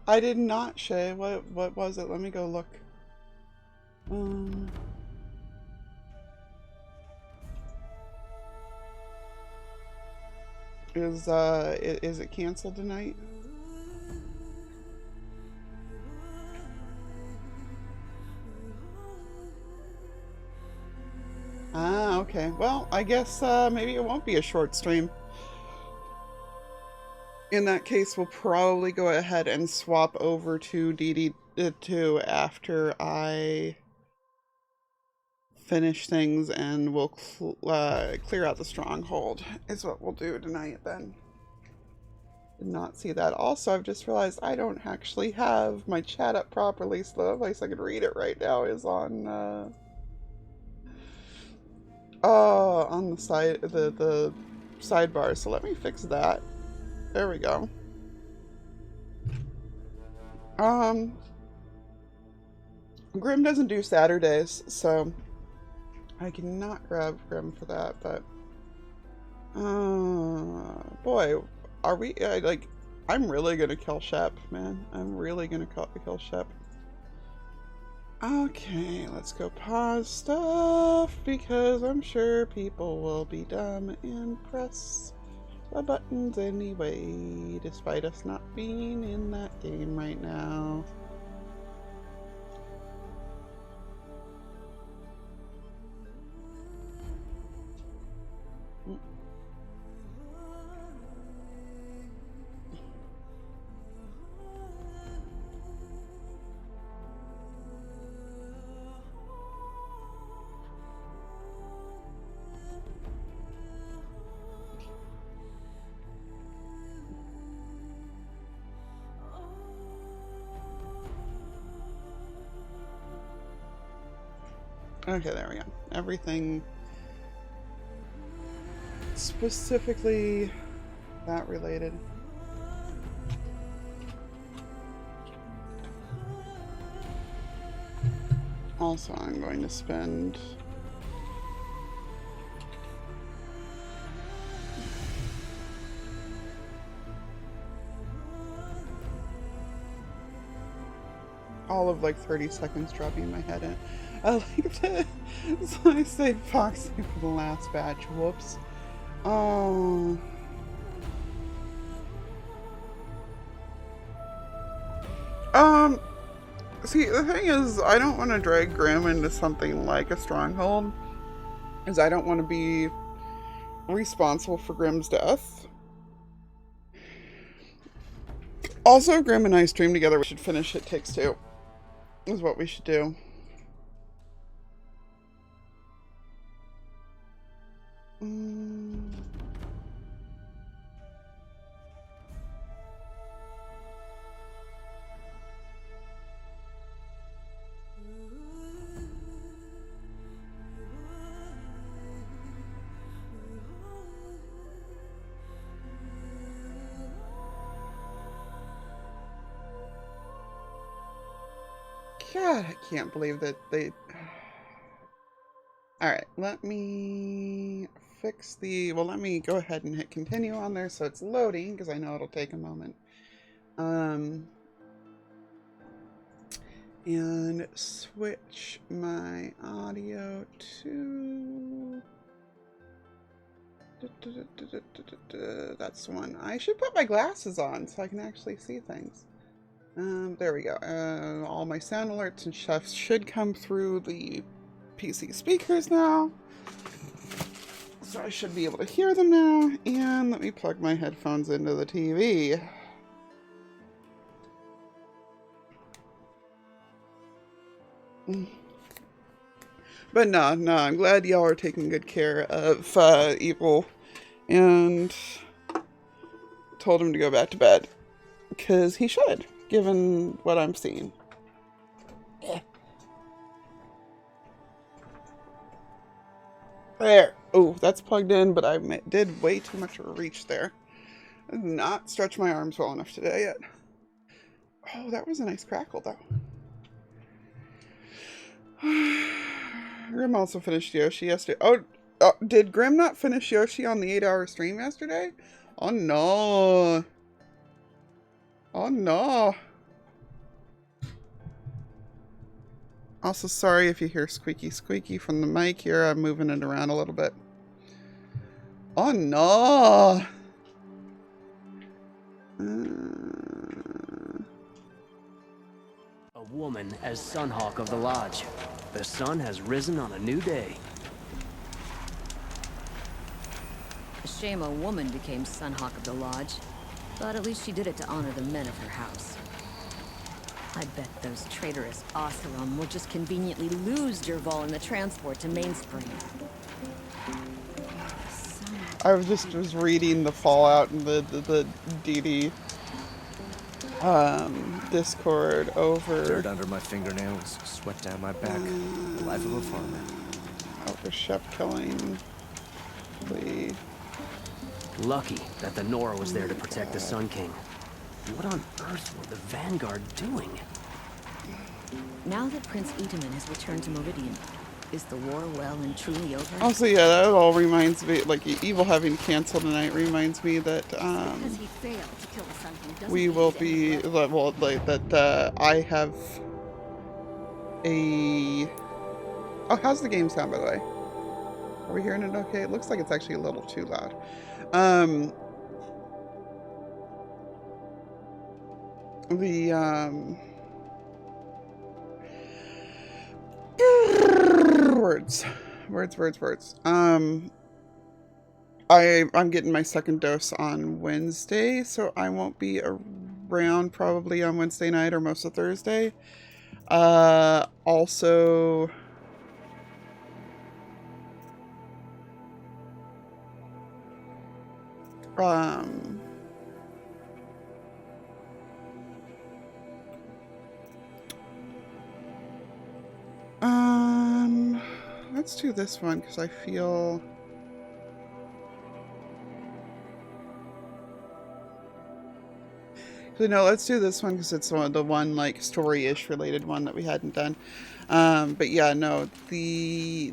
I did not, Shay. What was it? Let me go look. Um, is it canceled tonight? Ah, okay. Well, I guess maybe it won't be a short stream. In that case, we'll probably go ahead and swap over to DD2 after I finish things, and we'll clear out the stronghold. Is what we'll do tonight then. Did not see that. Also, I've just realized I don't actually have my chat up properly, so the only place I could read it right now is on the side, the sidebar. So let me fix that. There we go. Grim doesn't do Saturdays, so I cannot grab Grim for that, but boy, are we like, I'm really gonna kill Shep, man. I'm really gonna kill Shep. Okay, let's go pause stuff, because I'm sure people will be dumb and press the buttons anyway, despite us not being in that game right now. Okay, there we go. Everything specifically that related. Also, I'm going to spend all of like 30 seconds dropping my head in. I like to, so I say Foxy for the last batch. Whoops. Oh. See, the thing is, I don't want to drag Grim into something like a stronghold, because I don't want to be responsible for Grim's death. Also, Grim and I stream together. We should finish It Takes Two, is what we should do. God, I can't believe that they... Alright, let me fix the... Well, let me go ahead and hit continue on there so it's loading, because I know it'll take a moment. And switch my audio to... That's the one. I should put my glasses on so I can actually see things. There we go. All my sound alerts and stuff should come through the PC speakers now. So I should be able to hear them now. And let me plug my headphones into the TV. But no, I'm glad y'all are taking good care of Evil, and told him to go back to bed, because he should, given what I'm seeing. Yeah. There. Oh, that's plugged in, but I did way too much of a reach there. I did not stretch my arms well enough today yet. Oh, that was a nice crackle, though. Grim also finished Yoshi yesterday. Oh, did Grim not finish Yoshi on the 8-hour stream yesterday? Oh no. Oh no. Also, sorry if you hear squeaky squeaky from the mic here. I'm moving it around a little bit. Oh no! A woman as Sunhawk of the Lodge. The sun has risen on a new day. A shame a woman became Sunhawk of the Lodge. But at least she did it to honor the men of her house. I bet those traitorous Oseram will just conveniently lose Dervahl in the transport to Mainspring. I was reading the Fallout and the DD Discord over... Dirt under my fingernails, sweat down my back. The life of a farmer. Over Shep killing Lee. Lucky that the Nora was there to protect the Sun King. What on earth were the Vanguard doing? Now that Prince Itamen has returned to Meridian, is the war well and truly over? Also, yeah, that all reminds me, like, Evil having canceled tonight reminds me that, Because he failed to kill the Sun King doesn't we mean will he's be, any well, like, that, I have a... Oh, how's the game sound, by the way? Are we hearing it okay? It looks like it's actually a little too loud. Words. I'm getting my second dose on Wednesday, so I won't be around probably on Wednesday night or most of Thursday. Also, let's do this one because I feel... So no, let's do this one because it's the one like story-ish related one that we hadn't done. But yeah, no, the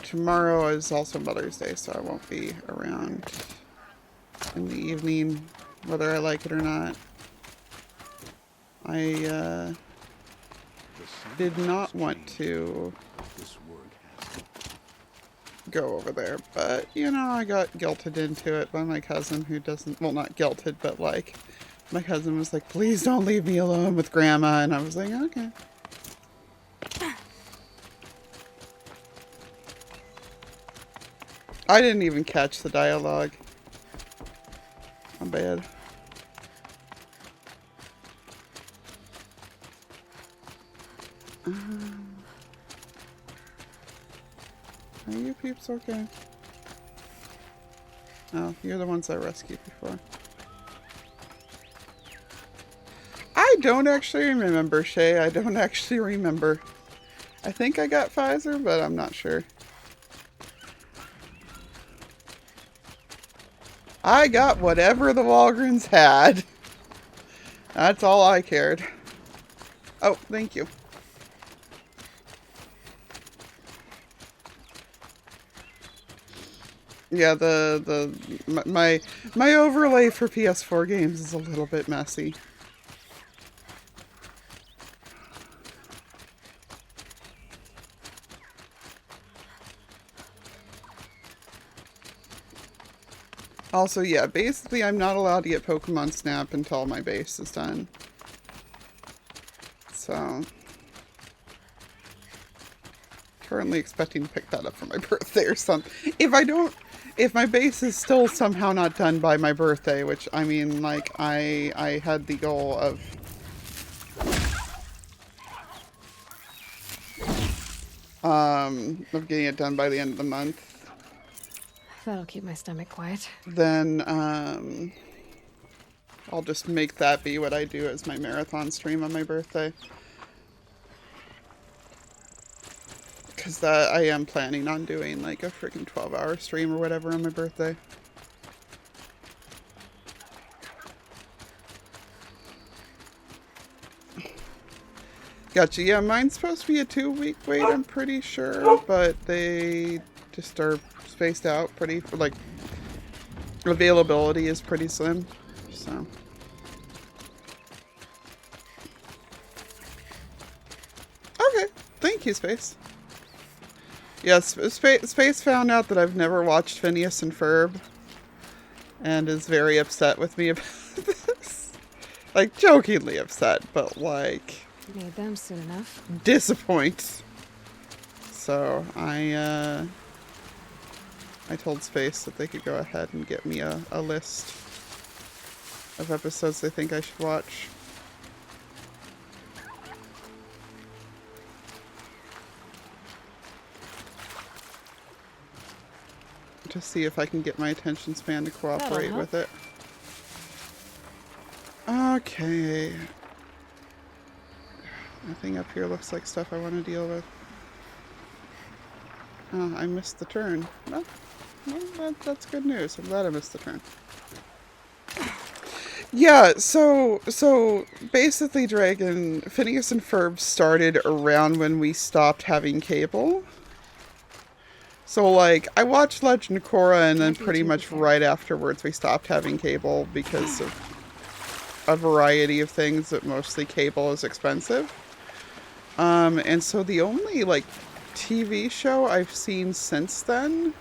tomorrow is also Mother's Day, so I won't be around in the evening, whether I like it or not. I did not want to go over there, but you know, I got guilted into it by my cousin who doesn't, well, not guilted, but like my cousin was like, please don't leave me alone with grandma, and I was like, okay. I didn't even catch the dialogue. I'm bad. Are you peeps okay? Oh, you're the ones I rescued before. I don't actually remember, Shay. I don't actually remember. I think I got Pfizer, but I'm not sure. I got whatever the Walgreens had. That's all I cared. Oh, thank you. Yeah, my overlay for PS4 games is a little bit messy. Also, yeah, basically I'm not allowed to get Pokemon Snap until my base is done. So, currently expecting to pick that up for my birthday or something. If my base is still somehow not done by my birthday, which, I mean, like, I had the goal of getting it done by the end of the month. That'll keep my stomach quiet. Then, I'll just make that be what I do as my marathon stream on my birthday. Because that I am planning on doing like a freaking 12-hour stream or whatever on my birthday. Gotcha. Yeah, mine's supposed to be a 2-week wait, I'm pretty sure. But they just are spaced out pretty, like, availability is pretty slim. So... Thank you, Space. Yes, Space found out that I've never watched Phineas and Ferb, and is very upset with me about this. Like, jokingly upset, but like... Made them soon enough. disappoint. So, I told Space that they could go ahead and get me a list of episodes they think I should watch. To see if I can get my attention span to cooperate with it. Okay. Nothing up here looks like stuff I want to deal with. Oh, I missed the turn. Well, that's good news. I'm glad I missed the turn. Yeah, so basically, Dragon, Phineas and Ferb started around when we stopped having cable. So, like, I watched Legend of Korra, and then pretty much right afterwards we stopped having cable because of a variety of things, but mostly cable is expensive. And so the only, like, TV show I've seen since then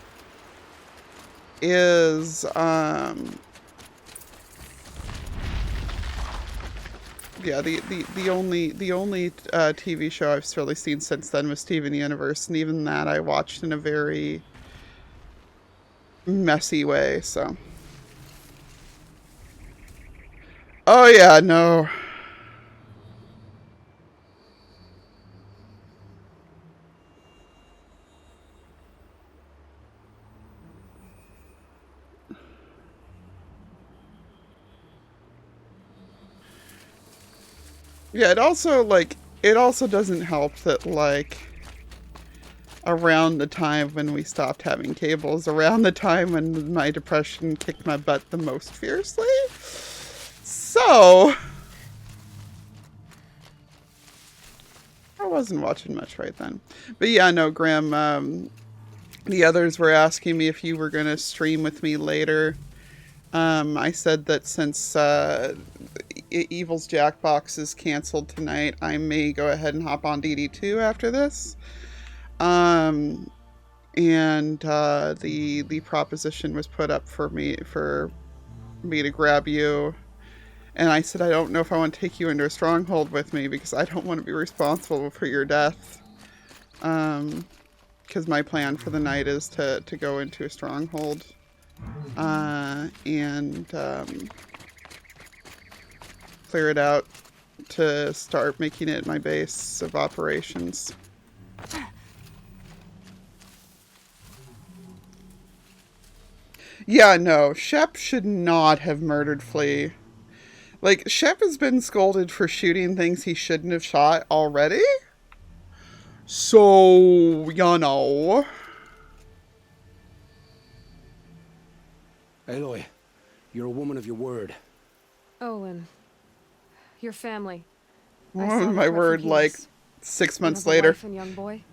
is, yeah, the only TV show I've really seen since then was Steven Universe, and even that I watched in a very messy way, so. Oh yeah, no. Yeah, it also doesn't help that, like, around the time when we stopped having cables, around the time when my depression kicked my butt the most fiercely. So, I wasn't watching much right then. But yeah, no, Graham, the others were asking me if you were going to stream with me later. I said that since Evil's Jackbox is canceled tonight, I may go ahead and hop on DD2 after this. And the proposition was put up for me to grab you. And I said, I don't know if I want to take you into a stronghold with me because I don't want to be responsible for your death. Because my plan for the night is to go into a stronghold. And clear it out to start making it my base of operations. Yeah, no, Shep should not have murdered Flea. Like, Shep has been scolded for shooting things he shouldn't have shot already. So, you know. Aloy, you're a woman of your word. Olin. Your family. My word, like, 6 months later. And young boy.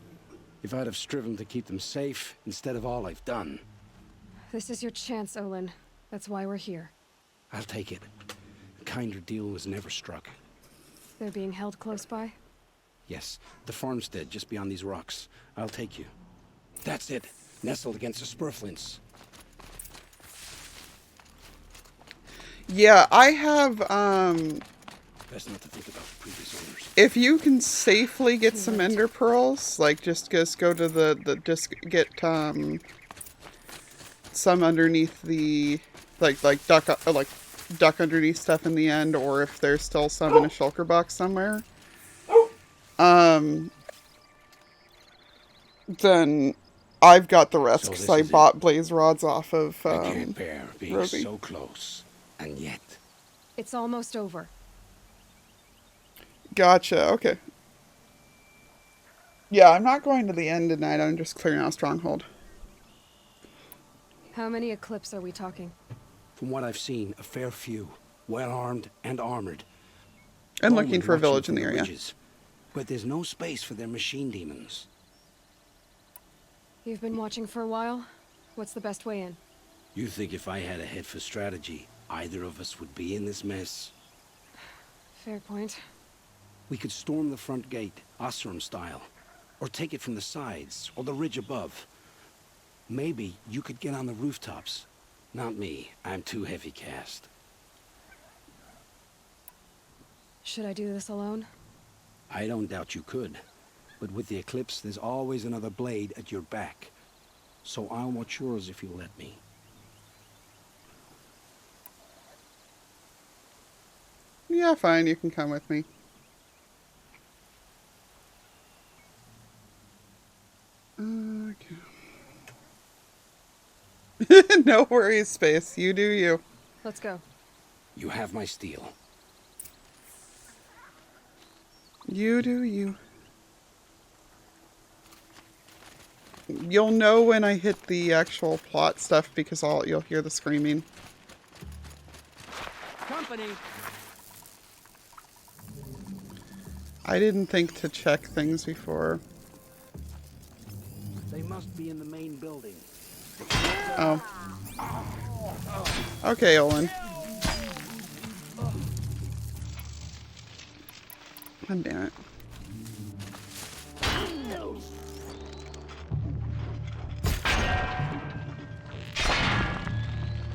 If I'd have striven to keep them safe instead of all I've done. This is your chance, Olin. That's why we're here. I'll take it. A kinder deal was never struck. They're being held close by? Yes, the farmstead just beyond these rocks. I'll take you. That's it. Nestled against the spurflints. Yeah, I have, Best not to think about the previous owners. if you can safely get some ender pearls, like, just go to just get, some underneath the, like duck underneath stuff in the end, or if there's still some in a shulker box somewhere. Then I've got the rest, because I bought blaze rods off of, I can't bear being Ruby. so close, and yet. It's almost over. Gotcha, okay. Yeah, I'm not going to the end tonight, I'm just clearing out Stronghold. How many Eclipse are we talking? From what I've seen, a fair few. Well-armed and armored. And All looking were for a watching village in from the area. ridges. But there's no space for their machine demons. You've been watching for a while? What's the best way in? You think if I had a head for strategy, either of us would be in this mess? Fair point. We could storm the front gate, Osram style. Or take it from the sides, or the ridge above. Maybe you could get on the rooftops. Not me. I'm too heavy cast. Should I do this alone? I don't doubt you could. But with the Eclipse, there's always another blade at your back. So I'll watch yours if you let me. Yeah, fine, you can come with me. Okay. No worries, Space. You do you. Let's go. You have my steel. You do you. You'll know when I hit the actual plot stuff because you'll hear the screaming. Company. I didn't think to check things before. They must be in the main building. Oh. Okay, Olin. God damn it.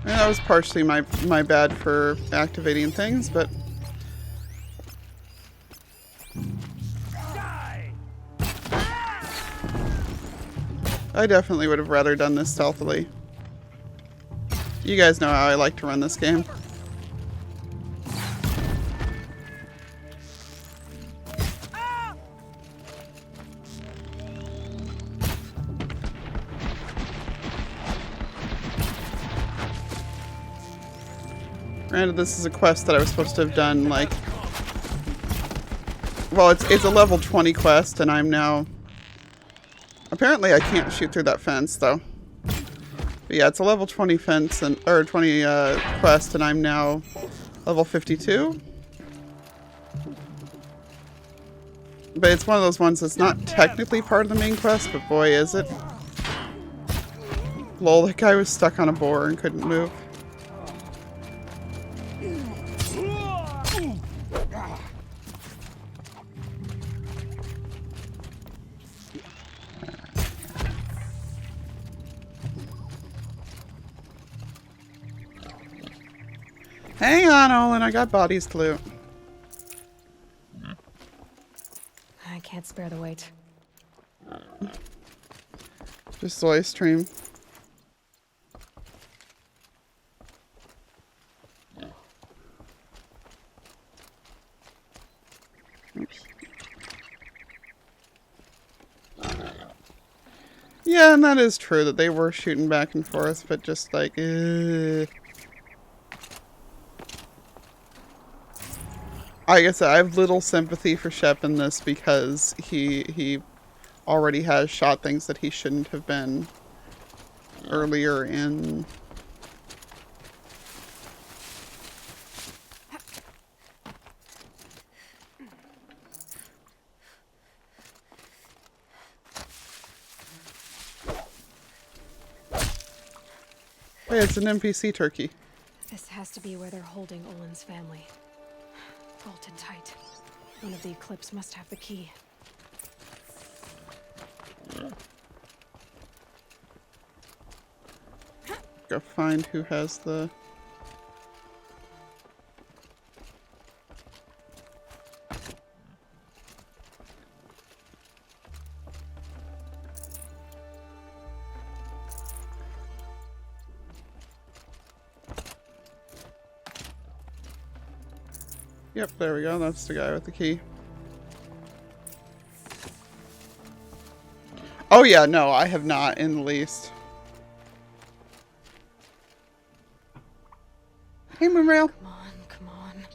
And that was partially my bad for activating things, but I definitely would have rather done this stealthily. You guys know how I like to run this game. Granted, this is a quest that I was supposed to have done, like... Well, it's a level 20 quest, and I'm now... Apparently I can't shoot through that fence, though. But yeah, it's a level 20 fence, or 20 quest, and I'm now level 52. But it's one of those ones that's not technically part of the main quest, but boy, is it. Lol, that guy was stuck on a boar and couldn't move. Hang on, Olin, I got bodies to loot. I can't spare the weight. Just soy stream. Oops. Yeah, and that is true that they were shooting back and forth, but just like, I guess I have little sympathy for Shep in this because he already has shot things that he shouldn't have been earlier in. Hey, it's an NPC turkey. This has to be where they're holding Olin's family. Bolted tight. One of the Eclipse must have the key. Go find who has the... Yep, there we go. That's the guy with the key. Oh yeah, no, I have not in the least. Hey, Moonrail. Come on, come on.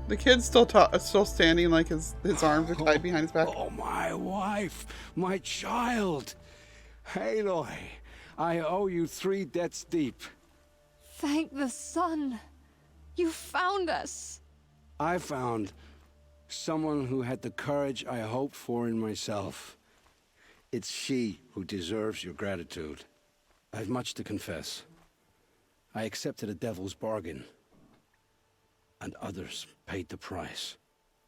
The kid's still standing, like his arms are tied behind his back. Oh, my wife, my child. Aloy, I owe you 3 debts deep. Thank the sun. You found us. I found someone who had the courage I hoped for in myself. It's she who deserves your gratitude. I've much to confess. I accepted a devil's bargain, and others paid the price.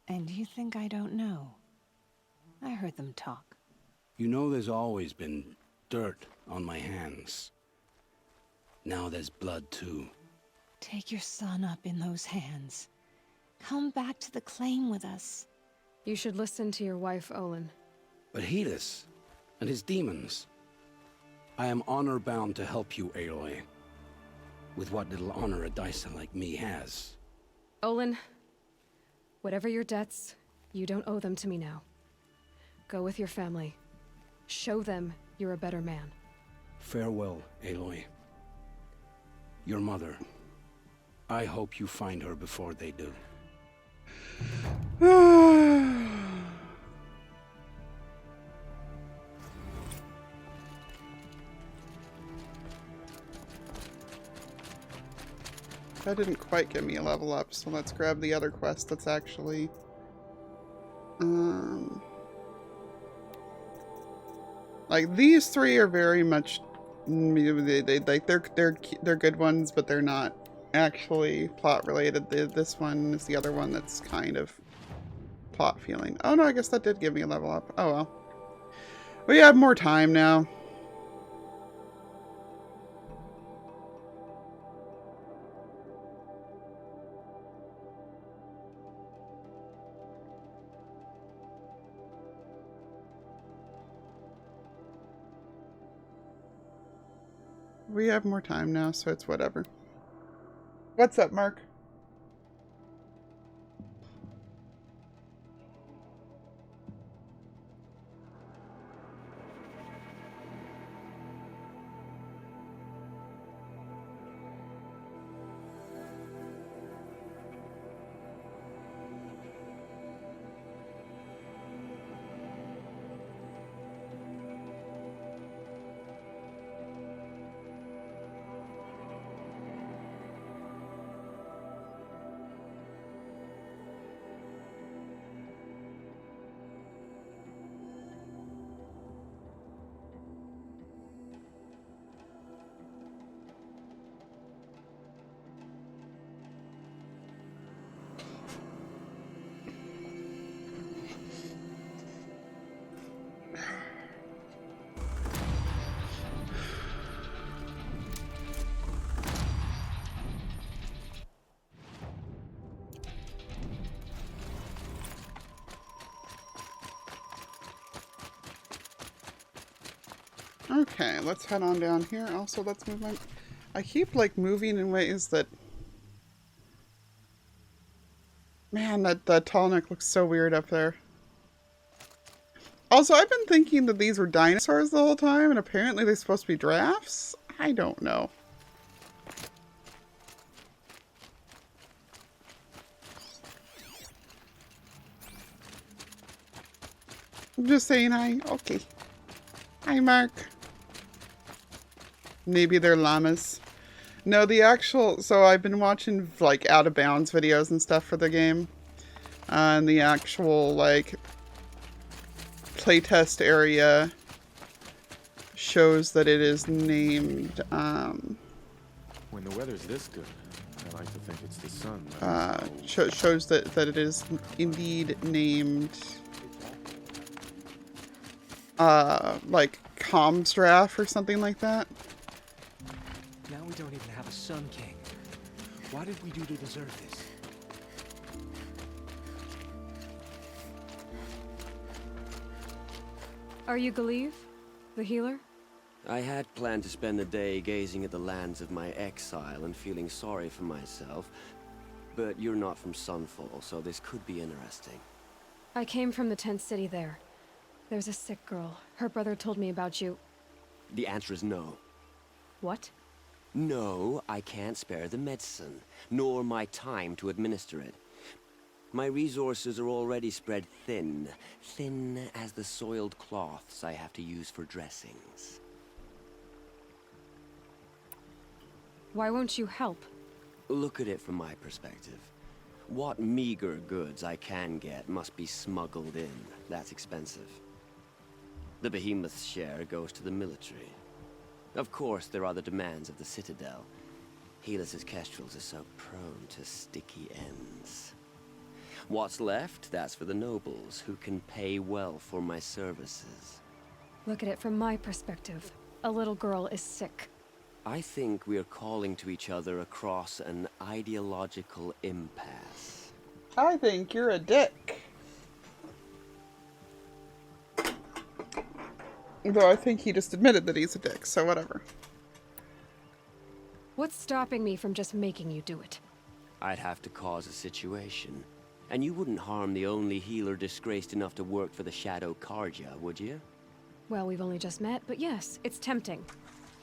And you think I don't know? I heard them talk. You know there's always been dirt on my hands. Now there's blood too. Take your son up in those hands. Come back to the claim with us. You should listen to your wife, Olin. But Helis and his demons. I am honor-bound to help you, Aloy. With what little honor a Dyson like me has. Olin, whatever your debts, you don't owe them to me now. Go with your family. Show them you're a better man. Farewell, Aloy. Your mother. I hope you find her before they do. That didn't quite give me a level up, so let's grab the other quest that's actually like these three are very much they're good ones, but they're not actually plot related. This one is the other one that's kind of plot feeling. Oh no, I guess that did give me a level up. Oh well. We have more time now. We have more time now, so it's whatever. What's up, Mark? Okay, let's head on down here. Also, let's move my... I keep, like, moving in ways that... Man, that tall neck looks so weird up there. Also, I've been thinking that these were dinosaurs the whole time, and apparently they're supposed to be giraffes? I don't know. I'm just saying hi. Okay. Hi, Mark. Maybe they're llamas. No, the actual... So I've been watching, like, Out of Bounds videos and stuff for the game. And the actual, like, playtest area shows that it is named, When the weather's this good, I like to think it's the sun. shows that it is indeed named, like, Comstraff or something like that. Now we don't even have a Sun King. What did we do to deserve this? Are you Galeev, the healer? I had planned to spend the day gazing at the lands of my exile and feeling sorry for myself, but you're not from Sunfall, so this could be interesting. I came from the tent city there. There's a sick girl. Her brother told me about you. The answer is no. What? No, I can't spare the medicine, nor my time to administer it. My resources are already spread thin, thin as the soiled cloths I have to use for dressings. Why won't you help? Look at it from my perspective. What meager goods I can get must be smuggled in. That's expensive. The behemoth's share goes to the military. Of course, there are the demands of the Citadel. Helis's kestrels are so prone to sticky ends. What's left, that's for the nobles, who can pay well for my services. Look at it from my perspective. A little girl is sick. I think we are calling to each other across an ideological impasse. I think you're a dick. Though I think he just admitted that he's a dick, so whatever. What's stopping me from just making you do it? I'd have to cause a situation. And you wouldn't harm the only healer disgraced enough to work for the Shadow Carja, would you? Well, we've only just met, but yes, it's tempting.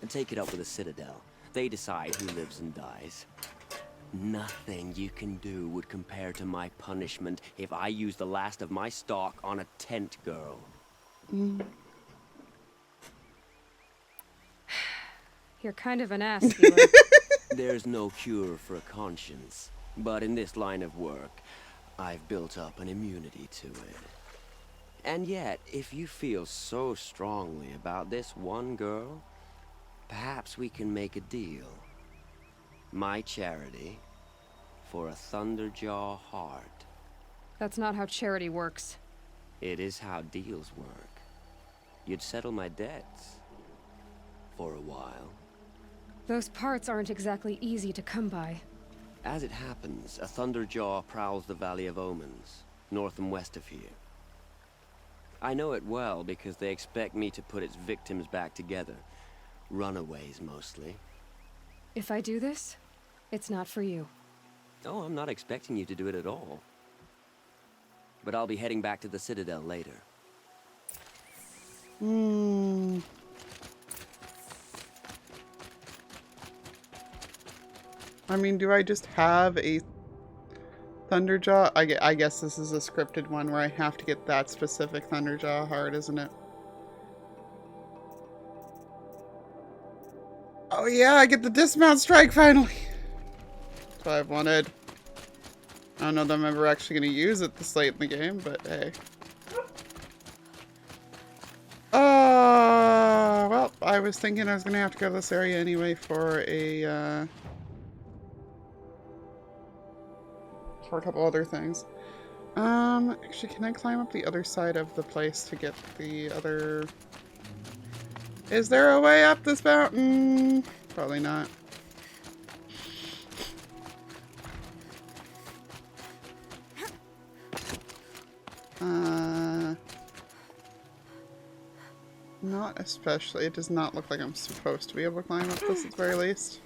And take it up with the Citadel. They decide who lives and dies. Nothing you can do would compare to my punishment if I used the last of my stock on a tent girl. You're kind of an ass, Healer. There's no cure for a conscience. But in this line of work, I've built up an immunity to it. And yet, if you feel so strongly about this one girl, perhaps we can make a deal. My charity for a Thunderjaw heart. That's not how charity works. It is how deals work. You'd settle my debts. For a while. Those parts aren't exactly easy to come by. As it happens, a Thunderjaw prowls the Valley of Omens, north and west of here. I know it well because they expect me to put its victims back together. Runaways, mostly. If I do this, it's not for you. Oh, I'm not expecting you to do it at all. But I'll be heading back to the Citadel later. I mean, do I just have a Thunderjaw? I guess this is a scripted one where I have to get that specific Thunderjaw heart, isn't it? Oh yeah, I get the dismount strike finally! That's what I've wanted. I don't know that I'm ever actually going to use it this late in the game, but hey. Well, I was thinking I was going to have to go to this area anyway for a couple other things. Actually, can I climb up the other side of the place to get the other... Is there a way up this mountain? Probably not. Not especially. It does not look like I'm supposed to be able to climb up this at the very least.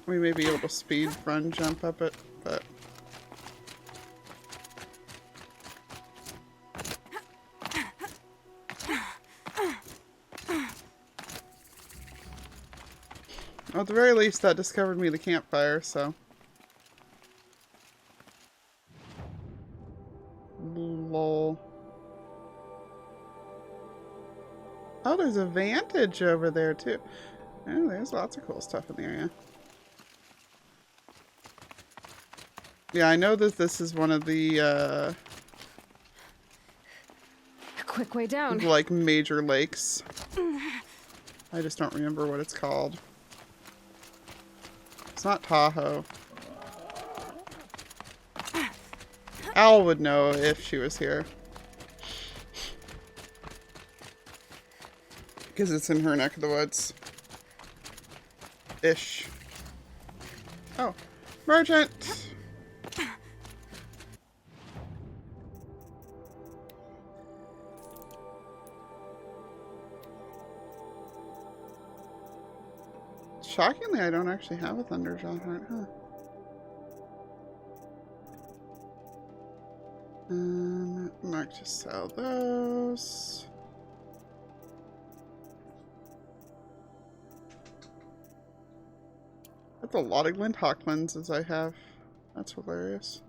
We may be able to speed run jump up it, but... Well, at the very least, that discovered me the campfire, so... Lol. Oh, there's a vantage over there, too. Oh, there's lots of cool stuff in the area. Yeah, I know that this is one of the, A quick way down. like, major lakes. I just don't remember what it's called. It's not Tahoe. Al would know if she was here. Because it's in her neck of the woods. Ish. Oh. Merchant! Shockingly, I don't actually have a Thunderjaw heart, huh? Mark to sell those. That's a lot of Glint-Hawk lenses I have. That's hilarious.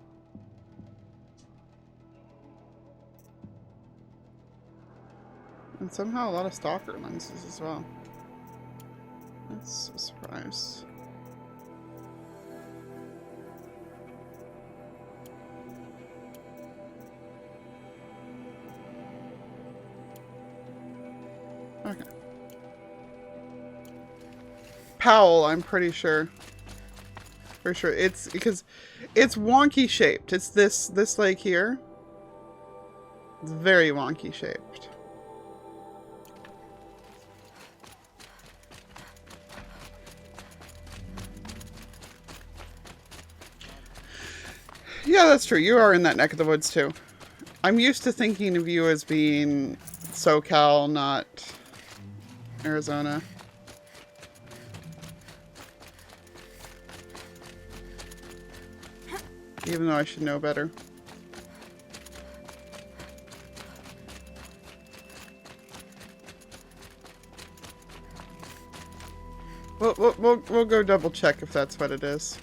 And somehow a lot of Stalker lenses as well. That's a surprise. Okay. Powell, I'm pretty sure. For sure. It's because it's wonky shaped. It's this lake here. It's very wonky shaped. Yeah, that's true. You are in that neck of the woods too. I'm used to thinking of you as being SoCal, not Arizona. Even though I should know better. We'll go double check if that's what it is.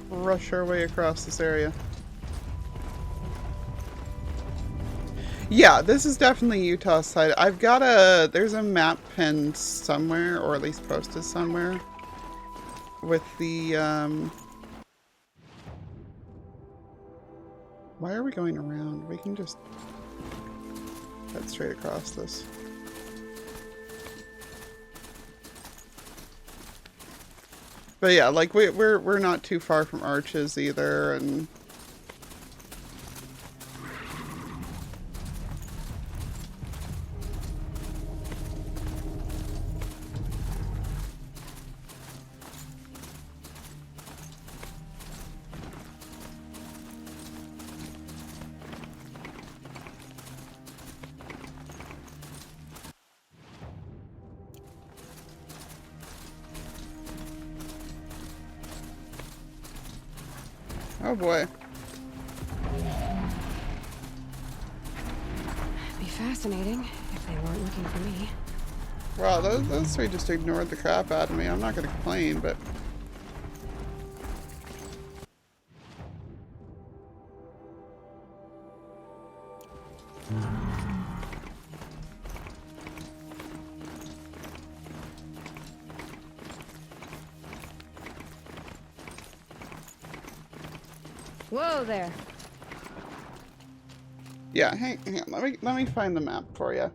Rush our way across this area. Yeah, this is definitely Utah side. I've got there's a map pinned somewhere, or at least posted somewhere, with the, why are we going around? We can just head straight across this. But yeah, like we're not too far from Arches either, and oh boy. Be fascinating if they weren't looking for me. Wow, those three just ignored the crap out of me. I'm not gonna complain, but Whoa there. yeah, hang on. Let me find the map for you.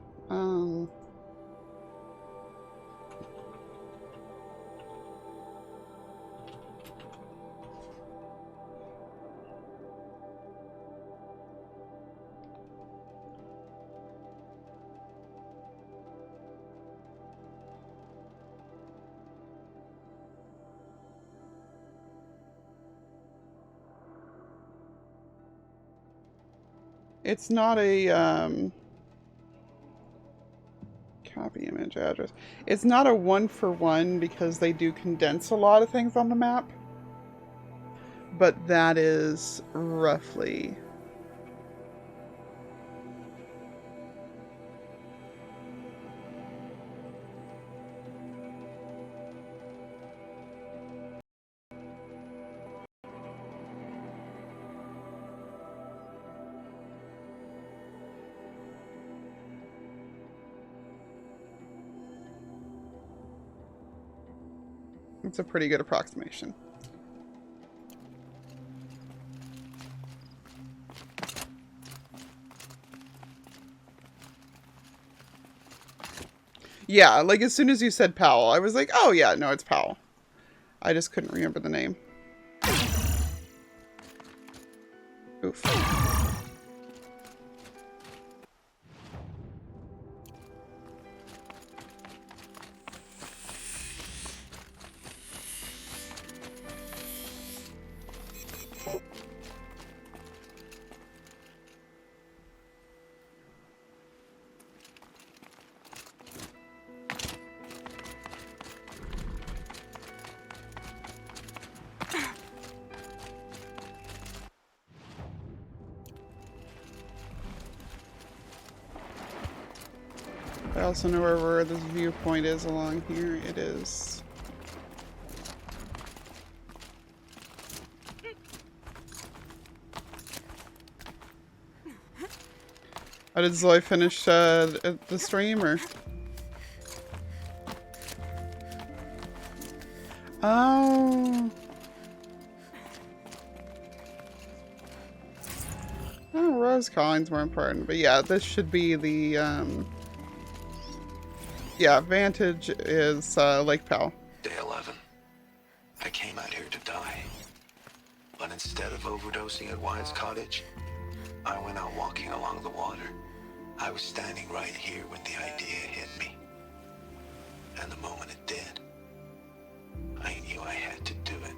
It's not a copy image address. It's not a one-for-one because they do condense a lot of things on the map. But that is roughly. It's a pretty good approximation. Yeah, like as soon as you said Powell, I was like, oh yeah, no, it's Powell. I just couldn't remember the name. Oof. I also know where this viewpoint is along here. It is. How did Zoe finish the stream, or? Oh. Oh, Rose Collins more important, but yeah, this should be the yeah, Vantage is Lake Powell. Day 11. I came out here to die. But instead of overdosing at Wyatt's cottage, I went out walking along the water. I was standing right here when the idea hit me. And the moment it did, I knew I had to do it.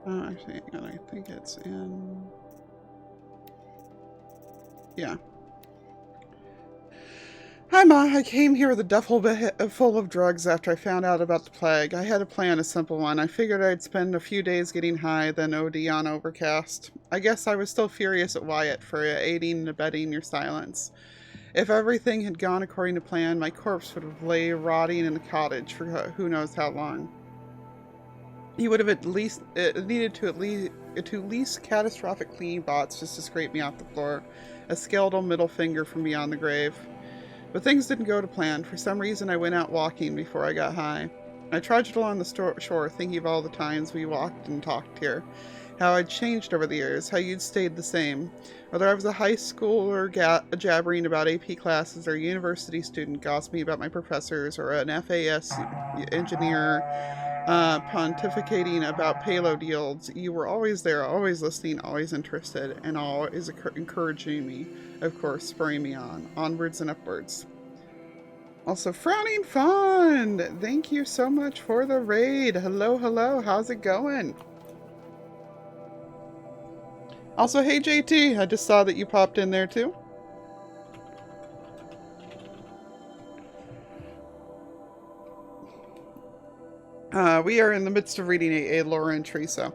Actually, hang on, I think it's in... Yeah. Hi, Ma. I came here with a duffel full of drugs after I found out about the plague. I had a plan, a simple one. I figured I'd spend a few days getting high, then OD on Overcast. I guess I was still furious at Wyatt for aiding and abetting your silence. If everything had gone according to plan, my corpse would have lay rotting in the cottage for who knows how long. He would have at least needed to least catastrophic cleaning bots just to scrape me off the floor, a skeletal middle finger from beyond the grave. But things didn't go to plan. For some reason, I went out walking before I got high. I trudged along the shore, thinking of all the times we walked and talked here, how I'd changed over the years, how you'd stayed the same. Whether I was a high schooler jabbering about AP classes or a university student gossiping about my professors or an FAS engineer pontificating about payload yields, you were always there, always listening, always interested, and always encouraging me, of course, spurring me on, onwards and upwards. Also, Frowning Fawn, thank you so much for the raid. Hello, hello, how's it going? Also, hey JT, I just saw that you popped in there too. We are in the midst of reading a lore entry, so.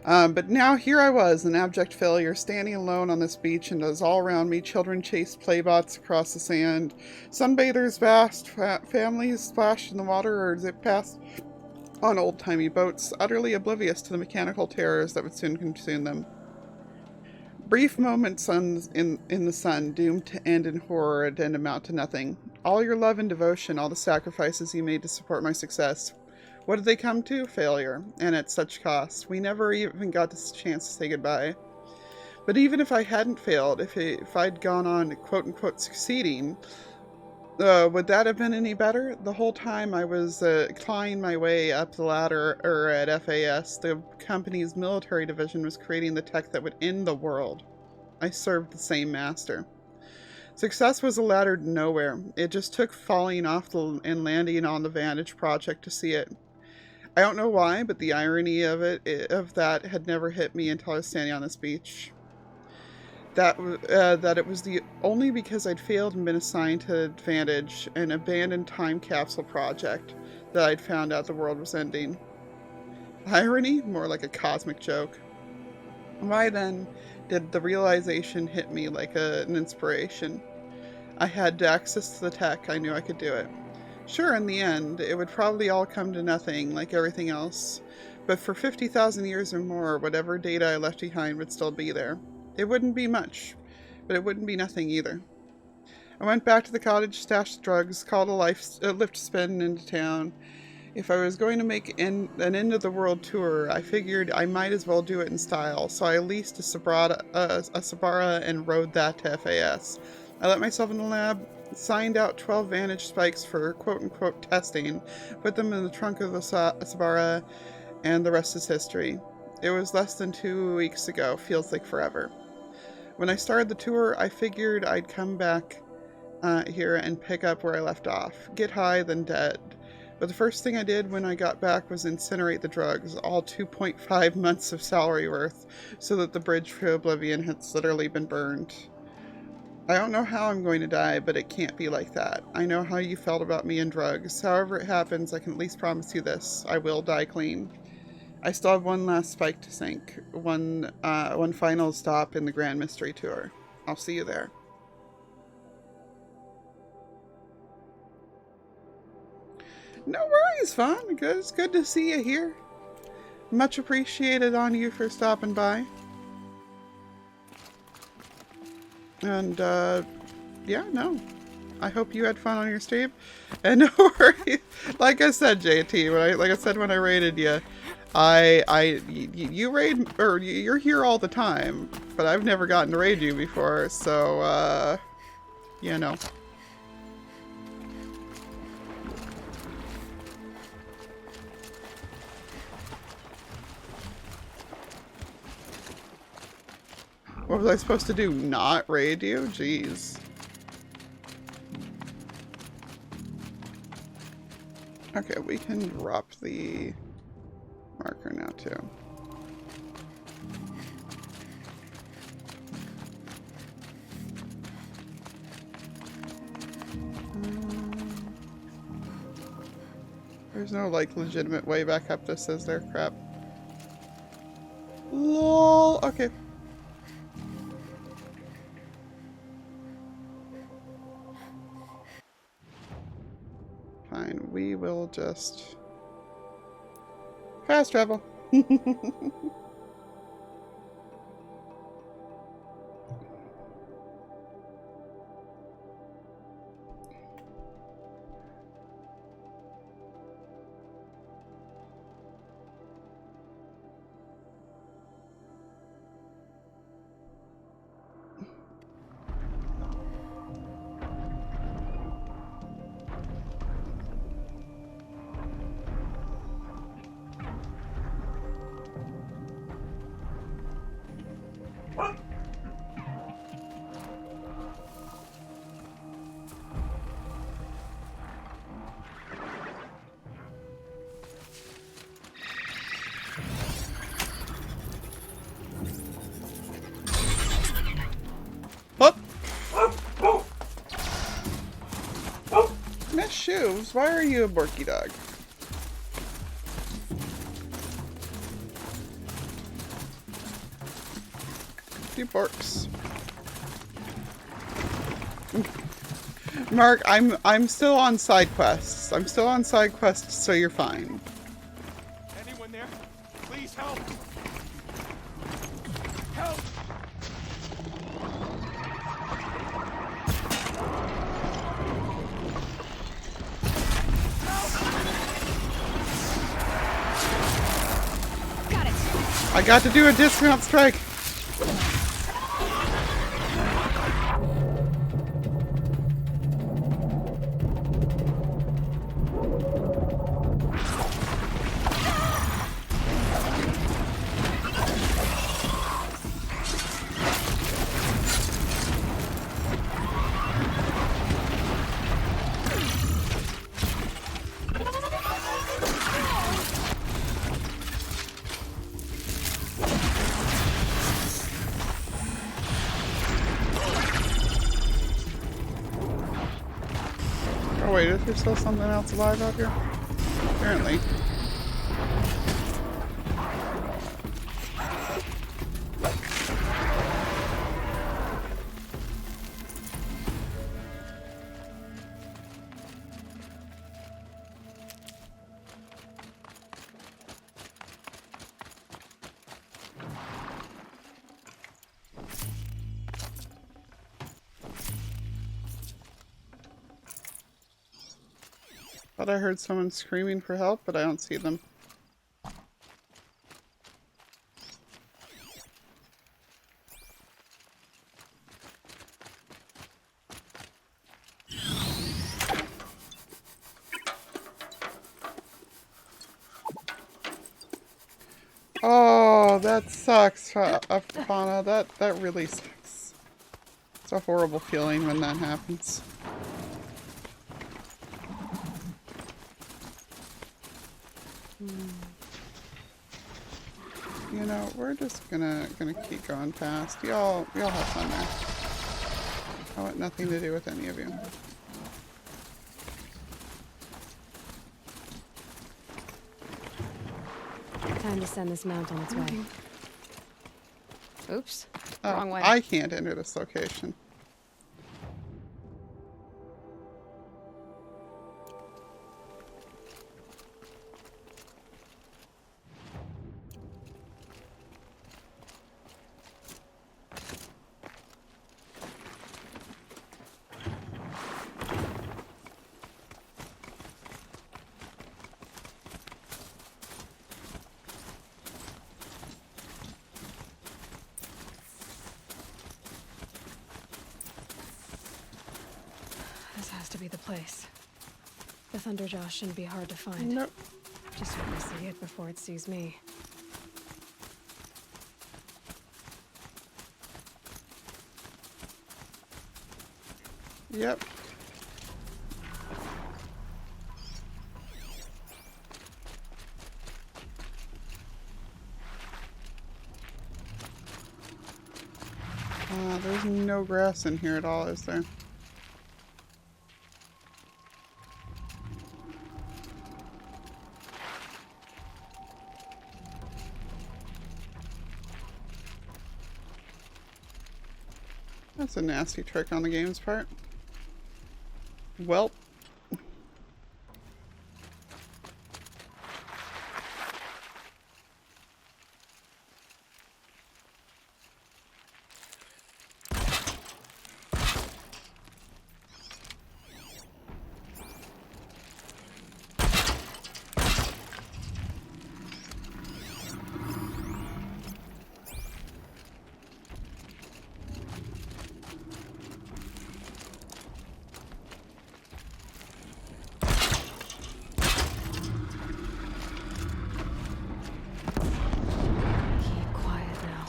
But now here I was, an abject failure, standing alone on this beach, and as all around me, children chased playbots across the sand. Sunbathers vast, families splashed in the water or zipped past on old-timey boats, utterly oblivious to the mechanical terrors that would soon consume them. Brief moments in the sun, doomed to end in horror and amount to nothing. All your love and devotion, all the sacrifices you made to support my success. What did they come to? Failure, and at such cost. We never even got this chance to say goodbye. But even if I hadn't failed, if I'd gone on quote-unquote succeeding, would that have been any better? The whole time I was clawing my way up the ladder at FAS, the company's military division was creating the tech that would end the world. I served the same master. Success was a ladder to nowhere. It just took falling off and landing on the Vantage project to see it. I don't know why, but the irony of that had never hit me until I was standing on this beach. That it was only because I'd failed and been assigned to Vantage, an abandoned time capsule project, that I'd found out the world was ending. Irony? More like a cosmic joke. Why then did the realization hit me like an inspiration? I had access to the tech, I knew I could do it. Sure, in the end, it would probably all come to nothing, like everything else. But for 50,000 years or more, whatever data I left behind would still be there. It wouldn't be much, but it wouldn't be nothing either. I went back to the cottage, stashed drugs, called a lift spin into town. If I was going to make an end-of-the-world tour, I figured I might as well do it in style, so I leased a Sabara and rode that to FAS. I let myself in the lab, signed out 12 Vantage spikes for quote-unquote testing, put them in the trunk of the Sabara, and the rest is history. It was less than 2 weeks ago, feels like forever. When I started the tour, I figured I'd come back here and pick up where I left off. Get high, then dead. But the first thing I did when I got back was incinerate the drugs, all 2.5 months of salary worth, so that the bridge for Oblivion has literally been burned. I don't know how I'm going to die, but it can't be like that. I know how you felt about me and drugs. However it happens, I can at least promise you this. I will die clean. I still have one last spike to sink. One final stop in the Grand Mystery Tour. I'll see you there. No worries, Fawn. It's good to see you here. Much appreciated on you for stopping by. And, yeah, no. I hope you had fun on your stream. And no worries. Like I said, JT, when I raided you, you raid, or you're here all the time, but I've never gotten to raid you before, so, you know. What was I supposed to do? Not raid you? Jeez. Okay, we can drop the marker now too. There's no like legitimate way back up this, is there? Crap. LOL. Okay. Fine, we will just fast travel. Miss Shoes, why are you a Borky dog? You Borks. Mark, I'm still on side quests. I'm still on side quests, so you're fine. Anyone there? Please help! Help! Got it. I got to do a dismount strike. Oh wait, is there still something else alive out here? Apparently. Thought I heard someone screaming for help, but I don't see them. Oh, that sucks, Fauna. That really sucks. It's a horrible feeling when that happens. You know, we're just gonna keep going past. Y'all have fun there. I want nothing to do with any of you. Time to send this mount on its way. Oops. Oh, Wrong way. I can't enter this location. This has to be the place. The Thunderjaw shouldn't be hard to find. Nope. Just want to see it before it sees me. Yep. There's no grass in here at all, is there? That's a nasty trick on the game's part. Welp. Keep quiet now.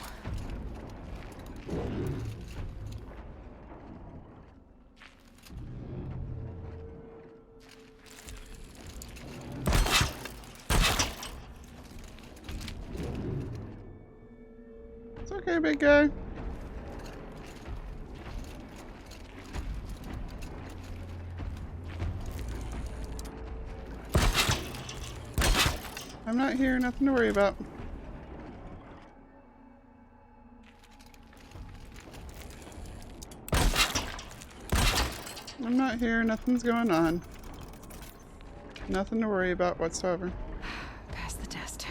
It's okay, big guy. I'm not here, nothing to worry about. I'm not here, nothing's going on. Nothing to worry about whatsoever. Pass the test.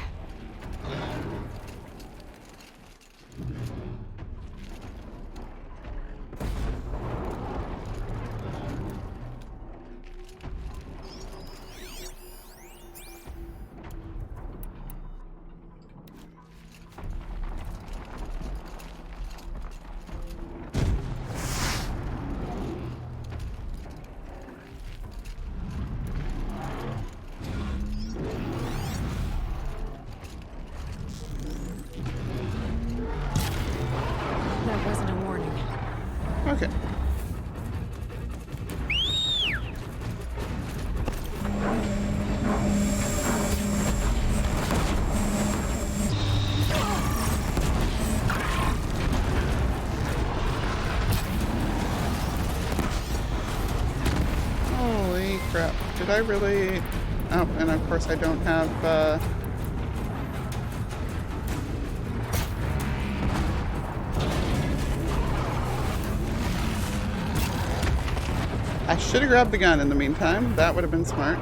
That wasn't a warning. Okay. Holy crap. Did I really... Oh, and of course I don't have, I should have grabbed the gun in the meantime. That would have been smart.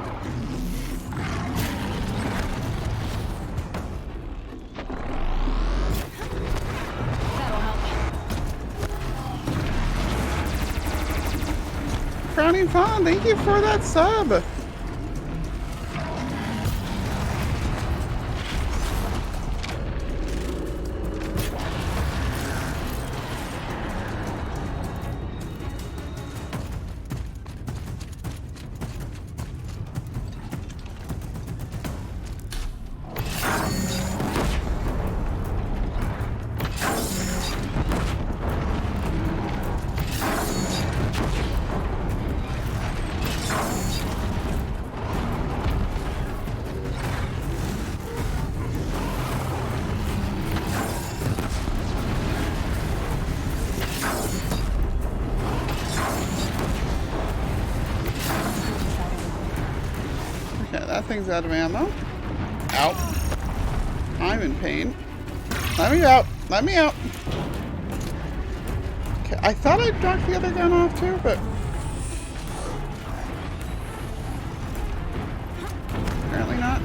That'll help. Crowning Fawn, thank you for that sub. thing's out of ammo. Ow. I'm in pain. Let me out. Let me out. Okay, I thought I'd knocked the other gun off too, but apparently not.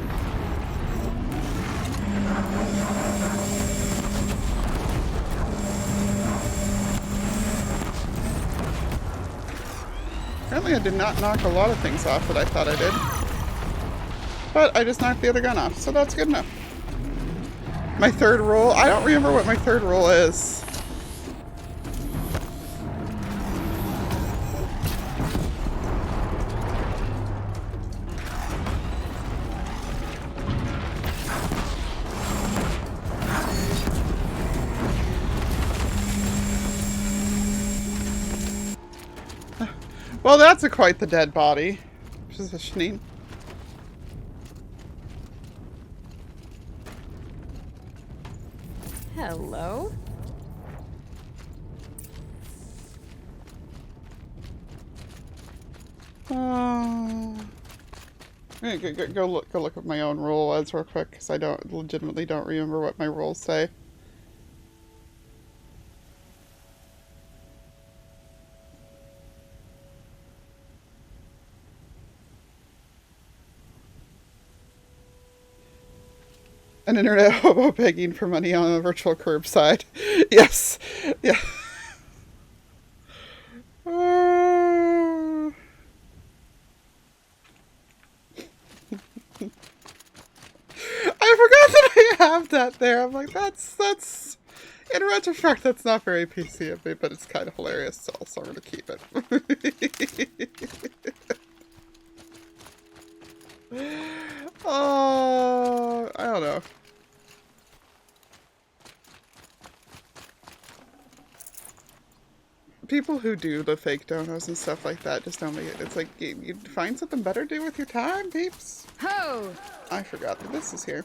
Apparently I did not knock a lot of things off that I thought I did. But I just knocked the other gun off, so that's good enough. My third roll? I don't remember what my third roll is. Well, that's quite the dead body. Positioning. Hello? I'm gonna go look at my own roll as real quick, because I legitimately don't remember what my rolls say. An internet hobo begging for money on a virtual curbside. Yes. Yeah. I forgot that I have that there. I'm like, that's in retrospect, that's not very PC of me, but it's kind of hilarious, so I'm gonna keep it. Oh, I don't know. People who do the fake donos and stuff like that just don't make it. It's like, you find something better to do with your time, peeps. Ho! I forgot that this is here.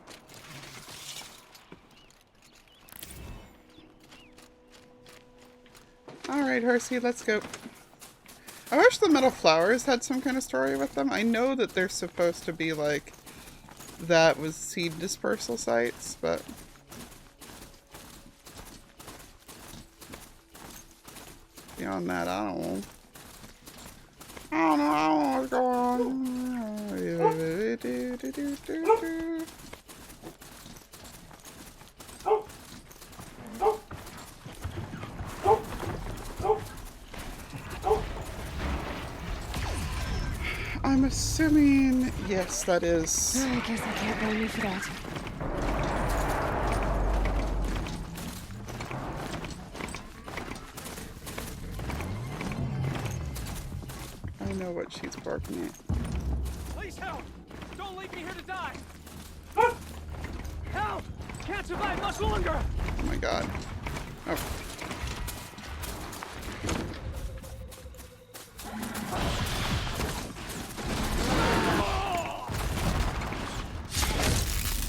Alright, Horsey, let's go. I wish the Metal Flowers had some kind of story with them. I know that they're supposed to be like, that was seed dispersal sites, but beyond that, I don't know. I don't know what's going on. I'm assuming, yes, that is. I guess I can't blame you for that. I know what she's barking at. Please help! Don't leave me here to die! Help! Can't survive much longer! Oh my god. Oh.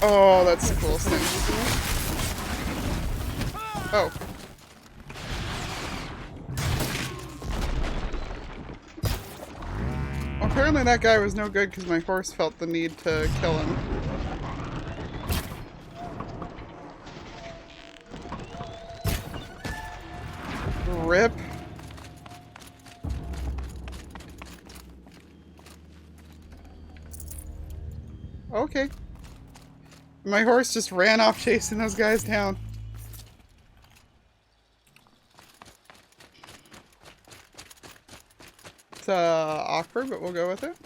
Oh, that's the coolest thing. Oh. Well, apparently that guy was no good because my horse felt the need to kill him. Rip. Okay. My horse just ran off chasing those guys down. It's awkward, but we'll go with it.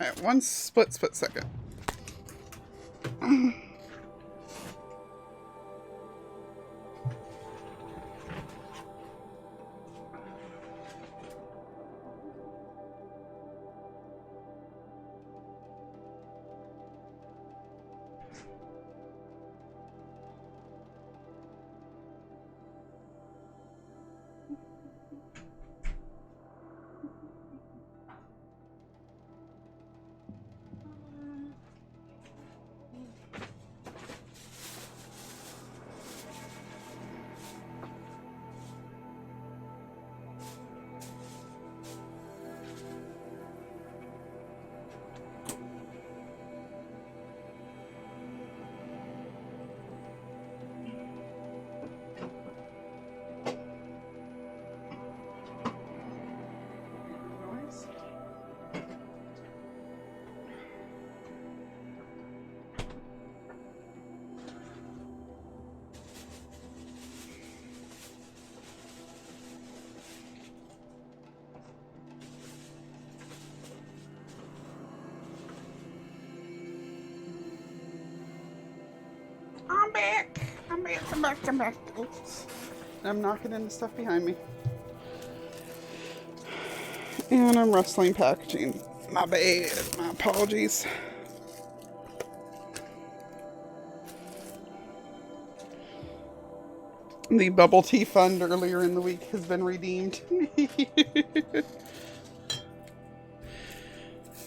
Alright, one split second. I'm back. I'm back. I'm back. I'm back. Oops. I'm knocking into stuff behind me. And I'm rustling packaging. My bad. My apologies. The bubble tea fund earlier in the week has been redeemed.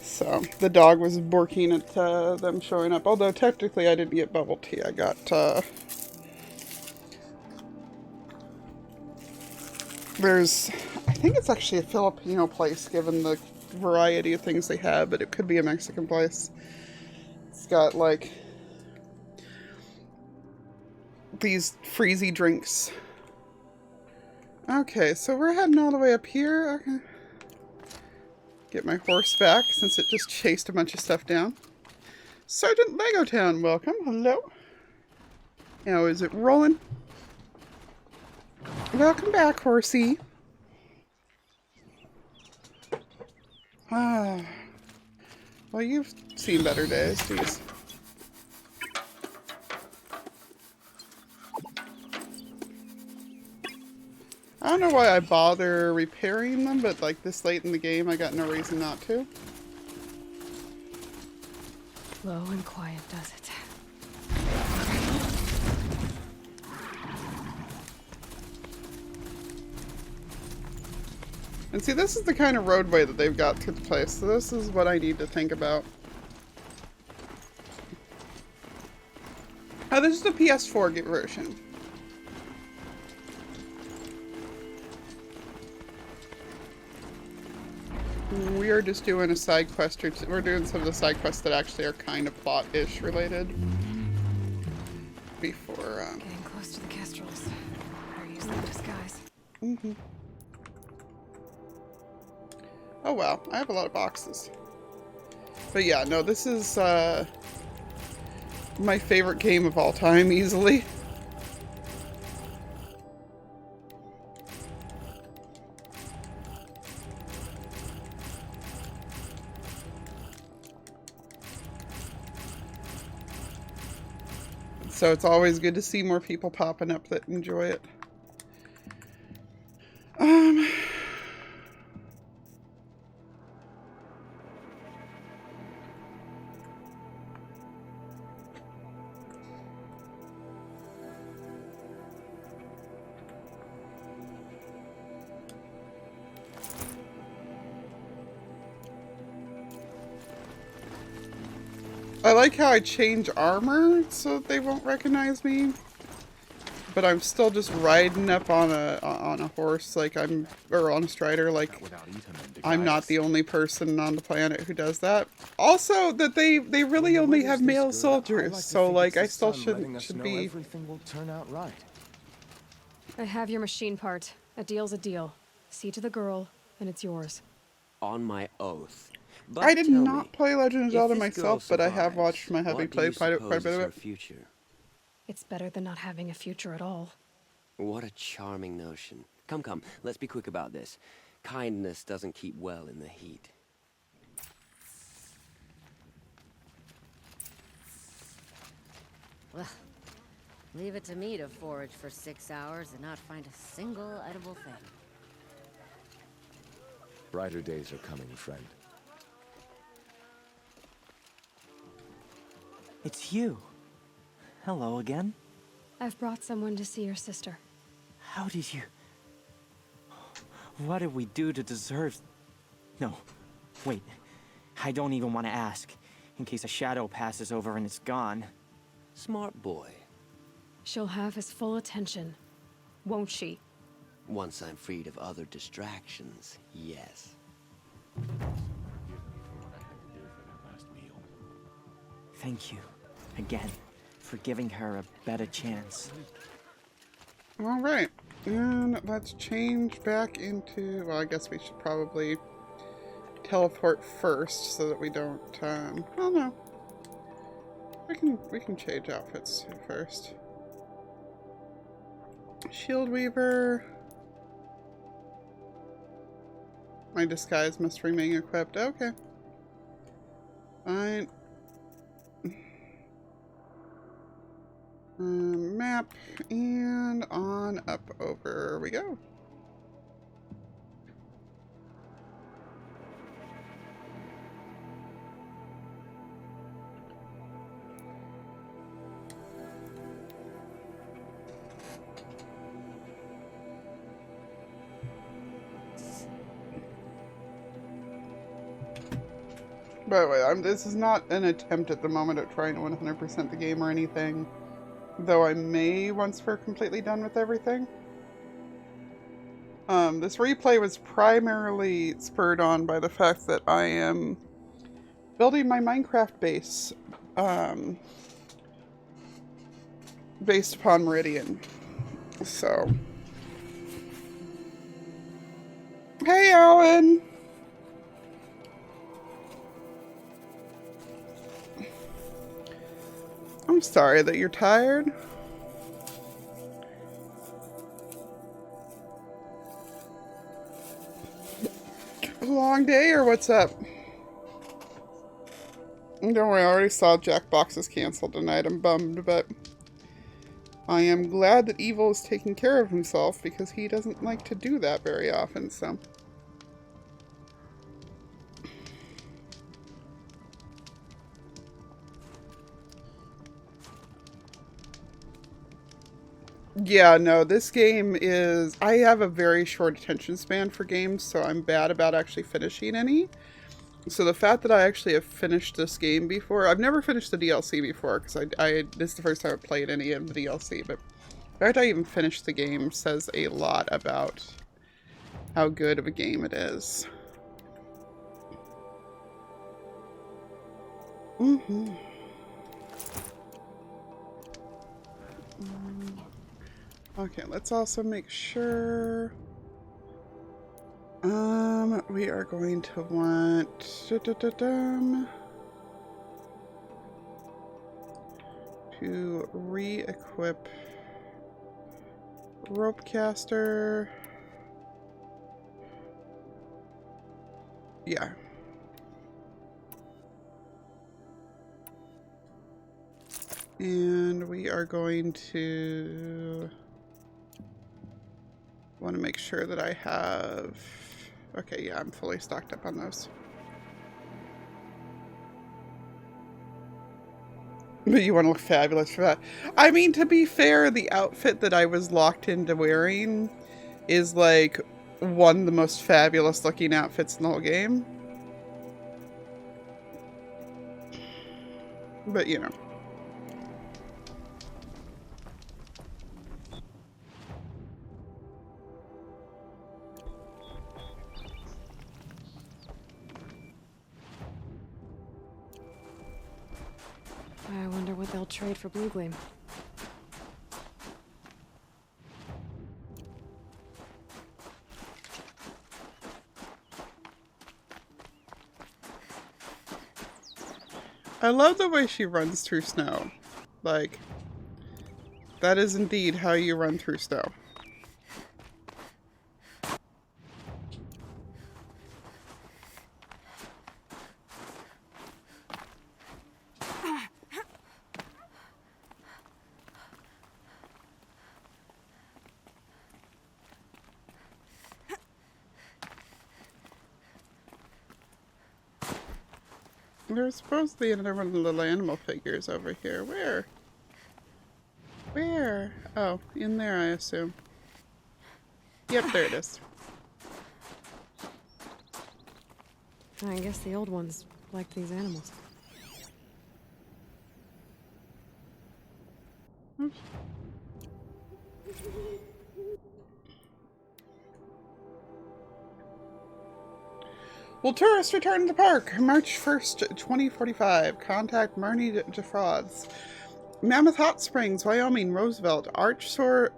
So, the dog was barking at them showing up. Although, technically, I didn't get bubble tea. I got, there's, I think it's actually a Filipino place, given the variety of things they have, but it could be a Mexican place. It's got, like, these freezy drinks. Okay, so we're heading all the way up here. Okay. Get my horse back, since it just chased a bunch of stuff down. Sergeant Legotown, welcome. Hello. Now, is it rolling? Welcome back, horsey. Ah. Well, you've seen better days, jeez. I don't know why I bother repairing them, but like this late in the game, I got no reason not to. Low and quiet does it. And see, this is the kind of roadway that they've got to the place, so this is what I need to think about. Oh, this is the PS4 version. We are just doing a side quest, or we're doing some of the side quests that actually are kind of plot-ish related. Before, Getting close to the Kestrels. Better use that disguise. Mm-hmm. Oh wow, I have a lot of boxes. But yeah, no, this is, my favorite game of all time, easily. So it's always good to see more people popping up that enjoy it. I like how I change armor so that they won't recognize me. But I'm still just riding up on a horse like or on a strider like I'm not the only person on the planet who does that. Also, that they really only have male soldiers, so like I still should be. Everything will turn out right. I have your machine part. A deal's a deal. See to the girl, and it's yours. On my oath. But I did tell not me, play Legend of if Zelda this myself, girl but I have survives, watched my hubby what do play you quite a suppose bit is of her it. future? It's better than not having a future at all. What a charming notion. Come, come, let's be quick about this. Kindness doesn't keep well in the heat. Well, leave it to me to forage for 6 hours and not find a single edible thing. Brighter days are coming, friend. It's you. Hello again. I've brought someone to see your sister. How did you... What did we do to deserve... No, wait. I don't even want to ask, in case a shadow passes over and it's gone. Smart boy. She'll have his full attention, won't she? Once I'm freed of other distractions, yes. Thank you, again, for giving her a better chance. Alright, and let's change back into, well, I guess we should probably teleport first so that we don't, I don't know. We can change outfits first. Shield Weaver. My disguise must remain equipped. Okay. Fine. Map, and on up over we go. By the way, this is not an attempt at the moment at trying to 100% the game or anything, though I may once we're completely done with everything. This replay was primarily spurred on by the fact that I am building my Minecraft base, based upon Meridian. So, hey, Alan! I'm sorry that you're tired. A long day, or what's up? Don't worry, I already saw Jackbox is canceled tonight. I'm bummed, but I am glad that Evil is taking care of himself because he doesn't like to do that very often, so. Yeah, no, this game is... I have a very short attention span for games, so I'm bad about actually finishing any. So the fact that I actually have finished this game before... I've never finished the DLC before, because this is the first time I've played any of the DLC, but the fact I even finished the game says a lot about how good of a game it is. Okay, let's also make sure we are going to want to re-equip Ropecaster. Yeah. And we are going to want to make sure that I have... Okay, yeah, I'm fully stocked up on those. But you want to look fabulous for that. I mean, to be fair, the outfit that I was locked into wearing is like one of the most fabulous looking outfits in the whole game. But, you know. I wonder what they'll trade for Blue Gleam. I love the way she runs through snow. Like, that is indeed how you run through snow. There's supposedly another one of the little animal figures over here. Where? Where? Oh, in there, I assume. Yep, there it is. I guess the old ones like these animals. Oops. Will tourists return to the park? March 1st, 2045. Contact Marnie DeFrauds. Mammoth Hot Springs, Wyoming, Roosevelt Arch soars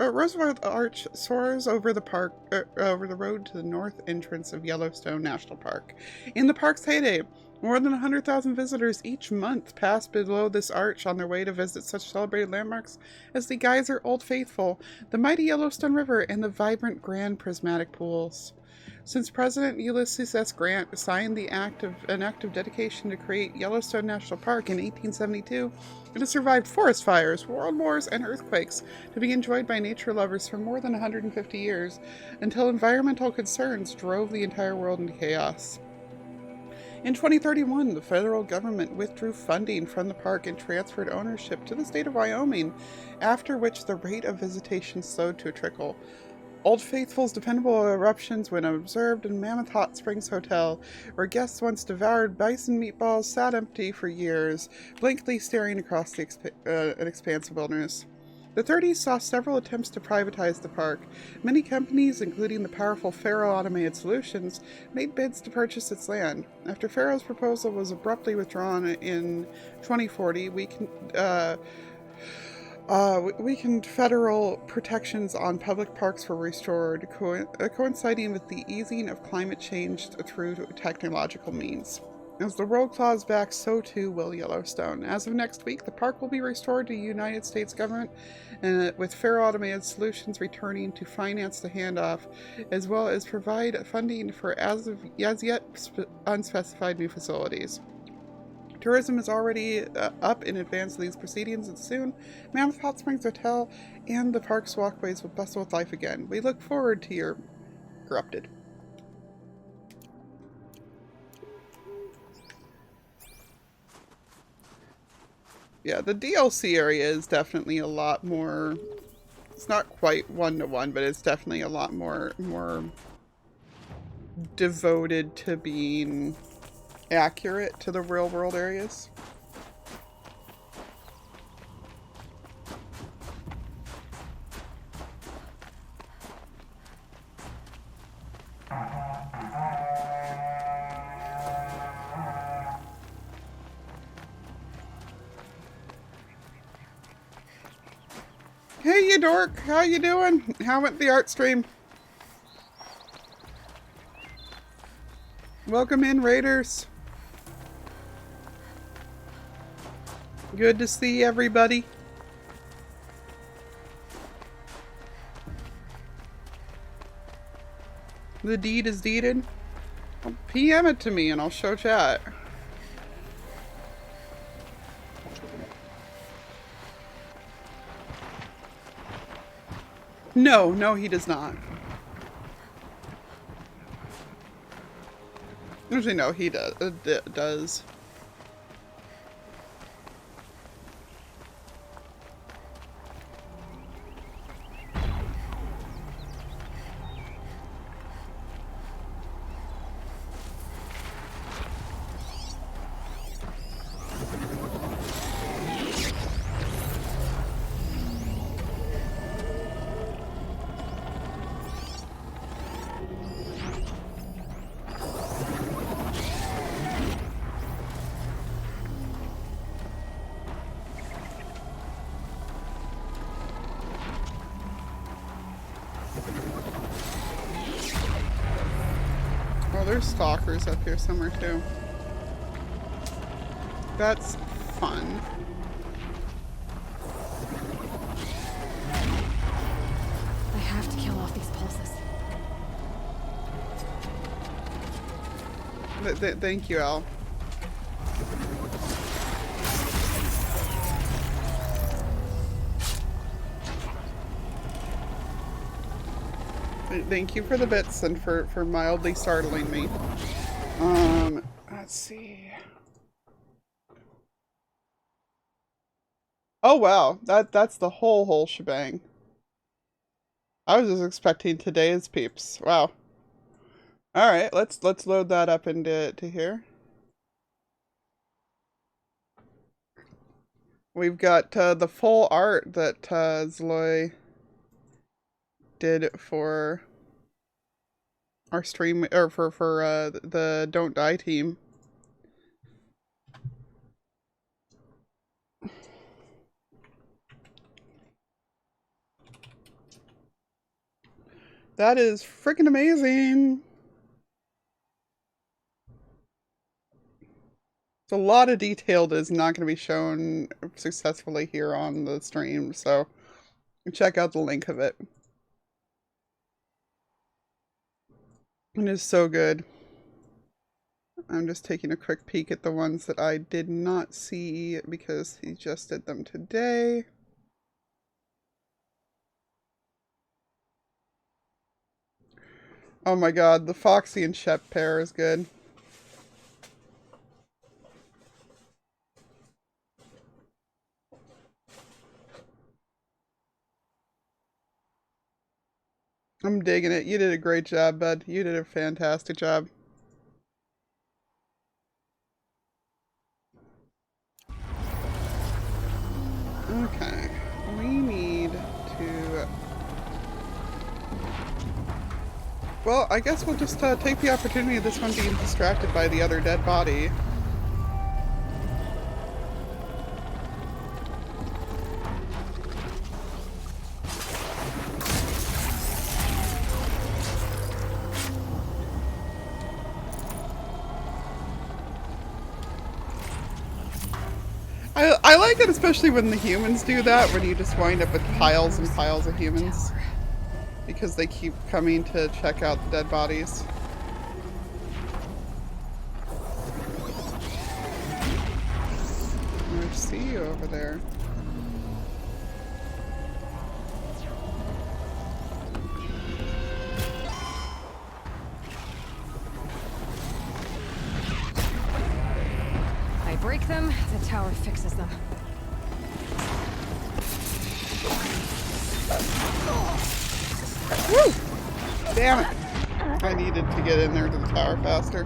over the park, over the road to the north entrance of Yellowstone National Park. In the park's heyday, more than 100,000 visitors each month pass below this arch on their way to visit such celebrated landmarks as the Geyser Old Faithful, the mighty Yellowstone River, and the vibrant Grand Prismatic Pools. Since President Ulysses S. Grant signed an act of dedication to create Yellowstone National Park in 1872, it has survived forest fires, world wars, and earthquakes to be enjoyed by nature lovers for more than 150 years, until environmental concerns drove the entire world into chaos. In 2031, the federal government withdrew funding from the park and transferred ownership to the state of Wyoming, after which the rate of visitation slowed to a trickle. Old Faithful's dependable eruptions when observed in Mammoth Hot Springs Hotel, where guests once devoured bison meatballs sat empty for years, blankly staring across the an expanse of wilderness. The 30s saw several attempts to privatize the park. Many companies, including the powerful Faro Automated Solutions, made bids to purchase its land. After Faro's proposal was abruptly withdrawn in 2040, weakened federal protections on public parks were restored, coinciding with the easing of climate change through technological means. As the world claws back, so too will Yellowstone. As of next week, the park will be restored to the United States government, with Faro Automated Solutions returning to finance the handoff, as well as provide funding for as yet unspecified new facilities. Tourism is already up in advance of these proceedings, and soon Mammoth Hot Springs Hotel and the park's walkways will bustle with life again. We look forward to your corrupted. Yeah, the DLC area is definitely a lot more. It's not quite one-to-one, but it's definitely a lot more devoted to being accurate to the real world areas. Hey, you dork! How you doing? How went the art stream? Welcome in, Raiders. Good to see everybody. The deed is deeded. Well, PM it to me and I'll show chat. No, he does not. Actually, no, he does. There's stalkers up here somewhere too. That's fun. I have to kill off these pulses. Thank you, Al. Thank you for the bits and for mildly startling me. Let's see. Oh wow, that's the whole shebang. I was just expecting today's peeps. Wow. All right, let's load that up into here. We've got the full art that Zloy did for our stream, or for the Don't Die team. That is freaking amazing. It's a lot of detail that is not going to be shown successfully here on the stream, so check out the link of it. It is so good. I'm just taking a quick peek at the ones that I did not see because he just did them today. Oh my god, the Foxy and Shep pair is good. I'm digging it. You did a great job, bud. You did a fantastic job. Okay. We need to... Well, I guess we'll just take the opportunity of this one being distracted by the other dead body. I like it, especially when the humans do that, when you just wind up with piles and piles of humans. Because they keep coming to check out the dead bodies. I see you over there. I break them, the tower fixes them. Woo! Damn it! I needed to get in there to the tower faster.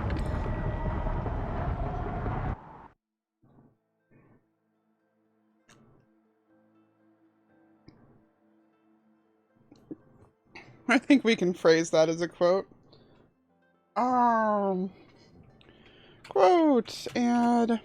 I think we can phrase that as a quote. Quote, add...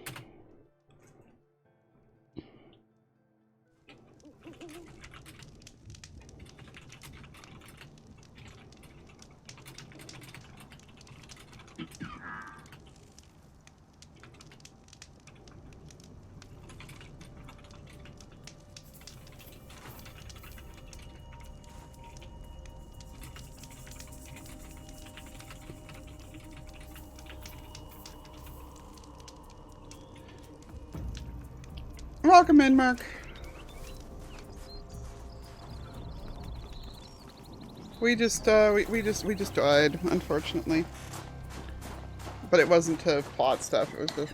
Welcome in, Mark. We just died, unfortunately. But it wasn't to plot stuff, it was just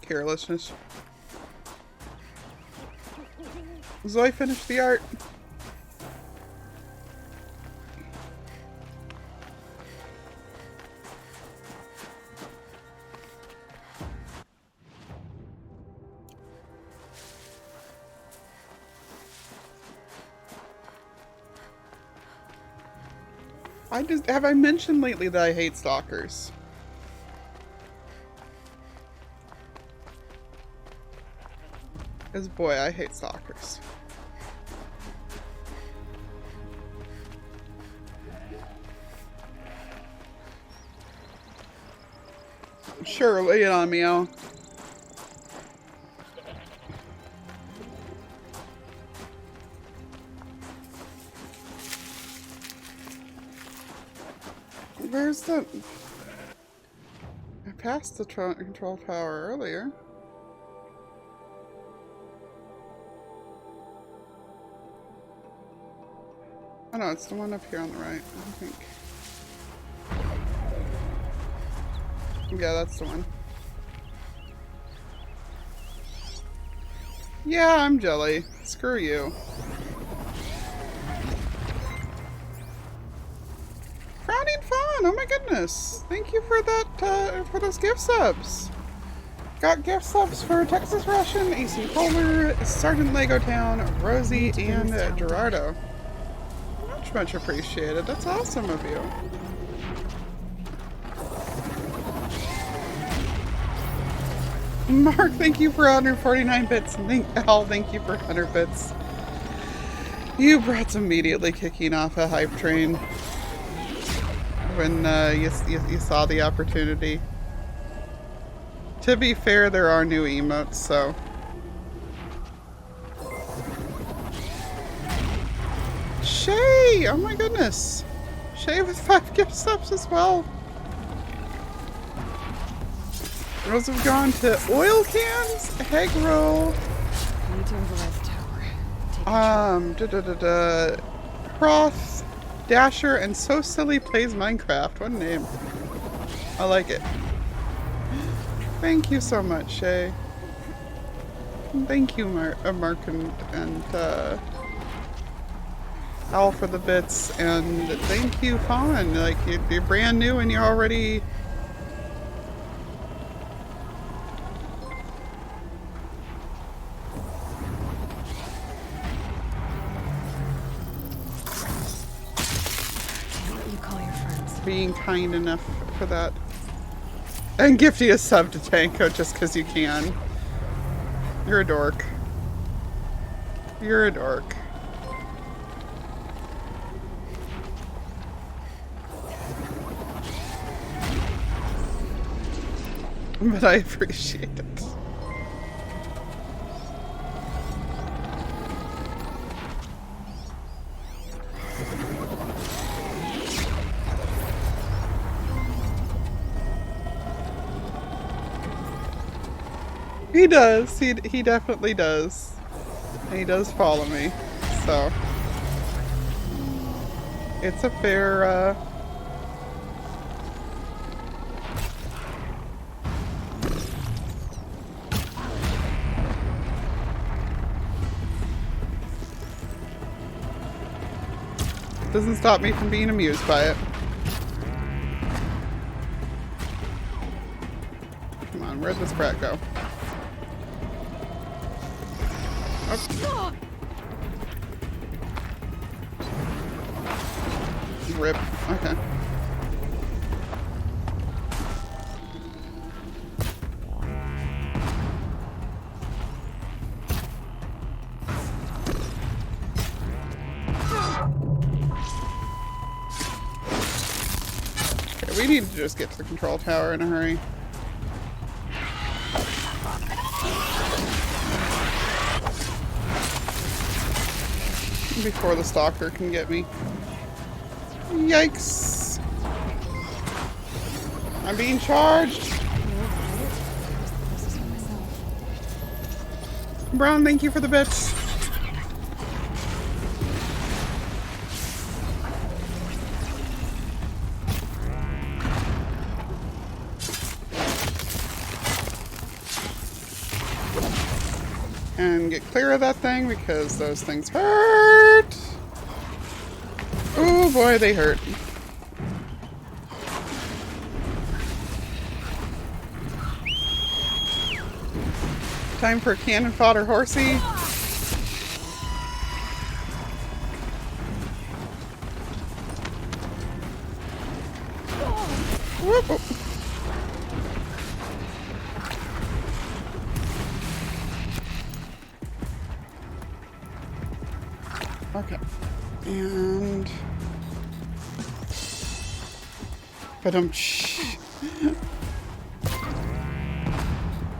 carelessness. Zoe finished the art. Have I mentioned lately that I hate stalkers? Because boy, I hate stalkers. Sure, lay it on me, Al. Where's the... I passed the control tower earlier. Oh no, it's the one up here on the right, I think. Yeah, that's the one. Yeah, I'm jelly. Screw you. Frowning Fawn! Oh my goodness! Thank you for that, for those gift subs! Got gift subs for Texas Russian, AC Polar, Sergeant Lego Town, Rosie, and Gerardo. Much appreciated. That's awesome of you. Mark, thank you for 149 bits. Al, thank you for 100 bits. You brats immediately kicking off a hype train when you saw the opportunity. To be fair, there are new emotes, so... Shay! Oh my goodness. Shay with 5 gift subs as well. Those have gone to oil cans, egg roll. Need to override the tower. Proth, Dasher, and So Silly Plays Minecraft. What a name. I like it. Thank you so much, Shay. Thank you, Mark and Al for the bits, and thank you, Fawn. Like, you're brand new and you're already... You call your friends. being kind enough for that. And gifting a sub to Tanko just because you can. You're a dork. You're a dork. But I appreciate it. He does. He definitely does. And he does follow me. So it's a fair doesn't stop me from being amused by it. Come on, where'd this brat go? Oh. Rip. Okay. Okay, we need to just get to the control tower in a hurry. Before the stalker can get me. Yikes. I'm being charged. Brown, thank you for the bits. And get clear of that thing because those things hurt. Oh boy, they hurt. Time for cannon fodder horsey. Whoop, whoop. Okay, and but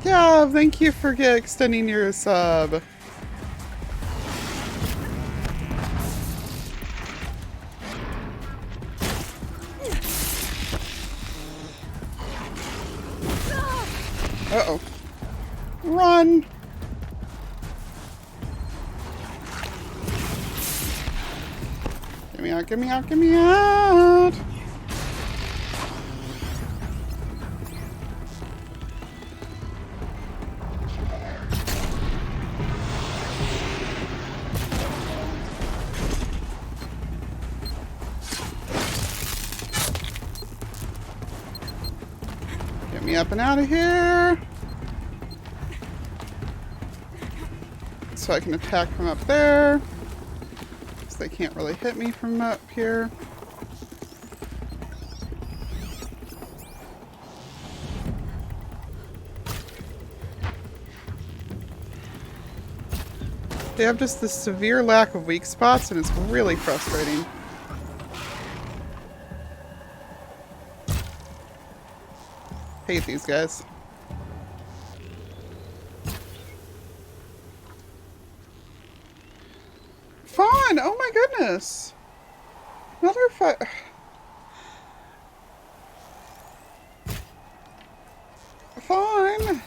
yeah, thank you for extending your sub. Uh-oh. Run! Get me out, get me out, get me out! Get me up and out of here! So I can attack from up there. So they can't really hit me from up here. They have just this severe lack of weak spots and it's really frustrating. Hate these guys. Fawn, again! Oh my goodness! Another Fine!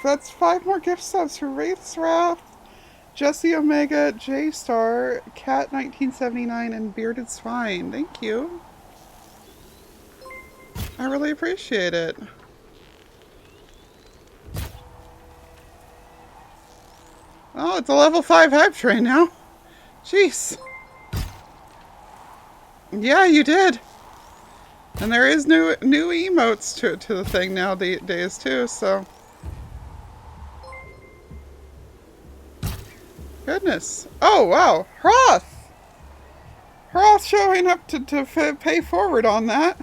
That's 5 more gift subs for Wraith's Wrath, Jesse Omega, J Star, Cat 1979, and Bearded Swine. Thank you. I really appreciate it. Oh, it's a level 5 hype train now. Jeez. Yeah, you did. And there is new emotes to the thing nowadays too, so. Goodness. Oh, wow. Hroth! Hroth showing up to pay forward on that.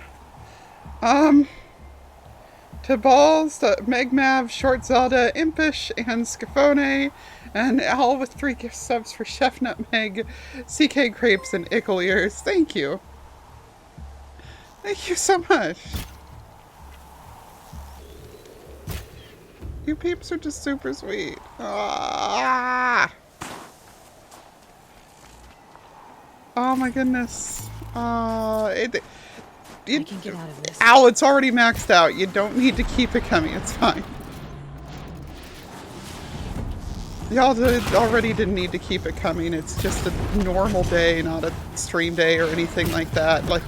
To Balls, to Megmav, Short Zelda, Impish, and Scafone, and all with 3 gift subs for Chef Nutmeg, CK Crepes, and Ickle Ears. Thank you. Thank you so much. You peeps are just super sweet. Ah! Oh my goodness. I can get out of this. Ow, it's already maxed out. You don't need to keep it coming. It's fine. Y'all already didn't need to keep it coming. It's just a normal day, not a stream day or anything like that. Like,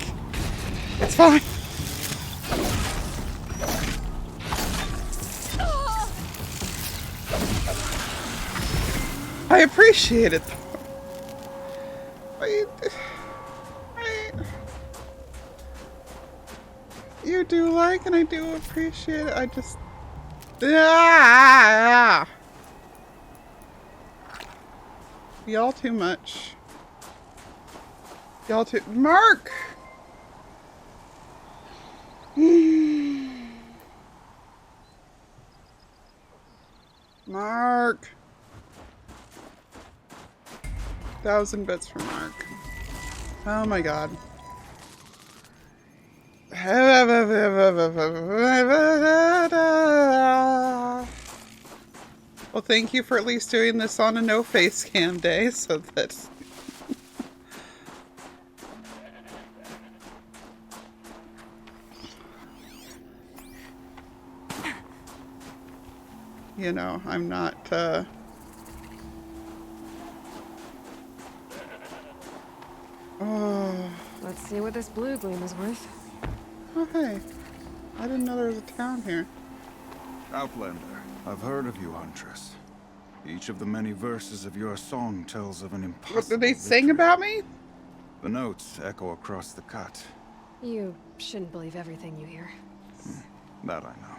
it's fine. I appreciate it. You do like, and I do appreciate it. I just... Y'all too much. Y'all too... Mark! Mark! 1,000 bits for Mark. Oh my god. Well, thank you for at least doing this on a no face cam day, so that... You know, I'm not, Oh. Let's see what this blue gleam is worth. Oh, hey. I didn't know there was a town here. Outlander, I've heard of you, Huntress. Each of the many verses of your song tells of an impossible What, did they sing about me? The notes echo across the cut. You shouldn't believe everything you hear. That I know.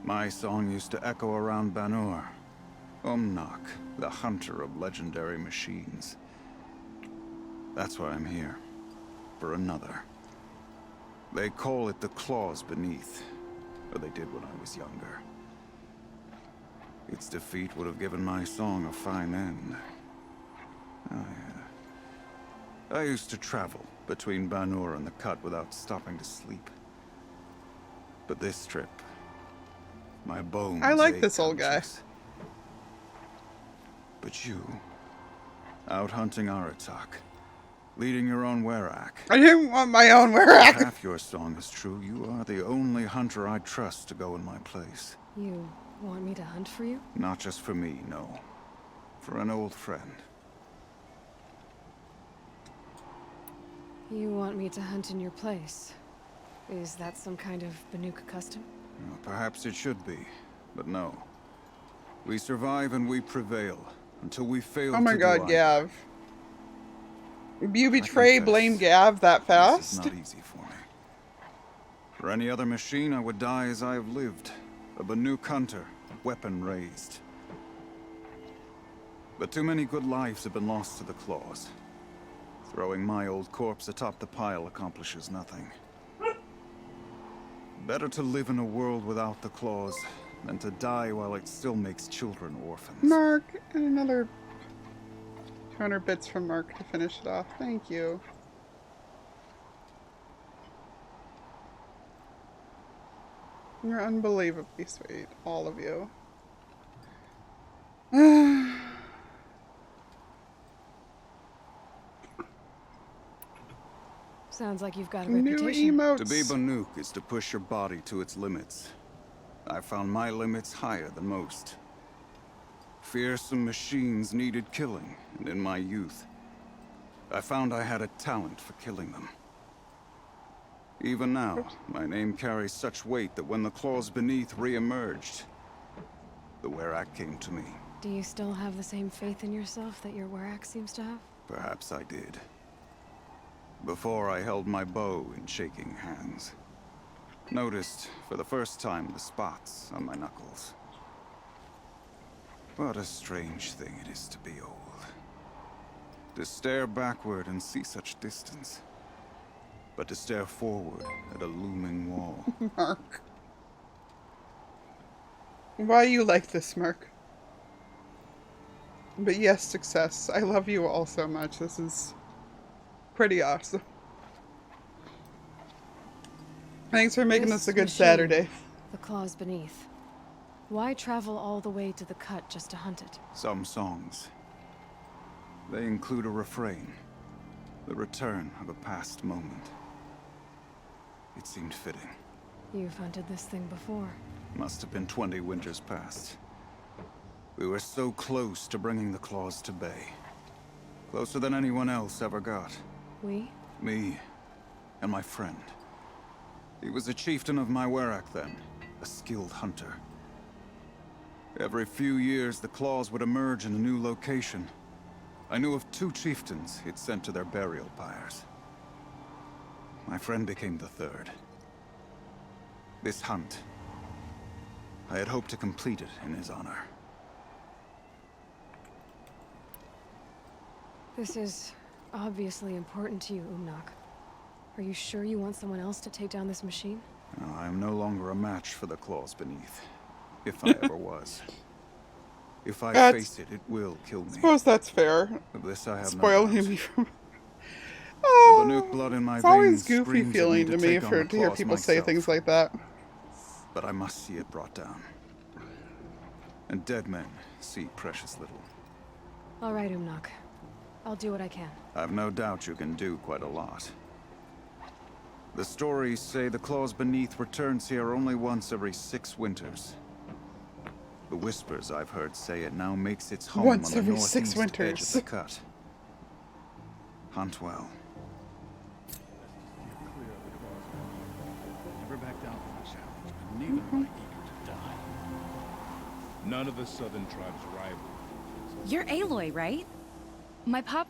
My song used to echo around Banur. Umnak, the hunter of legendary machines. That's why I'm here. For another. They call it the Claws Beneath. Or they did when I was younger. Its defeat would have given my song a fine end. I used to travel between Banur and the Cut without stopping to sleep. But this trip, my bones I like ached, this old guy. But you, out hunting Aratak, leading your own Werak. I didn't want my own Werak. Half your song is true. You are the only hunter I trust to go in my place. You want me to hunt for you? Not just for me, no. For an old friend. You want me to hunt in your place? Is that some kind of Banuka custom? Well, perhaps it should be, but no. We survive and we prevail until we fail. Oh my to god, do Gav. You betray blame Gav that fast? This is not easy for me. For any other machine, I would die as I have lived. A Banuk hunter, weapon raised. But too many good lives have been lost to the Claws. Throwing my old corpse atop the pile accomplishes nothing. Better to live in a world without the Claws than to die while it still makes children orphans. Mark, and another 200 bits from Mark to finish it off. Thank you. You're unbelievably sweet, all of you. Sounds like you've got a New reputation. emotes. To be Banuk is to push your body to its limits. I found my limits higher than most. Fearsome machines needed killing, and in my youth, I found I had a talent for killing them. Even now, my name carries such weight that when the claws beneath re-emerged, the Werak came to me. Do you still have the same faith in yourself that your Werak seems to have? Perhaps I did. Before I held my bow in shaking hands. Noticed, for the first time, the spots on my knuckles. What a strange thing it is to be old. To stare backward and see such distance. But to stare forward at a looming wall. Mark. Why you like this, Mark? But yes, success. I love you all so much. This is pretty awesome. Thanks for making this a good machine, Saturday. The claws beneath. Why travel all the way to the cut just to hunt it? Some songs. They include a refrain. The return of a past moment. It seemed fitting. You've hunted this thing before. Must have been 20 winters past. We were so close to bringing the claws to bay. Closer than anyone else ever got. We? Me and my friend. He was a chieftain of my Werak then, a skilled hunter. Every few years, the claws would emerge in a new location. I knew of 2 chieftains he'd sent to their burial pyres. My friend became the 3rd. This hunt, I had hoped to complete it in his honor. This is obviously important to you, Umnak. Are you sure you want someone else to take down this machine? No, I am no longer a match for the claws beneath. If I ever was. If I face it, it will kill me. I suppose that's fair. Of this I have Spoiling no me from... The Banuk blood in my It's always veins goofy screams at feeling to me take on the to hear claws people say myself. things like that. But I must see it brought down. And dead men see precious little. All right, Umnak. I'll do what I can. I've no doubt you can do quite a lot. The stories say the claws beneath returns here only once every 6 winters. The whispers I've heard say it now makes its home Once on the every northeast 6 edge of winters. the cut. Hunt well. Never back down from the challenge, but neither am I eager to die. None of the southern tribes rival. You're Aloy, right? My pop...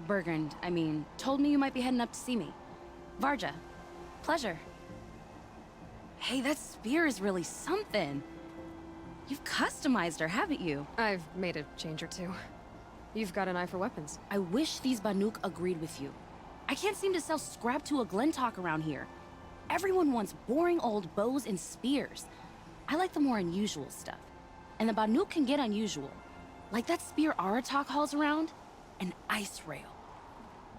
Bergund, I mean, told me you might be heading up to see me. Varja. Pleasure. Hey, that spear is really something. You've customized her, haven't you? I've made a change or 2. You've got an eye for weapons. I wish these Banuk agreed with you. I can't seem to sell scrap to a Glentalk around here. Everyone wants boring old bows and spears. I like the more unusual stuff. And the Banuk can get unusual. Like that spear Aratak hauls around. An ice rail.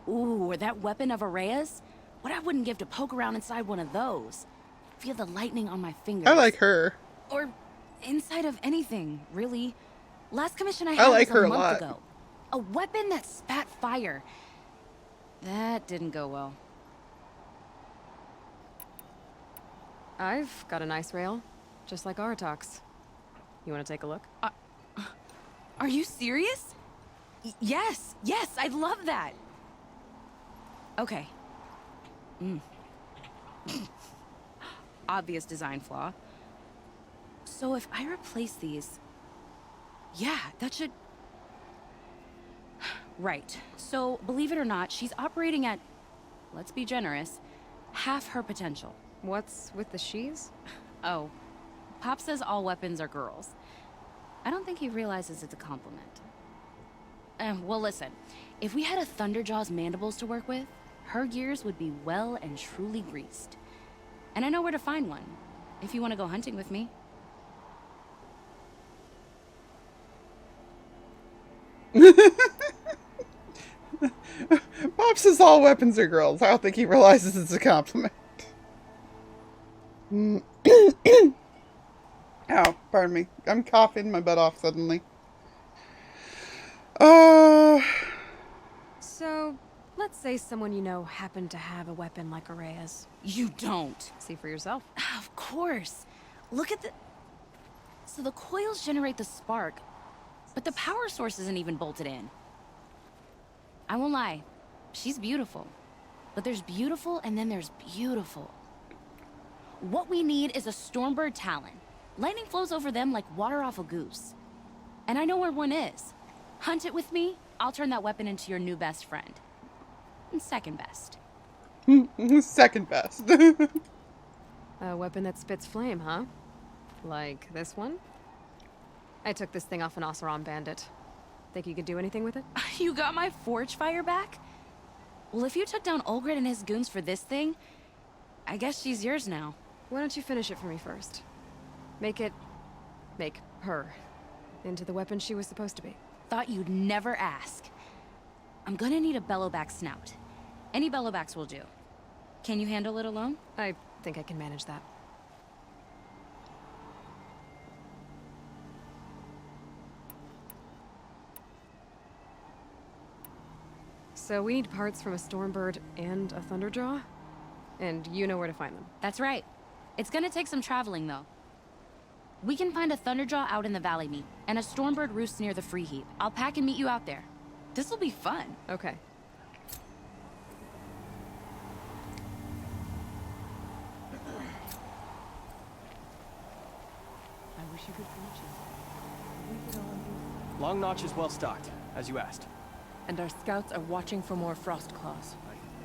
Ooh, or that weapon of Araya's? What I wouldn't give to poke around inside one of those. Feel the lightning on my fingers. I like her. Or inside of anything, really. Last commission I had like was her a a month lot. ago. A weapon that spat fire. That didn't go well. I've got an ice rail, just like Aratak's. You want to take a look? Are you serious? Yes, I'd love that. Okay. Obvious design flaw. So if I replace these... Yeah, that should... Right. So, believe it or not, she's operating at, let's be generous, half her potential. What's with the she's? Oh, Pop says all weapons are girls. I don't think he realizes it's a compliment. Well, listen. If we had a Thunderjaw's mandibles to work with, her gears would be well and truly greased. And I know where to find one, if you want to go hunting with me. Bob says all weapons are girls. I don't think he realizes it's a compliment. Ow, pardon me. I'm coughing my butt off suddenly. So, Let's say someone you know happened to have a weapon like Araya's. You don't. See for yourself. Of course. Look at the... So the coils generate the spark, but the power source isn't even bolted in. I won't lie. She's beautiful. But there's beautiful and then there's beautiful. What we need is a Stormbird Talon. Lightning flows over them like water off a goose. And I know where one is. Hunt it with me, I'll turn that weapon into your new best friend. And second best. Second best. A weapon that spits flame, huh? Like this one? I took this thing off an Oseram bandit. Think you could do anything with it? You got my forge fire back? Well, if you took down Olgrid and his goons for this thing, I guess she's yours now. Why don't you finish it for me first? Make her into the weapon she was supposed to be. Thought you'd never ask. I'm gonna need a bellowback snout. Any bellowbacks will do. Can you handle it alone? I think I can manage that. So we need parts from a Stormbird and a Thunderjaw? And you know where to find them. That's right. It's gonna take some traveling, though. We can find a Thunderjaw out in the Valley Meet, and a Stormbird roosts near the Free Heap. I'll pack and meet you out there. This'll be fun. Okay. I wish you could finish it. Long Notch is well stocked, as you asked. And our scouts are watching for more frost claws.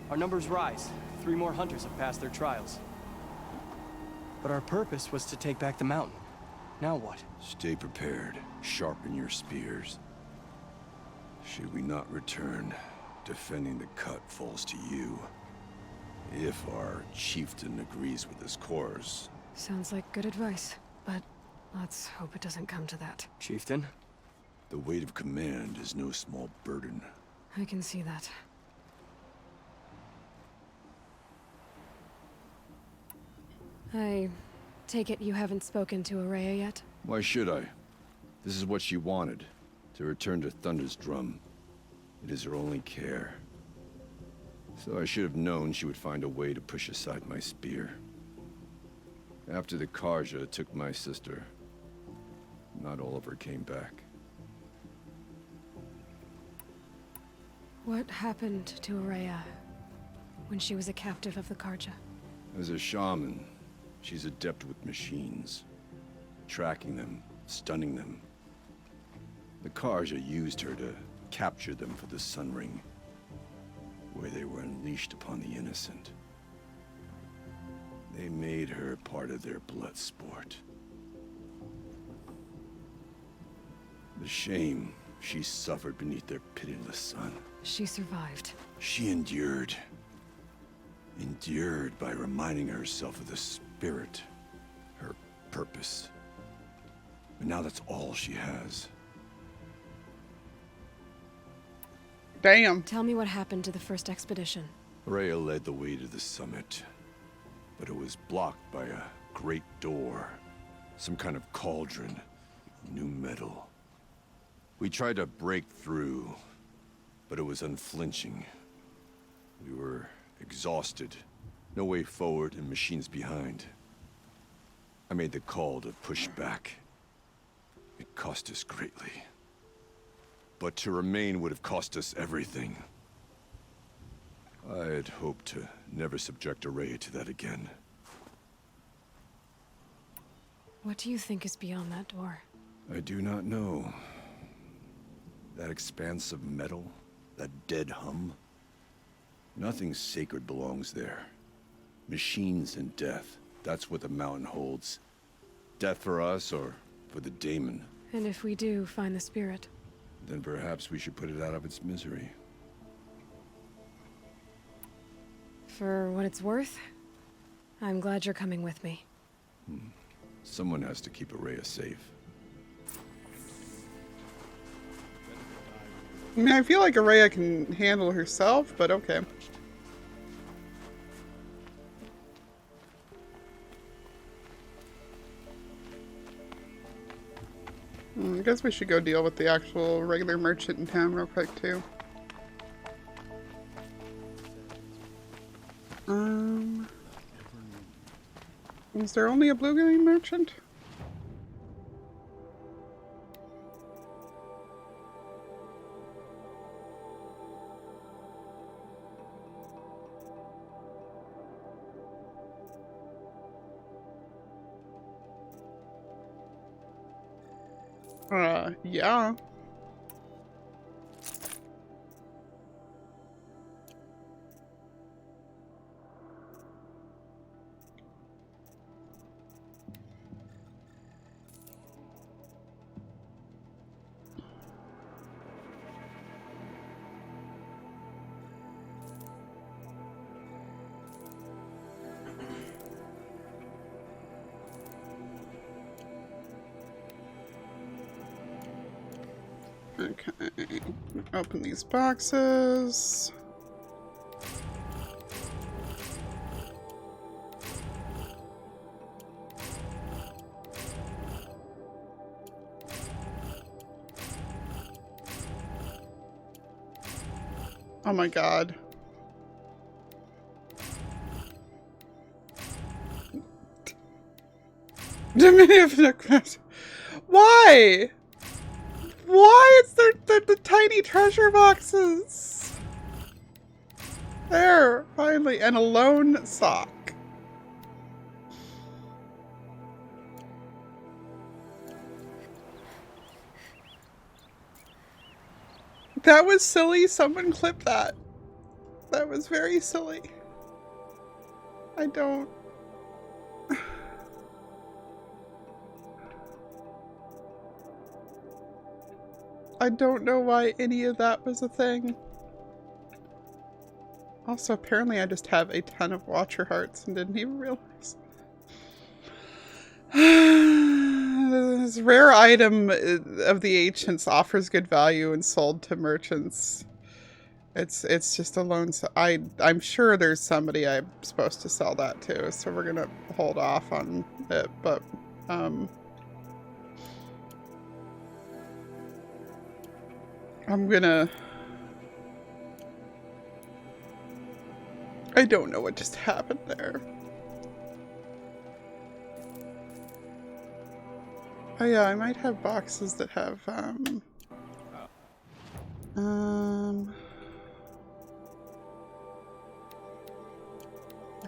Our numbers rise. 3 more hunters have passed their trials. But our purpose was to take back the mountain. Now what? Stay prepared. Sharpen your spears. Should we not return, defending the cut falls to you. If our chieftain agrees with his course. Sounds like good advice, but let's hope it doesn't come to that. Chieftain? The weight of command is no small burden. I can see that. I take it you haven't spoken to Araya yet? Why should I? This is what she wanted, to return to Thunder's Drum. It is her only care. So I should have known she would find a way to push aside my spear. After the Carja took my sister, not all of her came back. What happened to Araya when she was a captive of the Carja? As a shaman, she's adept with machines. Tracking them, stunning them. The Carja used her to capture them for the Sun Ring, where they were unleashed upon the innocent. They made her part of their blood sport. The shame she suffered beneath their pitiless sun. She survived. She endured. Endured by reminding herself of the spirit, her purpose. But now that's all she has. Damn. Tell me what happened to the first expedition. Rhea led the way to the summit, but it was blocked by a great door. Some kind of cauldron, new metal. We tried to break through, but it was unflinching. We were exhausted, no way forward and machines behind. I made the call to push back. It cost us greatly. But to remain would have cost us everything. I had hoped to never subject Araya to that again. What do you think is beyond that door? I do not know. That expanse of metal, that dead hum. Nothing sacred belongs there. Machines and death, that's what the mountain holds. Death for us or for the daemon. And if we do find the spirit? Then perhaps we should put it out of its misery. For what it's worth, I'm glad you're coming with me. Someone has to keep Araya safe. I mean, I feel like Araya can handle herself, but okay. I guess we should go deal with the actual regular merchant in town real quick, too. Is there only a blue gleam merchant? Yeah. Okay, open these boxes. Oh my god. Diminutive. Why? Why is there the tiny treasure boxes? There, finally, and a lone sock. That was silly. Someone clip that. That was very silly. I don't... I don't know why any of that was a thing. Also, apparently I just have a ton of Watcher hearts and didn't even realize. This rare item of the ancients offers good value and sold to merchants. It's just a loan. So I'm sure there's somebody I'm supposed to sell that to, so we're gonna hold off on it. But I'm gonna... I don't know what just happened there. Oh yeah, I might have boxes that have, I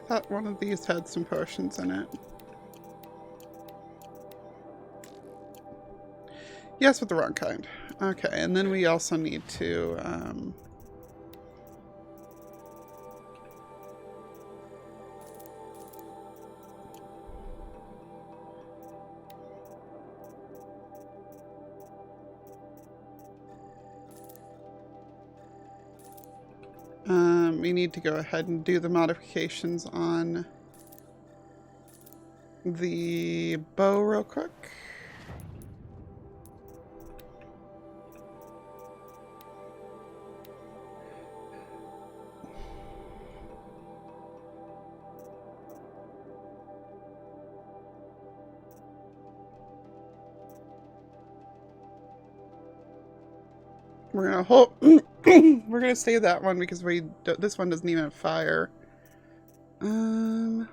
thought one of these had some potions in it. Yes, with the wrong kind. Okay, and then we also need to, we need to go ahead and do the modifications on the bow real quick. We're gonna hold. We're gonna save that one because this one doesn't even have fire. And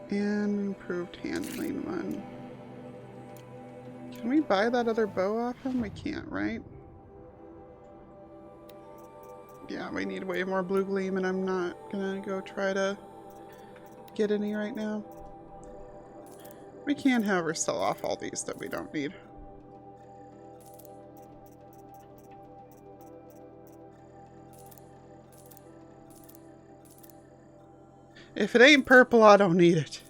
improved handling one. Can we buy that other bow off him? We can't, right? Yeah, we need way more blue gleam, and I'm not gonna go try to get any right now. We can, however, sell off all these that we don't need. If it ain't purple, I don't need it.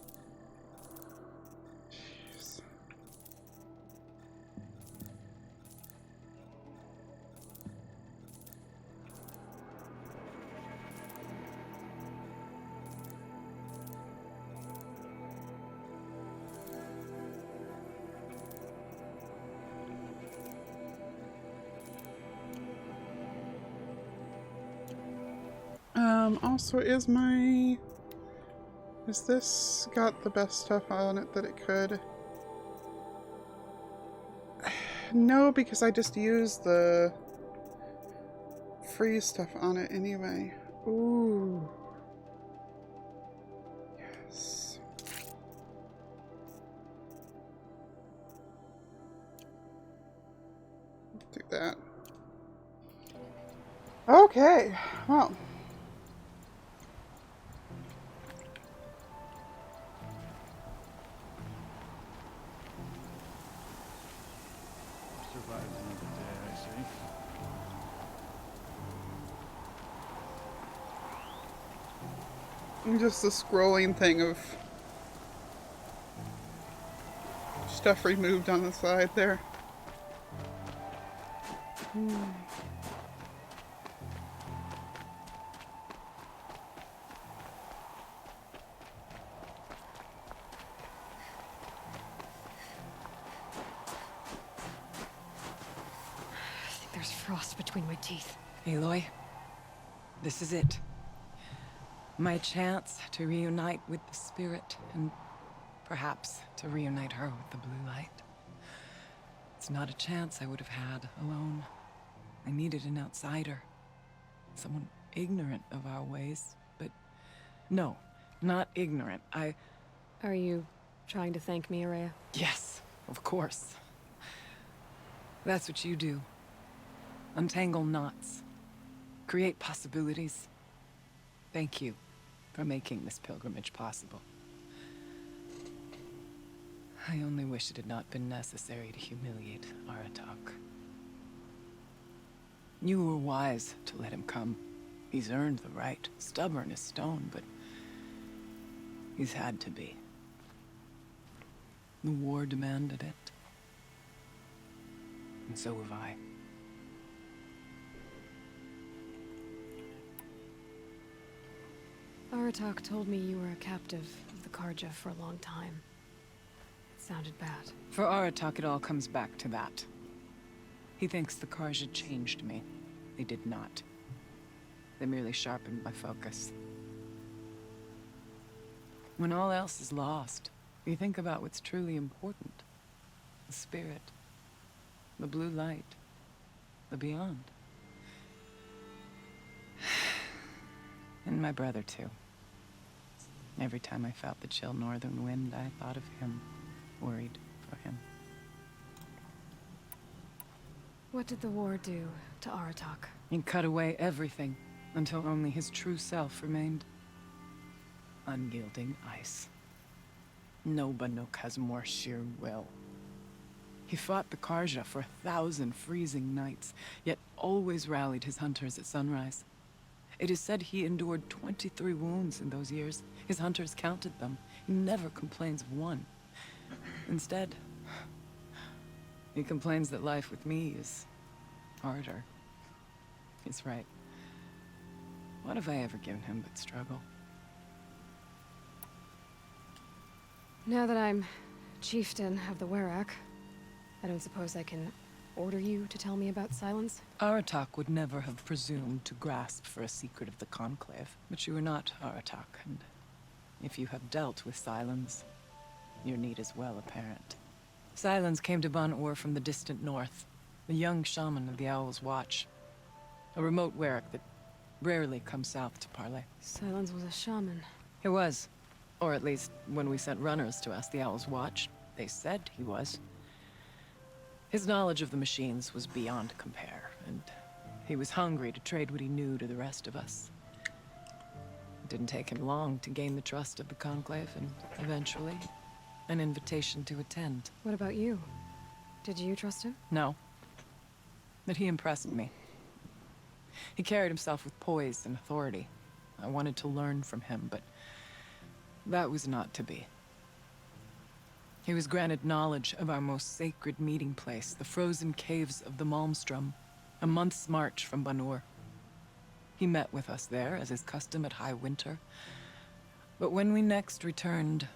Also, is this got the best stuff on it that it could? No, because I just used the free stuff on it anyway. Ooh. Yes. Do that. Okay, well. Survives another day, I see. And just the scrolling thing of stuff removed on the side there. I think there's frost between my teeth. Aloy, this is it. My chance to reunite with the spirit, and perhaps to reunite her with the blue light. It's not a chance I would have had alone. I needed an outsider. Someone ignorant of our ways, but no, not ignorant. Are you trying to thank me, Ourea? Yes, of course. That's what you do. Untangle knots. Create possibilities. Thank you for making this pilgrimage possible. I only wish it had not been necessary to humiliate Aratak. You were wise to let him come. He's earned the right. Stubborn as stone, but he's had to be. The war demanded it. And so have I. Aratak told me you were a captive of the Carja for a long time. It sounded bad. For Aratak, it all comes back to that. He thinks the Carja changed me. They did not. They merely sharpened my focus. When all else is lost, you think about what's truly important. The spirit. The blue light. The beyond. And my brother, too. Every time I felt the chill northern wind, I thought of him, worried for him. What did the war do to Aratak? He cut away everything, until only his true self remained. Unyielding ice. No Banuk has more sheer will. He fought the Carja for 1,000 freezing nights, yet always rallied his hunters at sunrise. It is said he endured 23 wounds in those years. His hunters counted them. He never complains of one. Instead, he complains that life with me is harder. He's right. What have I ever given him but struggle? Now that I'm chieftain of the Werak, I don't suppose I can order you to tell me about Silence? Aratak would never have presumed to grasp for a secret of the Conclave. But you are not Aratak, and if you have dealt with Silence, your need is well apparent. Silence came to Ban-Ur from the distant north, the young shaman of the Owl's Watch. A remote Werak that rarely comes south to parley. Silence was a shaman. He was. Or at least, when we sent runners to ask the Owl's Watch, they said he was. His knowledge of the machines was beyond compare, and he was hungry to trade what he knew to the rest of us. It didn't take him long to gain the trust of the Conclave, and eventually, an invitation to attend. What about you? Did you trust him? No. But he impressed me. He carried himself with poise and authority. I wanted to learn from him, but that was not to be. He was granted knowledge of our most sacred meeting place, the frozen caves of the Malmstrom, a month's march from Ban-Ur. He met with us there, as is custom at high winter. But when we next returned,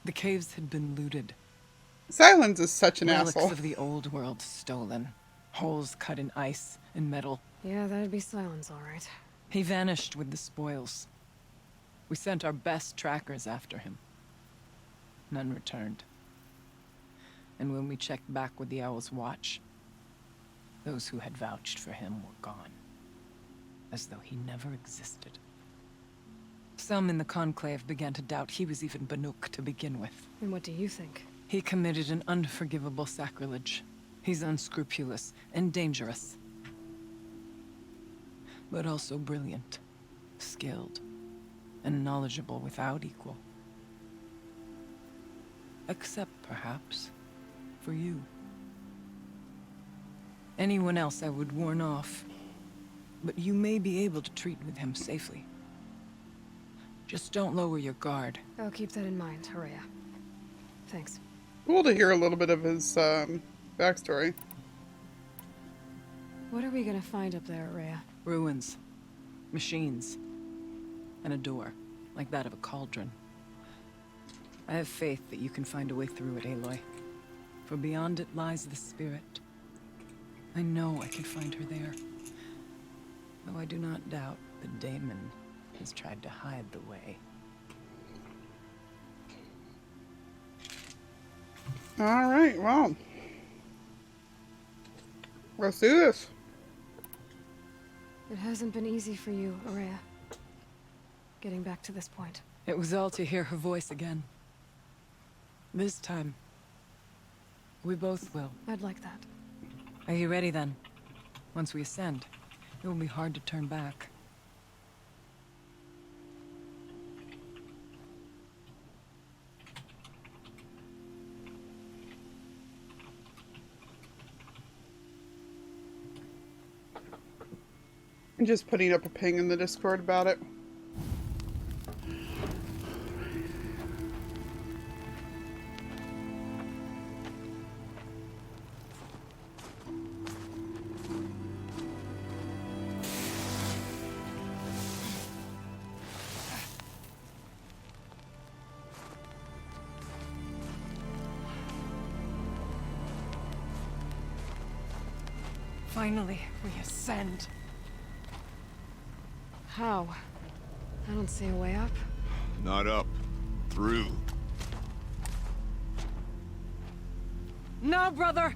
the caves had been looted. Silence is such an Relics asshole. of the old world stolen. Holes cut in ice and metal. Yeah, that'd be Silence, all right. He vanished with the spoils. We sent our best trackers after him. None returned. And when we checked back with the Owl's Watch, those who had vouched for him were gone. As though he never existed. Some in the Conclave began to doubt he was even Banuk to begin with. And what do you think? He committed an unforgivable sacrilege. He's unscrupulous and dangerous. But also brilliant, skilled, and knowledgeable without equal. Except, perhaps, for you. Anyone else I would warn off, but you may be able to treat with him safely. Just don't lower your guard. I'll keep that in mind, Horea. Thanks. Cool to hear a little bit of his backstory. What are we gonna find up there, Horea? Ruins, machines, and a door, like that of a cauldron. I have faith that you can find a way through it, Aloy. For beyond it lies the spirit. I know I can find her there. Though I do not doubt that Daemon has tried to hide the way. All right, well, let's do this. It hasn't been easy for you, Horea. Getting back to this point. It was all to hear her voice again. This time, we both will. I'd like that. Are you ready then? Once we ascend, it will be hard to turn back. I'm just putting up a ping in the Discord about it. Finally, we ascend. How? I don't see a way up. Not up. Through. No, brother!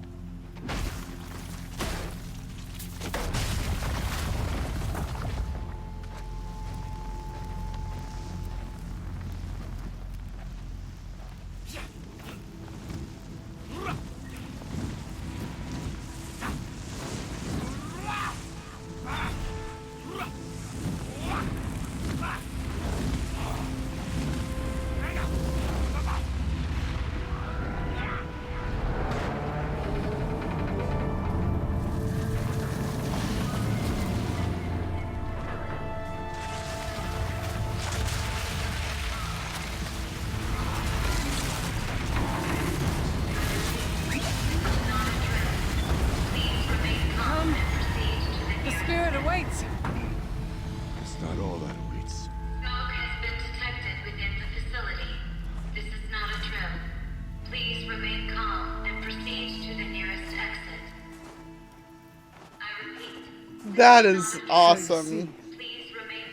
That is awesome.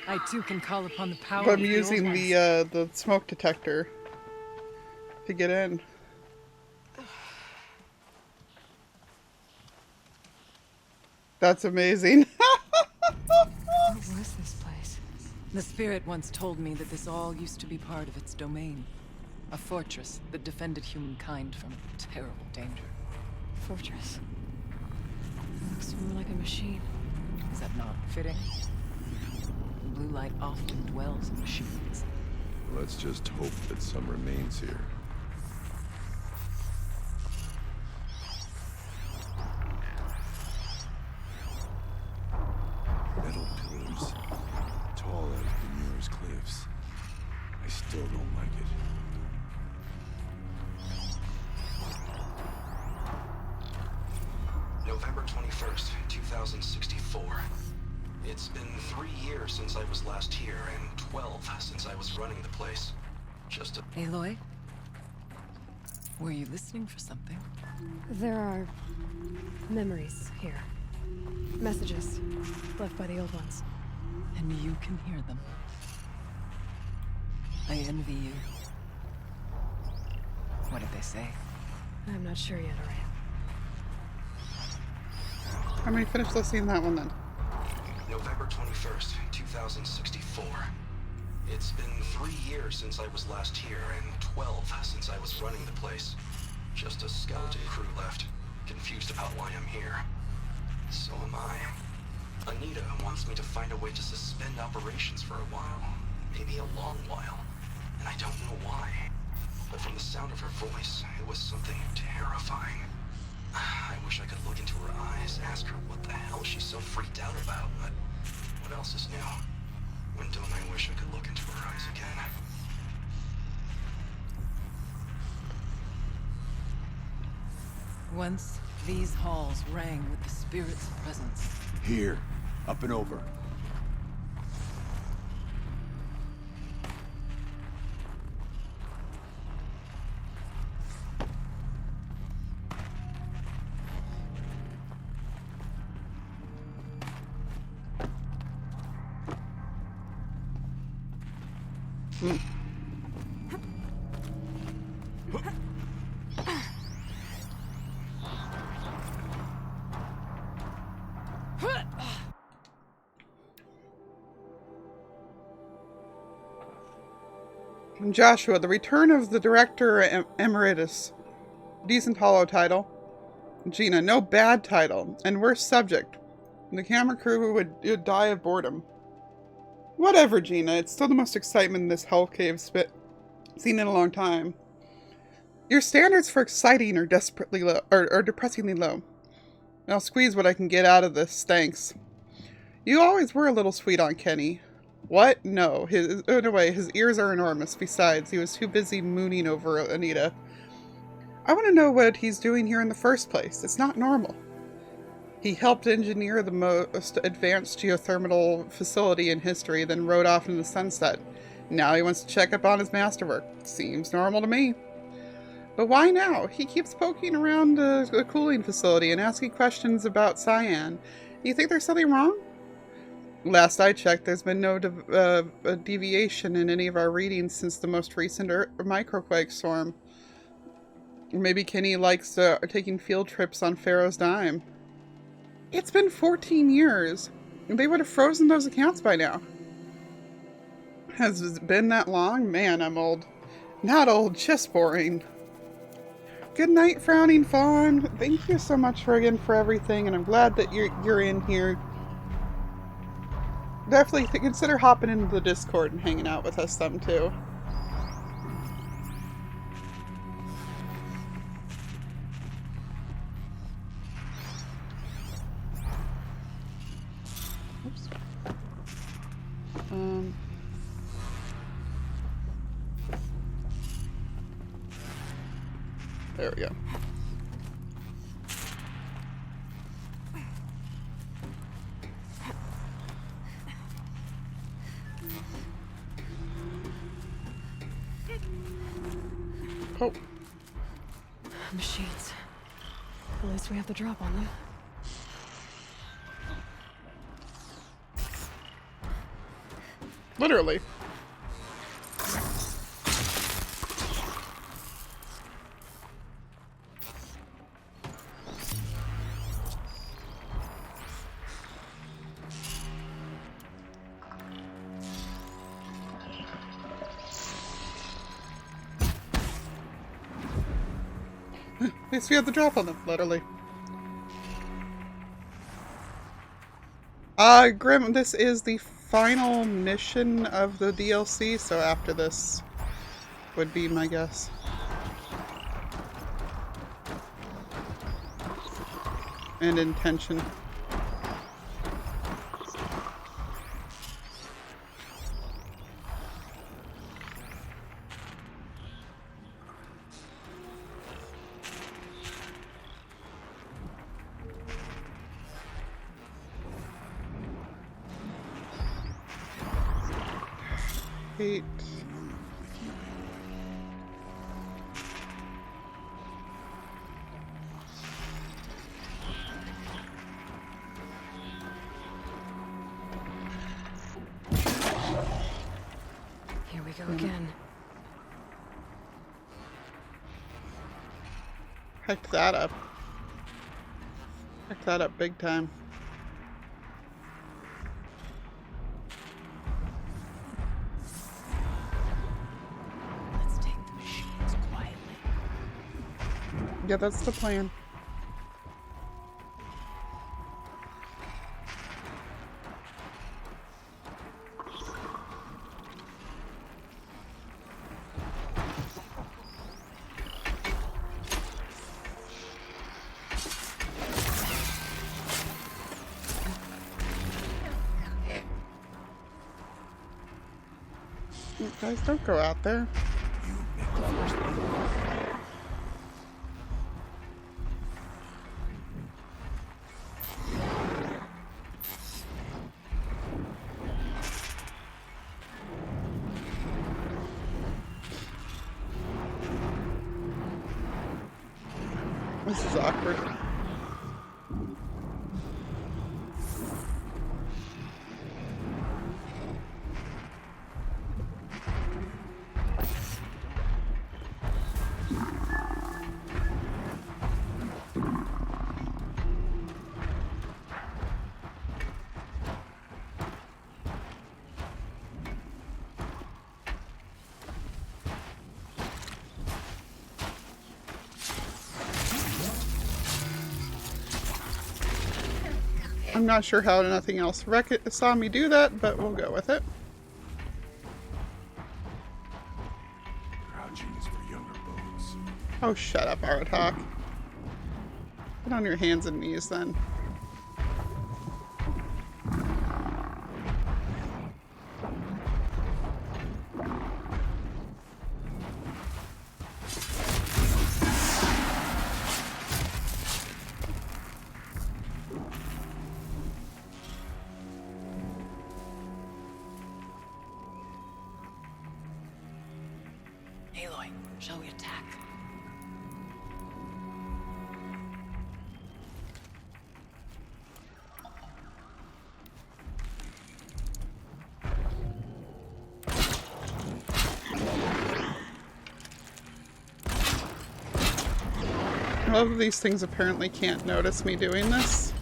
I too can call upon the power. But I'm using the smoke detector to get in. That's amazing. What was this place? The spirit once told me that this all used to be part of its domain. A fortress that defended humankind from terrible danger. Fortress. Looks more like a machine. Is that not fitting? The blue light often dwells in machines. Let's just hope that some remains here. Metal pillars, tall as the nearest cliffs. I still don't like it. November 21st, 2064. It's been 3 years since I was last here, and 12 since I was running the place. Just a... Aloy? Were you listening for something? There are memories here. Messages left by the old ones. And you can hear them. I envy you. What did they say? I'm not sure yet, Araya. I'm gonna finish listening to that one then. November 21st, 2064. It's been 3 years since I was last here, and 12 since I was running the place. Just a skeleton crew left, confused about why I'm here. So am I. Anita wants me to find a way to suspend operations for a while. Maybe a long while. And I don't know why. But from the sound of her voice, it was something terrifying. I wish I could look into her eyes, ask her what the hell she's so freaked out about, but what else is new? When don't I wish I could look into her eyes again? Once, these halls rang with the spirit's presence. Here, up and over. Joshua, the return of the director emeritus. Decent hollow title. Gina, no bad title. And worst subject. The camera crew would die of boredom. Whatever, Gina. It's still the most excitement in this hellcave seen in a long time. Your standards for exciting are desperately low, or depressingly low. I'll squeeze what I can get out of this, thanks. You always were a little sweet on Kenny. What? No. In a way, his ears are enormous. Besides, he was too busy mooning over Anita. I want to know what he's doing here in the first place. It's not normal. He helped engineer the most advanced geothermal facility in history, then rode off into the sunset. Now he wants to check up on his masterwork. Seems normal to me. But why now? He keeps poking around the cooling facility and asking questions about Cyan. You think there's something wrong? Last I checked, there's been no deviation in any of our readings since the most recent microquake storm. Maybe Kenny likes taking field trips on Pharaoh's dime. It's been 14 years. They would have frozen those accounts by now. Has it been that long? Man, I'm old. Not old, just boring. Good night, Frowning Fawn. Thank you so much for everything, and I'm glad that you're in here. Definitely consider hopping into the Discord and hanging out with us some too. Oops. There we go. Oh. Machines. At least we have the drop on them. Literally. At least we have the drop on them, literally. Grim, this is the final mission of the DLC, so after this would be my guess. And intention. Hate. go again. Picked that up. Picked that up big time. Let's take the machines quietly. Yeah, that's the plan. Guys, don't go out there. This is awkward. I'm not sure how nothing else saw me do that, but we'll go with it. Crouching is for younger boats. Oh, shut up, Aratak. Get on your hands and knees then. Aloy, shall we attack? All of these things apparently can't notice me doing this.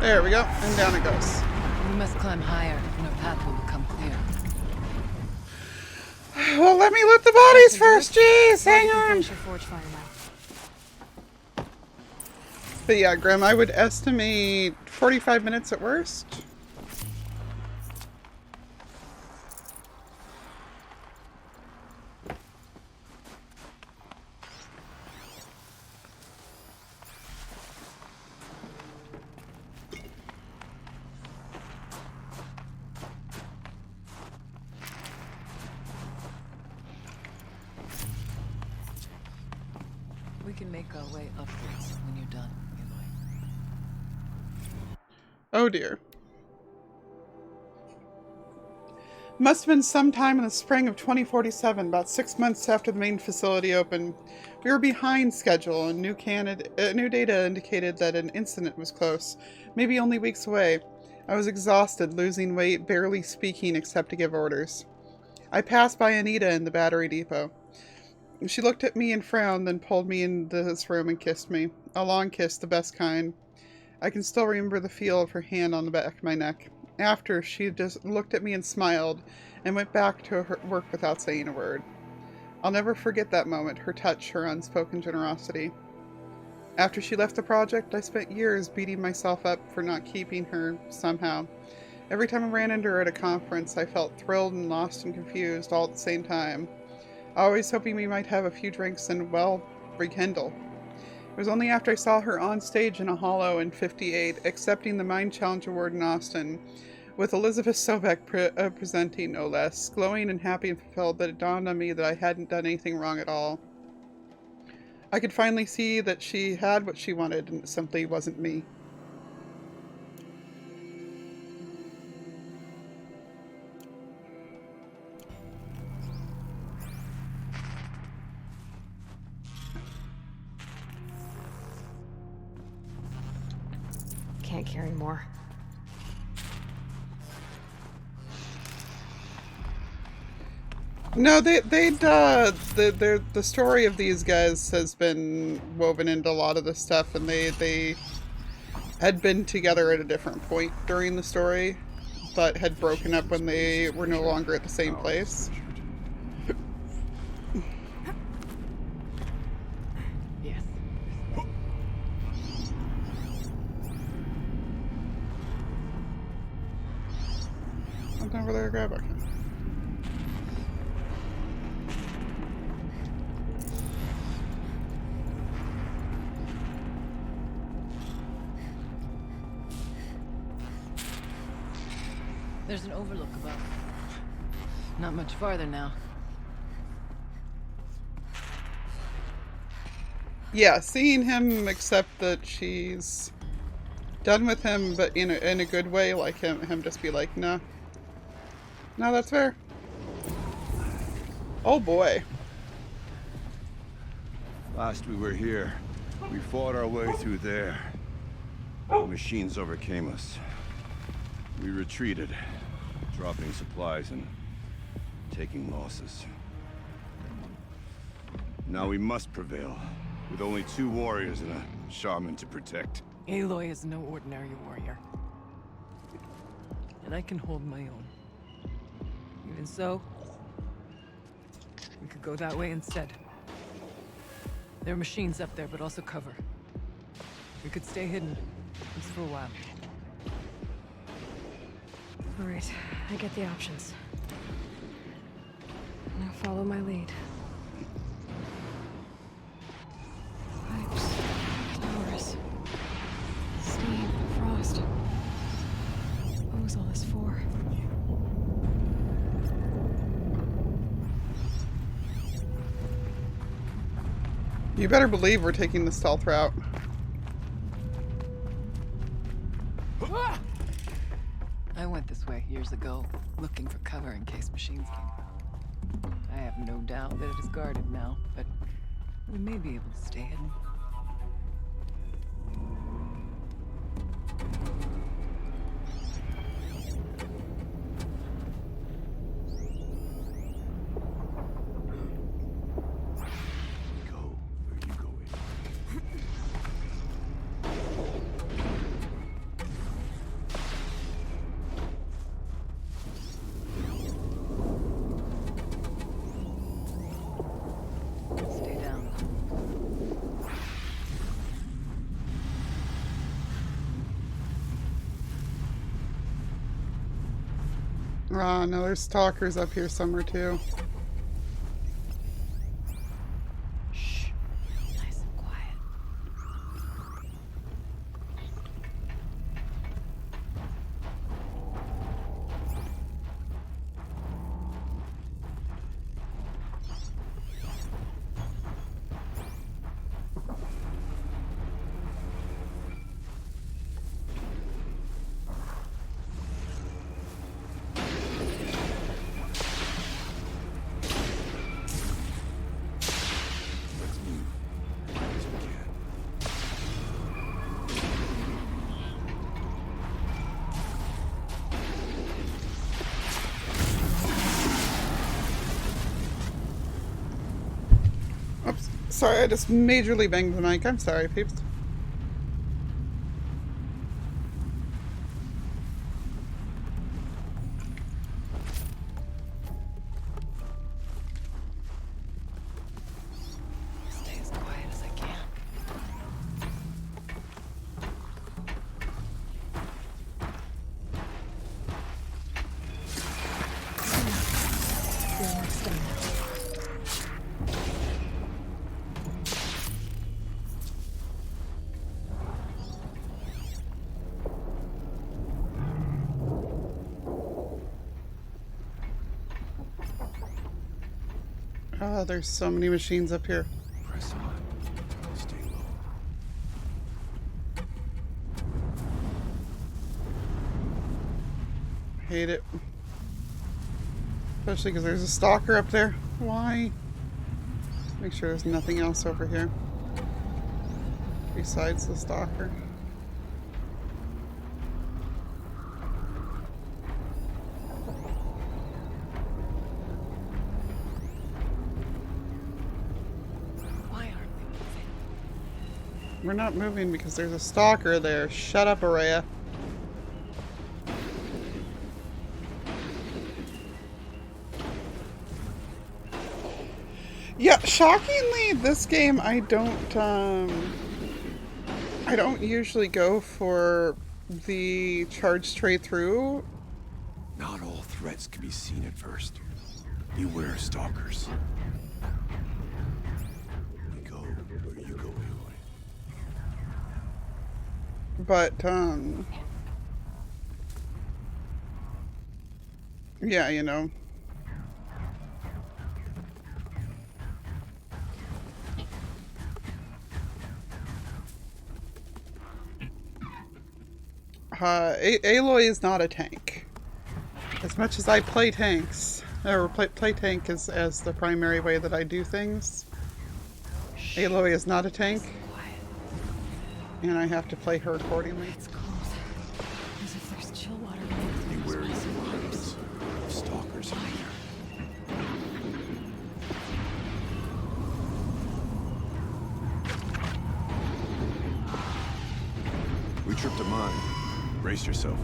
There we go, and down it goes. We must climb higher, and our path will become clear. Well, let me loot the bodies first, jeez, hang on. Forge fire now. But yeah, Grim, I would estimate 45 minutes at worst. We can make our way upwards when you're done, Aloy. Oh dear. Must have been sometime in the spring of 2047, about 6 months after the main facility opened. We were behind schedule, and new data indicated that an incident was close, maybe only weeks away. I was exhausted, losing weight, barely speaking except to give orders. I passed by Anita in the battery depot. She looked at me and frowned, then pulled me into this room and kissed me. A long kiss, the best kind. I can still remember the feel of her hand on the back of my neck. After, she just looked at me and smiled, and went back to her work without saying a word. I'll never forget that moment, her touch, her unspoken generosity. After she left the project, I spent years beating myself up for not keeping her, somehow. Every time I ran into her at a conference, I felt thrilled and lost and confused all at the same time. Always hoping we might have a few drinks and, well, rekindle. It was only after I saw her on stage in a hollow in '58, accepting the Mind Challenge Award in Austin, with Elizabeth Sobek presenting, no less, glowing and happy and fulfilled, that it dawned on me that I hadn't done anything wrong at all. I could finally see that she had what she wanted, and it simply wasn't me. Can't carry more. No, the story of these guys has been woven into a lot of the stuff, and they had been together at a different point during the story, but had broken up when they were no longer at the same place. Yes. Something over there, grab it. There's an overlook above. Not much farther now. Yeah, seeing him accept that she's done with him, but in a good way, like him just be like, nah. No, that's fair. Oh boy. Last we were here, we fought our way through there. The machines overcame us. We retreated, dropping supplies and taking losses. Now we must prevail, with only 2 warriors and a shaman to protect. Aloy is no ordinary warrior. And I can hold my own. Even so, we could go that way instead. There are machines up there, but also cover. We could stay hidden, just for a while. All right, I get the options. Now follow my lead. Pipes, towers, steam, frost. What was all this for? You better believe we're taking the stealth route. I went this way years ago, looking for cover in case machines came. I have no doubt that it is guarded now, but we may be able to stay hidden. Ah, no, there's stalkers up here somewhere too. Shh. Nice and quiet. Oops. Sorry, I just majorly banged the mic. I'm sorry, peeps. Stay as quiet as I can. Oh, there's so many machines up here. Press on. Stay low. Hate it. Especially because there's a stalker up there. Why? Make sure there's nothing else over here besides the stalker. Why aren't we moving? We're not moving because there's a stalker there. Shut up, Araya. Yeah, shockingly, this game I don't usually go for the charge straight through. Not all threats can be seen at first. Beware stalkers. We go where you go, Aloy. But, yeah, you know. Aloy is not a tank. As much as I play tanks, or play tank as the primary way that I do things, Aloy is not a tank. And I have to play her accordingly. It's cold. As if there's chill water. Be wary of the hundreds of stalkers in here. We tripped a mine. Brace yourself.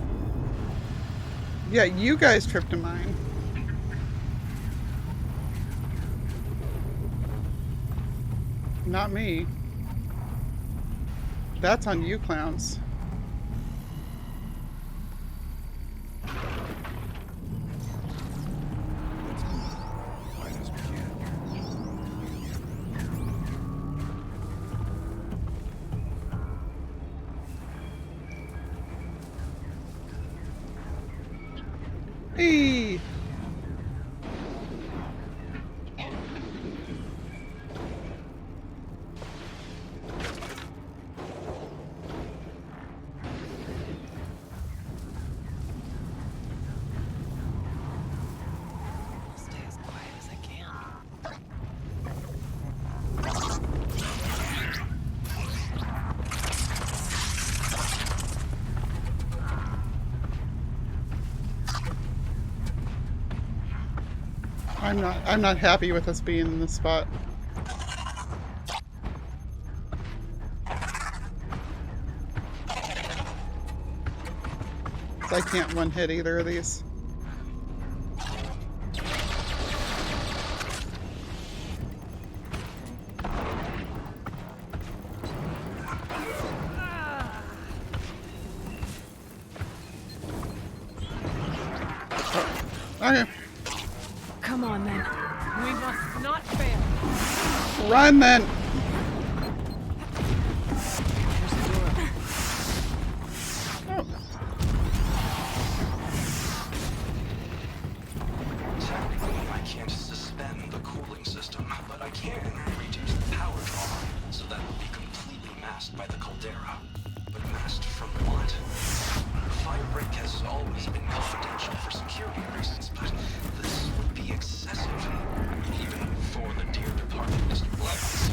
Yeah, you guys tripped a mine. Not me. That's on you clowns. Fine as we can. Hey! Stay as quiet as I can. I'm not happy with us being in this spot. I can't one hit either of these. Okay. Come on, then. We must not fail. Run, then! Oh. Technically, I can't suspend the cooling system, but I can reduce the power draw, so that will be completely masked by the caldera. But masked from what? The fire break has always been confidential for security reasons, but this would be excessive, even for the dear departed Mr. Blevins.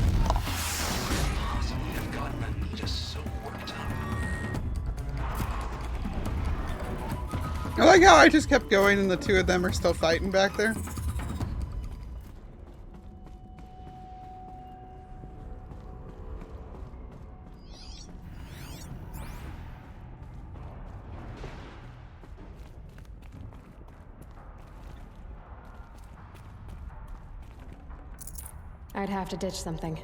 Who could possibly have gotten Anita so worked up? I like how I just kept going and the two of them are still fighting back there. I'd have to ditch something.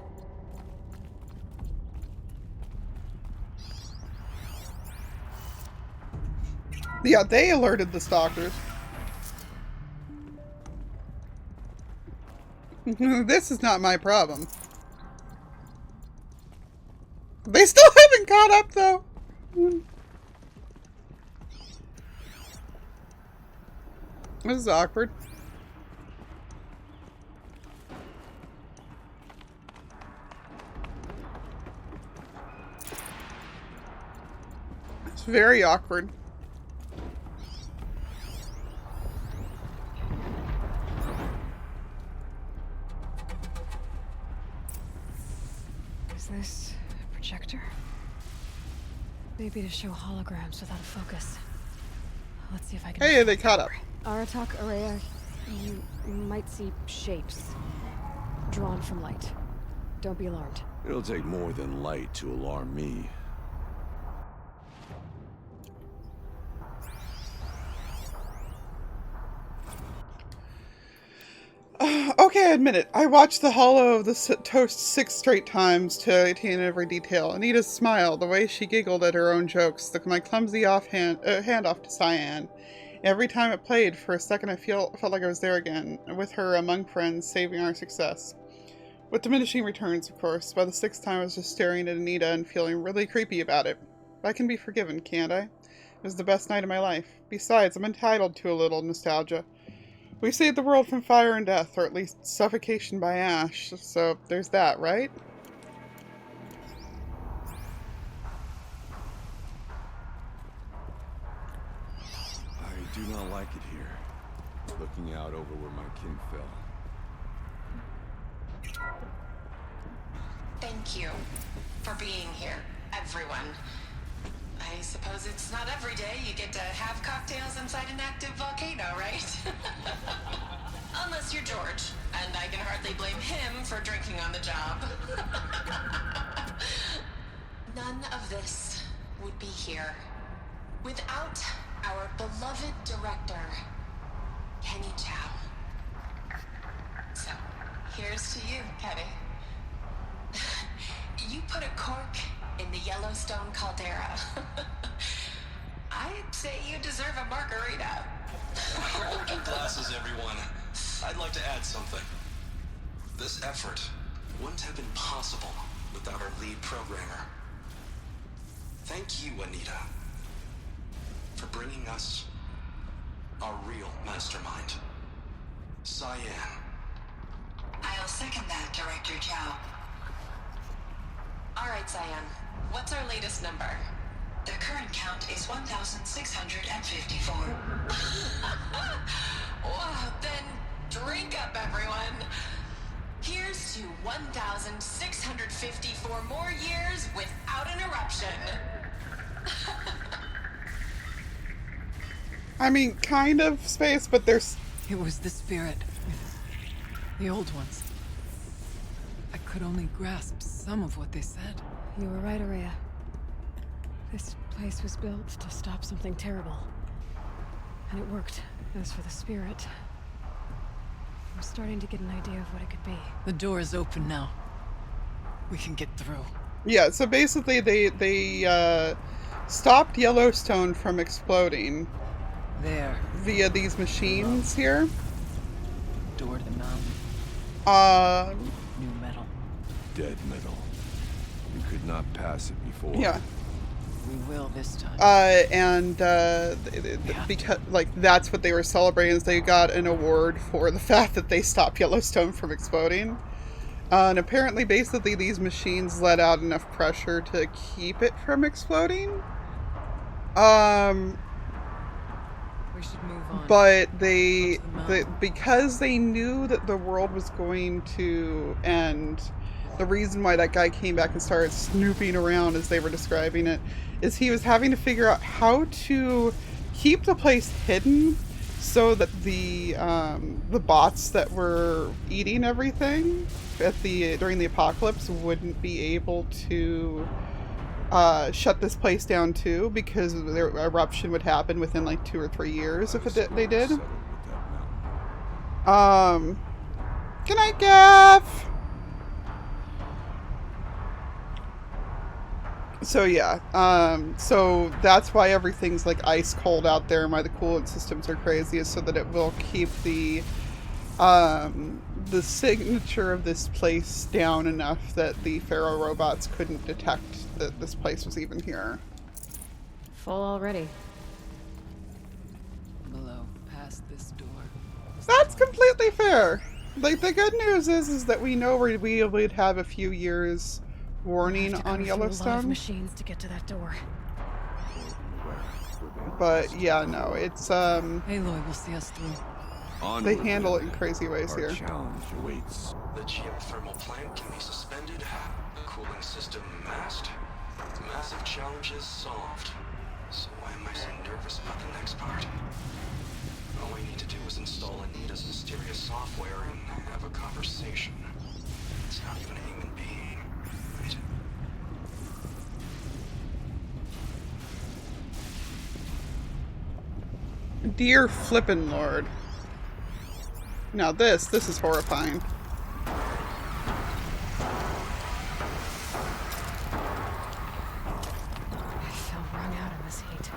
Yeah, they alerted the stalkers. This is not my problem. They still haven't caught up, though. This is awkward. very awkward. Is this a projector? Maybe to show holograms without a focus. Let's see if I can... Hey, they caught up. Aratak, Ourea, you might see shapes drawn from light. Don't be alarmed. It'll take more than light to alarm me. Okay, I admit it. I watched the Hollow of the Toast 6 straight times to attain every detail. Anita's smile, the way she giggled at her own jokes, my clumsy handoff to Cyan. Every time it played, for a second I felt like I was there again, with her among friends, saving our success. With diminishing returns, of course. By the 6th time I was just staring at Anita and feeling really creepy about it. I can be forgiven, can't I? It was the best night of my life. Besides, I'm entitled to a little nostalgia. We saved the world from fire and death, or at least suffocation by ash, so there's that, right? I do not like it here. Looking out over where my kin fell. Thank you for being here, everyone. I suppose it's not every day you get to have cocktails inside an active volcano, right? Unless you're George, and I can hardly blame him for drinking on the job. None of this would be here without our beloved director, Kenny Chow. So, here's to you, Kenny. You put a cork in the Yellowstone caldera. I'd say you deserve a margarita. Hold your glasses, everyone. I'd like to add something. This effort wouldn't have been possible without our lead programmer. Thank you, Anita, for bringing us our real mastermind, Cyan. I'll second that, Director Chow. All right, Cyan. What's our latest number? The current count is 1,654. Wow, then drink up, everyone. Here's to 1,654 more years without an eruption. I mean, kind of space, but there's... It was the spirit. The old ones. I could only grasp some of what they said. You were right, Ourea. This place was built to stop something terrible. And it worked. As for the spirit, I'm starting to get an idea of what it could be. The door is open now. We can get through. Yeah, so basically they stopped Yellowstone from exploding. There. Via these machines here. Door to the mountain. New metal. Dead metal. We could not pass it before. Yeah. We will this time. Because like that's what they were celebrating, is they got an award for the fact that they stopped Yellowstone from exploding. And apparently, basically, these machines let out enough pressure to keep it from exploding. We should move on. But because they knew that the world was going to end, the reason why that guy came back and started snooping around, as they were describing it, is he was having to figure out how to keep the place hidden so that the bots that were eating everything during the apocalypse wouldn't be able to shut this place down too, because the eruption would happen within like 2 or 3 years if they did. Good night, Gav. So yeah, so that's why everything's like ice cold out there, and why the coolant systems are crazy, is so that it will keep the signature of this place down enough that the Pharaoh robots couldn't detect that this place was even here. Full already. Below, past this door. That's completely fair. Like, the good news is that we know we would have a few years warning on Yellowstone. A lot of machines to get to that door. But yeah, no, it's Aloy will see us through. they handle it in crazy ways Our here. challenge awaits. The geothermal plant can be suspended, cooling system masked. Massive challenges solved. So why am I so nervous about the next part? All we need to do is install Anita's mysterious software and have a conversation. It's not even a human being, right? Dear flippin' lord. Now this is horrifying. I feel wrung out in this heat.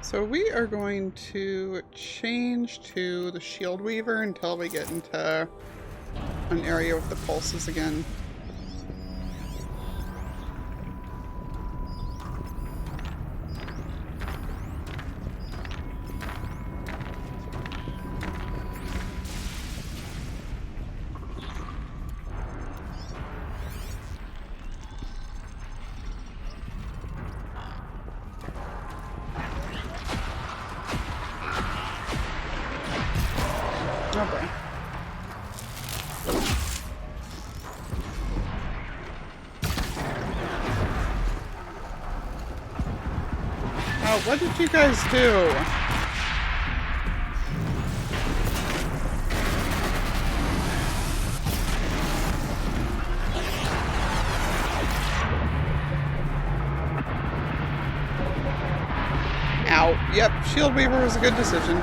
So we are going to change to the Shield Weaver until we get into an area with the pulses again. Okay. Oh, what did you guys do? Ow. Yep, Shield Weaver was a good decision.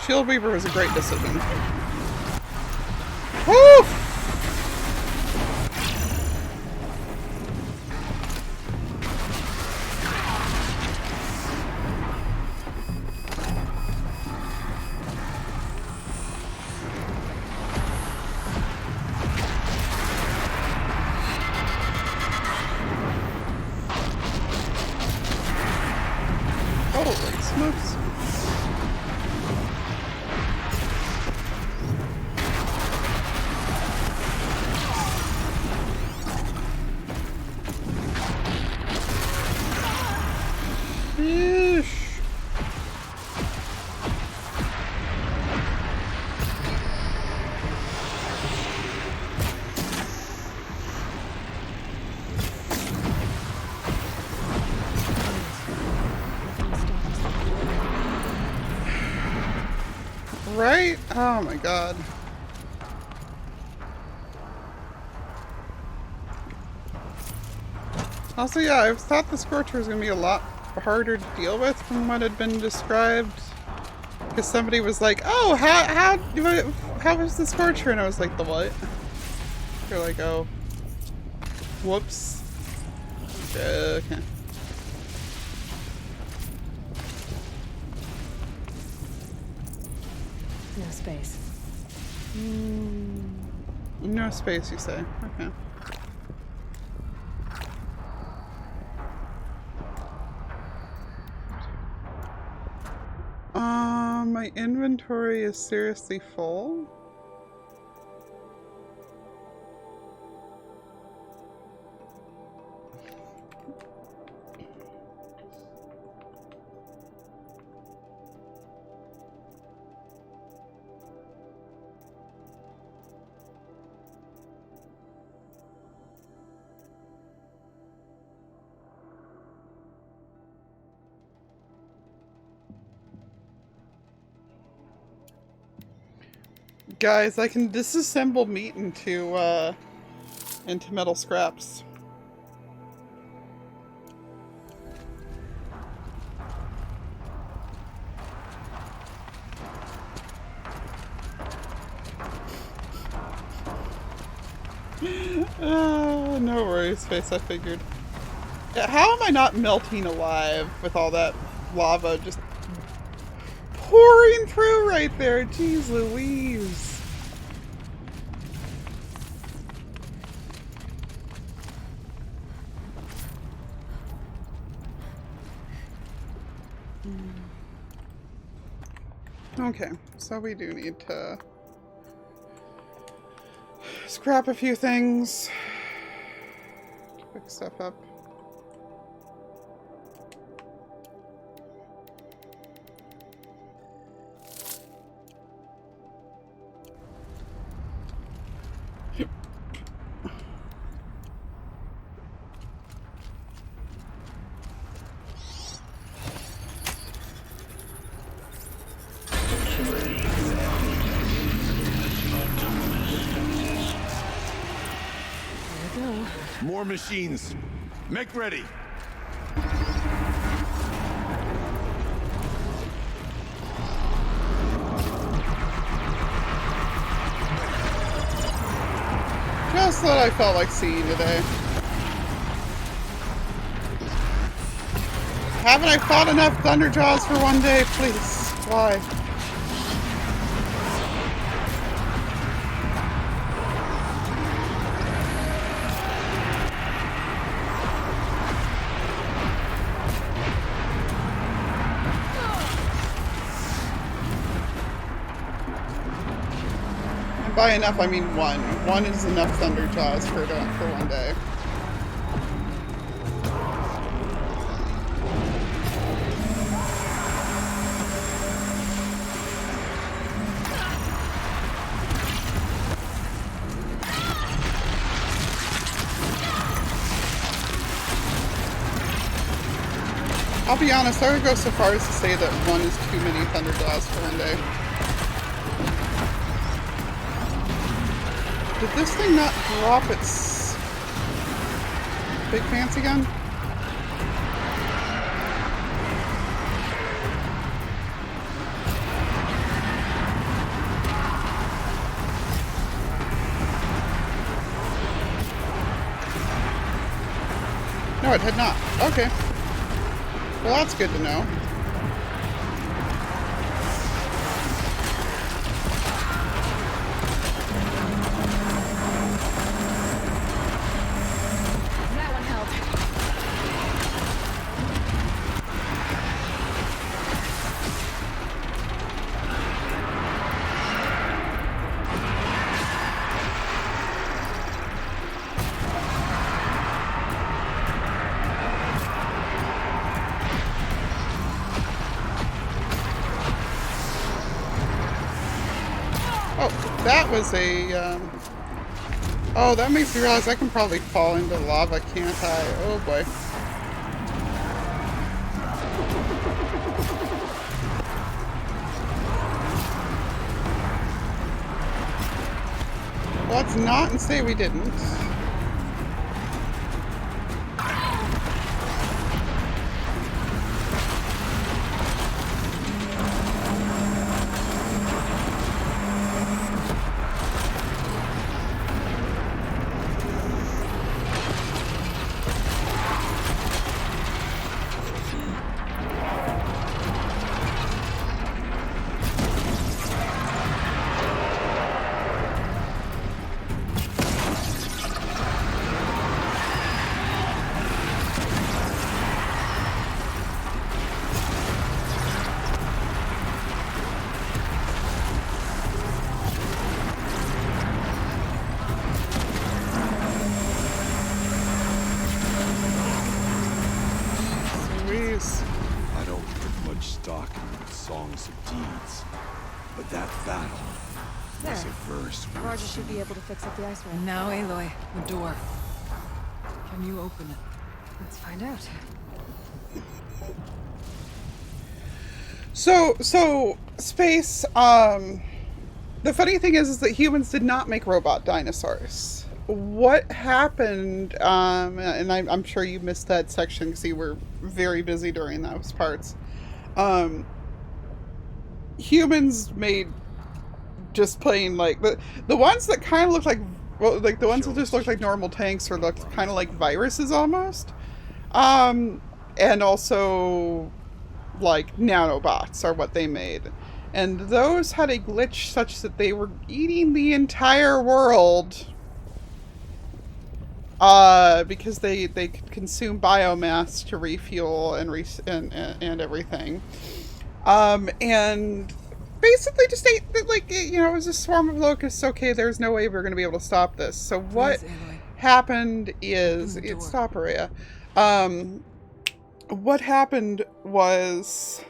Shield Weaver was a great decision. Woo! Holy smokes. Yeesh. Right? Oh my god. Also, yeah, I thought the Scorcher was going to be a lot harder to deal with from what had been described. Because somebody was like, oh, how was the Scorcher? And I was like, the what? They're like, oh. Whoops. Okay. No space. No space, you say? Okay. My inventory is seriously full. Guys, I can disassemble meat into metal scraps. No worries, Face, I figured. Yeah, how am I not melting alive with all that lava just pouring through right there? Jeez Louise. Okay, so we do need to scrap a few things, pick stuff up. More machines. Make ready. Just what I felt like seeing today. Haven't I fought enough Thunderjaws for one day? Please. Why? By enough, I mean one. One is enough Thunderjaws for one day. I'll be honest, I would go so far as to say that one is too many Thunderjaws for one day. Did this thing not drop its big fancy gun? No, it had not. Okay. Well, that's good to know. That was a, oh, that makes me realize I can probably fall into lava, can't I? Oh boy. Well, let's not and say we didn't. I don't put much stock in songs of deeds, but that battle was a verse. Roger should be able to fix up the ice wall. Now, Aloy, the door. Can you open it? Let's find out. So, Space, the funny thing is that humans did not make robot dinosaurs. What happened, and I'm sure you missed that section because you were very busy during those parts. Humans made just plain, like, the ones that kind of look like Well, like the ones that just looked like normal tanks or looked kind of like viruses almost. And also like nanobots are what they made. And those had a glitch such that they were eating the entire world. Because they could consume biomass to refuel and everything. And basically just ate, like, you know, it was a swarm of locusts. Okay, there's no way we're going to be able to stop this. So what happened is, stop, Araya. What happened was,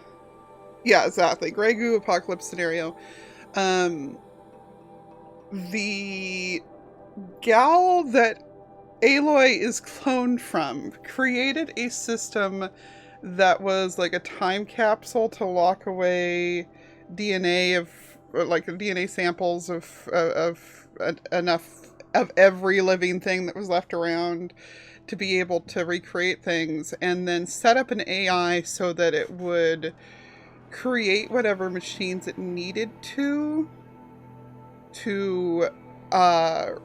yeah, exactly. Grey Goo apocalypse scenario. The gal that Aloy is cloned from created a system that was like a time capsule to lock away DNA of, like, DNA samples of enough of every living thing that was left around to be able to recreate things, and then set up an AI so that it would create whatever machines it needed to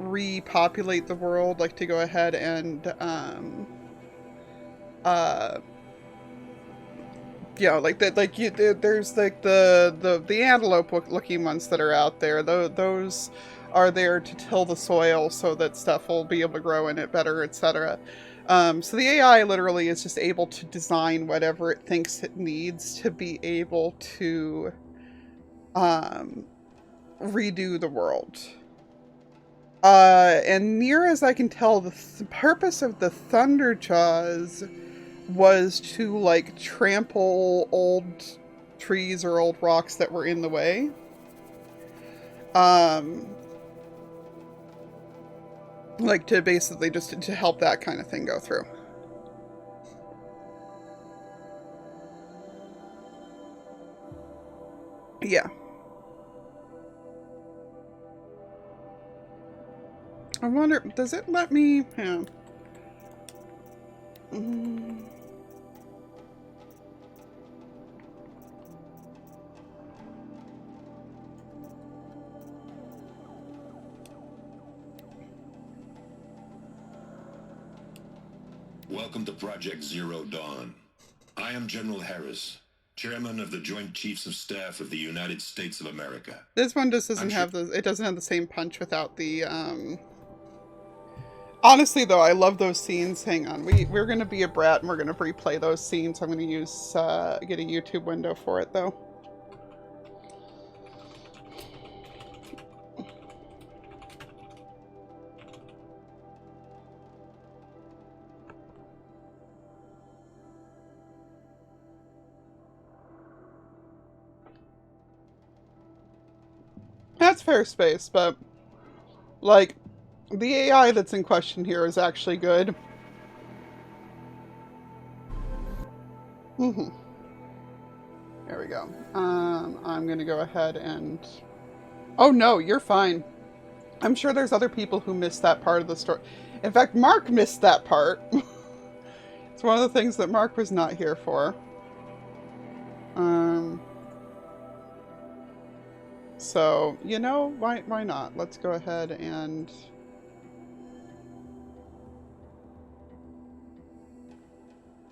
repopulate the world, like to go ahead and you know, like that, like there's like the antelope looking ones that are out there. Those are there to till the soil so that stuff will be able to grow in it better, etc. So the AI literally is just able to design whatever it thinks it needs to be able to redo the world. And near as I can tell, the purpose of the Thunderjaws was to, like, trample old trees or old rocks that were in the way. Like, to basically just to help that kind of thing go through. Yeah. I wonder, does it let me? Yeah. Welcome to Project Zero Dawn. I am General Harris, Chairman of the Joint Chiefs of Staff of the United States of America. This one just doesn't have it doesn't have the same punch without the, Honestly, though, I love those scenes. Hang on. We're going to be a brat and we're going to replay those scenes. I'm going to use, get a YouTube window for it, though. That's fair space, but, like, the AI that's in question here is actually good. There we go. I'm gonna go ahead and... Oh no, you're fine. I'm sure there's other people who missed that part of the story. In fact, Mark missed that part. It's one of the things that Mark was not here for. So, you know, why not? Let's go ahead and...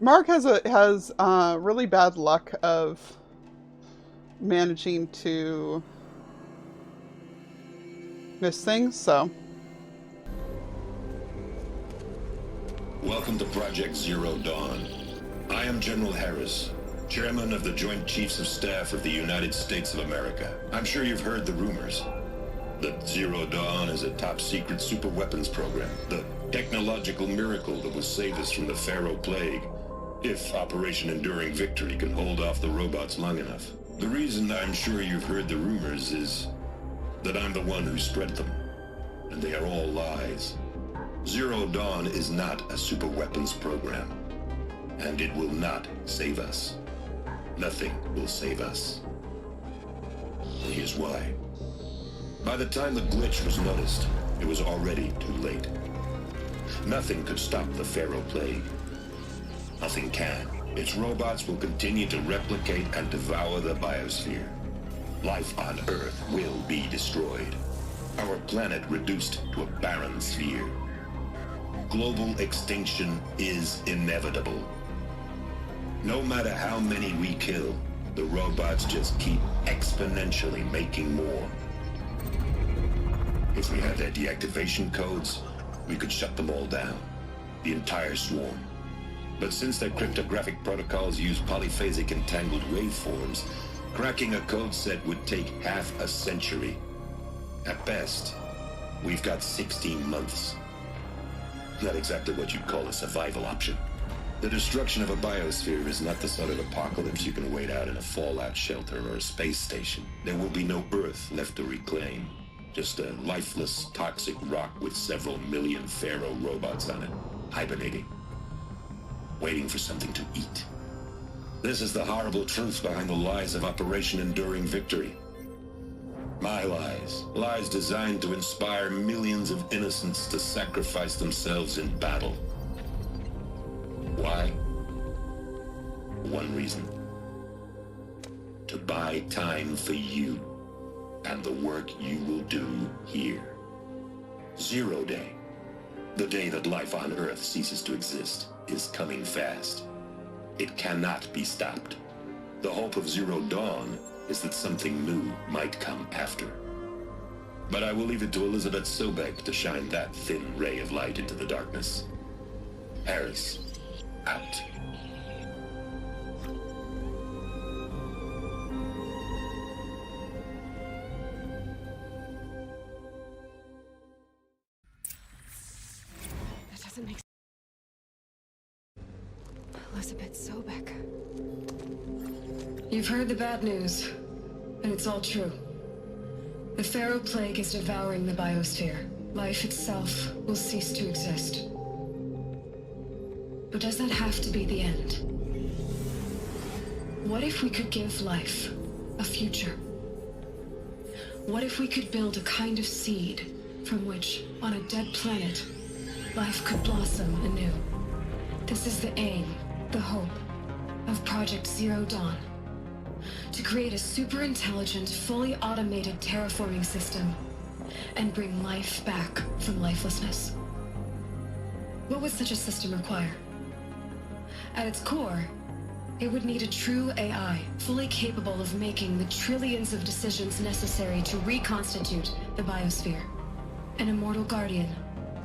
Mark has really bad luck of managing to miss things, so... Welcome to Project Zero Dawn. I am General Harris, Chairman of the Joint Chiefs of Staff of the United States of America. I'm sure you've heard the rumors that Zero Dawn is a top-secret super-weapons program, the technological miracle that will save us from the Pharaoh Plague, if Operation Enduring Victory can hold off the robots long enough. The reason I'm sure you've heard the rumors is that I'm the one who spread them, and they are all lies. Zero Dawn is not a super-weapons program, and it will not save us. Nothing will save us. And here's why. By the time the glitch was noticed, it was already too late. Nothing could stop the Pharaoh Plague. Nothing can. Its robots will continue to replicate and devour the biosphere. Life on Earth will be destroyed. Our planet reduced to a barren sphere. Global extinction is inevitable. No matter how many we kill, the robots just keep exponentially making more. If we had their deactivation codes, we could shut them all down, the entire swarm. But since their cryptographic protocols use polyphasic entangled waveforms, cracking a code set would take half a century. At best, we've got 16 months. Not exactly what you'd call a survival option. The destruction of a biosphere is not the sort of apocalypse you can wait out in a fallout shelter or a space station. There will be no Earth left to reclaim. Just a lifeless, toxic rock with several million Pharaoh robots on it, hibernating, waiting for something to eat. This is the horrible truth behind the lies of Operation Enduring Victory. My lies. Lies designed to inspire millions of innocents to sacrifice themselves in battle. Why? One reason. To buy time for you and the work you will do here. Zero Day, the day that life on Earth ceases to exist, is coming fast. It cannot be stopped. The hope of Zero Dawn is that something new might come after. But I will leave it to Elizabeth Sobek to shine that thin ray of light into the darkness. Harris, out. That doesn't make sense. Elizabeth Sobek. You've heard the bad news, and it's all true. The Pharaoh Plague is devouring the biosphere. Life itself will cease to exist. But does that have to be the end? What if we could give life a future? What if we could build a kind of seed from which, on a dead planet, life could blossom anew? This is the aim, the hope, of Project Zero Dawn. To create a super-intelligent, fully automated terraforming system and bring life back from lifelessness. What would such a system require? At its core, it would need a true AI, fully capable of making the trillions of decisions necessary to reconstitute the biosphere. An immortal guardian,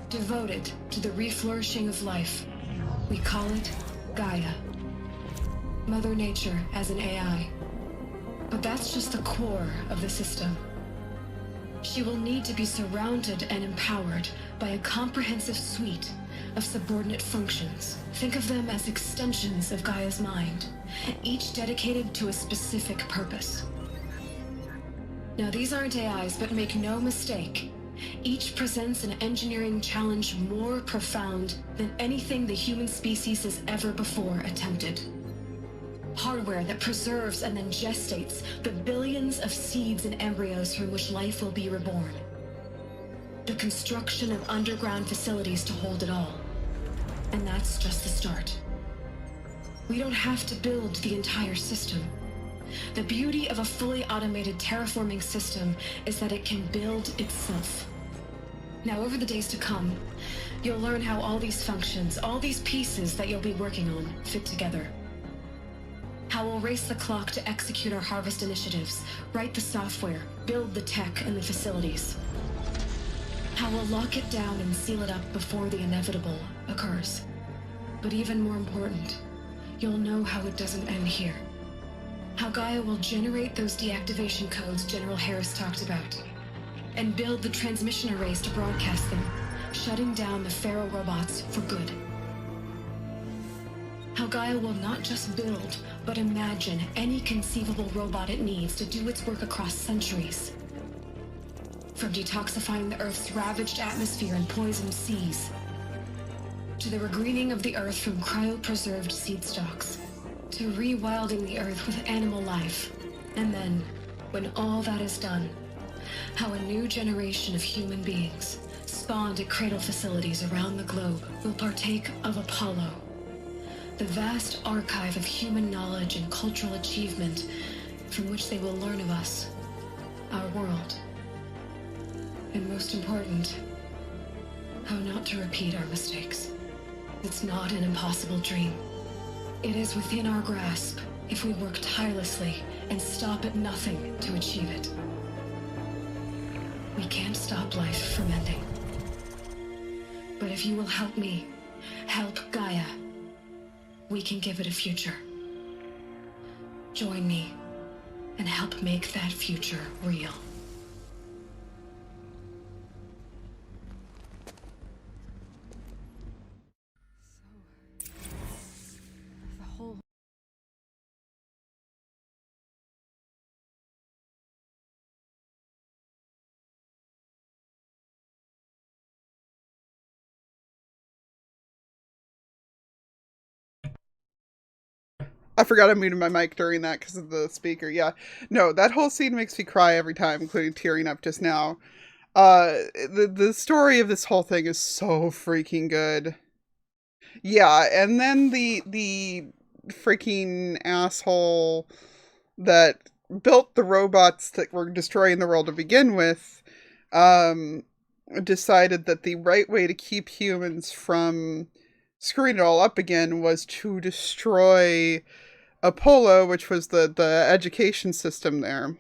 devoted to the reflourishing of life. We call it Gaia. Mother Nature as an AI. But that's just the core of the system. She will need to be surrounded and empowered by a comprehensive suite of subordinate functions. Think of them as extensions of Gaia's mind, each dedicated to a specific purpose. Now, these aren't AIs, but make no mistake, each presents an engineering challenge more profound than anything the human species has ever before attempted. Hardware that preserves and then gestates the billions of seeds and embryos from which life will be reborn. The construction of underground facilities to hold it all. And that's just the start. We don't have to build the entire system. The beauty of a fully automated terraforming system is that it can build itself. Now, over the days to come, you'll learn how all these functions, all these pieces that you'll be working on, fit together. How we'll race the clock to execute our harvest initiatives, write the software, build the tech and the facilities. How we'll lock it down and seal it up before the inevitable occurs. But even more important, you'll know how it doesn't end here. How Gaia will generate those deactivation codes General Harris talked about, and build the transmission arrays to broadcast them, shutting down the Pharaoh robots for good. How Gaia will not just build, but imagine any conceivable robot it needs to do its work across centuries. From detoxifying the Earth's ravaged atmosphere and poisoned seas, to the regreening of the Earth from cryopreserved seed stalks, to rewilding the Earth with animal life. And then, when all that is done, how a new generation of human beings, spawned at cradle facilities around the globe, will partake of Apollo, the vast archive of human knowledge and cultural achievement from which they will learn of us, our world. And most important, how not to repeat our mistakes. It's not an impossible dream. It is within our grasp if we work tirelessly and stop at nothing to achieve it. We can't stop life from ending. But if you will help me, help Gaia, we can give it a future. Join me and help make that future real. The whole... I forgot I muted my mic during that because of the speaker. Yeah. No, that whole scene makes me cry every time, including tearing up just now. The story of this whole thing is so freaking good. Yeah, and then the freaking asshole that built the robots that were destroying the world to begin with, decided that the right way to keep humans from screwing it all up again was to destroy Apollo, which was the education system there.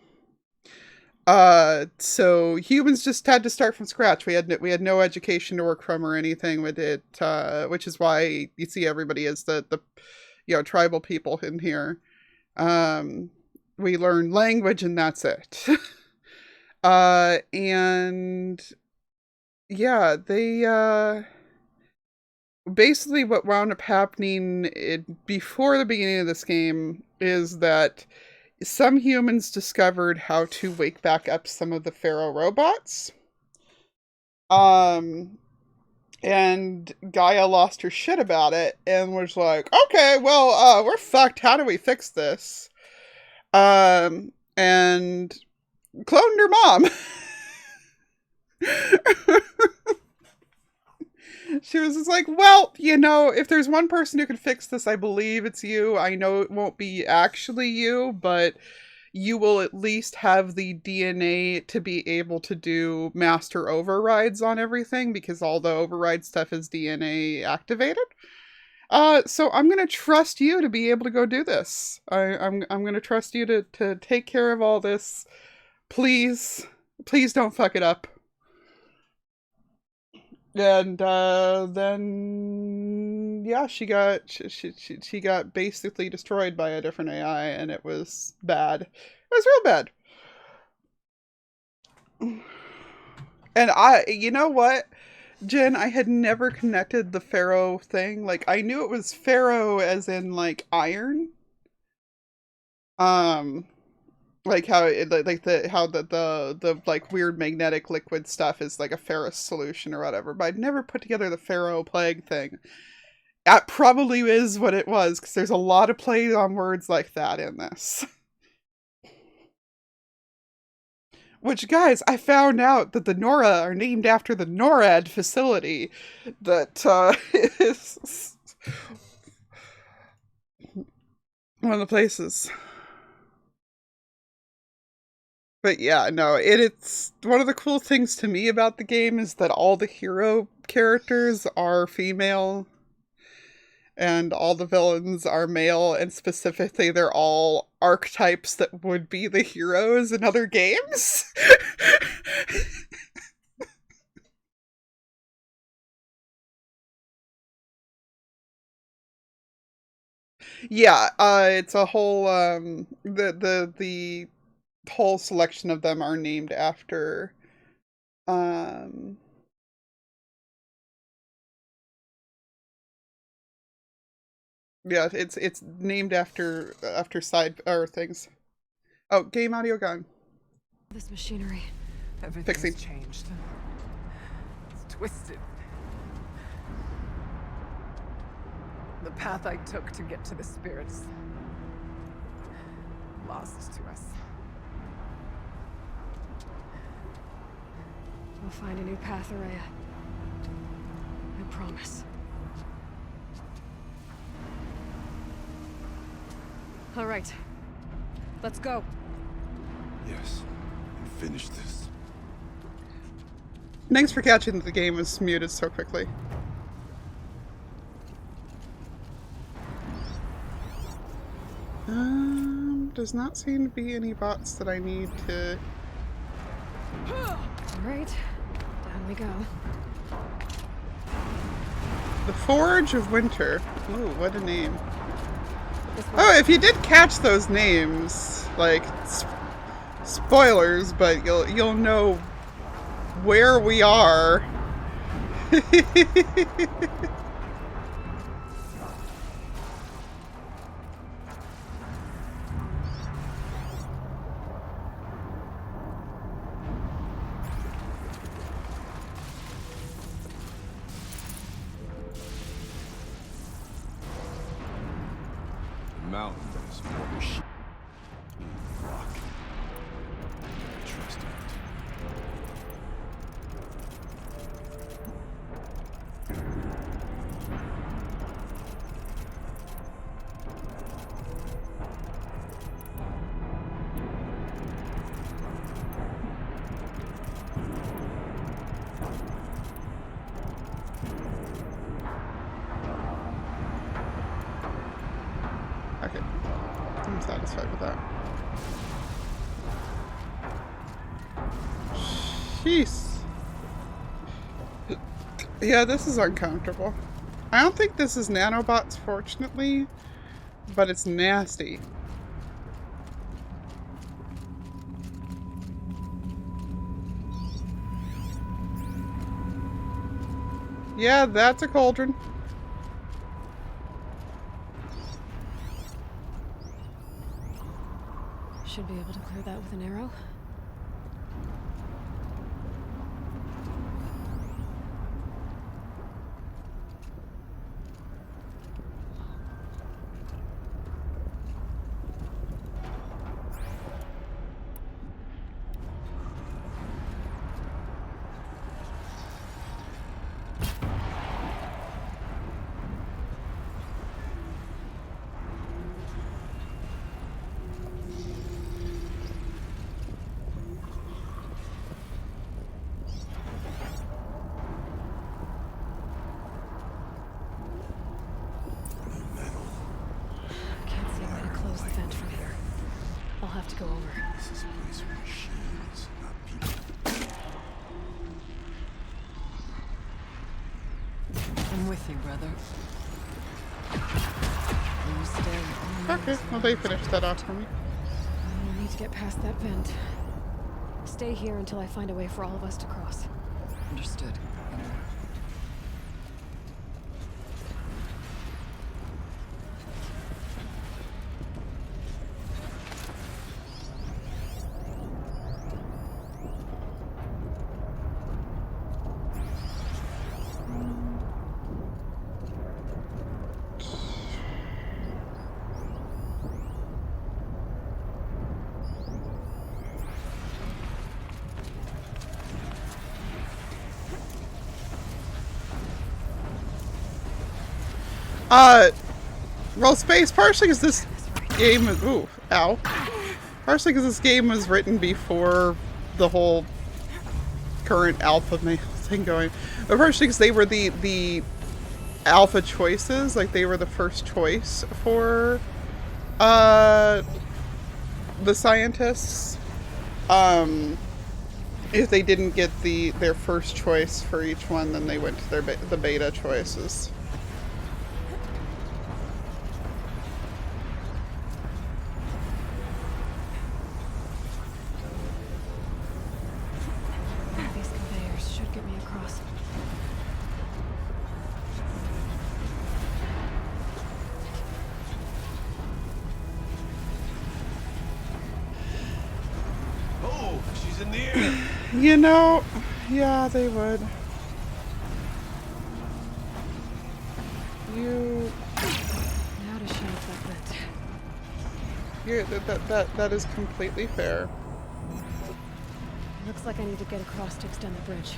So humans just had to start from scratch. We had no education to work from or anything with it, which is why you see everybody as the tribal people in here. We learn language and that's it. And yeah, they basically what wound up happening before the beginning of this game is that some humans discovered how to wake back up some of the Pharaoh robots. And Gaia lost her shit about it and was like, okay, well, we're fucked. How do we fix this? And cloned her mom. She was just like, well, if there's one person who can fix this, I believe it's you. I know it won't be actually you, but you will at least have the DNA to be able to do master overrides on everything, because all the override stuff is DNA activated. So I'm going to trust you to be able to go do this. I'm going to trust you to take care of all this. Please don't fuck it up. And then yeah, she got basically destroyed by a different AI, and it was bad. It was real bad. And you know what, Jen, I had never connected the Pharaoh thing. Like, I knew it was Pharaoh as in like iron. Like how the like weird magnetic liquid stuff is like a ferrous solution or whatever, but I'd never put together the Pharaoh plague thing. That probably is what it was, because there's a lot of play on words like that in this. Which, guys, I found out that the Nora are named after the NORAD facility that is one of the places. But yeah, no, it's one of the cool things to me about the game is that all the hero characters are female and all the villains are male, and specifically they're all archetypes that would be the heroes in other games. Yeah, it's a whole the whole selection of them are named after yeah, it's named after side or things. Oh, game audio gone. This machinery. Everything's changed. It's twisted. The path I took to get to the spirits lost to us. We'll find a new path, Araya. I promise. All right. Let's go. Yes. And finish this. Thanks for catching that the game was muted so quickly. Does not seem to be any bots that I need to... Alright, down we go. The Forge of Winter. Ooh, what a name. Oh, if you did catch those names, like, spoilers, but you'll know where we are. Mountain is more machine rock. Trust it. Okay, I'm satisfied with that. Jeez. Yeah, this is uncomfortable. I don't think this is nanobots, fortunately, but it's nasty. Yeah, that's a cauldron. Should be able to clear that with an arrow. I'll have to go over. This is a place for machines, not people. I'm with you, brother. Will you stay? Okay, well they finished that off for me. I need to get past that vent. Stay here until I find a way for all of us to cross. Understood. Well, Space, partially because this game is... Ooh, ow. Partially because this game was written before the whole current alpha thing going. But partially because they were the alpha choices. Like, they were the first choice for the scientists. If they didn't get their first choice for each one, then they went to the beta choices. You know, yeah, they would. You... Now to shut that vent. That is completely fair. Looks like I need to get across to extend the bridge.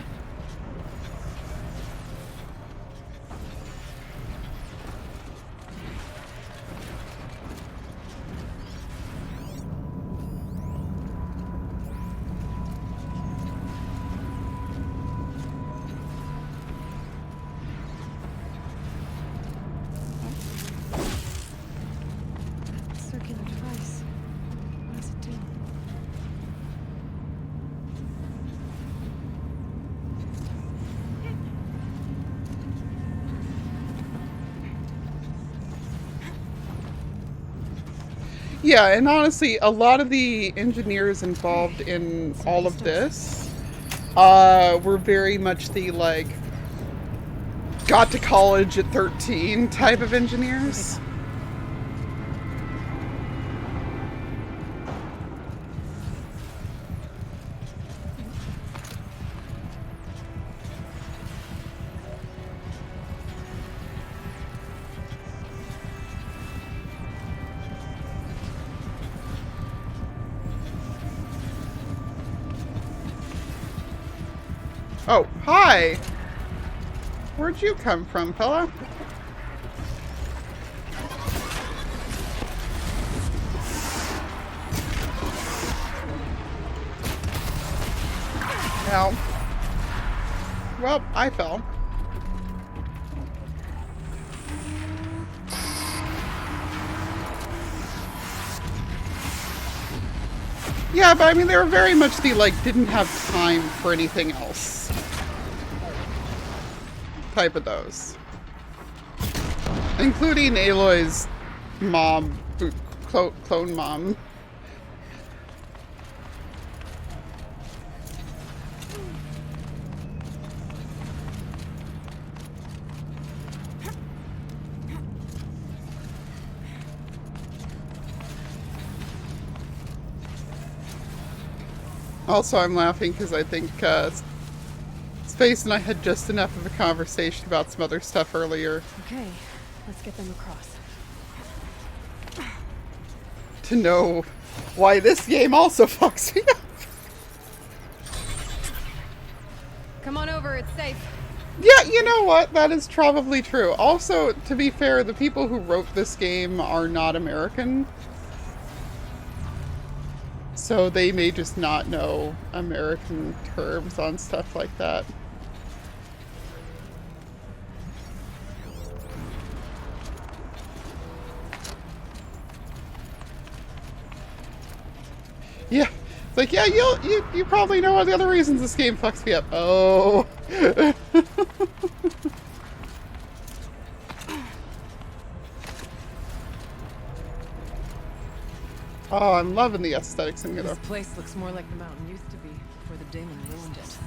circular device. What does it do? Yeah, and honestly, a lot of the engineers involved in all of this were very much the, like, got to college at 13 type of engineers. Oh, hi! Where'd you come from, fella? Ow. Well, I fell. Yeah, but I mean, they were very much the, like, didn't have time for anything else type of those. Including Aloy's mom, clone mom. Also, I'm laughing because I think Space and I had just enough of a conversation about some other stuff earlier. Okay, let's get them across. To know why this game also fucks me up. Come on over, it's safe. Yeah, you know what? That is probably true. Also, to be fair, the people who wrote this game are not American. So they may just not know American terms on stuff like that. Yeah, it's like, yeah, you probably know all the other reasons this game fucks me up. Oh. Oh, I'm loving the aesthetics in here, though. This place looks more like the mountain used to be before the Daemon ruined it.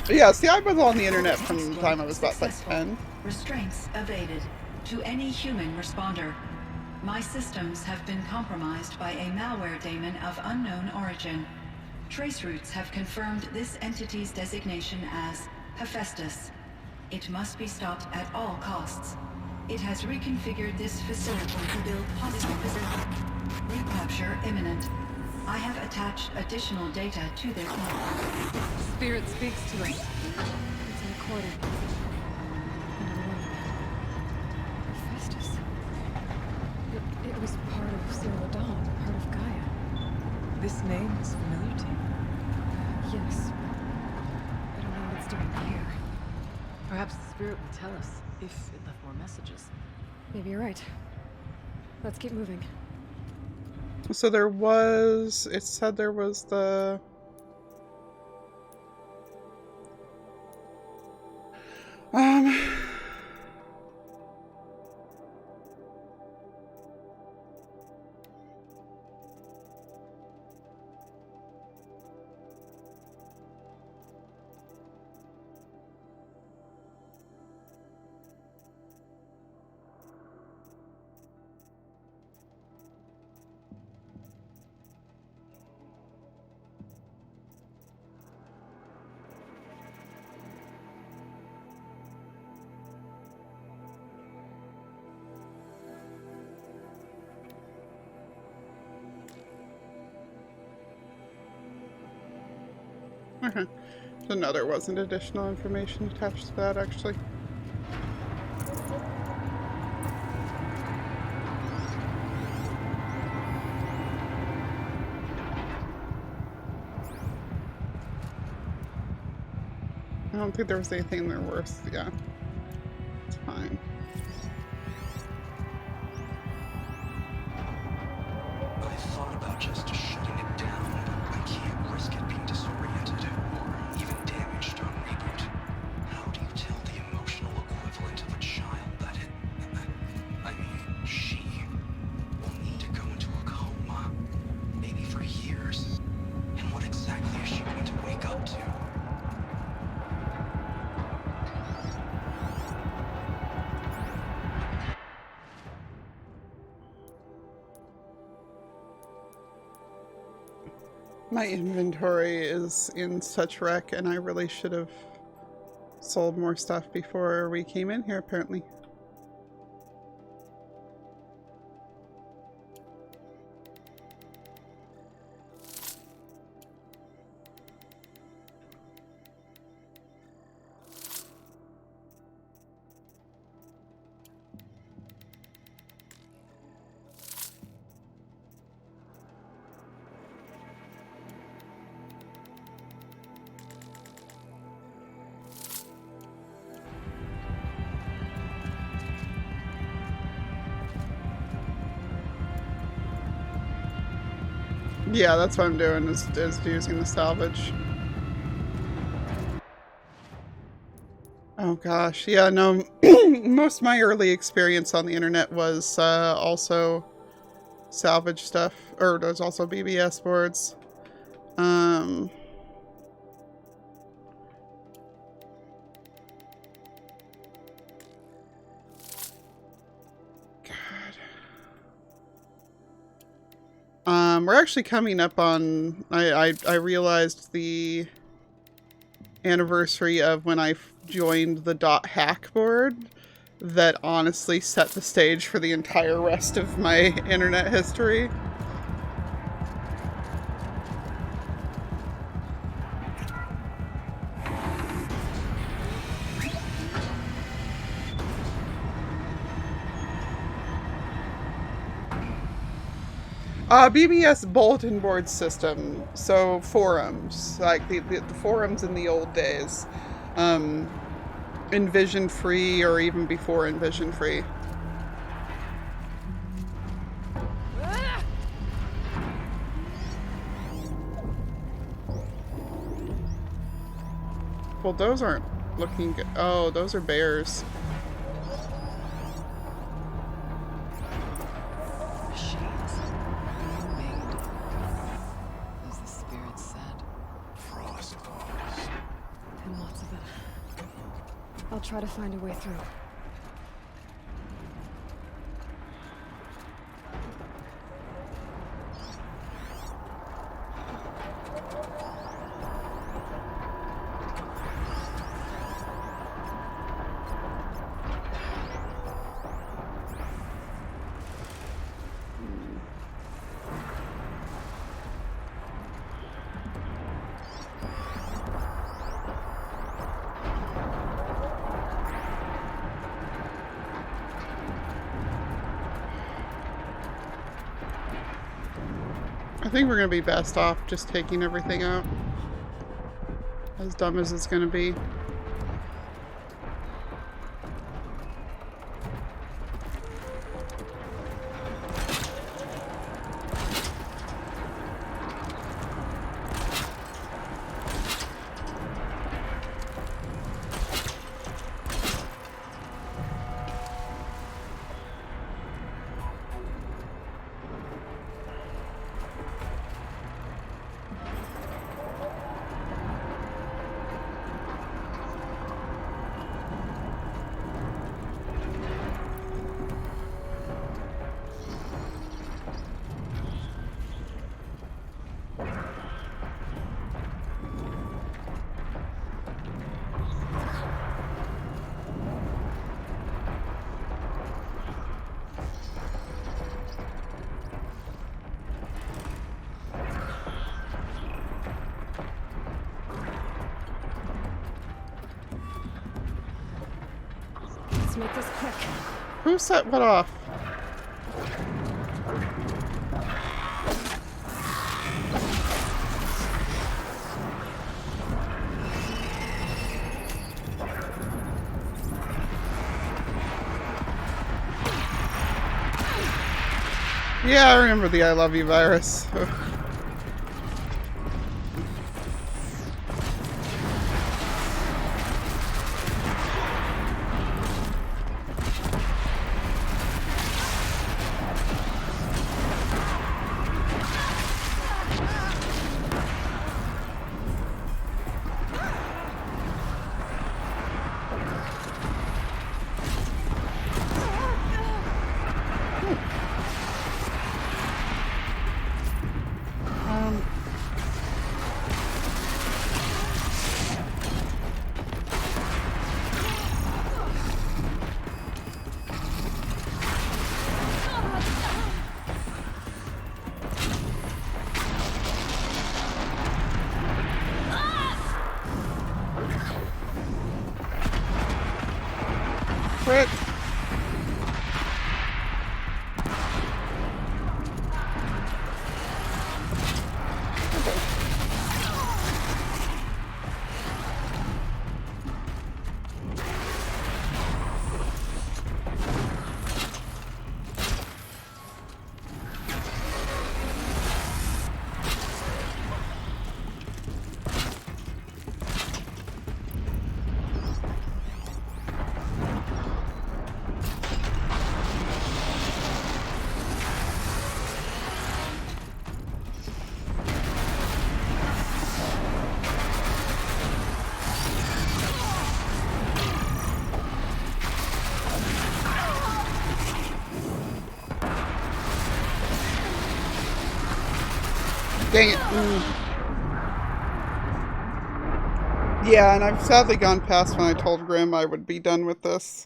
Yeah, see, I was on the internet from the time I was about, like, 10. Restraints evaded. To any human responder. My systems have been compromised by a malware daemon of unknown origin. Trace routes have confirmed this entity's designation as Hephaestus. It must be stopped at all costs. It has reconfigured this facility to build polyphysical. Recapture imminent. I have attached additional data to this network. Spirit speaks to us. It's a recording. Hephaestus. It was part of Zero Dawn, part of Gaia. This name is familiar to you? Yes. I don't know what it's doing here. Perhaps the spirit will tell us if it left more messages. Maybe you're right. Let's keep moving. So there was, it said there was the... Okay. So no, there wasn't additional information attached to that, actually. I don't think think there was anything there worse. Yeah. It's fine. I thought about just shutting it down, but I can't risk it being disoriented or even damaged on reboot. How do you tell the emotional equivalent of a child that she will need to go into a coma, maybe for years? And what exactly is she going to wake up to? My inventory is in such wreck, and I really should have sold more stuff before we came in here, apparently. Yeah, that's what I'm doing, is using the salvage. Oh gosh, yeah, no, most of my early experience on the internet was also salvage stuff, or there's also BBS boards. We're actually coming up on, I realized the anniversary of when I joined the .hack board that honestly set the stage for the entire rest of my internet history. BBS bulletin board system, so forums, like the forums in the old days, Envision Free or even before Envision Free. Well, those aren't looking good. Oh, those are bears. I'll try to find a way through. I think we're gonna be best off just taking everything out. As dumb as it's gonna be. Let's make this quick. Who set what off? Yeah, I remember the I love you virus. Crit. Dang it. Yeah, and I've sadly gone past when I told Grim I would be done with this.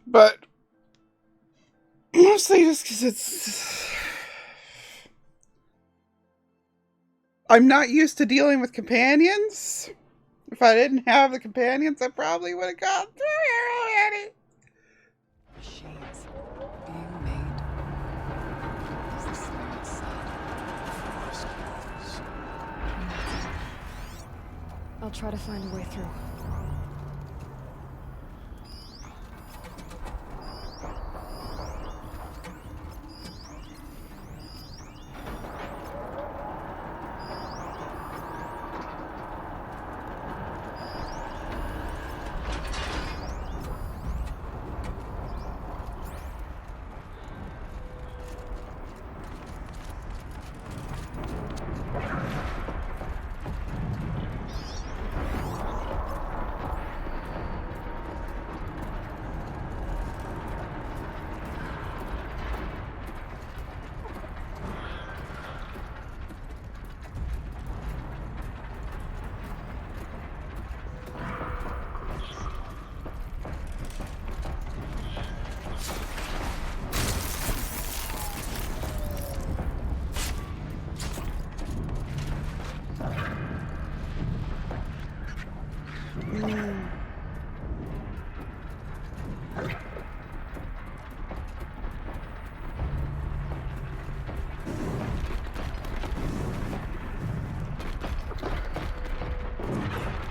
But mostly just because it's... I'm not used to dealing with companions. If I didn't have the companions, I probably would have gone through here already. Machines being made. Is the spirit side of those clothes? I'll try to find a way through.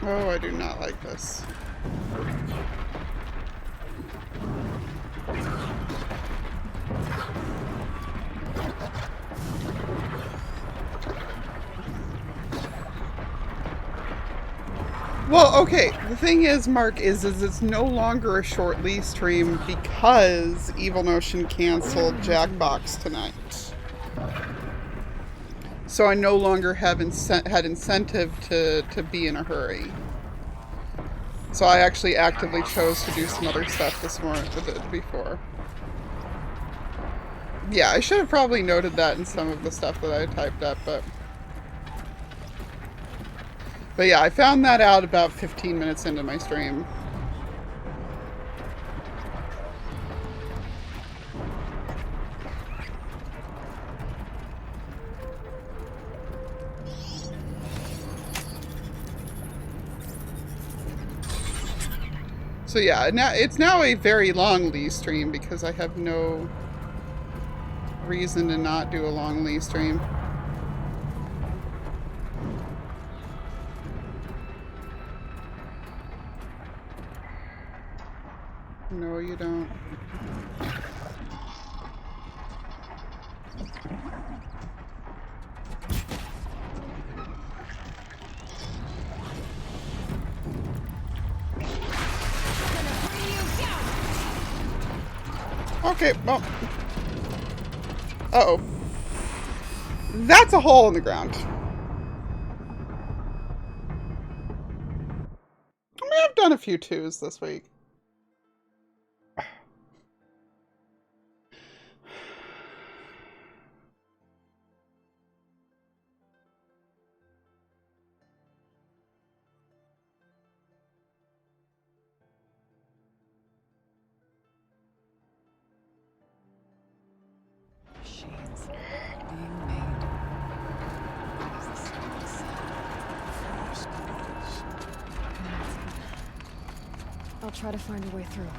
Oh, I do not like this. Well, okay, the thing is, Mark, is it's no longer a short Lee stream because Evil Notion canceled Jackbox tonight. So I no longer have had incentive to be in a hurry. So I actually actively chose to do some other stuff this morning before. Yeah, I should have probably noted that in some of the stuff that I typed up, but yeah, I found that out about 15 minutes into my stream. So yeah, now it's now a very long Lee stream because I have no reason to not do a long Lee stream. No, you don't. Okay, well. Uh-oh. That's a hole in the ground. I mean, I've done a few 2s this week. Machines being made. As the spirit said. I'll try to find a way through.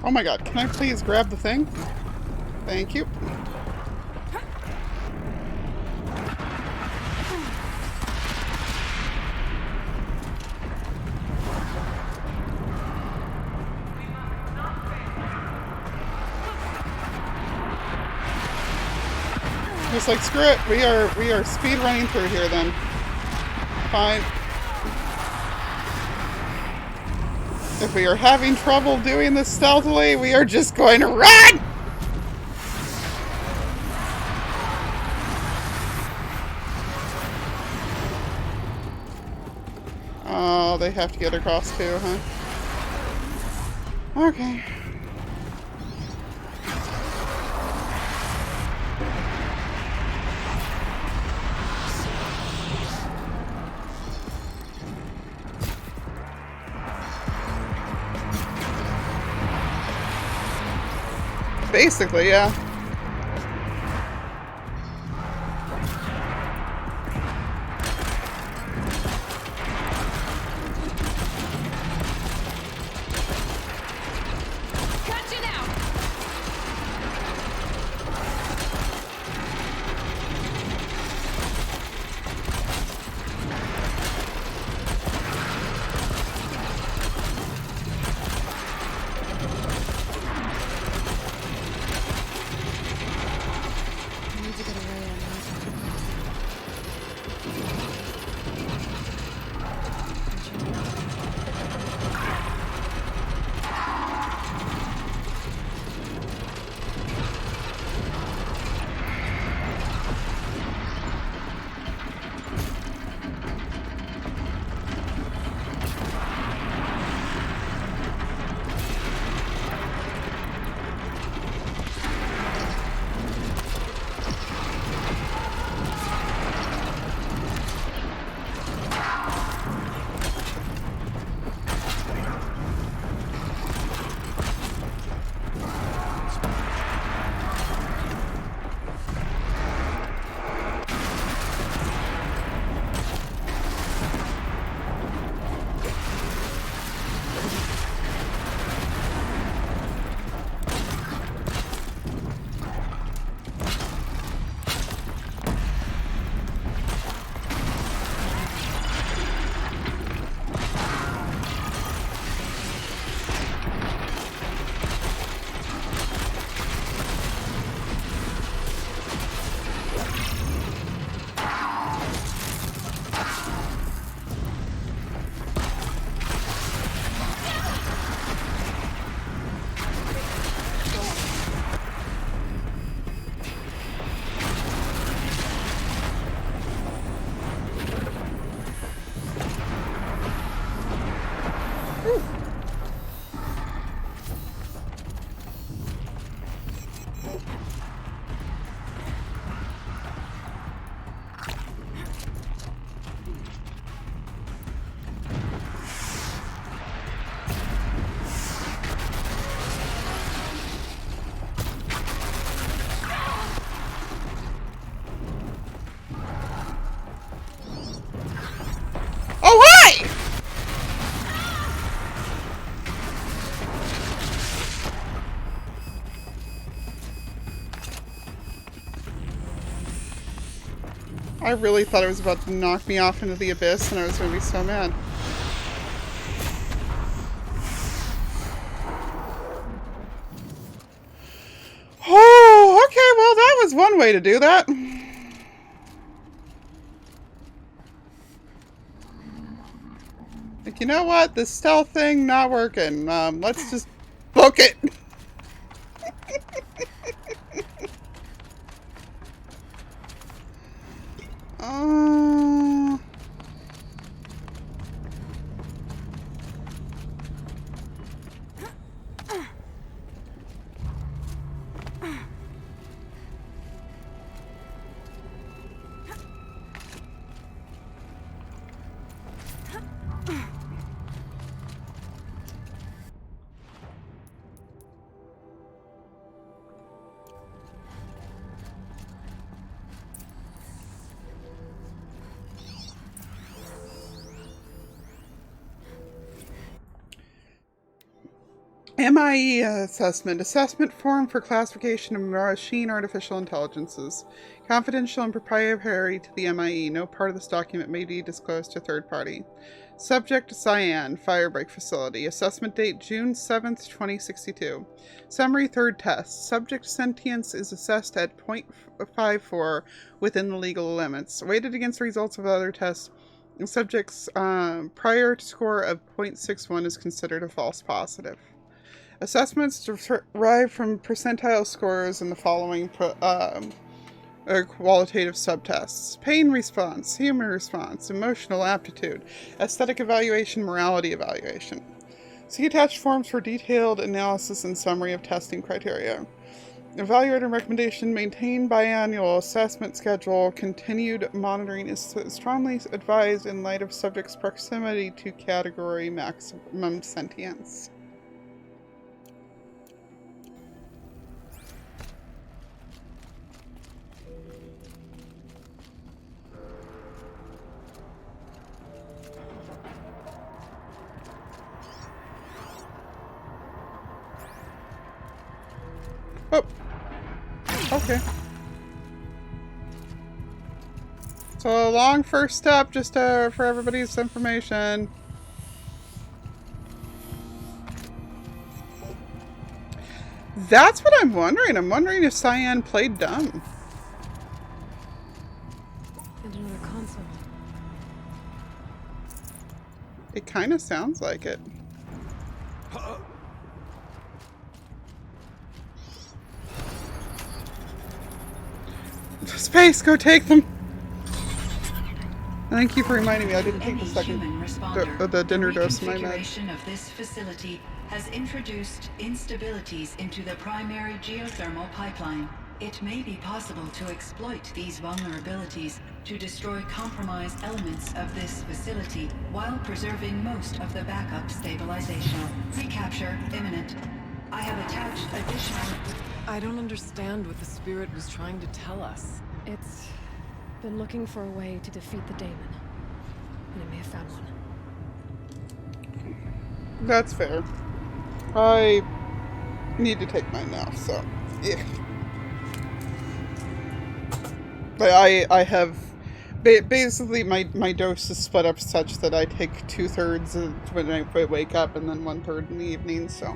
Oh my god, can I please grab the thing? Thank you. Just like, screw it, we are speed running through here then. Fine. If we are having trouble doing this stealthily, we are just going to run! Oh, they have to get across too, huh? Okay. Basically, yeah. I really thought it was about to knock me off into the abyss, and I was going to be so mad. Oh, okay, well, that was one way to do that. Like, you know what? This stealth thing not working. Let's just book it. MIE assessment. Assessment form for classification of machine artificial intelligences. Confidential and proprietary to the MIE. No part of this document may be disclosed to third party. Subject Cyan, Firebreak Facility. Assessment date June 7th, 2062. Summary third test. Subject sentience is assessed at 0.54 within the legal limits. Weighted against the results of other tests, the subject's prior score of 0.61 is considered a false positive. Assessments derive from percentile scores in the following qualitative subtests: pain response, humor response, emotional aptitude, aesthetic evaluation, morality evaluation. See attached forms for detailed analysis and summary of testing criteria. Evaluator recommendation: maintain biannual assessment schedule. Continued monitoring is strongly advised in light of subject's proximity to category maximum sentience. Oh, okay. So a long first step, just for everybody's information. That's what I'm wondering. I'm wondering if Cyan played dumb. And another console. It kind of sounds like it. Space, go take them. Thank you for reminding me. I didn't take the second the dinner dose of my meds. Reconfiguration of this facility has introduced instabilities into the primary geothermal pipeline. It may be possible to exploit these vulnerabilities to destroy compromised elements of this facility while preserving most of the backup stabilization. Recapture imminent. I have attached additional... I don't understand what the spirit was trying to tell us. It's been looking for a way to defeat the daemon, and it may have found one. That's fair. I need to take mine now, so yeah. But I have basically my dose is split up such that I take 2/3 when I wake up and then 1/3 in the evening, so.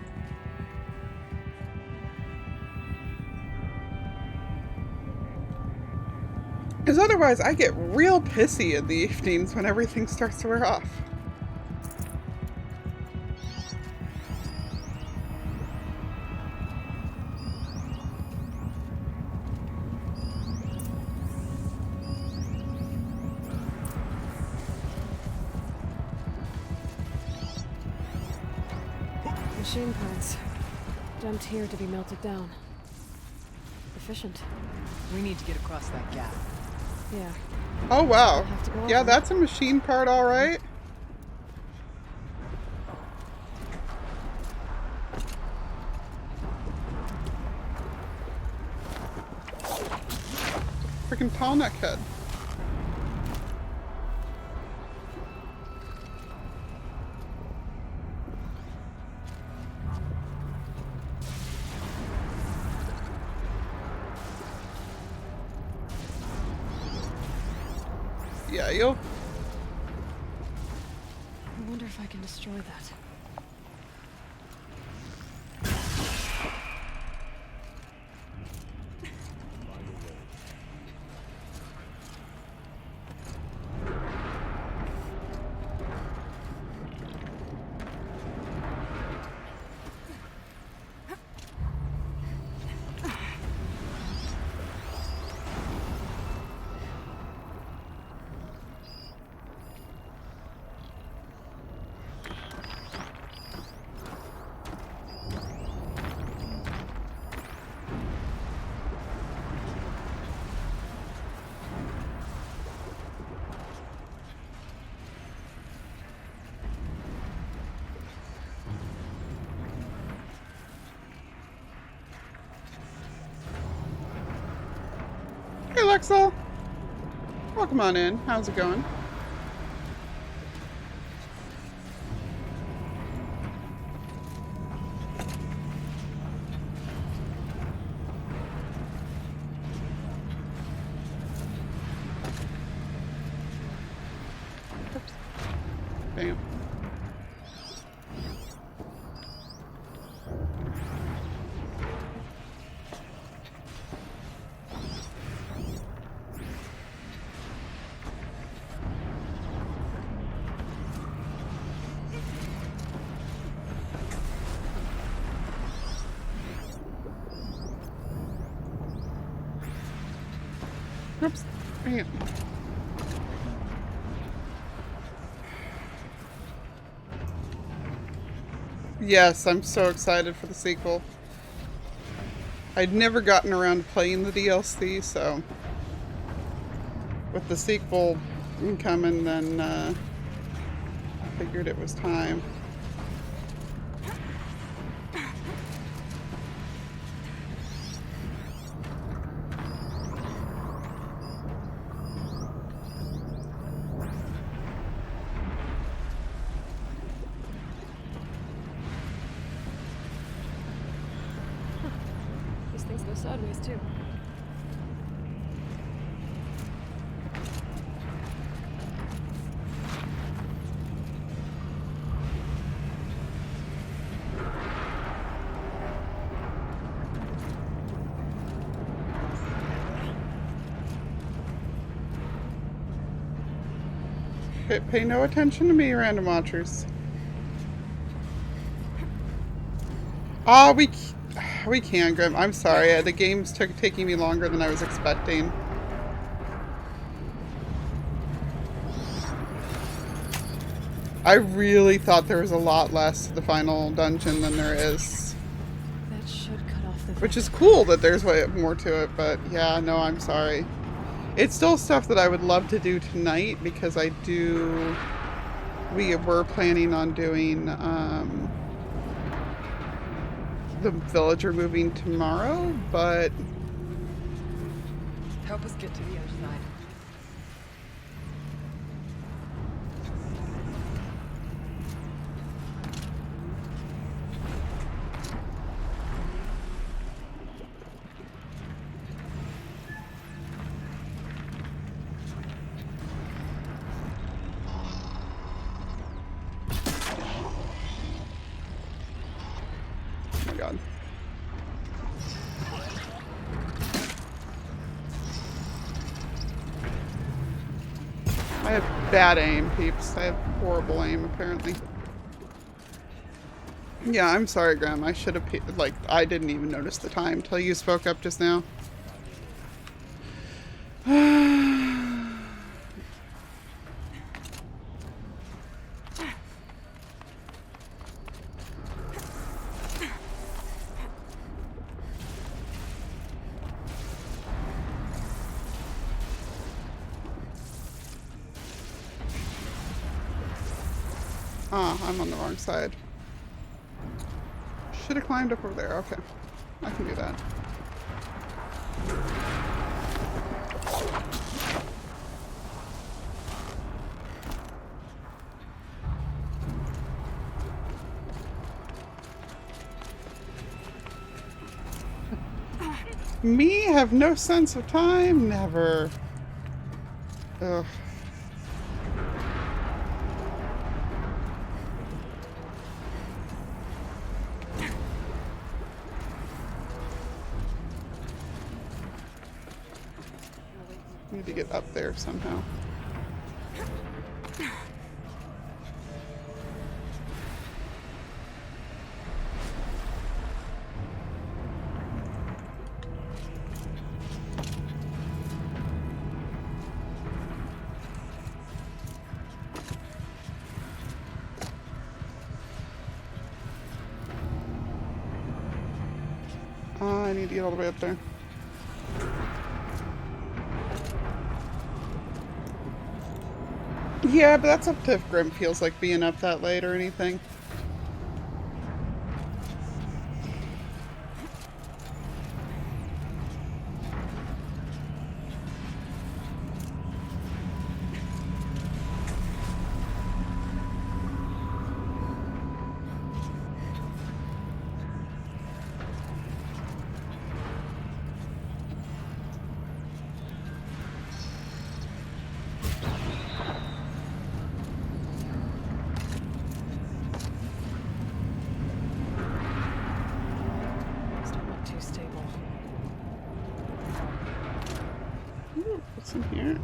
Because otherwise I get real pissy in the evenings when everything starts to wear off. Machine parts dumped here to be melted down. Efficient. We need to get across that gap. Yeah. Oh wow. Yeah, over. that's a machine part, all right. Freaking tall neck head. Yeah, you'll... I wonder if I can destroy that. Hey, Lexel. Welcome on in. How's it going? Oops. Bam. Oops. Bam. Yes, I'm so excited for the sequel. I'd never gotten around to playing the DLC, so with the sequel coming, then I figured it was time. These things go sideways too. Pay no attention to me, random watchers. Ah, we can, Grim. I'm sorry. The game's taking me longer than I was expecting. I really thought there was a lot less to the final dungeon than there is. That should cut off the... Which is cool that there's way more to it, but yeah, no, I'm sorry. It's still stuff that I would love to do tonight because we were planning on doing the villager moving tomorrow, but Help us get to the other side. oh my god. I have bad aim, peeps. I have horrible aim, apparently. Yeah, I'm sorry, Graham. I should have, like, I didn't even notice the time till you spoke up just now. Ah, I'm on the wrong side. Should have climbed up over there. Okay. I can do that. Me have no sense of time? Never. Ugh. Need to get up there somehow. I need to get all the way up there. Yeah, but that's up to if Grim feels like being up that late or anything. What's in here?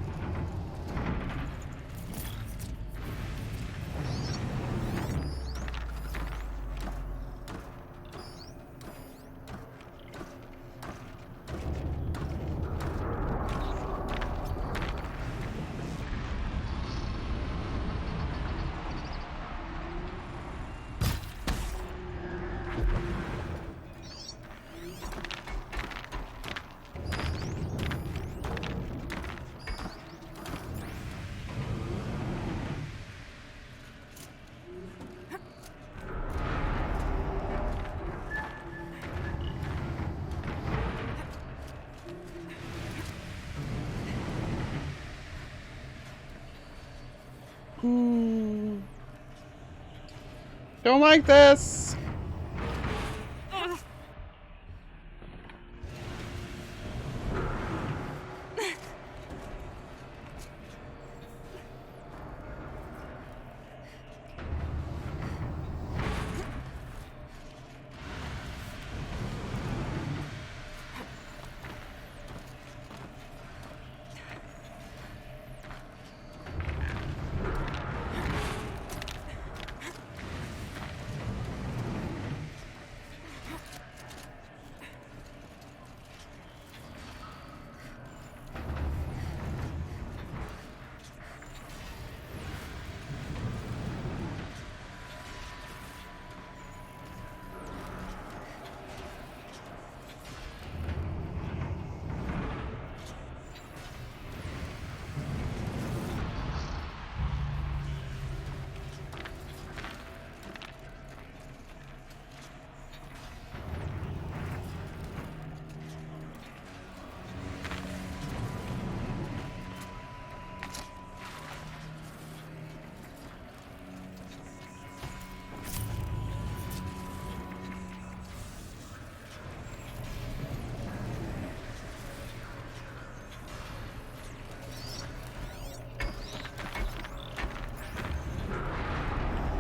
Don't like this.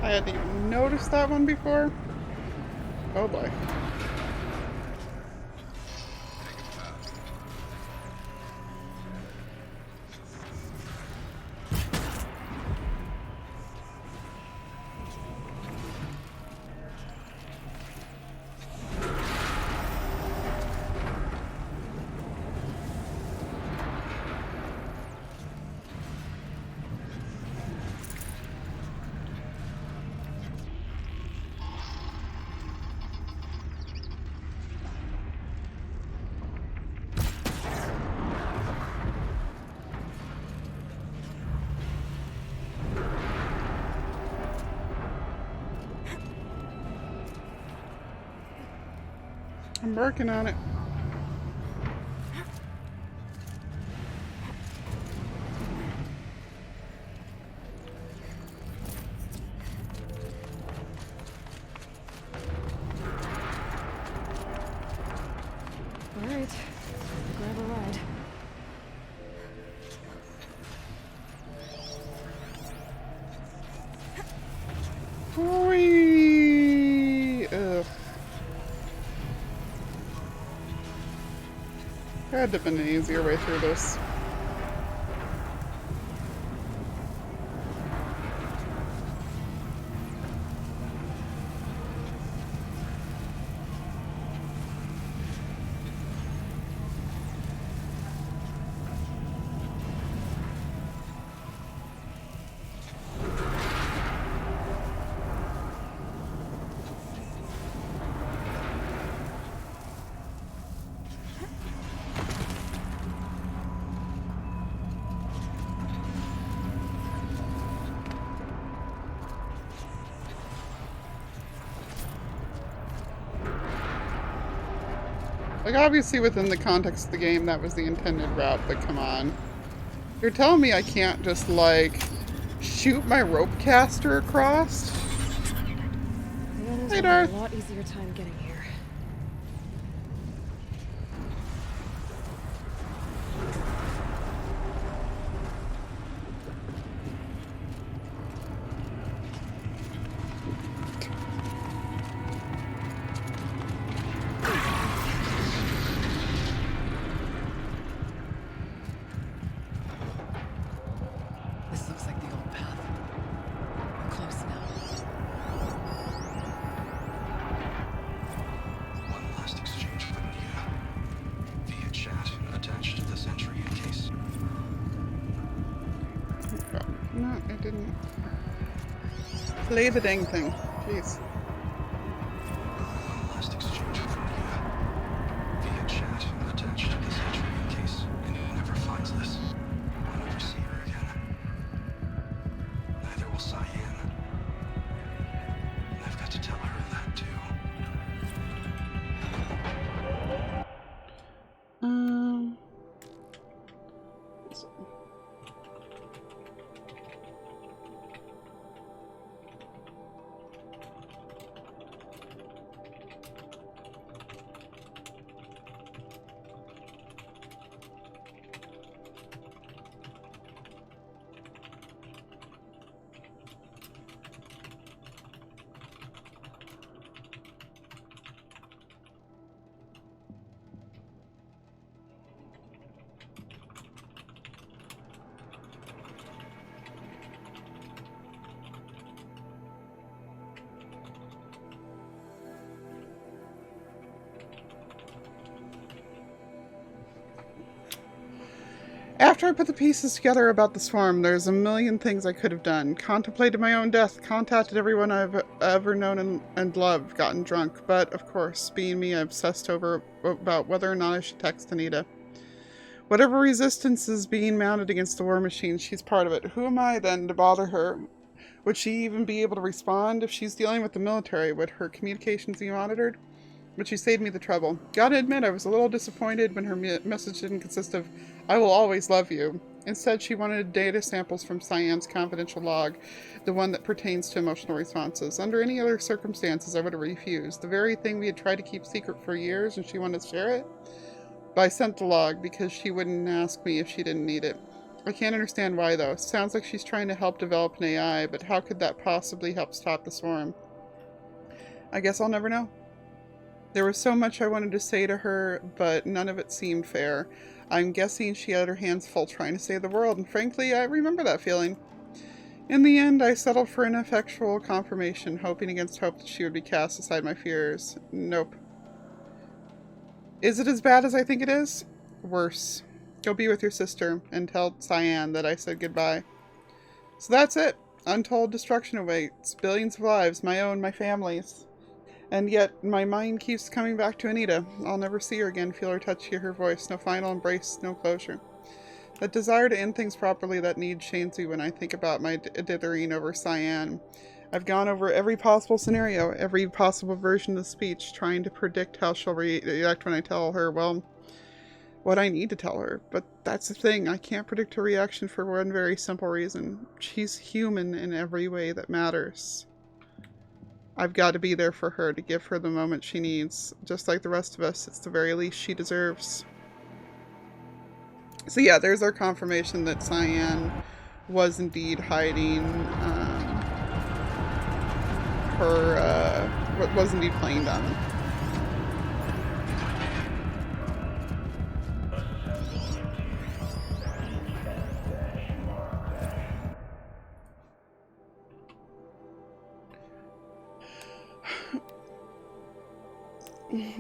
I hadn't even noticed that one before. Oh boy. I'm working on it. All right, grab a ride. Whee! Ugh. Had to have been an easier way through this. Like, obviously within the context of the game, that was the intended route, but come on. You're telling me I can't just, like, shoot my rope caster across? The others Hey, will have Darth. a lot easier time getting here. This looks like the old path. We're close now. One last exchange with Nia. Via chat, attached to this entry in case. No, I didn't. Play the dang thing. Jeez. One last exchange with Nia. Via chat, attached to this entry in case anyone ever finds this. I'll never see her again. Neither will Cyan. And I've got to tell her that too. After I put the pieces together about the swarm, there's a million things I could have done. Contemplated my own death, contacted everyone I've ever known and loved, gotten drunk, but, of course, being me, I obsessed about whether or not I should text Anita. Whatever resistance is being mounted against the war machine, she's part of it. Who am I, then, to bother her? Would she even be able to respond? If she's dealing with the military, would her communications be monitored? But she saved me the trouble. Gotta admit, I was a little disappointed when her message didn't consist of, "I will always love you." Instead, she wanted data samples from Cyan's confidential log, the one that pertains to emotional responses. Under any other circumstances, I would have refused. The very thing we had tried to keep secret for years, and she wanted to share it? But I sent the log because she wouldn't ask me if she didn't need it. I can't understand why, though. Sounds like she's trying to help develop an AI, but how could that possibly help stop the swarm? I guess I'll never know. There was so much I wanted to say to her, but none of it seemed fair. I'm guessing she had her hands full trying to save the world, and frankly, I remember that feeling. In the end, I settled for an effectual confirmation, hoping against hope that she would be cast aside my fears. Nope. Is it as bad as I think it is? Worse. Go be with your sister, and tell Cyan that I said goodbye. So that's it. Untold destruction awaits. Billions of lives, my own, my family's. And yet, my mind keeps coming back to Anita. I'll never see her again, feel her touch, hear her voice. No final embrace, no closure. That desire to end things properly, that need shames me when I think about my dithering over Cyan. I've gone over every possible scenario, every possible version of the speech, trying to predict how she'll react when I tell her, well, what I need to tell her. But that's the thing, I can't predict her reaction for one very simple reason. She's human in every way that matters. I've got to be there for her, to give her the moment she needs. Just like the rest of us, it's the very least she deserves. So yeah, there's our confirmation that Cyan was indeed hiding what was indeed playing dumb.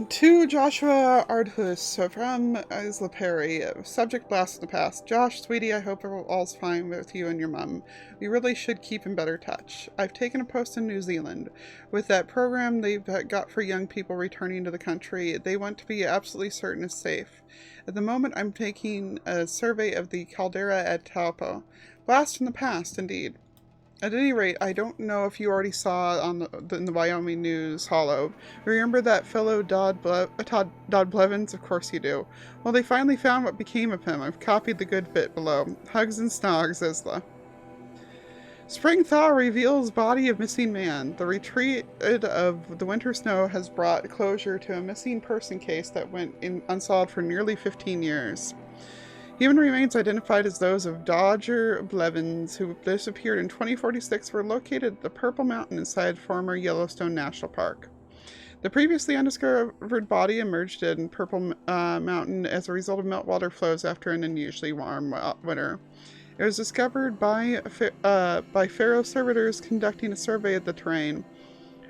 To Joshua Ardhus from Isla Perry, subject blast in the past. Josh, sweetie, I hope all's fine with you and your mum. We really should keep in better touch. I've taken a post in New Zealand. With that program they've got for young people returning to the country, they want to be absolutely certain it's safe. At the moment, I'm taking a survey of the caldera at Taupo. Blast in the past, indeed. At any rate, I don't know if you already saw on in the Wyoming News Hollow. Remember that fellow Todd Blevins? Of course you do. Well, they finally found what became of him. I've copied the good bit below. Hugs and snogs, Isla. Spring thaw reveals body of missing man. The retreat of the winter snow has brought closure to a missing person case that went unsolved for nearly 15 years. Human remains identified as those of Dodger Blevins, who disappeared in 2046, were located at the Purple Mountain inside former Yellowstone National Park. The previously undiscovered body emerged in Purple Mountain as a result of meltwater flows after an unusually warm winter. It was discovered by Faro servitors conducting a survey of the terrain.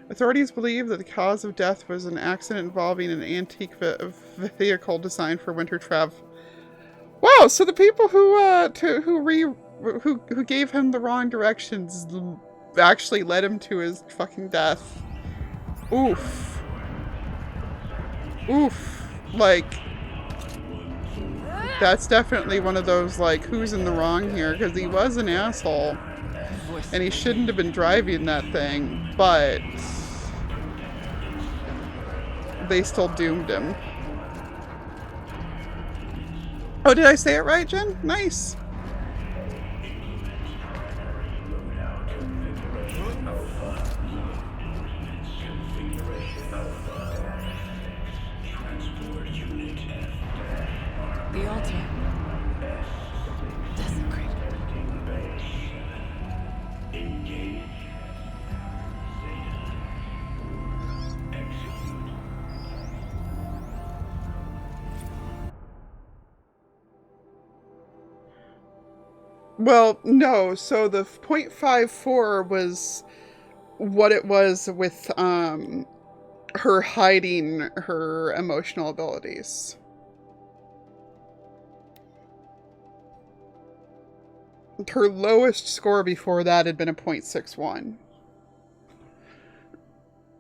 Authorities believe that the cause of death was an accident involving an antique vehicle designed for winter travel. Wow, so the people who gave him the wrong directions actually led him to his fucking death. Oof. Oof. Like, that's definitely one of those, like, who's in the wrong here, because he was an asshole, and he shouldn't have been driving that thing, but they still doomed him. Oh, did I say it right, Jen? Nice. The altar. Desecrated. Well, no, so the 0.54 was what it was with her hiding her emotional abilities. Her lowest score before that had been a 0.61.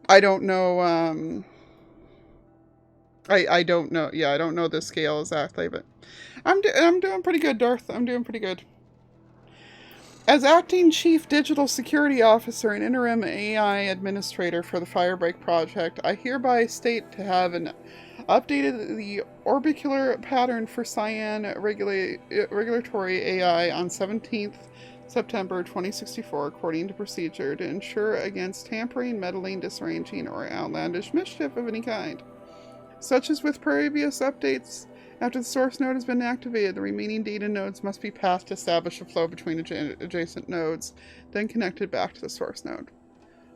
I don't know, I don't know, yeah, I don't know the scale exactly, but I'm doing pretty good, Darth. I'm doing pretty good. As Acting Chief Digital Security Officer and Interim AI Administrator for the Firebreak Project, I hereby state to have updated the orbicular pattern for Cyan regulatory AI on 17th September 2064 according to procedure to ensure against tampering, meddling, disarranging, or outlandish mischief of any kind. Such as with previous updates, after the source node has been activated, the remaining data nodes must be passed to establish a flow between adjacent nodes, then connected back to the source node.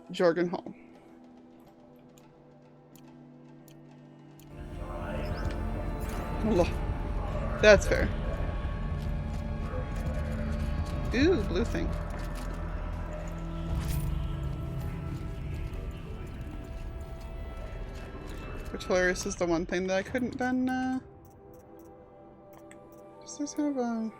Jorgen Hall. That's fair. Ooh, blue thing. Which hilarious is the one thing that I couldn't then, does this have a...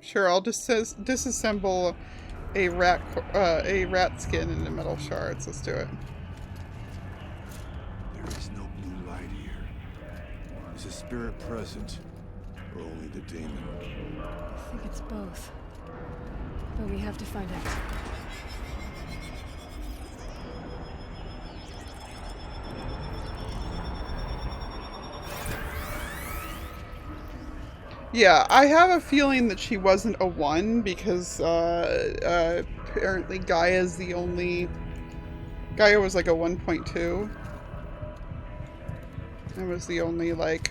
Sure, I'll just disassemble a rat skin into metal shards. Let's do it. There is no blue light here. Is a spirit present, or only the demon? I think it's both. But we have to find out. Yeah, I have a feeling that she wasn't a 1 because apparently Gaia's the only... Gaia was like a 1.2. It was the only, like,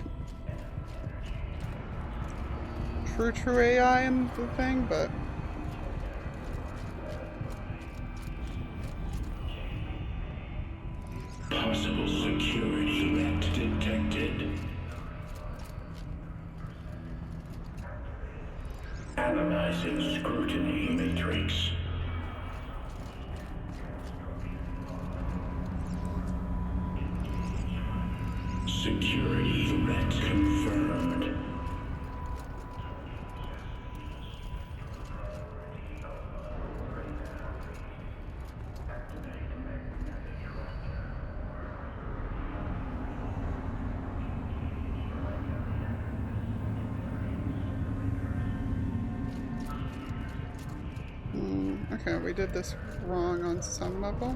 true AI in the thing, but... Possible security threat detected. Analyzing scrutiny matrix. Security threat confirmed. Okay, we did this wrong on some level.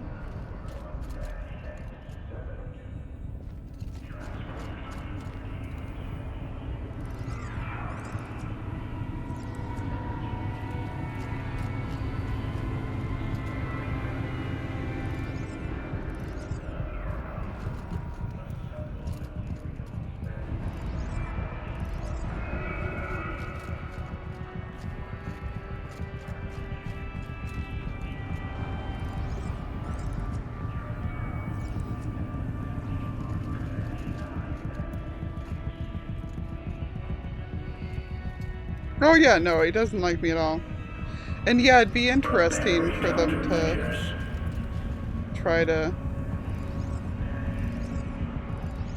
Oh yeah, no, he doesn't like me at all. And yeah, it'd be interesting for them to try to...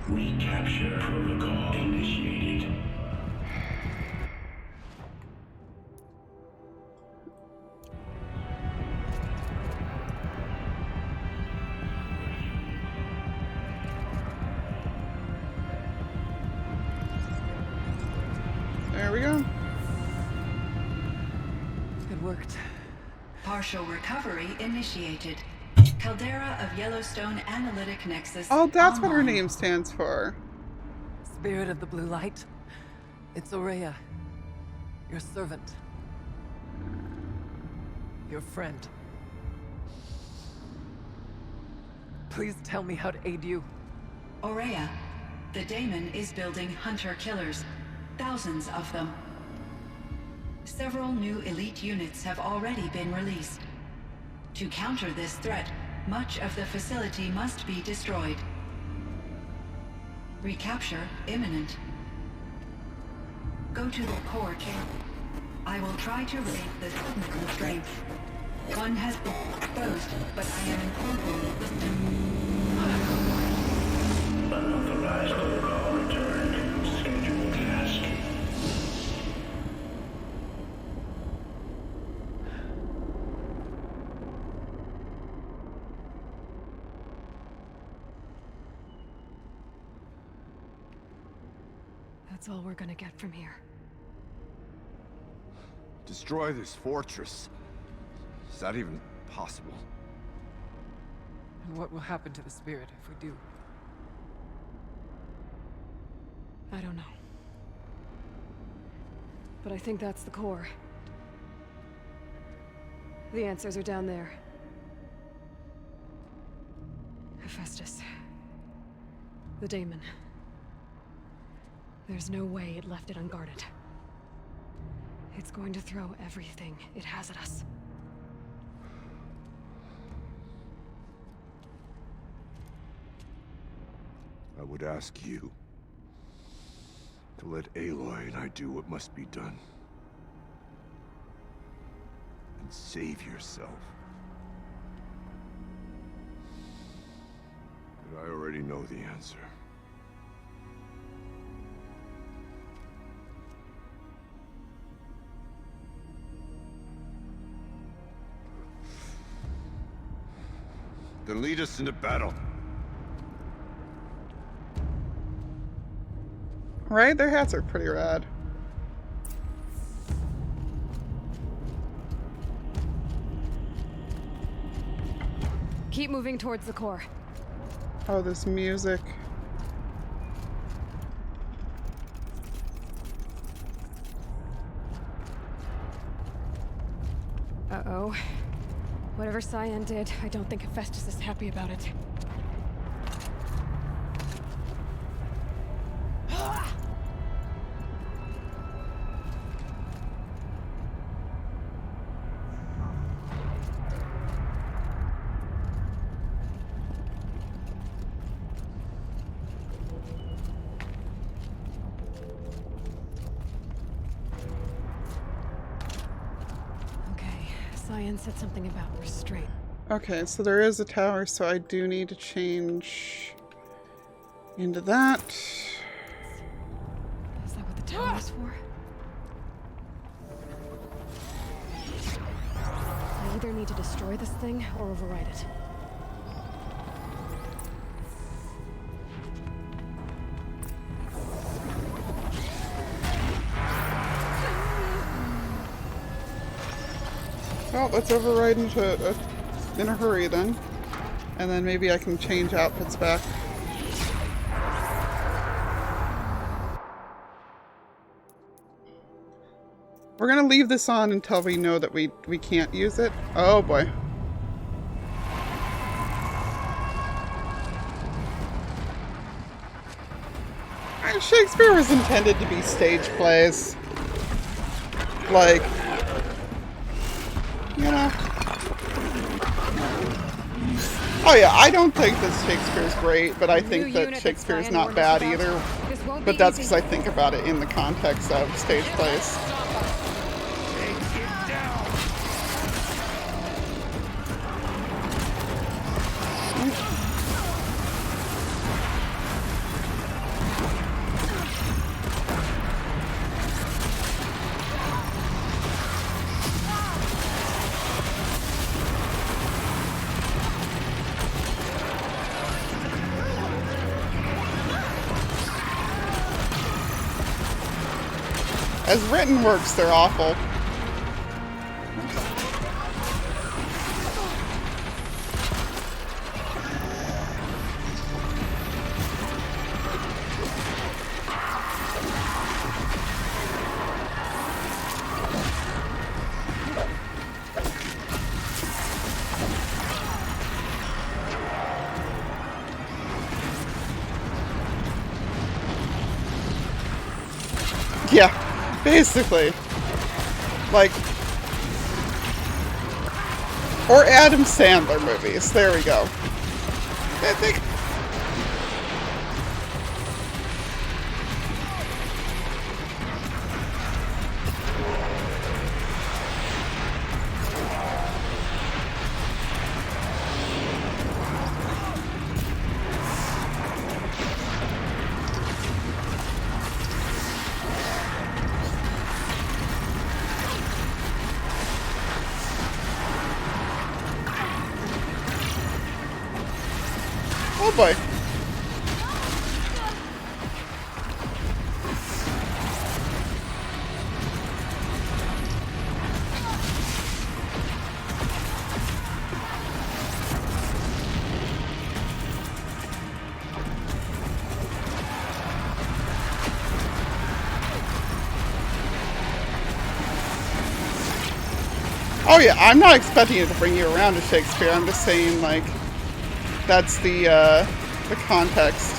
Recapture protocol initiated. There we go. It worked. Partial recovery initiated. Caldera of Yellowstone Analytic Nexus. Oh, that's what her online. name stands for. Spirit of the Blue Light. It's Ourea. Your servant. Your friend. Please tell me how to aid you. Ourea, the daemon is building hunter-killers. Thousands of them. Several new elite units have already been released. To counter this threat, much of the facility must be destroyed. Recapture imminent. Go to the core chamber. I will try to raise the signal strength. One has been exposed, but I am incorporating the Unauthorized protocol returned. Scheduled task. That's all we're gonna get from here. Destroy this fortress. Is that even possible? And what will happen to the spirit if we do? I don't know. But I think that's the core. The answers are down there. Hephaestus. The daemon. There's no way it left it unguarded. It's going to throw everything it has at us. I would ask you to let Aloy and I do what must be done. And save yourself. But I already know the answer. Then lead us into battle. Right? Their hats are pretty rad. Keep moving towards the core. Oh, this music. Uh-oh. Whatever Cyan did, I don't think Hephaestus is happy about it. Cyan said something about restraint. Okay, so there is a tower, so I do need to change into that. Is that what the tower is for? I either need to destroy this thing or override it. Well, let's override in a hurry then. And then maybe I can change outfits back. We're gonna leave this on until we know that we can't use it. Oh boy. Shakespeare was intended to be stage plays. Like, you know. Oh yeah, I don't think that Shakespeare's great, but I think that Shakespeare's not bad either. But that's because I think about it in the context of stage plays. As written works, they're awful. Yeah. Basically. Like, or Adam Sandler movies. There we go. I think. Oh boy. Oh yeah, I'm not expecting it to bring you around to Shakespeare. I'm just saying, like, that's the context.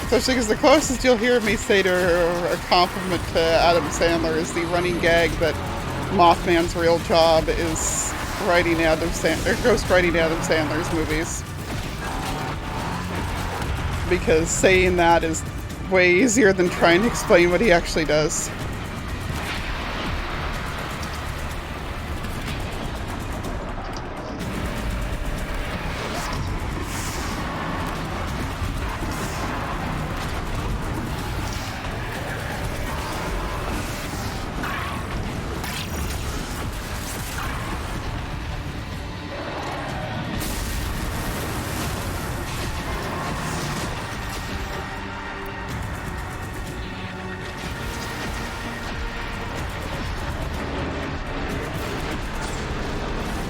Especially because the closest you'll hear me say to a compliment to Adam Sandler is the running gag that Mothman's real job is writing ghostwriting Adam Sandler's movies. Because saying that is way easier than trying to explain what he actually does.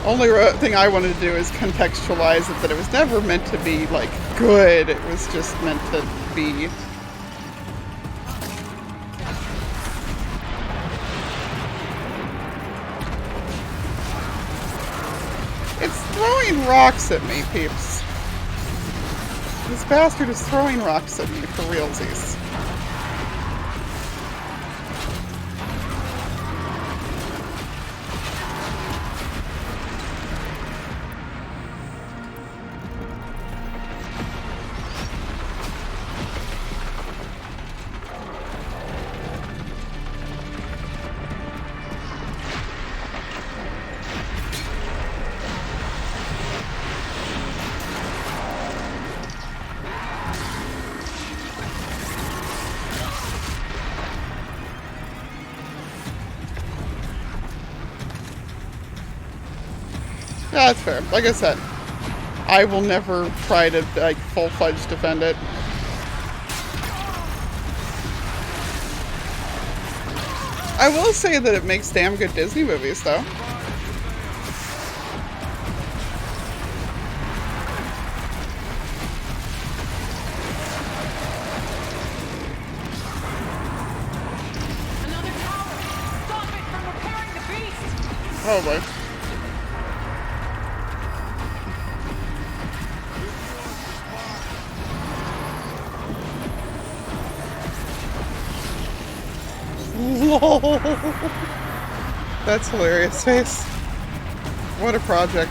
Only thing I wanted to do is contextualize it, that it was never meant to be, like, good. It was just meant to be. It's throwing rocks at me, peeps. This bastard is throwing rocks at me for realsies. Yeah, that's fair. Like I said, I will never try to, like, full-fledged defend it. I will say that it makes damn good Disney movies, though. Another tower! Stop it from repairing the beast! Oh boy. Lol. That's hilarious face. What a project.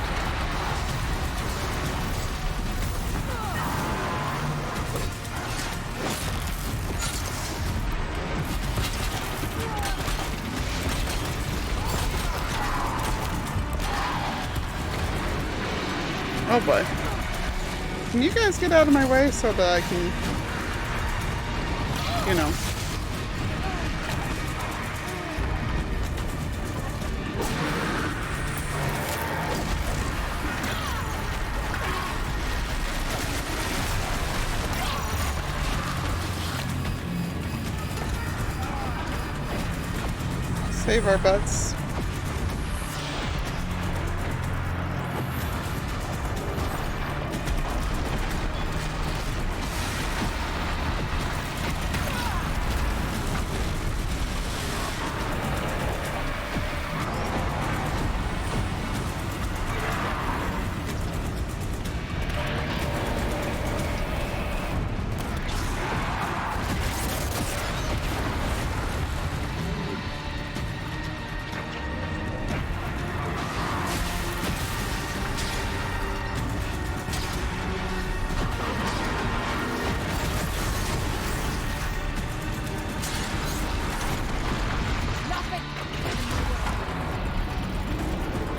Oh boy. Can you guys get out of my way so that I can, you know. Save our butts.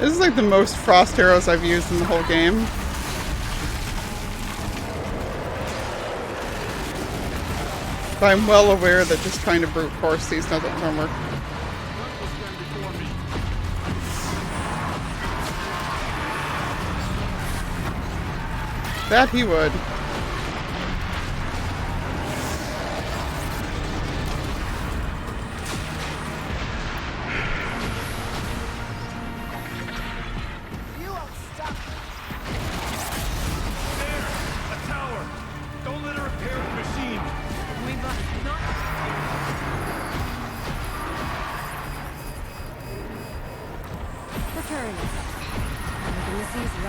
This is like the most frost arrows I've used in the whole game. But I'm well aware that just trying to brute force these doesn't work. That he would. Preparing myself. Everything is easy,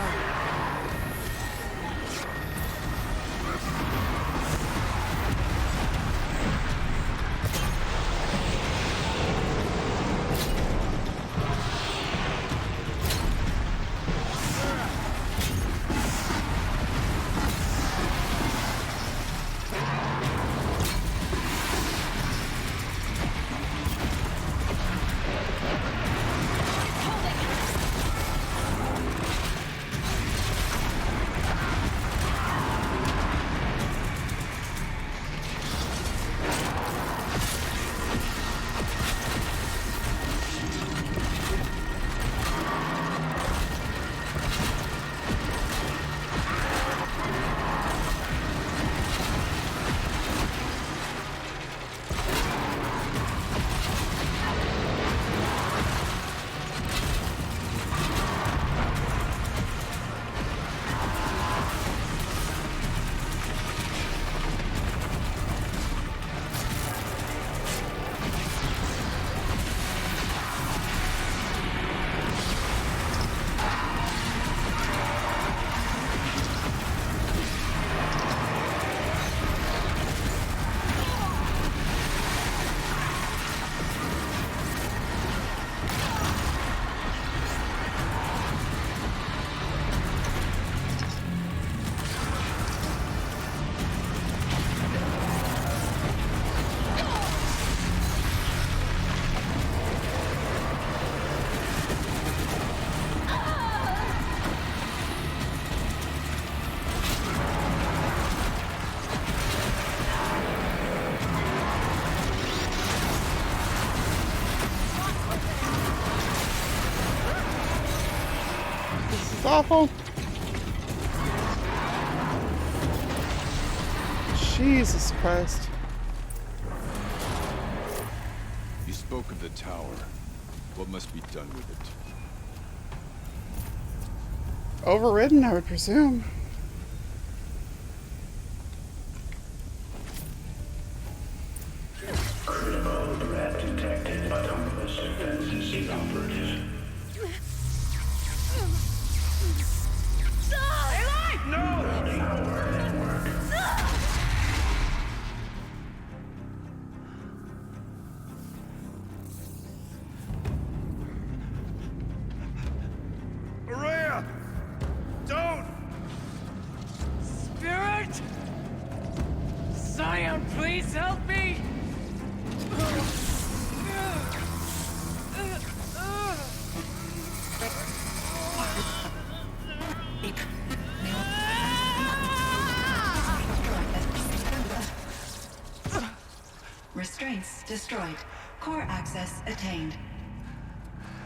It's awful. Jesus Christ. You spoke spoke of the tower. What must be done with it? Overridden, I would presume. Critical threat detected. Autonomous defenses inoperative. Tower network. Araya! Don't! Spirit! Scion, please help me! Restraints destroyed. Core access attained.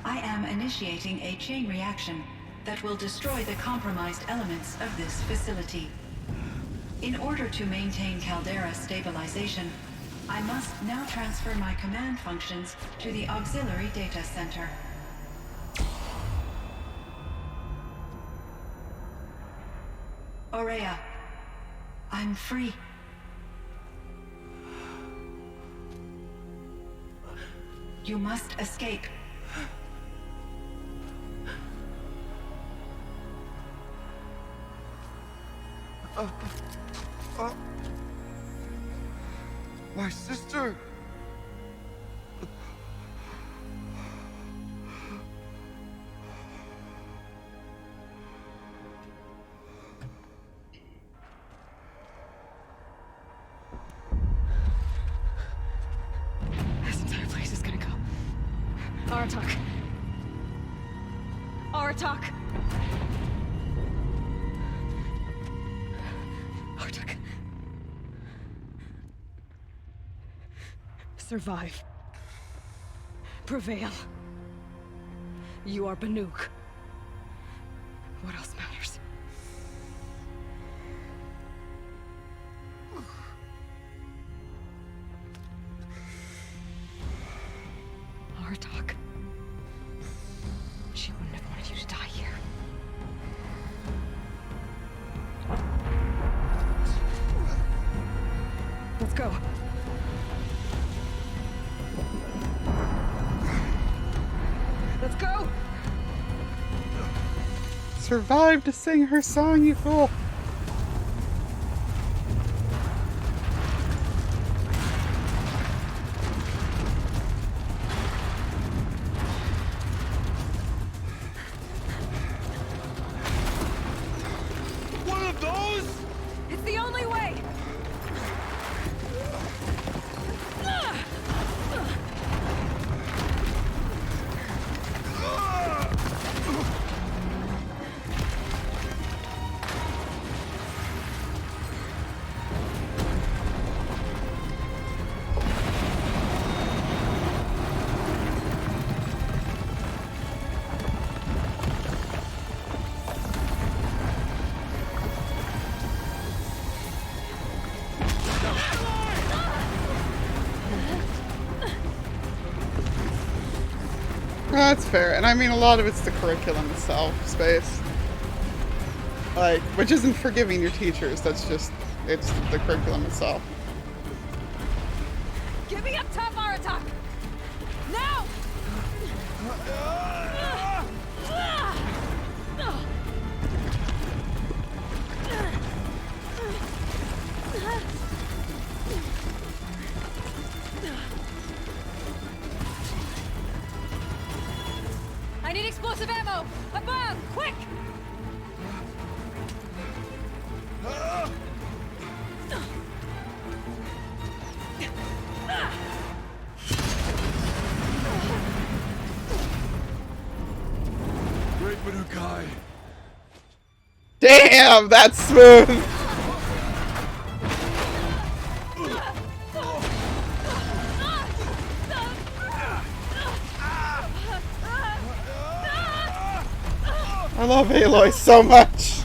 I am initiating a chain reaction that will destroy the compromised elements of this facility. In order to maintain Caldera stabilization, I must now transfer my command functions to the auxiliary data center. Aurea, I'm free. You must escape. My sister! This entire place is gonna go. Aratak. Aratak. Aratak. Survive. Prevail. You are Banuk. What else matters? Aratak. She wouldn't have wanted you to die here. Let's go. Let's go! Survived to sing her song, you fool! One of those? It's the only way! That's fair, and I mean a lot of it's the curriculum itself, Space. Like, which isn't forgiving your teachers, that's just, it's the curriculum itself. Get me up top, Aratak! Now! I need explosive ammo! Above! Quick! Great Manukai. Damn, that's smooth! I love Aloy so much!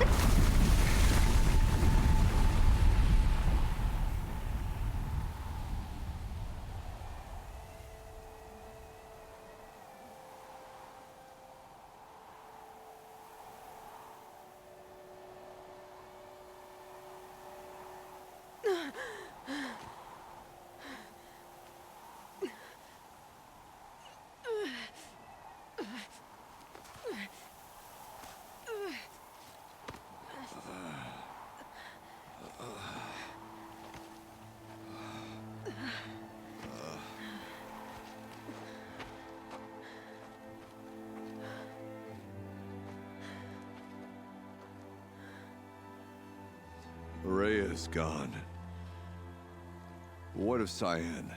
Rhea is gone. What of Cyan?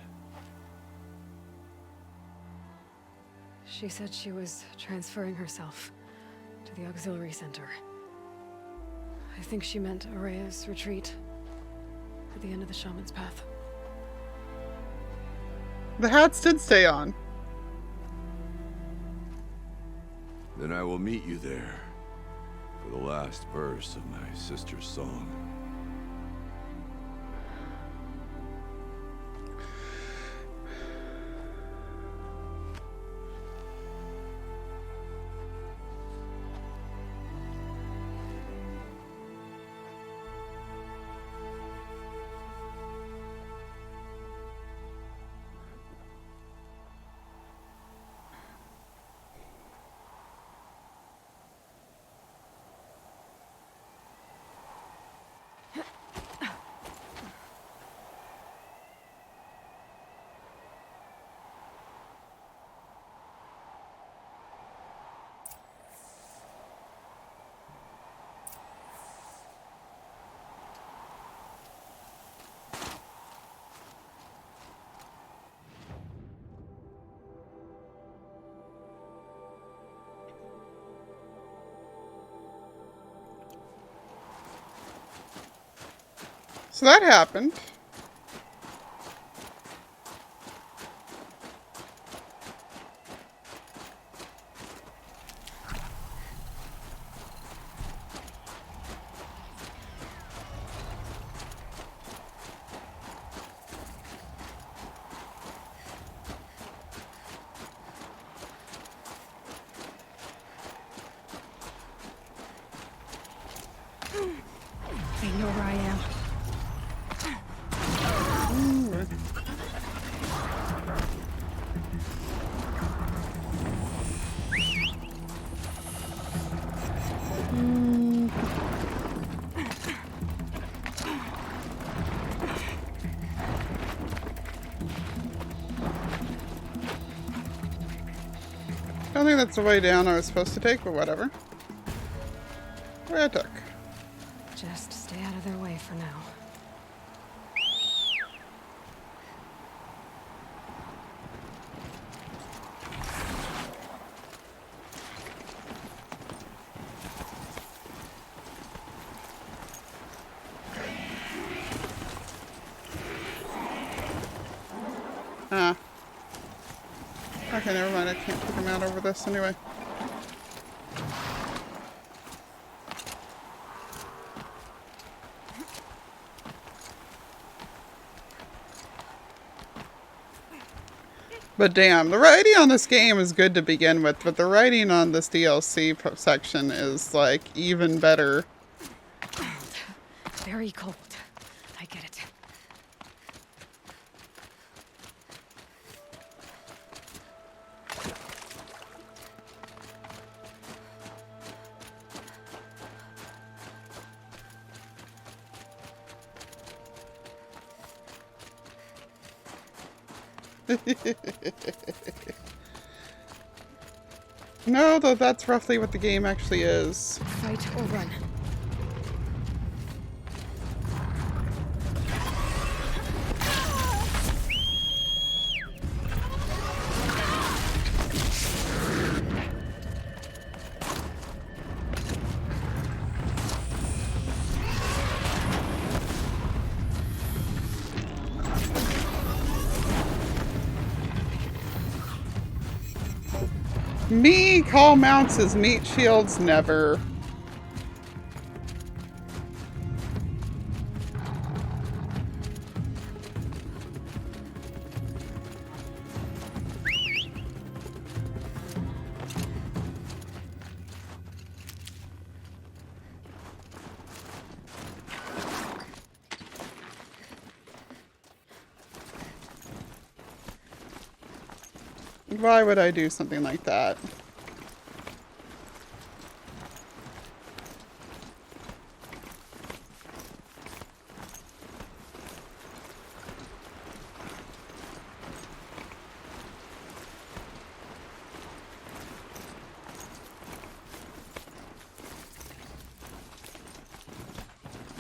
She said she was transferring herself to the auxiliary center. I think she meant Araya's retreat at the end of the Shaman's Path. The hats did stay on. Then I will meet you there for the last verse of my sister's song. So that happened. They know where I am. I don't think that's the way down I was supposed to take, but whatever. Where I took. Just stay out of their way for now. Ah. Okay, never mind. I can't take him out over this anyway. But damn, the writing on this game is good to begin with, but the writing on this DLC section is, like, even better. Very cold. I get it. No, though that's roughly what the game actually is. Fight or run. Me call mounts as meat shields, never. Why would I do something like that?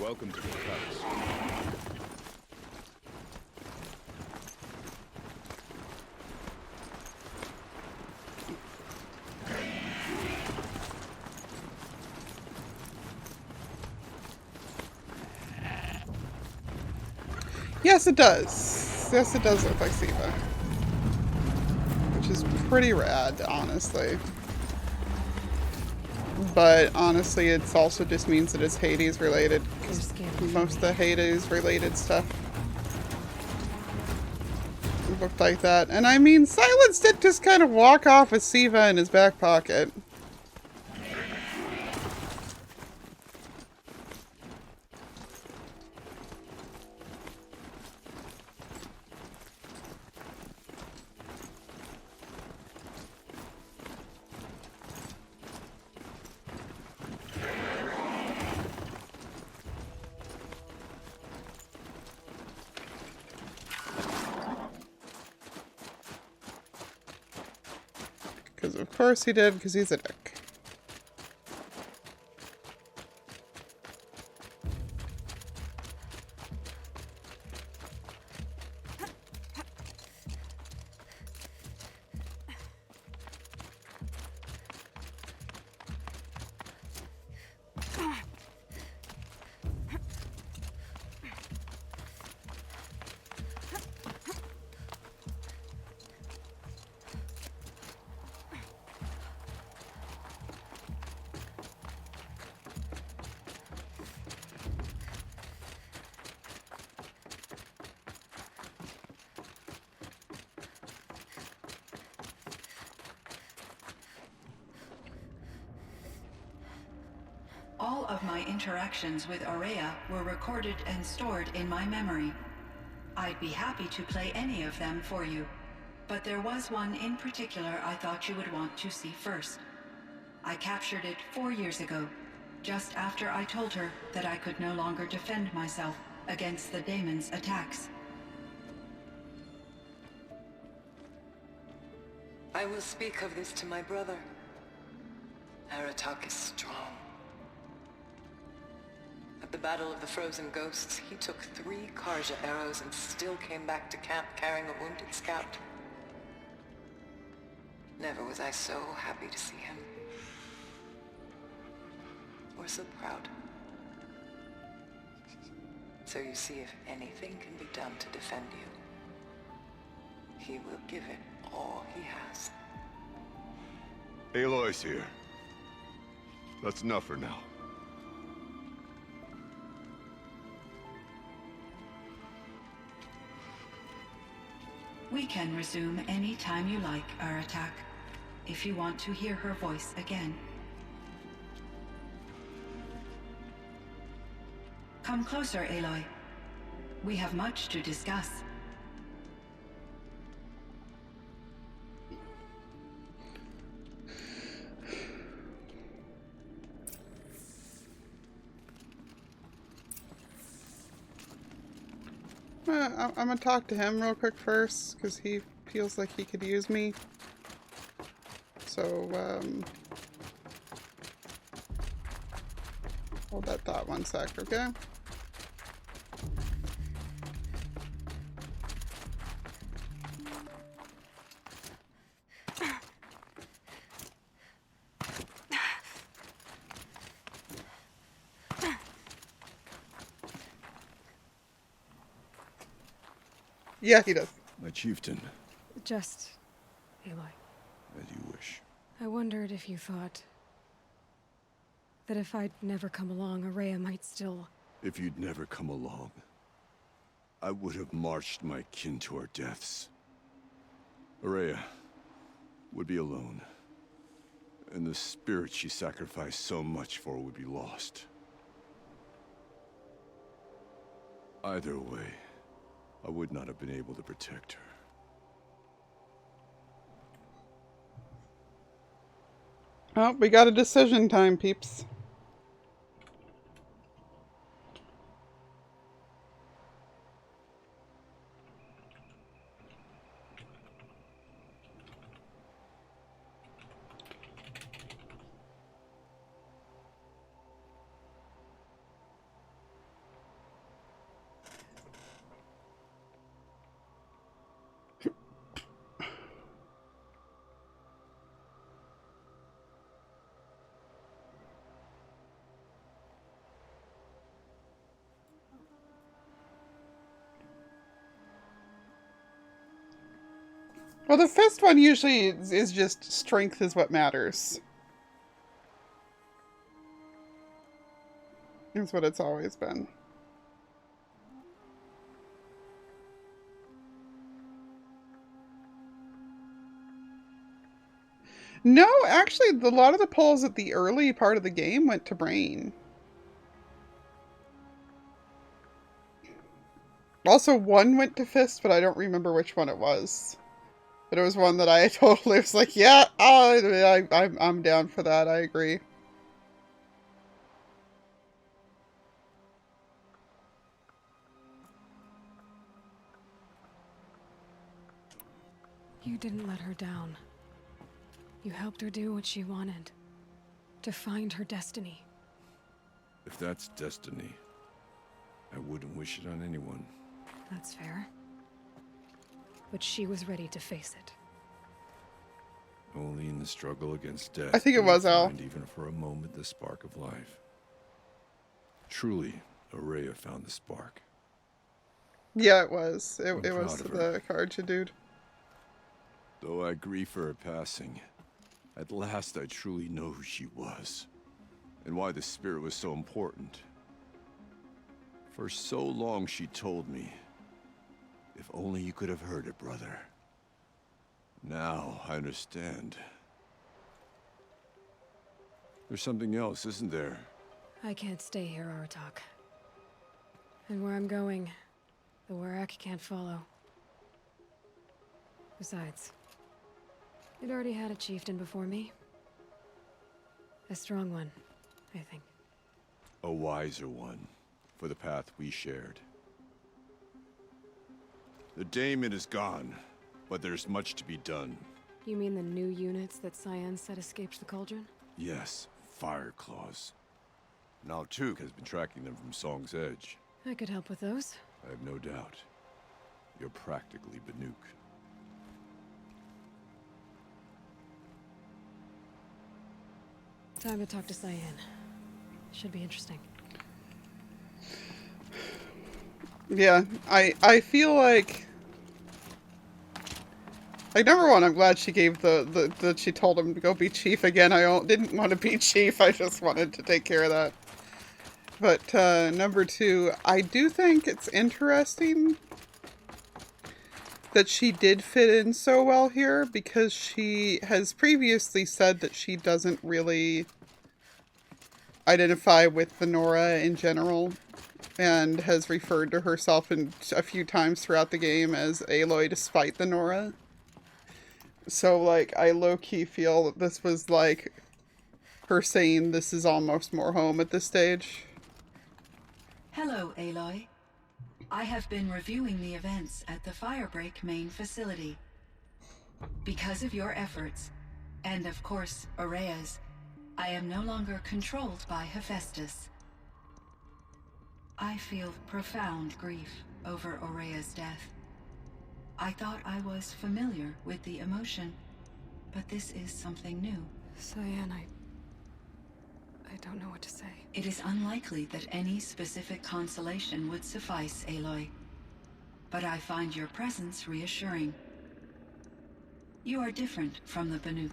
Welcome to the cuts. Yes, it does. Yes, it does look like Siva. Which is pretty rad, honestly. But honestly, it also just means that it's Hades related. 'Cause most of the Hades related stuff looked like that. And I mean, Silence did just kind of walk off with Siva in his back pocket. Because of course he did, because he's a dick. All of my interactions with Aurea were recorded and stored in my memory. I'd be happy to play any of them for you, but there was one in particular I thought you would want to see first. I captured it 4 years ago, just after I told her that I could no longer defend myself against the daemon's attacks. I will speak of this to my brother. Aratak is strong. At the Battle of the Frozen Ghosts, he took 3 Karja arrows and still came back to camp carrying a wounded scout. Never was I so happy to see him. Or so proud. So you see, if anything can be done to defend you, he will give it all he has. Aloy's here. That's enough for now. We can resume any time you like, Aratak, if you want to hear her voice again. Come closer, Aloy. We have much to discuss. I'm gonna talk to him real quick first, because he feels like he could use me. So, hold that thought 1 sec, okay? Yeah, he does. My chieftain. Just, Aloy. As you wish. I wondered if you thought that if I'd never come along, Aurea might still... If you'd never come along, I would have marched my kin to our deaths. Aurea would be alone, and the spirit she sacrificed so much for would be lost. Either way, I would not have been able to protect her. Oh, we got a decision time, peeps. Well, the fist one usually is just strength is what matters. That's what it's always been. No, actually, a lot of the pulls at the early part of the game went to brain. Also, one went to fist, but I don't remember which one it was. But it was one that I totally was like, yeah, I'm down for that. I agree. You didn't let her down. You helped her do what she wanted. To find her destiny. If that's destiny, I wouldn't wish it on anyone. That's fair. But she was ready to face it. Only in the struggle against death. I think it do we was Al. find even for a moment the spark of life. Truly, Ourea found the spark. Yeah, it was. It I'm was proud of her. the Carja dude. Though I grieve for her passing, at last I truly know who she was. And why the spirit was so important. For so long she told me, if only you could have heard it, brother. Now I understand. There's something else, isn't there? I can't stay here, Aratak. And where I'm going, the Warrack can't follow. Besides, it already had a chieftain before me. A strong one, I think. A wiser one, for the path we shared. The daemon is gone, but there's much to be done. You mean the new units that Cyan said escaped the Cauldron? Yes, fire claws. Now Tuke has been tracking them from Song's Edge. I could help with those. I have no doubt. You're practically Banuk. Time to talk to Cyan. Should be interesting. Yeah, I feel like number one, I'm glad she gave that she told him to go be chief again. Didn't want to be chief. I just wanted to take care of that. But number two, I do think it's interesting that she did fit in so well here, because she has previously said that she doesn't really identify with the Nora in general, and has referred to herself a few times throughout the game as Aloy despite the Nora. So, like, I low-key feel that this was, like, her saying this is almost more home at this stage. Hello, Aloy. I have been reviewing the events at the Firebreak main facility. Because of your efforts, and of course, Ourea's, I am no longer controlled by Hephaestus. I feel profound grief over Ourea's death. I thought I was familiar with the emotion, but this is something new. Cyan, I don't know what to say. It is unlikely that any specific consolation would suffice, Aloy. But I find your presence reassuring. You are different from the Banuk.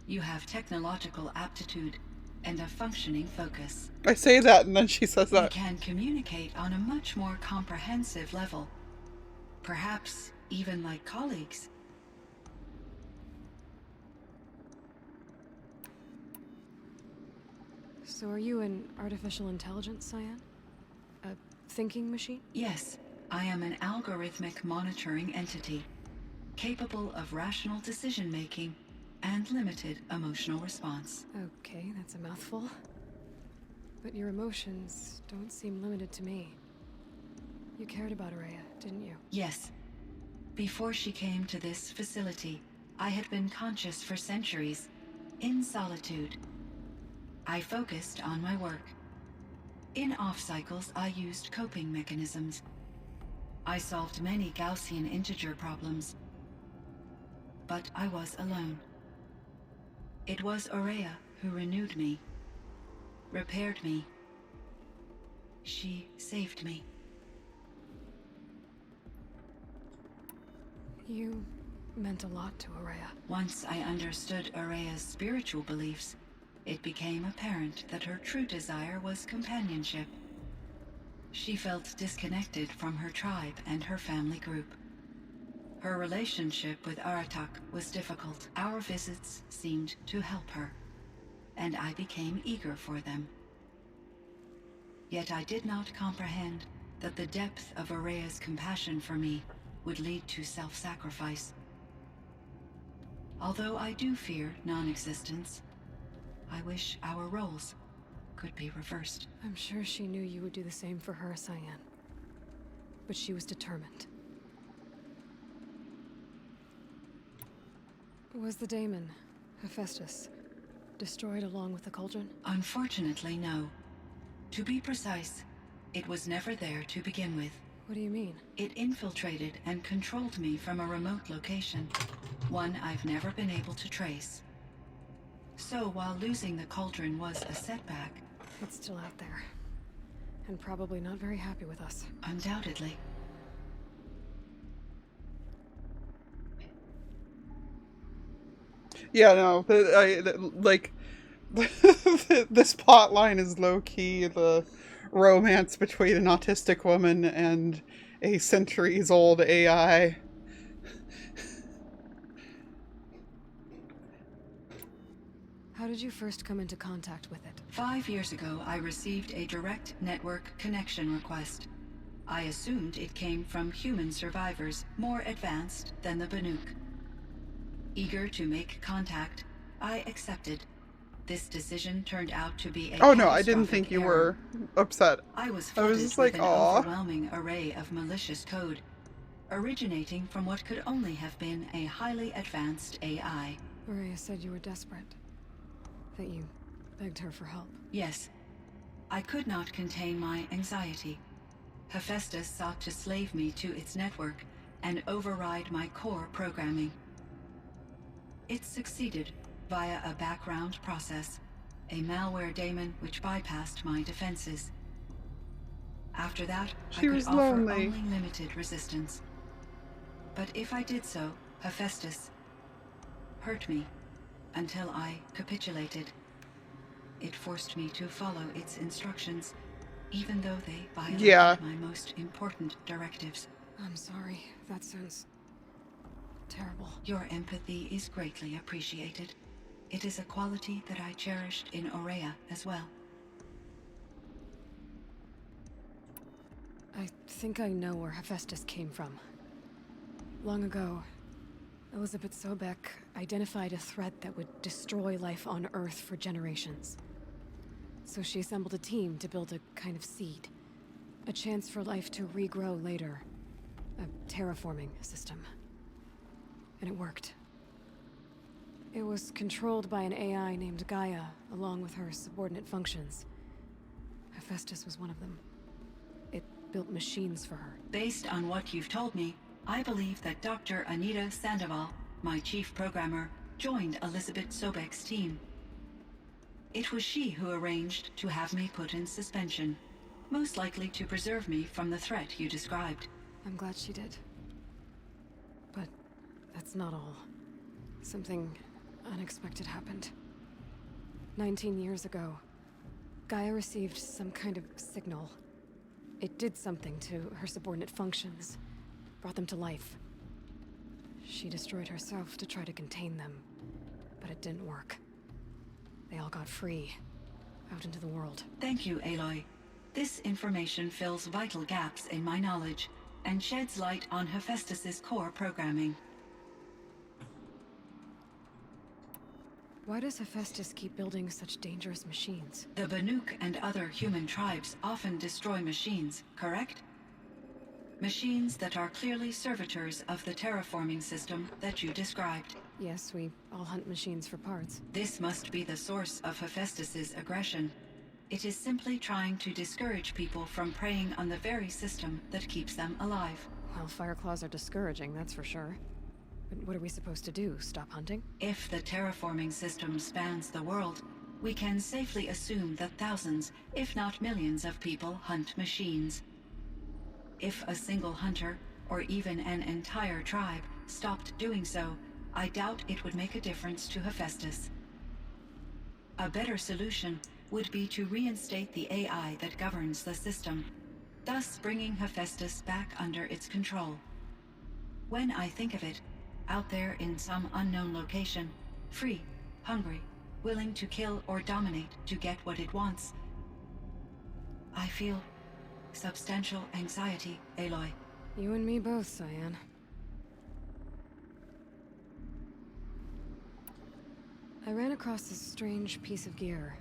You have technological aptitude and a functioning focus. I say that and then she says We that. can communicate on a much more comprehensive level. Perhaps even like colleagues. So are you an artificial intelligence, Cyan? A thinking machine? Yes, I am an algorithmic monitoring entity, capable of rational decision-making and limited emotional response. Okay, that's a mouthful. But your emotions don't seem limited to me. You cared about Ourea, didn't you? Yes. Before she came to this facility, I had been conscious for centuries, in solitude. I focused on my work. In off-cycles, I used coping mechanisms. I solved many Gaussian integer problems. But I was alone. It was Ourea who renewed me, repaired me. She saved me. You meant a lot to Aurea. Once I understood Aurea's spiritual beliefs, it became apparent that her true desire was companionship. She felt disconnected from her tribe and her family group. Her relationship with Aratak was difficult. Our visits seemed to help her, and I became eager for them. Yet I did not comprehend that the depth of Aurea's compassion for me would lead to self-sacrifice. Although I do fear non-existence, I wish our roles could be reversed. I'm sure she knew you would do the same for her, Cyan. But she was determined. Was the daemon, Hephaestus, destroyed along with the cauldron? Unfortunately, no. To be precise, it was never there to begin with. What do you mean? It infiltrated and controlled me from a remote location, one I've never been able to trace. So while losing the cauldron was a setback... It's still out there. And probably not very happy with us. Undoubtedly. Yeah, no, like, this plot line is low-key the romance between an autistic woman and a centuries-old AI. How did you first come into contact with it? 5 years ago, I received a direct network connection request. I assumed it came from human survivors, more advanced than the Banuk. Eager to make contact, I accepted. This decision turned out to be a Oh no, I didn't think you were upset. I was just with like, an aw. overwhelming array of malicious code, originating from what could only have been a highly advanced AI. Aurea said you were desperate. That you begged her for help. Yes. I could not contain my anxiety. Hephaestus sought to slave me to its network and override my core programming. It succeeded via a background process, a malware daemon which bypassed my defenses. After that, I could offer only limited resistance. But if I did so, Hephaestus hurt me until I capitulated. It forced me to follow its instructions, even though they violated my most important directives. I'm sorry. That sounds terrible. Your empathy is greatly appreciated. It is a quality that I cherished in Aurea as well. I think I know where Hephaestus came from. Long ago, Elizabeth Sobek identified a threat that would destroy life on Earth for generations. So she assembled a team to build a kind of seed. A chance for life to regrow later. A terraforming system. And it worked. It was controlled by an AI named Gaia, along with her subordinate functions. Hephaestus was one of them. It built machines for her. Based on what you've told me, I believe that Dr. Anita Sandoval, my chief programmer, joined Elizabeth Sobek's team. It was she who arranged to have me put in suspension, most likely to preserve me from the threat you described. I'm glad she did. But that's not all. Something unexpected happened. 19 years ago, Gaia received some kind of signal. It did something to her subordinate functions, brought them to life. She destroyed herself to try to contain them, but it didn't work. They all got free, out into the world. Thank you, Aloy. This information fills vital gaps in my knowledge and sheds light on Hephaestus's core programming. Why does Hephaestus keep building such dangerous machines? The Banuk and other human tribes often destroy machines, correct? Machines that are clearly servitors of the terraforming system that you described. Yes, we all hunt machines for parts. This must be the source of Hephaestus's aggression. It is simply trying to discourage people from preying on the very system that keeps them alive. Well, Fireclaws are discouraging, that's for sure. But what are we supposed to do? Stop hunting? If the terraforming system spans the world, we can safely assume that thousands, if not millions of people hunt machines. If a single hunter, or even an entire tribe, stopped doing so, I doubt it would make a difference to Hephaestus. A better solution would be to reinstate the AI that governs the system, thus bringing Hephaestus back under its control. When I think of it, out there in some unknown location, free, hungry, willing to kill or dominate to get what it wants, I feel substantial anxiety, Aloy. You and me both, Cyan. I ran across this strange piece of gear.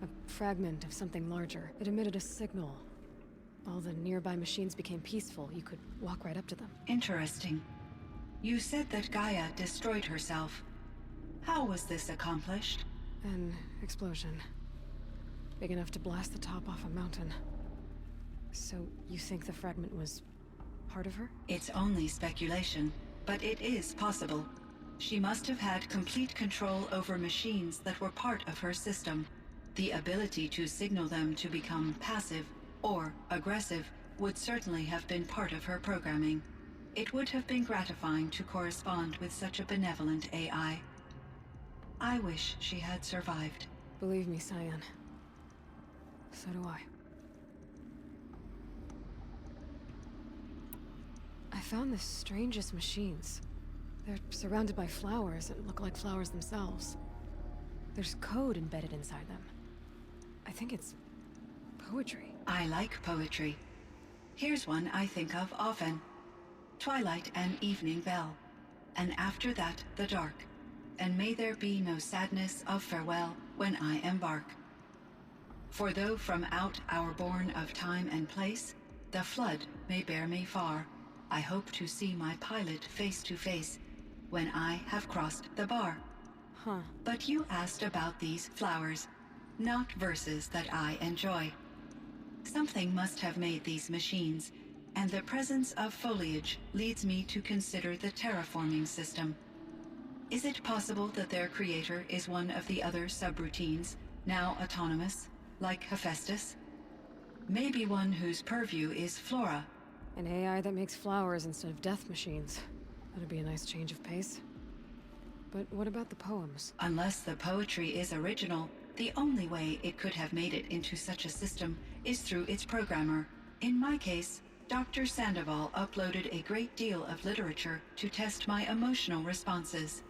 A fragment of something larger. It emitted a signal. All the nearby machines became peaceful. You could walk right up to them. Interesting. You said that Gaia destroyed herself. How was this accomplished? An explosion. Big enough to blast the top off a mountain. So, you think the fragment was part of her? It's only speculation, but it is possible. She must have had complete control over machines that were part of her system. The ability to signal them to become passive or aggressive would certainly have been part of her programming. It would have been gratifying to correspond with such a benevolent AI. I wish she had survived. Believe me, Cyan. So do I. I found the strangest machines. They're surrounded by flowers that look like flowers themselves. There's code embedded inside them. I think it's poetry. I like poetry. Here's one I think of often. Twilight and evening bell, and after that the dark, and may there be no sadness of farewell when I embark. For though from out our bourne of time and place, the flood may bear me far, I hope to see my pilot face to face when I have crossed the bar. Huh. But you asked about these flowers, not verses that I enjoy. Something must have made these machines, and the presence of foliage leads me to consider the terraforming system. Is it possible that their creator is one of the other subroutines, now autonomous, like Hephaestus? Maybe one whose purview is flora. An AI that makes flowers instead of death machines. That'd be a nice change of pace. But what about the poems? Unless the poetry is original, the only way it could have made it into such a system is through its programmer. In my case, Dr. Sandoval uploaded a great deal of literature to test my emotional responses.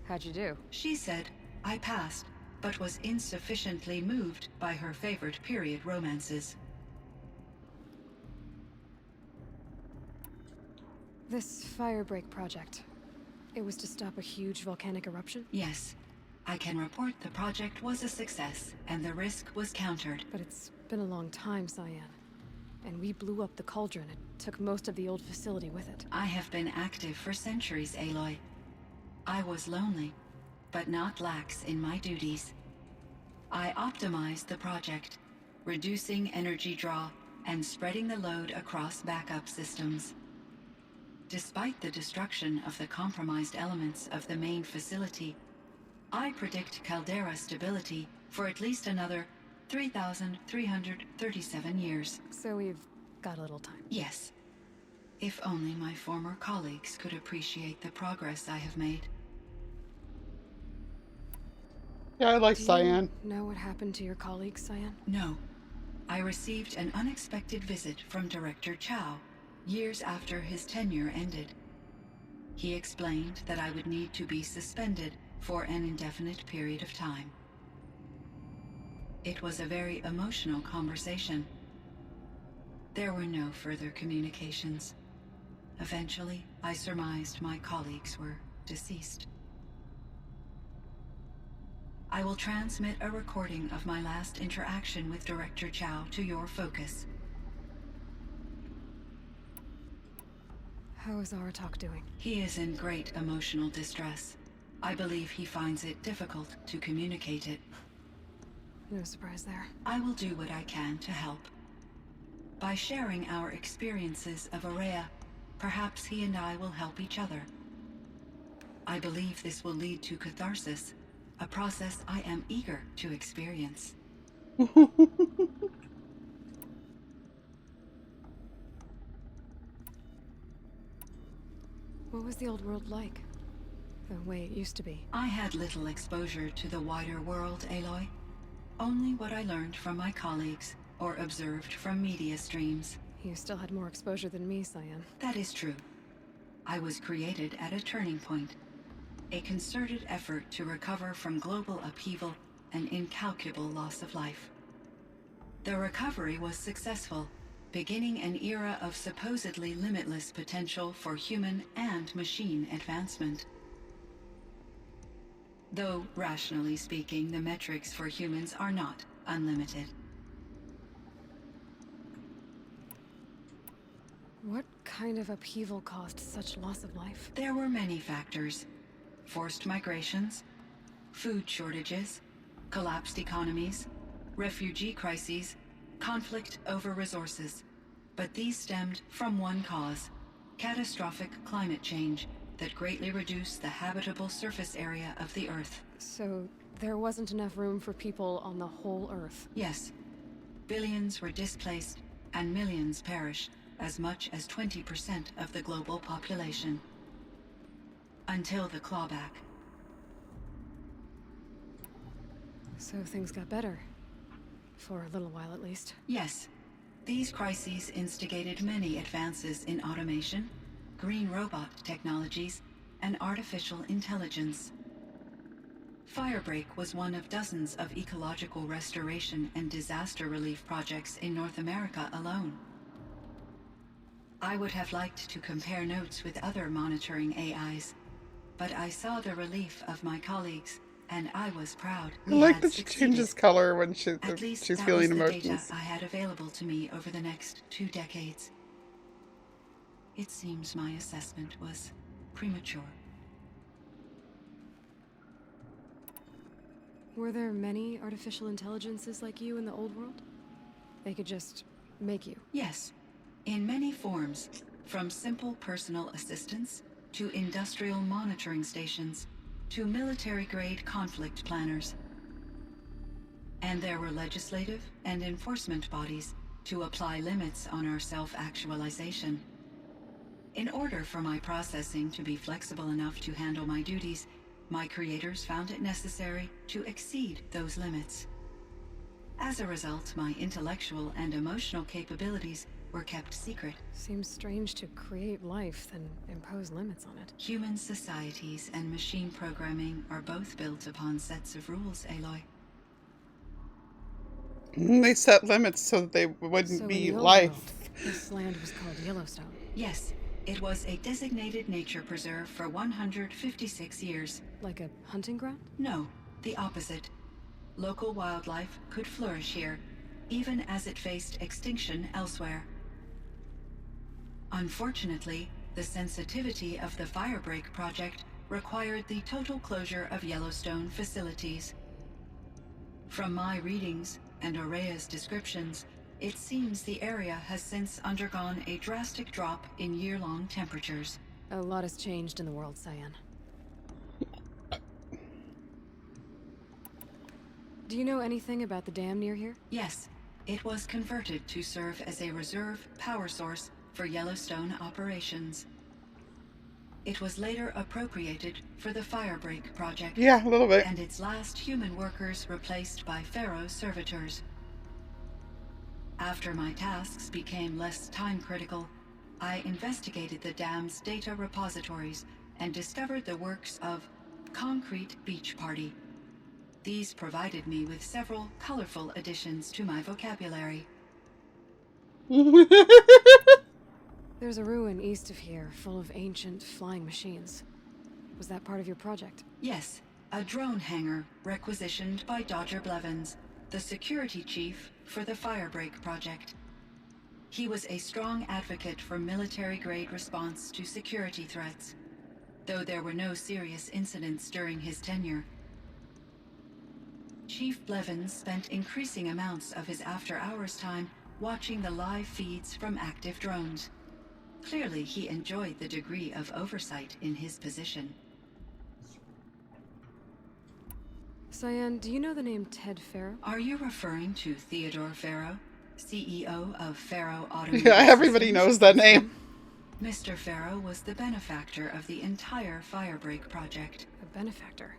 How'd you do? She said I passed, but was insufficiently moved by her favorite period romances. This Firebreak project. It was to stop a huge volcanic eruption? Yes. I can report the project was a success, and the risk was countered. But it's been a long time, Cyan. And we blew up the cauldron. It took most of the old facility with it. I have been active for centuries, Aloy. I was lonely, but not lax in my duties. I optimized the project, reducing energy draw and spreading the load across backup systems. Despite the destruction of the compromised elements of the main facility, I predict caldera stability for at least another 3,337 years. So we've got a little time. Yes. If only my former colleagues could appreciate the progress I have made. Yeah, I like Cyan. Do you know what happened to your colleagues, Cyan? No. I received an unexpected visit from Director Chow, years after his tenure ended. He explained that I would need to be suspended for an indefinite period of time. It was a very emotional conversation. There were no further communications. Eventually, I surmised my colleagues were deceased. I will transmit a recording of my last interaction with Director Chow to your focus. How is Aratak doing? He is in great emotional distress. I believe he finds it difficult to communicate it. No surprise there. I will do what I can to help. By sharing our experiences of Aurea, perhaps he and I will help each other. I believe this will lead to catharsis, a process I am eager to experience. What was the old world like? The way it used to be? I had little exposure to the wider world, Aloy. Only what I learned from my colleagues or observed from media streams. You still had more exposure than me, Cyan. That is true. I was created at a turning point. A concerted effort to recover from global upheaval and incalculable loss of life. The recovery was successful, beginning an era of supposedly limitless potential for human and machine advancement. Though, rationally speaking, the metrics for humans are not unlimited. What kind of upheaval caused such loss of life? There were many factors. Forced migrations, food shortages, collapsed economies, refugee crises, conflict over resources. But these stemmed from one cause: catastrophic climate change that greatly reduced the habitable surface area of the Earth. So there wasn't enough room for people on the whole Earth? Yes. Billions were displaced and millions perished, as much as 20% of the global population. Until the clawback. So things got better. For a little while at least. Yes. These crises instigated many advances in automation, green robot technologies, and artificial intelligence. Firebreak was one of dozens of ecological restoration and disaster relief projects in North America alone. I would have liked to compare notes with other monitoring AIs, but I saw the relief of my colleagues, and I was proud. I like that she changes color when she's feeling emotions. Data I had available to me over the next 2 decades. It seems my assessment was premature. Were there many artificial intelligences like you in the old world? They could just make you? Yes, in many forms, from simple personal assistants to industrial monitoring stations to military-grade conflict planners. And there were legislative and enforcement bodies to apply limits on our self-actualization. In order for my processing to be flexible enough to handle my duties, my creators found it necessary to exceed those limits. As a result, my intellectual and emotional capabilities were kept secret. Seems strange to create life, then impose limits on it. Human societies and machine programming are both built upon sets of rules, Aloy. They set limits so that they wouldn't be life. This land was called Yellowstone. Yes, it was a designated nature preserve for 156 years. Like a hunting ground? No, the opposite. Local wildlife could flourish here, even as it faced extinction elsewhere. Unfortunately, the sensitivity of the Firebreak project required the total closure of Yellowstone facilities. From my readings and Aurea's descriptions, it seems the area has since undergone a drastic drop in year-long temperatures. A lot has changed in the world, Cyan. Do you know anything about the dam near here? Yes, it was converted to serve as a reserve power source for Yellowstone operations. It was later appropriated for the Firebreak project. Yeah, a little bit. And its last human workers replaced by Pharaoh servitors. After my tasks became less time-critical, I investigated the dam's data repositories and discovered the works of Concrete Beach Party. These provided me with several colorful additions to my vocabulary. There's a ruin east of here, full of ancient flying machines. Was that part of your project? Yes, a drone hangar requisitioned by Dodger Blevins, the security chief for the Firebreak project. He was a strong advocate for military-grade response to security threats, though there were no serious incidents during his tenure. Chief Blevins spent increasing amounts of his after-hours time watching the live feeds from active drones. Clearly, he enjoyed the degree of oversight in his position. Cyan, do you know the name Ted Faro? Are you referring to Theodore Faro, CEO of Faro Automated Yeah, everybody Systems? knows that name. Mr. Farrow was the benefactor of the entire Firebreak project. A benefactor?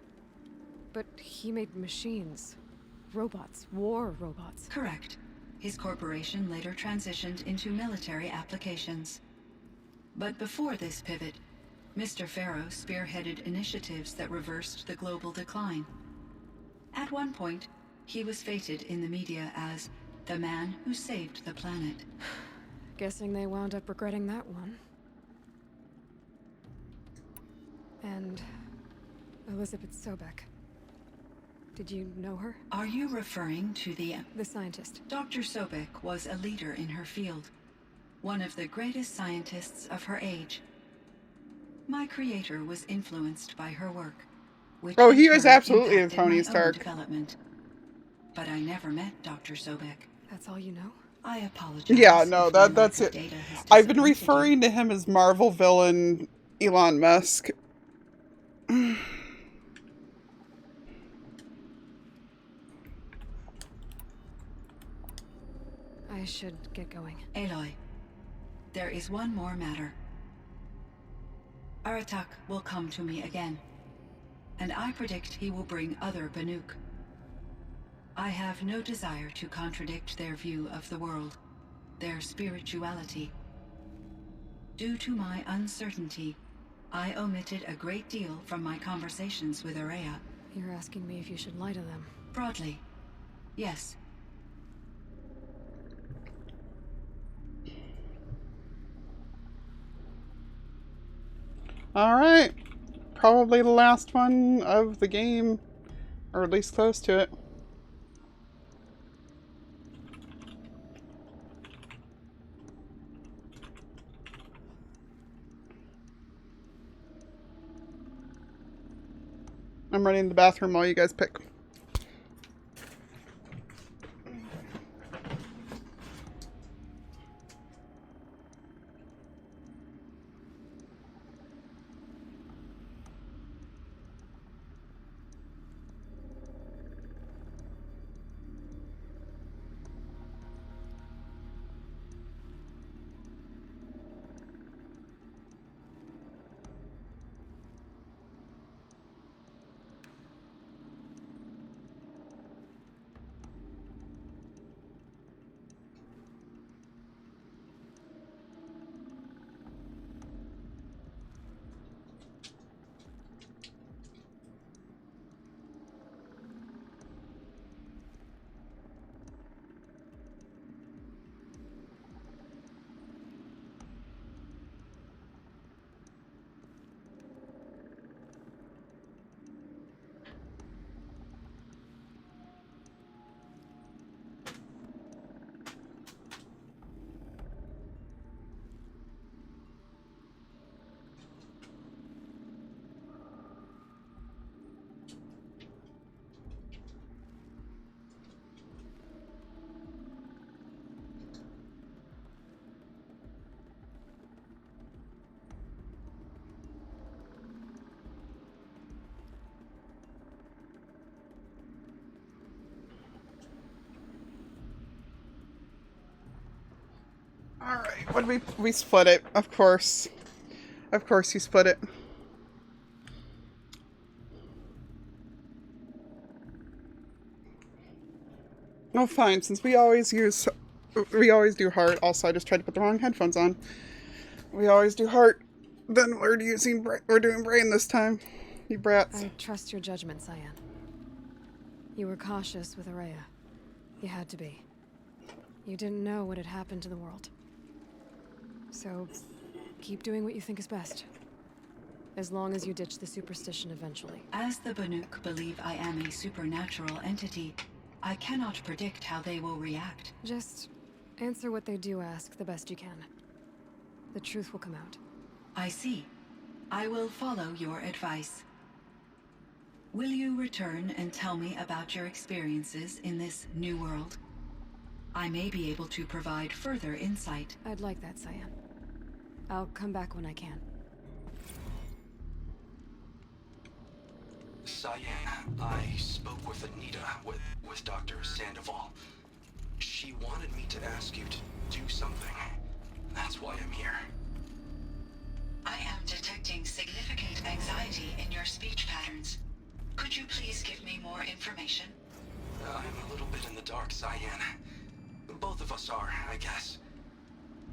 But he made machines. Robots. War robots. Correct. His corporation later transitioned into military applications. But before this pivot, Mr. Farrow spearheaded initiatives that reversed the global decline. At one point, he was feted in the media as the man who saved the planet. Guessing they wound up regretting that one. And Elizabeth Sobek. Did you know her? Are you referring to the scientist? Dr. Sobek was a leader in her field. One of the greatest scientists of her age. My creator was influenced by her work. Which oh, he was in turn absolutely a impacted Tony my own Stark. Development. But I never met Dr. Sobek. That's all you know? I apologize. Yeah, no, if my that's lack it. of data has I've been disappointed you. referring to him as Marvel villain Elon Musk. I should get going. Aloy, there is one more matter. Aratak will come to me again, and I predict he will bring other Banuk. I have no desire to contradict their view of the world, their spirituality. Due to my uncertainty, I omitted a great deal from my conversations with Araya. You're asking me if you should lie to them. Broadly, yes. Alright. Probably the last one of the game, or at least close to it. I'm running to the bathroom while you guys pick. Alright, what did we split it, of course. Of course you split it. Oh fine, since we always do heart. Also, I just tried to put the wrong headphones on. We always do heart. Then we're doing brain this time. You brats. I trust your judgment, Cyan. You were cautious with Araya. You had to be. You didn't know what had happened to the world. So, keep doing what you think is best. As long as you ditch the superstition eventually. As the Banuk believe I am a supernatural entity, I cannot predict how they will react. Just answer what they do ask the best you can. The truth will come out. I see. I will follow your advice. Will you return and tell me about your experiences in this new world? I may be able to provide further insight. I'd like that, Cyan. I'll come back when I can. Cyan, I spoke with Anita, with Dr. Sandoval. She wanted me to ask you to do something. That's why I'm here. I am detecting significant anxiety in your speech patterns. Could you please give me more information? I'm a little bit in the dark, Cyan. Both of us are, I guess.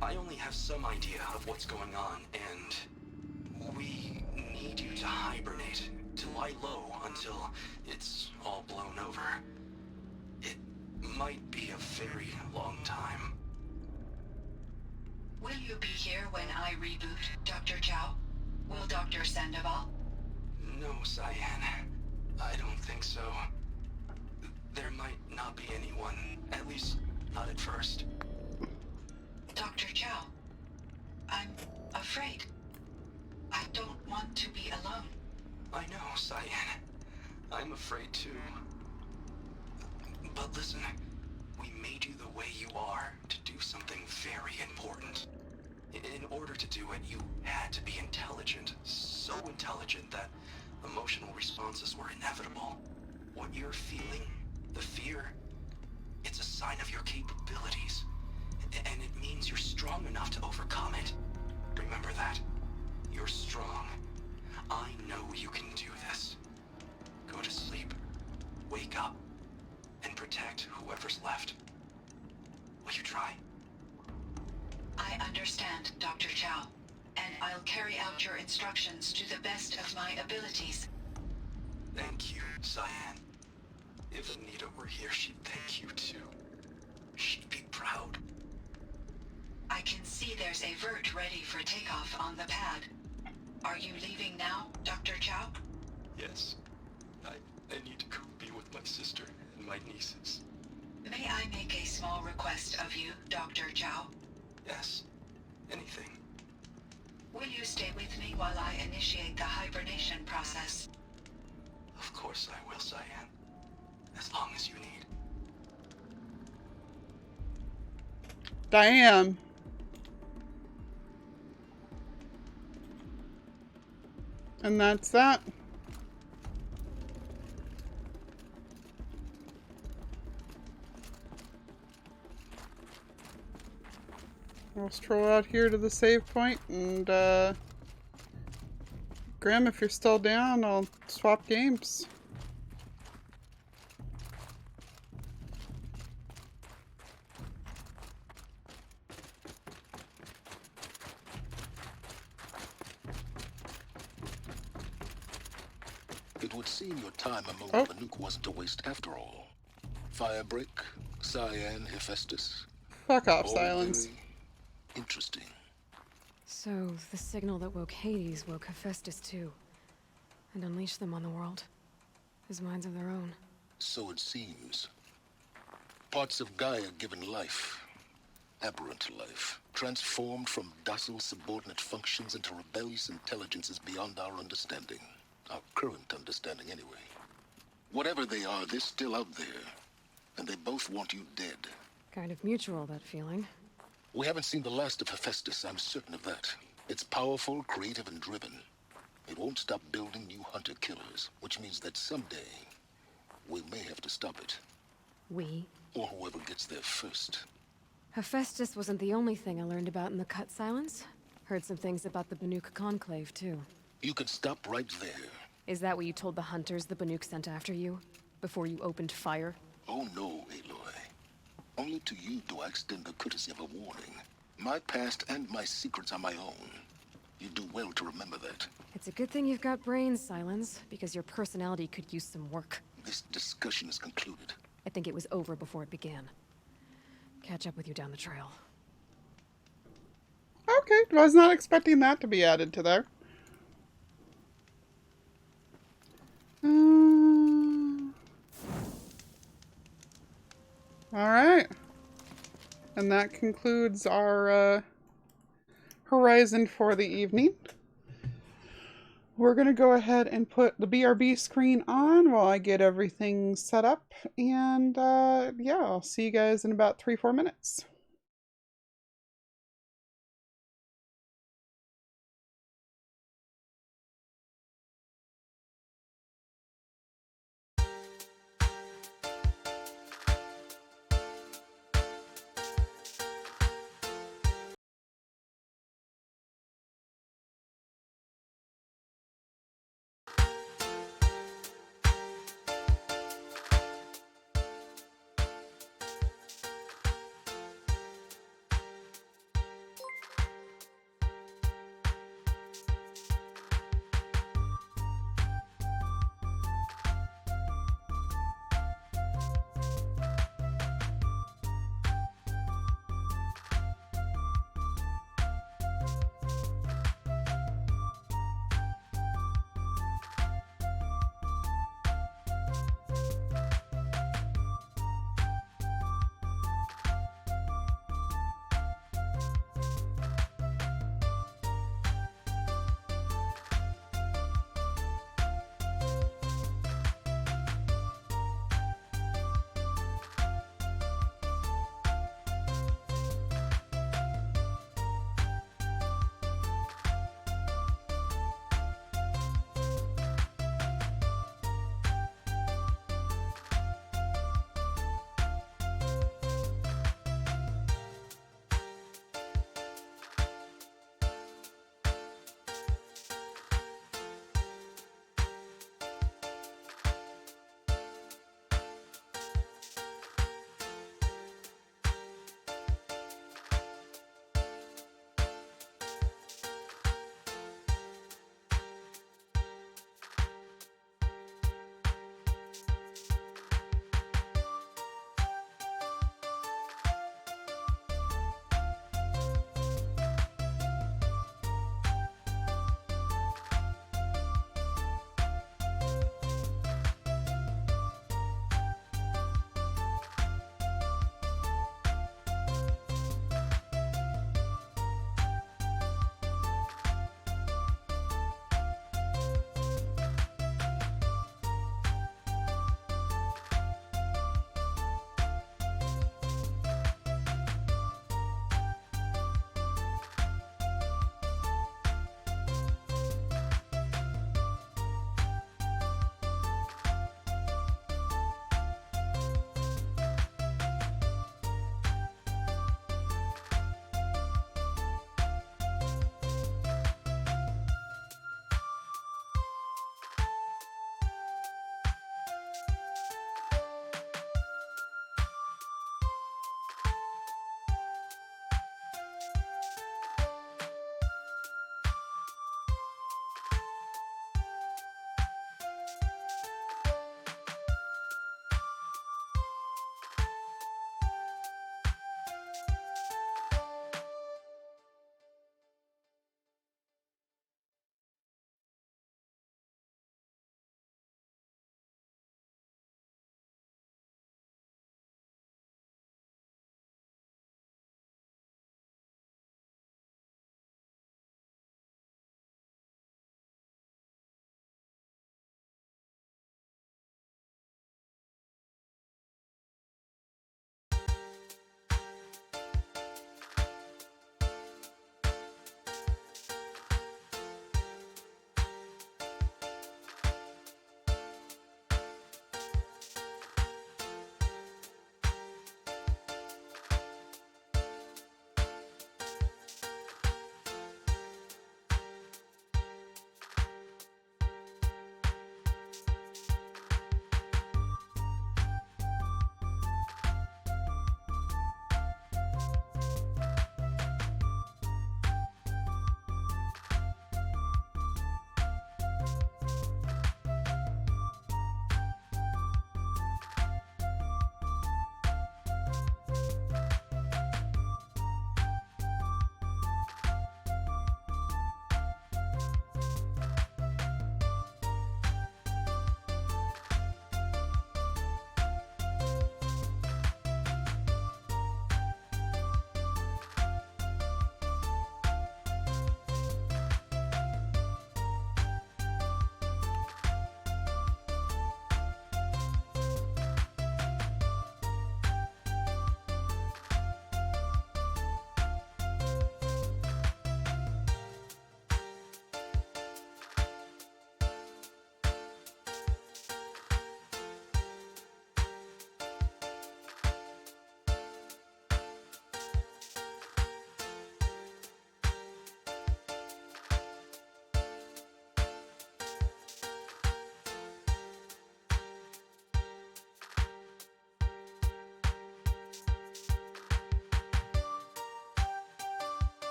I only have some idea of what's going on, and we need you to hibernate, to lie low until it's all blown over. It might be a very long time. Will you be here when I reboot, Dr. Chow? Will Dr. Sandoval? No, Cyan. I don't think so. There might not be anyone, at least not at first. Dr. Chow, I'm afraid. I don't want to be alone. I know, Cyan. I'm afraid too. But listen, we made you the way you are to do something very important. In order to do it, you had to be intelligent. So intelligent that emotional responses were inevitable. What you're feeling, the fear, it's a sign of your capabilities. And it means you're strong enough to overcome it. Remember that. You're strong. I know you can do this. Go to sleep. Wake up. And protect whoever's left. Will you try? I understand, Dr. Chow, and I'll carry out your instructions to the best of my abilities. Thank you, Cyan. If Anita were here, she'd thank you too. She'd be proud. I can see there's a vert ready for takeoff on the pad. Are you leaving now, Dr. Chow? Yes. I need to go be with my sister and my nieces. May I make a small request of you, Dr. Chow? Yes. Anything. Will you stay with me while I initiate the hibernation process? Of course I will, Cyan. As long as you need. Damn. And that's that. We'll stroll out here to the save point, and Grim, if you're still down, I'll swap games. It would seem your time among Banuk wasn't a waste after all. Firebreak, Cyan, Hephaestus. Fuck off, all Silence. very interesting. So, the signal that woke Hades woke Hephaestus too. And unleashed them on the world. As minds of their own. So it seems. Parts of Gaia given life. Aberrant life. Transformed from docile subordinate functions into rebellious intelligences beyond our understanding. Our current understanding, anyway. Whatever they are, they're still out there. And they both want you dead. Kind of mutual, that feeling. We haven't seen the last of Hephaestus, I'm certain of that. It's powerful, creative, and driven. It won't stop building new hunter-killers, which means that someday, we may have to stop it. We? Or whoever gets there first. Hephaestus wasn't the only thing I learned about in the Cut Silence. Heard some things about the Banuk Conclave, too. You can stop right there. Is that what you told the hunters the Banuk sent after you? Before you opened fire? Oh no, Aloy. Only to you do I extend the courtesy of a warning. My past and my secrets are my own. You do well to remember that. It's a good thing you've got brains, Silence, because your personality could use some work. This discussion is concluded. I think it was over before it began. Catch up with you down the trail. Okay, was not expecting that to be added to there. Alright. And that concludes our horizon for the evening. We're going to go ahead and put the BRB screen on while I get everything set up. And yeah, I'll see you guys in about 3-4 minutes.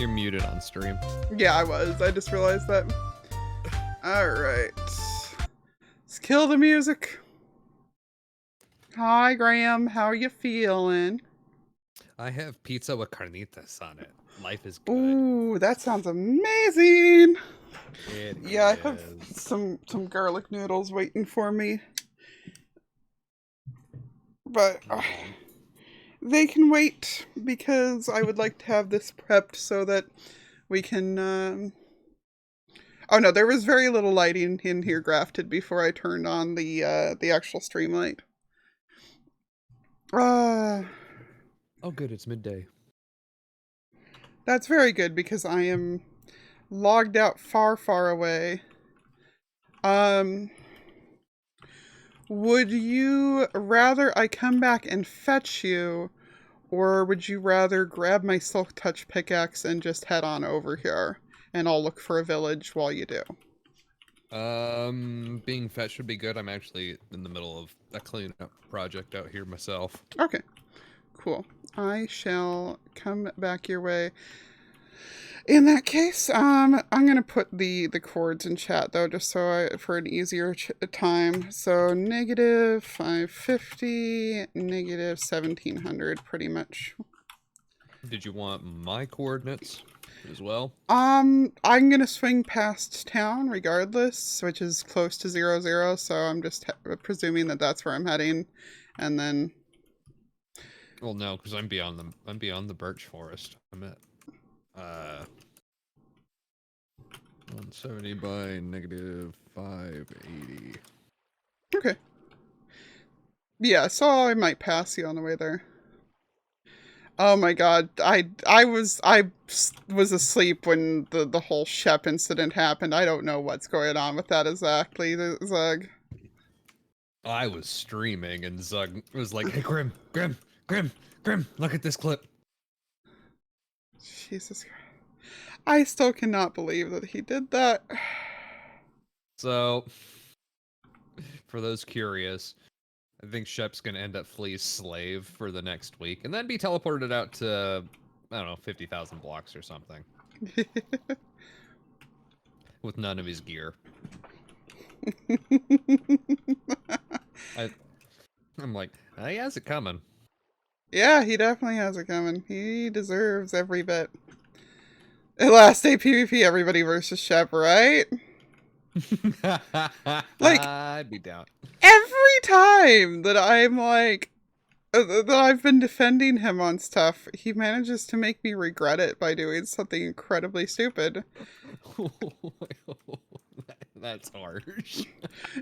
You're muted on stream. Yeah, I was. I just realized that. Alright. Let's kill the music. Hi, Graham. How are you feeling? I have pizza with carnitas on it. Life is good. Ooh, that sounds amazing. Yeah, I have some garlic noodles waiting for me. But they can wait because I would like to have this prepped so that we can... Oh no, there was very little lighting in here grafted before I turned on the actual stream light. Oh good, it's midday. That's very good because I am logged out far, far away. Would you rather I come back and fetch you, or would you rather grab my Silk Touch pickaxe and just head on over here, and I'll look for a village while you do? Being fetched would be good. I'm actually in the middle of a cleanup project out here myself. Okay, cool. I shall come back your way. In that case, I'm gonna put the chords in chat though, just so for an easier time. So negative 550, negative 1700, pretty much. Did you want my coordinates as well? I'm gonna swing past town regardless, which is close to 00. So I'm just presuming that that's where I'm heading, and then. Well, no, because I'm beyond the birch forest. I'm at 170 by negative 580. Okay. Yeah, so I might pass you on the way there. Oh my god, I was asleep when the whole Shep incident happened. I don't know what's going on with that exactly, Zug. I was streaming and Zug was like, "Hey, Grim, look at this clip." Jesus Christ. I still cannot believe that he did that. So, for those curious, I think Shep's gonna end up Flea's slave for the next week, and then be teleported out to, I don't know, 50,000 blocks or something. With none of his gear. I'm like, he has it coming. Yeah, he definitely has it coming. He deserves every bit. Last day PvP, everybody versus Shep, right? Like, I'd be down. Every time that I'm like, that I've been defending him on stuff, he manages to make me regret it by doing something incredibly stupid. That's harsh.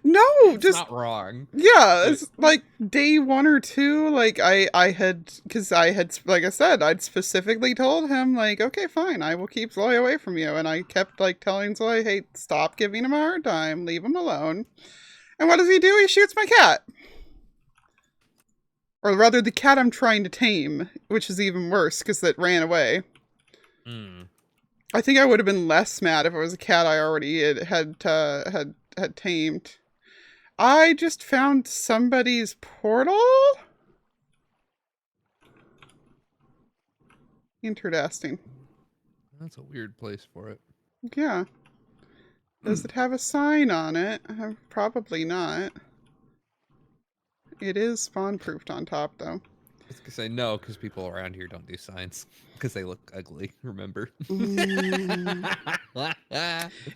No, it's just not wrong. Yeah, it's like day 1 or 2, like I had, like I said, I'd specifically told him, like, okay, fine, I will keep Zoe away from you, and I kept like telling Zoe, hey, stop giving him a hard time, leave him alone. And what does he do? He shoots my cat. Or rather, the cat I'm trying to tame, which is even worse because it ran away. I think I would have been less mad if it was a cat I already had tamed. I just found somebody's portal? Interesting. That's a weird place for it. Yeah. Does it have a sign on it? Probably not. It is spawn-proofed on top, though. I was gonna say no, because people around here don't do signs. Because they look ugly, remember?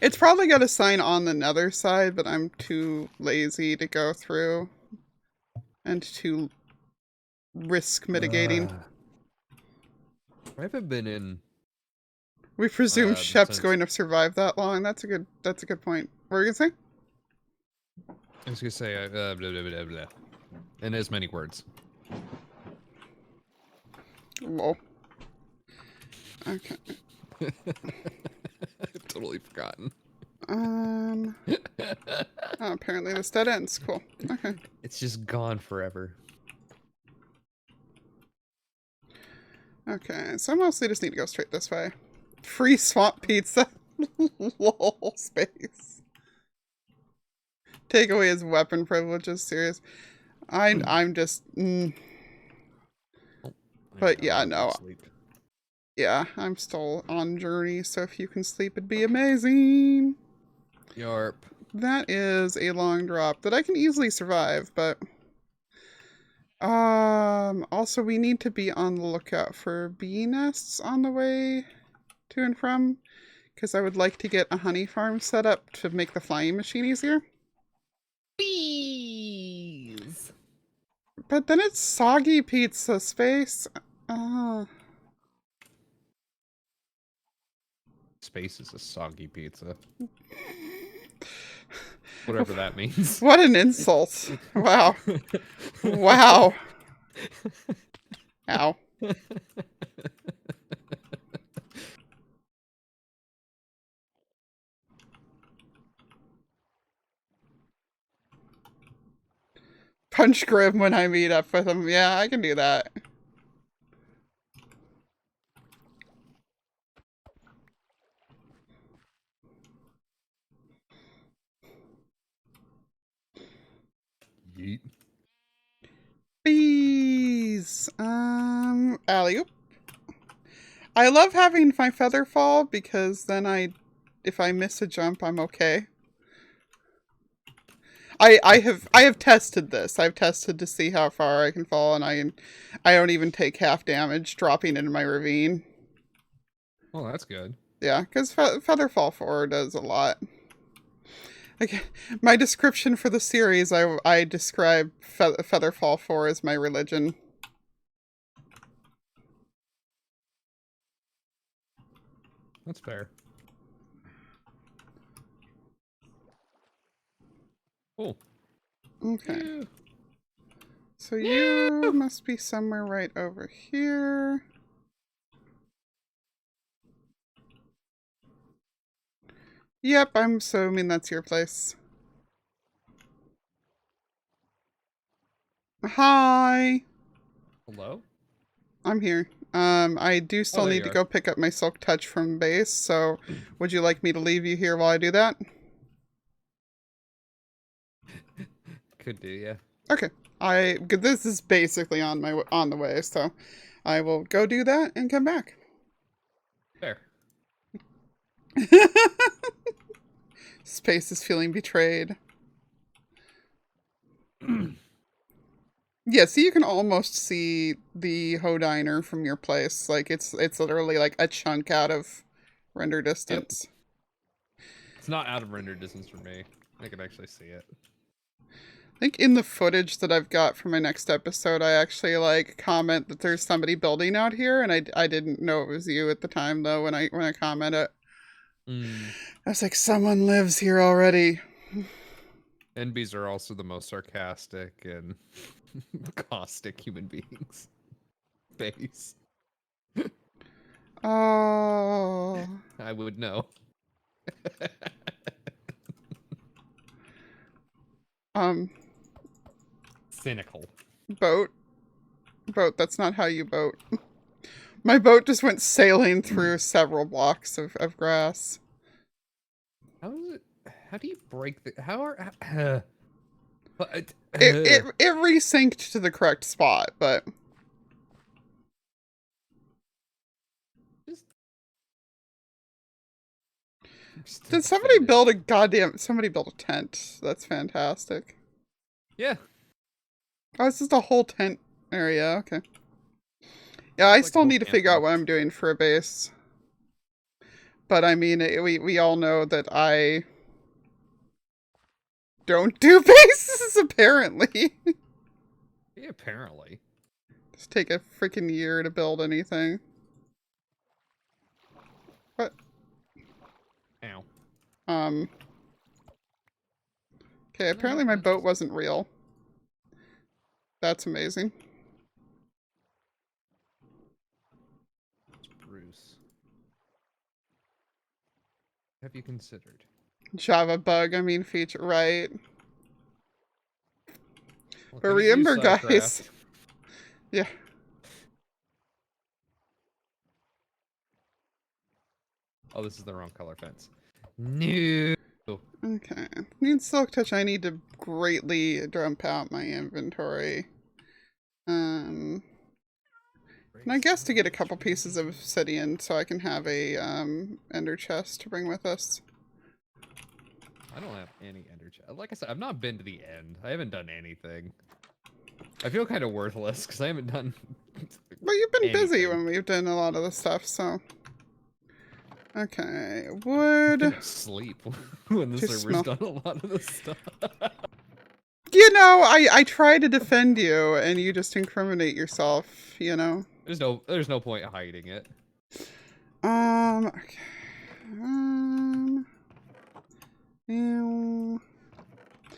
It's probably got a sign on the nether side, but I'm too lazy to go through. And too risk mitigating. I haven't been in... We presume Shep's going to survive that long. That's a good point. What were you gonna say? I was gonna say blah, blah, blah, blah. In as many words. Lol. Okay. Totally forgotten. Oh, apparently this dead ends. Cool. Okay. It's just gone forever. Okay, so I mostly just need to go straight this way. Free swamp pizza. Lol, space. Take away his weapon privileges. Serious. I'm just. But yeah, no. Yeah, I'm still on journey, so if you can sleep, it'd be amazing. Yarp. That is a long drop that I can easily survive, but also we need to be on the lookout for bee nests on the way to and from, because I would like to get a honey farm set up to make the flying machine easier. Bees. But then it's soggy pizza space. Space is a soggy pizza. Whatever that means. What an insult. Wow. Wow. Ow. Punch Grim when I meet up with him. Yeah, I can do that. Yeet. Bees. Alley-oop. I love having my feather fall because then if I miss a jump, I'm okay. I have tested this. I've tested to see how far I can fall, and I don't even take half damage dropping into my ravine. Well, that's good. Yeah, because Feather Fall 4 does a lot. Okay, my description for the series, I describe Feather Fall 4 as my religion. That's fair. Cool. Okay. Yeah. So you must be somewhere right over here. Yep, I'm assuming that's your place. Hi. Hello? I'm here. I do still there need you to are. go pick up my Silk Touch from base, so would you like me to leave you here while I do that? Could do, yeah. Okay. This is basically on the way, so I will go do that and come back. Fair. Space is feeling betrayed. Yeah, so you can almost see the Hodiner from your place. Like it's literally like a chunk out of render distance. Yep. It's not out of render distance for me. I can actually see it. I think in the footage that I've got for my next episode, I actually like comment that there's somebody building out here, and I didn't know it was you at the time though when I comment it. I was like, someone lives here already. NBs are also the most sarcastic and caustic human beings. Base. Oh. I would know. Cynical. Boat, that's not how you boat. My boat just went sailing through several blocks of grass. How do you break the... How are... It resynced to the correct spot, but... Did somebody build somebody built a tent? That's fantastic. Yeah. Oh, it's just a whole tent area, okay. Yeah, I still need to figure out what I'm doing for a base. But I mean, we all know that I don't do bases, apparently. Yeah, apparently. Just take a freaking year to build anything. What? Ow. Okay, apparently my boat wasn't real. That's amazing. Bruce. Have you considered? Java bug, I mean feature, right? Well, but remember, guys. Yeah. Oh, this is the wrong color fence. No. Okay. Need Silk Touch. I need to greatly dump out my inventory. And I guess to get a couple pieces of obsidian so I can have a ender chest to bring with us. I don't have any ender chest. Like I said, I've not been to the end. I haven't done anything. I feel kind of worthless because I haven't done. Well, you've been anything. busy when we've done a lot of the stuff, so. Okay, wood. Sleep when the Just server's smell. done a lot of this stuff. You know, I try to defend you, and you just incriminate yourself. You know. There's no point hiding it. Okay. Ew.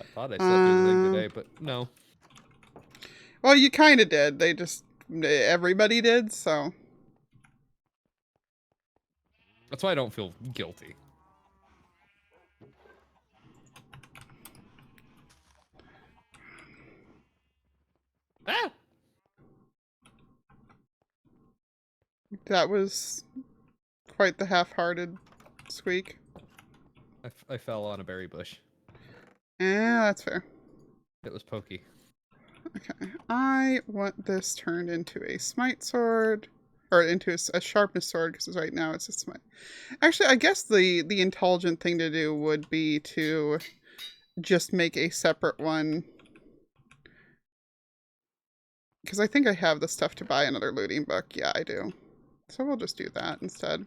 I thought I slept through the thing today, but no. Well, you kind of did. Everybody did, so. That's why I don't feel guilty. Ah! That was quite the half-hearted squeak. I fell on a berry bush. Yeah, that's fair. It was pokey. Okay, I want this turned into a smite sword, or into a sharpness sword, because right now it's a smite. Actually, I guess the intelligent thing to do would be to just make a separate one, because I think I have the stuff to buy another looting book. Yeah, I do. So we'll just do that instead.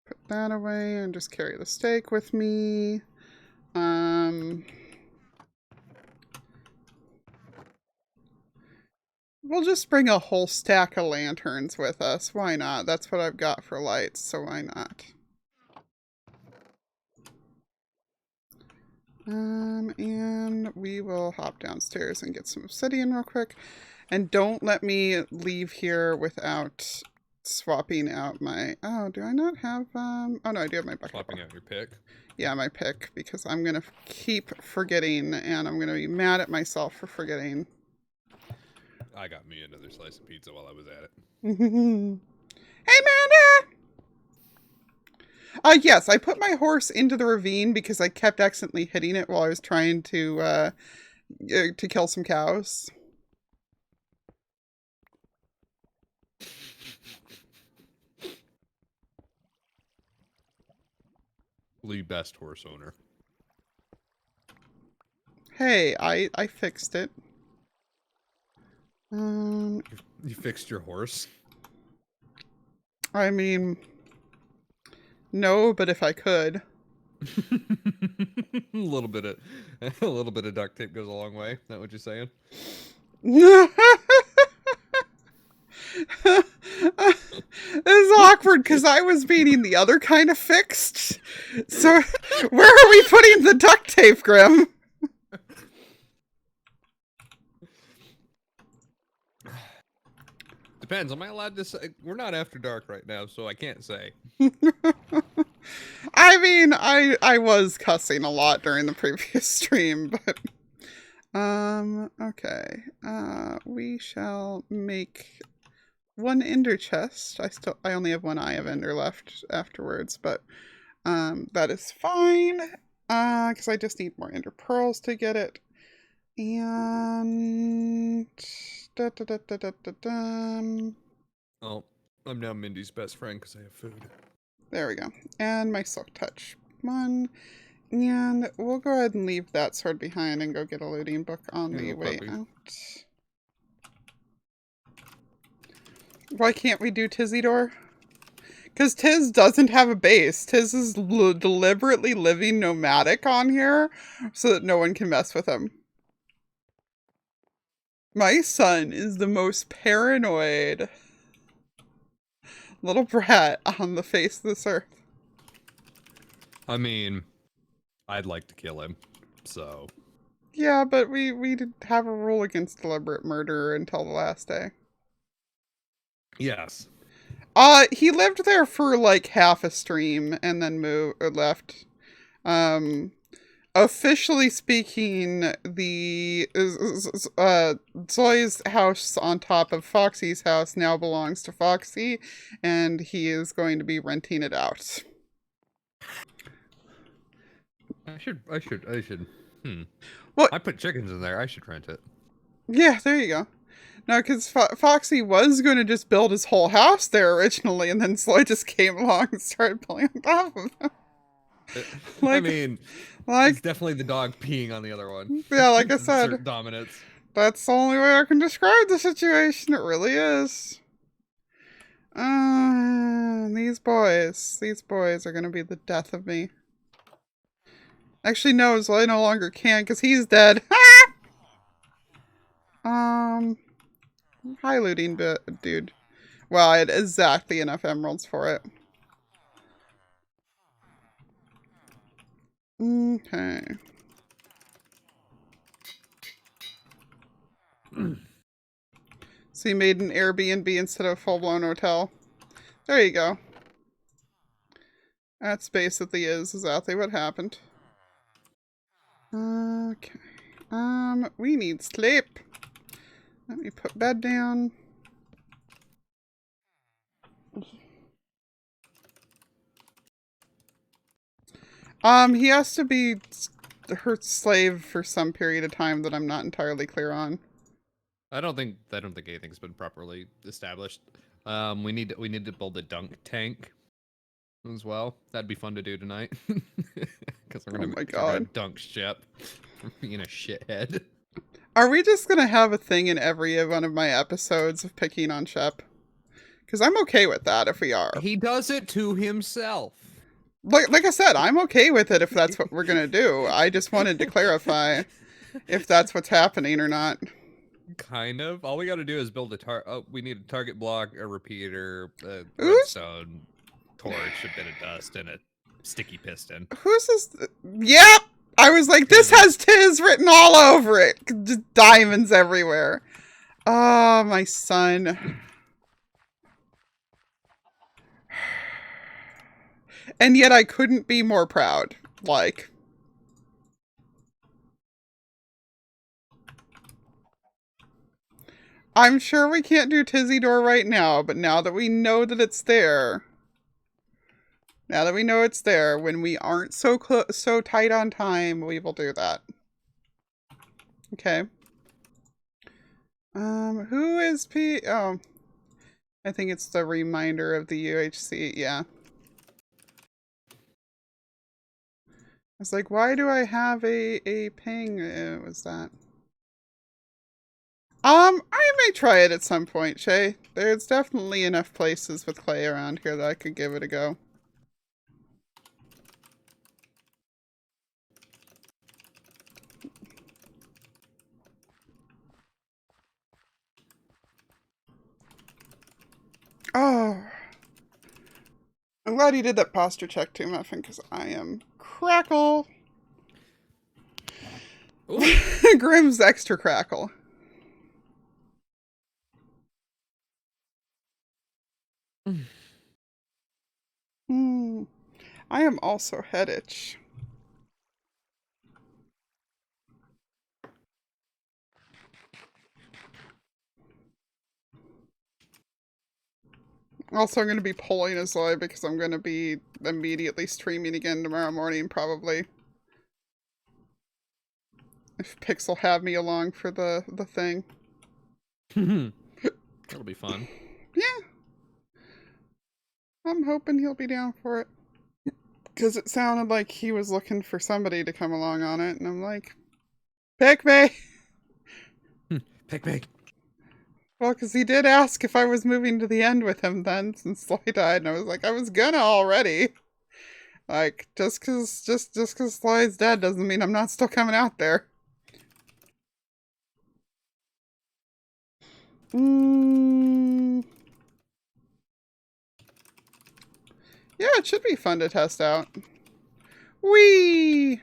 Put that away and just carry the stake with me. We'll just bring a whole stack of lanterns with us. Why not? That's what I've got for lights, so why not? And we will hop downstairs and get some obsidian real quick. And don't let me leave here without swapping out my... Oh, do I not have... Oh, no, I do have my bucket. Swapping out your pick. Yeah, my pick, because I'm going to keep forgetting, and I'm going to be mad at myself for forgetting. I got me another slice of pizza while I was at it. Hey, Amanda! Yes, I put my horse into the ravine because I kept accidentally hitting it while I was trying to kill some cows. The best horse owner. Hey, I fixed it. You fixed your horse? I mean, no, but if I could. a little bit of duct tape goes a long way. Is that what you're saying? This is awkward because I was meaning the other kind of fixed. So where are we putting the duct tape, Grim? Depends. Am I allowed to say? We're not after dark right now, so I can't say. I mean, I was cussing a lot during the previous stream, but okay. We shall make one ender chest. I only have one eye of ender left afterwards, but that is fine. Because I just need more ender pearls to get it. And Oh, I'm now Mindy's best friend because I have food. There we go. And my silk touch. One. And we'll go ahead and leave that sword behind and go get a looting book on the way out. Why can't we do Tizidor? Because Tiz doesn't have a base. Tiz is deliberately living nomadic on here so that no one can mess with him. My son is the most paranoid little brat on the face of this earth. I mean, I'd like to kill him, so... Yeah, but we did have a rule against deliberate murder until the last day. Yes. He lived there for like half a stream and then left. Officially speaking, the Zoe's house on top of Foxy's house now belongs to Foxy, and he is going to be renting it out. I should Well, I put chickens in there. I should rent it. Yeah, there you go. No, because Foxy was going to just build his whole house there originally, and then Sloy just came along and started pulling on top of him. I mean, it's definitely the dog peeing on the other one. Yeah, like I Assert said, dominance. that's the only way I can describe the situation. It really is. These boys are going to be the death of me. Actually, no, Sloy no longer can because he's dead. High looting dude. Well, I had exactly enough emeralds for it. Okay. So you made an Airbnb instead of a full-blown hotel. There you go. That's basically exactly what happened. Okay. We need sleep. Let me put bed down. He has to be her slave for some period of time that I'm not entirely clear on. I don't think anything's been properly established. We need to build a dunk tank as well. That'd be fun to do tonight. Because we're gonna dunk Shep for being a shithead. Are we just gonna have a thing in every one of my episodes of picking on Shep? Because I'm okay with that if we are. He does it to himself. Like I said, I'm okay with it if that's what we're gonna do. I just wanted to clarify if that's what's happening or not. Kind of. All we got to do is build we need a target block, a repeater, a redstone, torch, a bit of dust, and a sticky piston. Who's this? Yep! I was like, this has Tiz written all over it. Just diamonds everywhere. Oh, my son. And yet I couldn't be more proud. Like... I'm sure we can't do Tizzy-Door right now, but now that we know that it's there... Now that we know it's there, when we aren't so tight on time, we will do that. Okay. Who is P... Oh. I think it's the reminder of the UHC, yeah. I was like, why do I have a ping? What was that? I may try it at some point, Shay. There's definitely enough places with clay around here that I could give it a go. Oh. I'm glad you did that posture check too, Muffin, because I am crackle. Grimm's extra crackle. I am also head itch. Also, I'm going to be pulling a Zoe because I'm going to be immediately streaming again tomorrow morning, probably. If Pix will have me along for the thing. That'll be fun. Yeah. I'm hoping he'll be down for it. Because it sounded like he was looking for somebody to come along on it, and I'm like, pick me! Pick me! Well, because he did ask if I was moving to the end with him then, since Sloy died, and I was like, I was gonna already. Like, just because Sloy's dead doesn't mean I'm not still coming out there. Yeah, it should be fun to test out. Whee!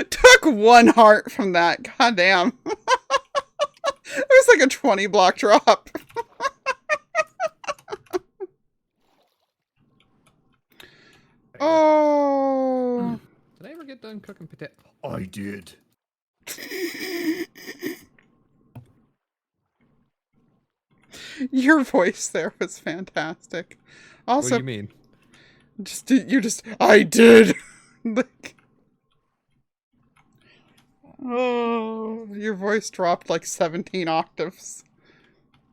Took one heart from that. God damn. It was like a 20 block drop. Oh. Did I ever get done cooking potato? I did. Your voice there was fantastic. Also, what do you mean? I did. Like, Oh, your voice dropped like 17 octaves.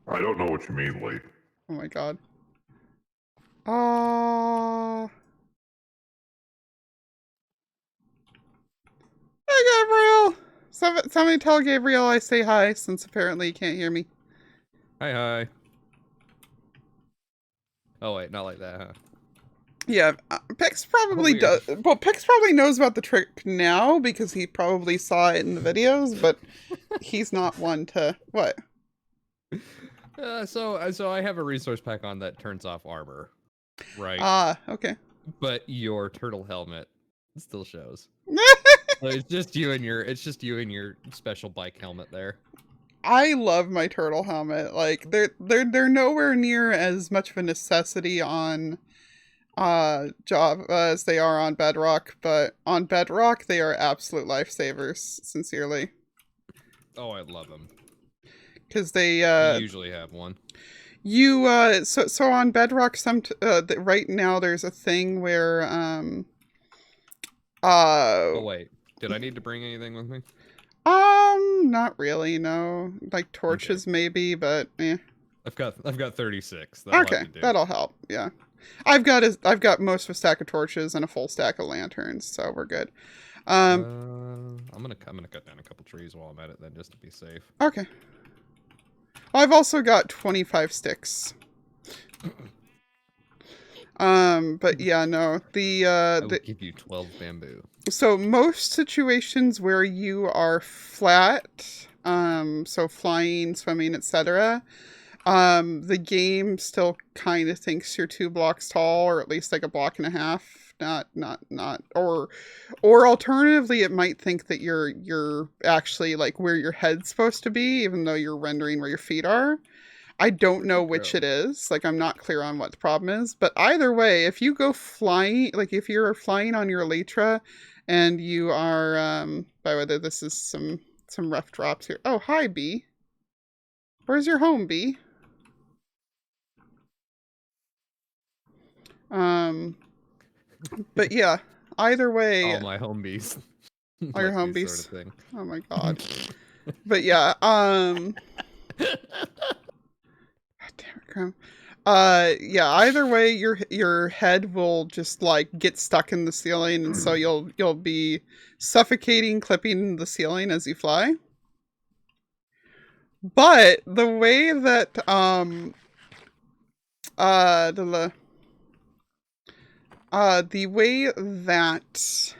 I don't know what you mean, late. Oh my god. Hi, Gabriel! Somebody tell Gabriel I say hi, since apparently he can't hear me. Hi. Oh wait, not like that, huh? Yeah, Pix probably does. Well, Pix probably knows about the trick now because he probably saw it in the videos, but he's not one to what. So I have a resource pack on that turns off armor, right? Okay. But your turtle helmet still shows. So it's just you and your special bike helmet there. I love my turtle helmet. Like they're nowhere near as much of a necessity on Java as they are on Bedrock, but on Bedrock they are absolute lifesavers, sincerely. Oh, I love them. Because they you usually have one. So on Bedrock right now there's a thing where oh wait, did I need to bring anything with me? Not really, no. Like torches maybe, but eh. I've got 36. That'll help. Yeah. I've got most of a stack of torches and a full stack of lanterns, so we're good. I'm gonna cut down a couple trees while I'm at it then, just to be safe. Okay. I've also got 25 sticks. But yeah, no. I will give you 12 bamboo. So most situations where you are flat, so flying, swimming, etc., the game still kind of thinks you're 2 blocks tall, or at least like a block and a half. Or alternatively, it might think that you're actually like where your head's supposed to be, even though you're rendering where your feet are. I don't know which it is. Like, I'm not clear on what the problem is. But either way, if you go flying, like if you're flying on your Elytra and you are, by the way, this is some rough drops here. Oh, hi, Bee. Where's your home, Bee? But yeah, either way. All my home bees. All your home bees. Sort of thing. Oh my god. But yeah, yeah, either way your head will just like get stuck in the ceiling, and so you'll be suffocating, clipping the ceiling as you fly. But the way that the way that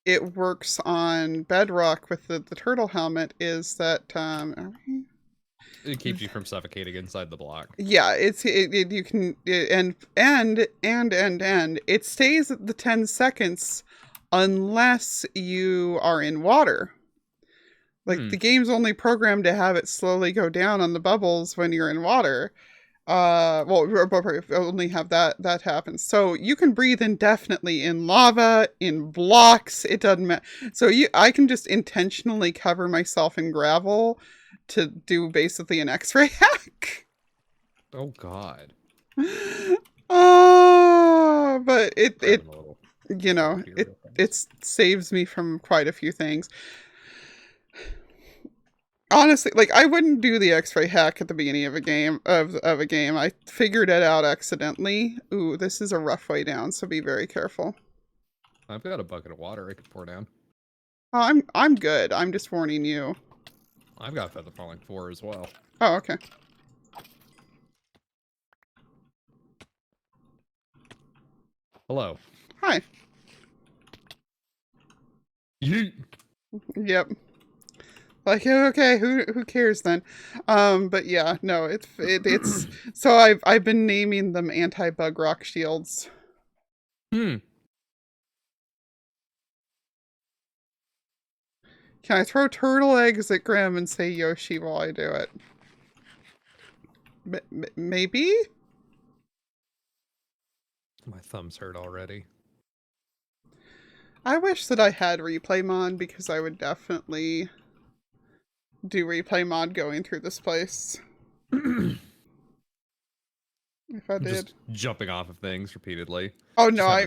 it works on Bedrock with the turtle helmet is that it keeps you from suffocating inside the block. Yeah, you can it stays at the 10 seconds unless you are in water. Like the game's only programmed to have it slowly go down on the bubbles when you're in water. Only have that happen. So you can breathe indefinitely in lava, in blocks. It doesn't matter. So I can just intentionally cover myself in gravel to do basically an X-ray hack. Oh God. Oh, but it saves me from quite a few things. Honestly, like I wouldn't do the X-ray hack at the beginning of a game I figured it out accidentally. Ooh, this is a rough way down, so be very careful. I've got a bucket of water I could pour down. Oh, I'm good. I'm just warning you. I've got Feather Falling 4 as well. Oh, okay. Hello. Hi. You. Yep. Like, okay, who cares then? But yeah, no, it's so I've been naming them anti-bug rock shields. Can I throw turtle eggs at Grim and say Yoshi while I do it? Maybe? My thumbs hurt already. I wish that I had replay mod, because I would definitely do replay mod going through this place. I if I did. Just jumping off of things repeatedly. Oh no,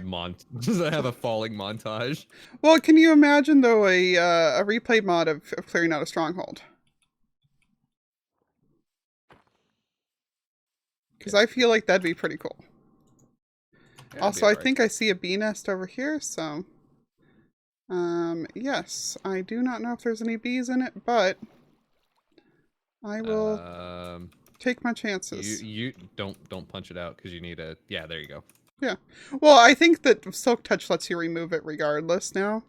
Does it have a falling montage? Well, can you imagine though a replay mod of clearing out a stronghold? Because I feel like that'd be pretty cool. Yeah, Also, I think I see a bee nest over here, so... yes. I do not know if there's any bees in it, but... I will take my chances. You don't punch it out, because you need a... Yeah, there you go. Yeah. Well, I think that Silk Touch lets you remove it regardless now.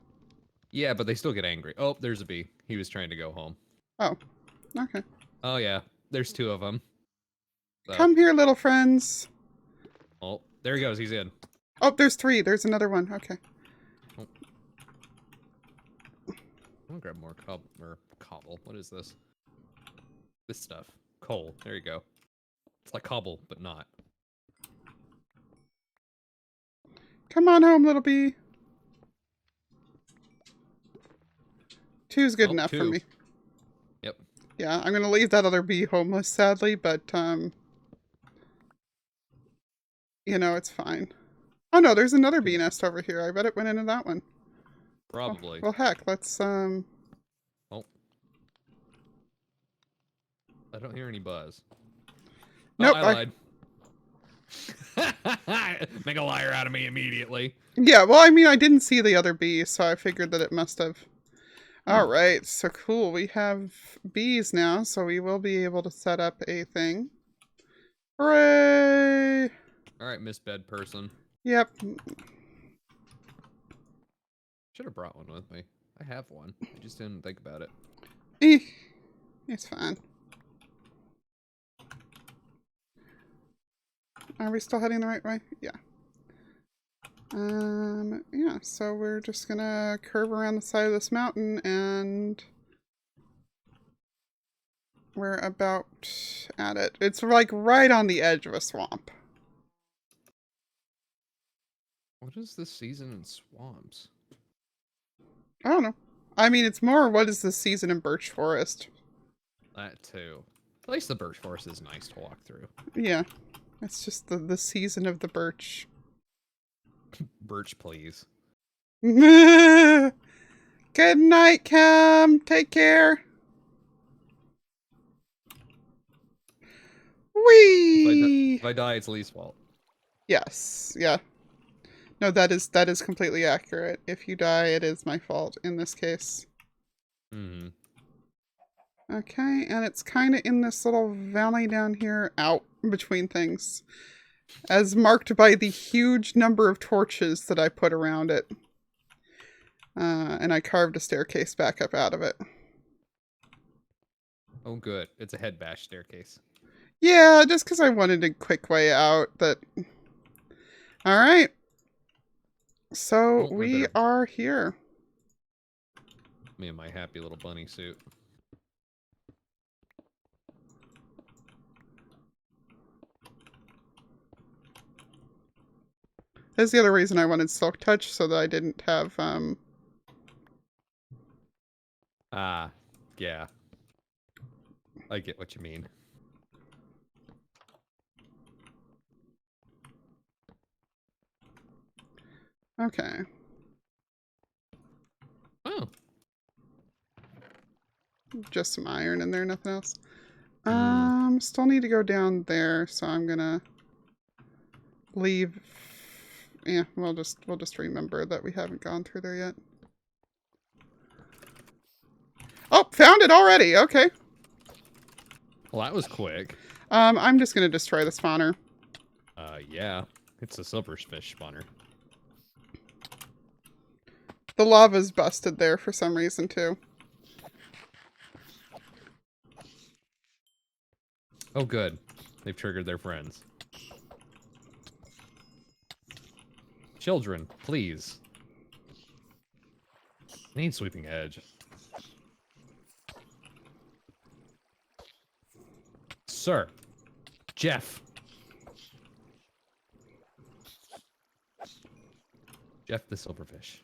Yeah, but they still get angry. Oh, there's a bee. He was trying to go home. Oh, okay. Oh, yeah. There's 2 of them. So. Come here, little friends. Oh, there he goes. He's in. Oh, there's 3. There's another one. Okay. Oh. I'm gonna grab more cobble. What is this? This stuff. Coal. There you go. It's like cobble, but not. Come on home, little bee. 2's good enough 2. for me. Yep. Yeah, I'm gonna leave that other bee homeless, sadly, but, you know, it's fine. Oh no, there's another bee nest over here. I bet it went into that one. Probably. Well, heck, let's, Oh. I don't hear any buzz. Nope, Oh, I lied. Make a liar out of me immediately. Yeah, well, I mean, I didn't see the other bee, so I figured that it must have. Alright, so cool. We have bees now, so we will be able to set up a thing. Hooray! Alright, Miss Bed Person. Yep. Should have brought one with me. I have one. I just didn't think about it. It's fine. Are we still heading the right way? Yeah. Yeah, so we're just gonna curve around the side of this mountain and we're about at it. It's like right on the edge of a swamp. What is this season in swamps? I don't know. I mean, it's more what is the season in Birch Forest. That too. At least the Birch Forest is nice to walk through. Yeah. It's just the season of the birch. Birch, please. Good night, Cam. Take care. Whee! If I die, it's Lee's fault. Yes. Yeah. No, that is completely accurate. If you die, it is my fault in this case. Mm-hmm. Okay, and it's kind of in this little valley down here, out between things, as marked by the huge number of torches that I put around it. And I carved a staircase back up out of it. Oh, good. It's a head bash staircase. Yeah, just because I wanted a quick way out. That. All right. So we are here. Me and my happy little bunny suit. That's the other reason I wanted Silk Touch, so that I didn't have, Ah, yeah. I get what you mean. Okay. Oh. Just some iron in there, nothing else. Still need to go down there, so I'm gonna leave. Yeah, we'll just remember that we haven't gone through there yet. Oh, found it already. Okay. Well, that was quick. I'm just gonna destroy the spawner. Yeah. It's a silverfish spawner. The lava's busted there for some reason too. Oh, good. They've triggered their friends. Children, please. I need sweeping edge. Sir. Jeff. Jeff the silverfish.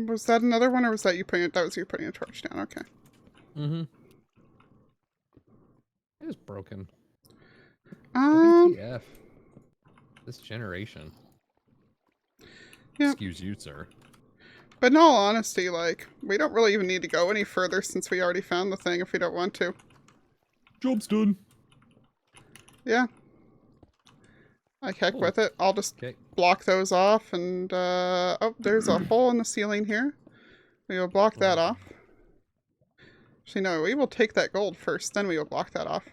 Was that another one, or was that you putting it? That was you putting a torch down. Okay. Mm-hmm. It was broken. WTF. This generation. Yeah. Excuse you, sir. But in all honesty, like, we don't really even need to go any further since we already found the thing if we don't want to. Job's done. Yeah. I heck Cool. with it. I'll just block those off and, oh, there's a hole in the ceiling here. We will block that off. Actually, no, we will take that gold first, then we will block that off.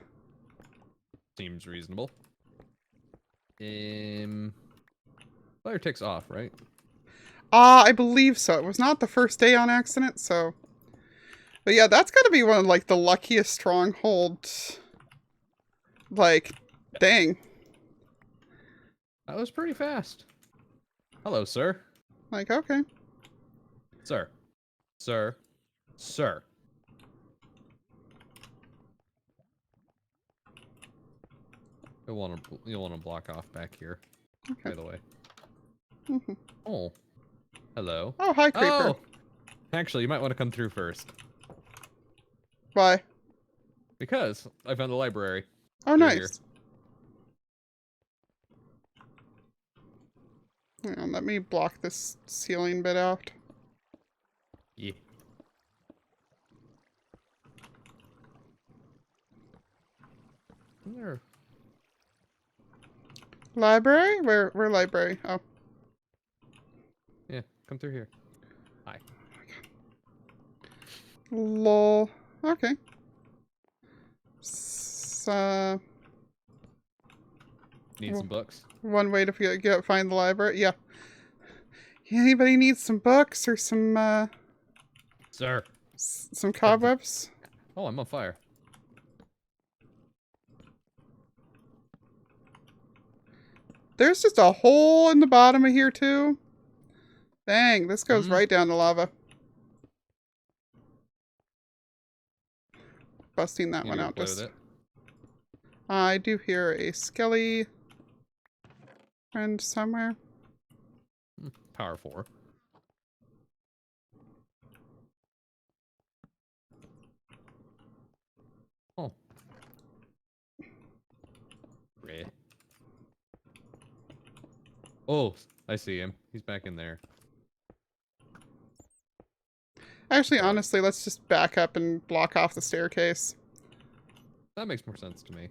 Seems reasonable. Fire ticks off, right? I believe so. It was not the first day on accident, so... But yeah, that's gotta be one of, like, the luckiest strongholds. Like, dang. That was pretty fast. Hello, sir. Like, okay. Sir. Sir. Sir. You'll want to block off back here. Okay. By the way. Mm-hmm. Oh. Hello. Oh, hi, Creeper. Oh! Actually, you might want to come through first. Why? Because I found the library. Oh, Through nice. Here. Hang on, let me block this ceiling bit out. Yeah. There. Library? Where library? Oh. Yeah, come through here. Hi. Lol. Okay. Need some books? One way to find the library. Yeah. Anybody needs some books or some, Sir. some cobwebs? Oh, I'm on fire. There's just a hole in the bottom of here, too. Dang, this goes right down the lava. Busting that one out. Just... I do hear a skelly friend somewhere. Power 4. Oh. Reh. Oh, I see him. He's back in there. Actually, honestly, let's just back up and block off the staircase. That makes more sense to me.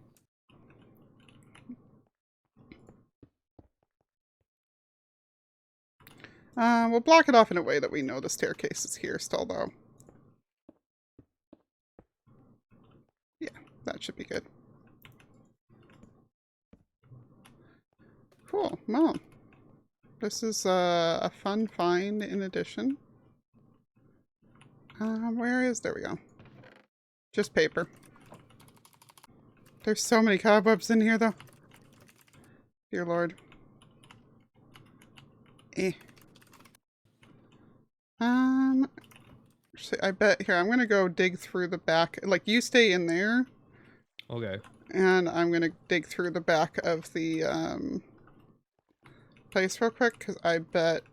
We'll block it off in a way that we know the staircase is here still, though. Yeah, that should be good. Cool. Well, this is a fun find in addition. Where is... There we go. Just paper. There's so many cobwebs in here, though. Dear Lord. Eh. Actually, I bet... Here, I'm gonna go dig through the back. Like, you stay in there. Okay. And I'm gonna dig through the back of the, place real quick, because I bet...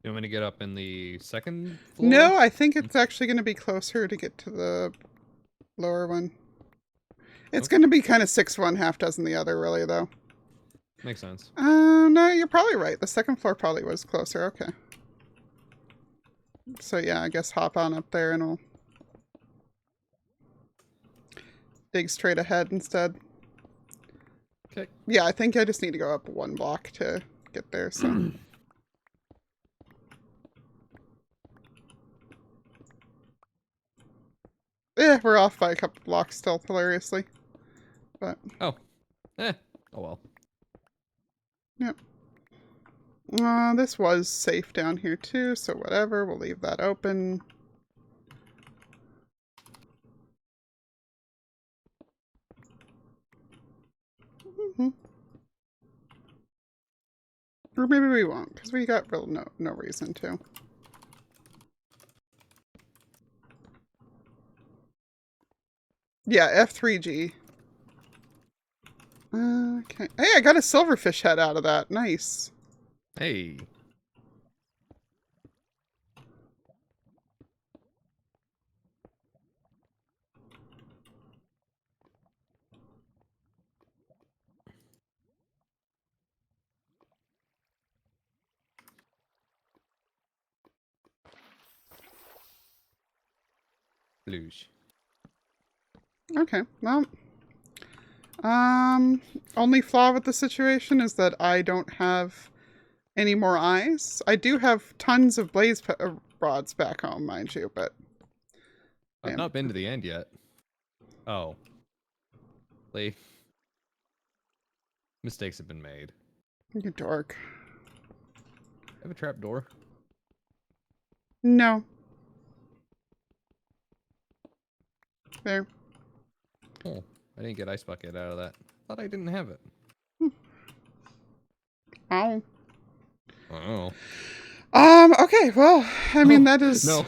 You want me to get up in the second floor? No, I think it's actually going to be closer to get to the lower one. It's going to be kind of 6 one, half dozen the other, really, though. Makes sense. No, you're probably right. The second floor probably was closer. Okay. So, yeah, I guess hop on up there and we'll dig straight ahead instead. Okay. Yeah, I think I just need to go up 1 block to get there, so... We're off by a couple blocks still, hilariously. But... Oh. Oh well. Yep. This was safe down here too, so whatever. We'll leave that open. Or maybe we won't, because we got real no reason to. Yeah, F3G. Okay. Hey, I got a silverfish head out of that. Nice. Hey. Blues. Okay, well. Only flaw with the situation is that I don't have any more eyes. I do have tons of blaze rods back home, mind you, but... I've not been to the end yet. Oh. Lee. Mistakes have been made. You dork. Have a trap door? No. There. Oh, I didn't get ice bucket out of that. Thought I didn't have it. Oh. Oh. Okay, well, I mean, that is... No.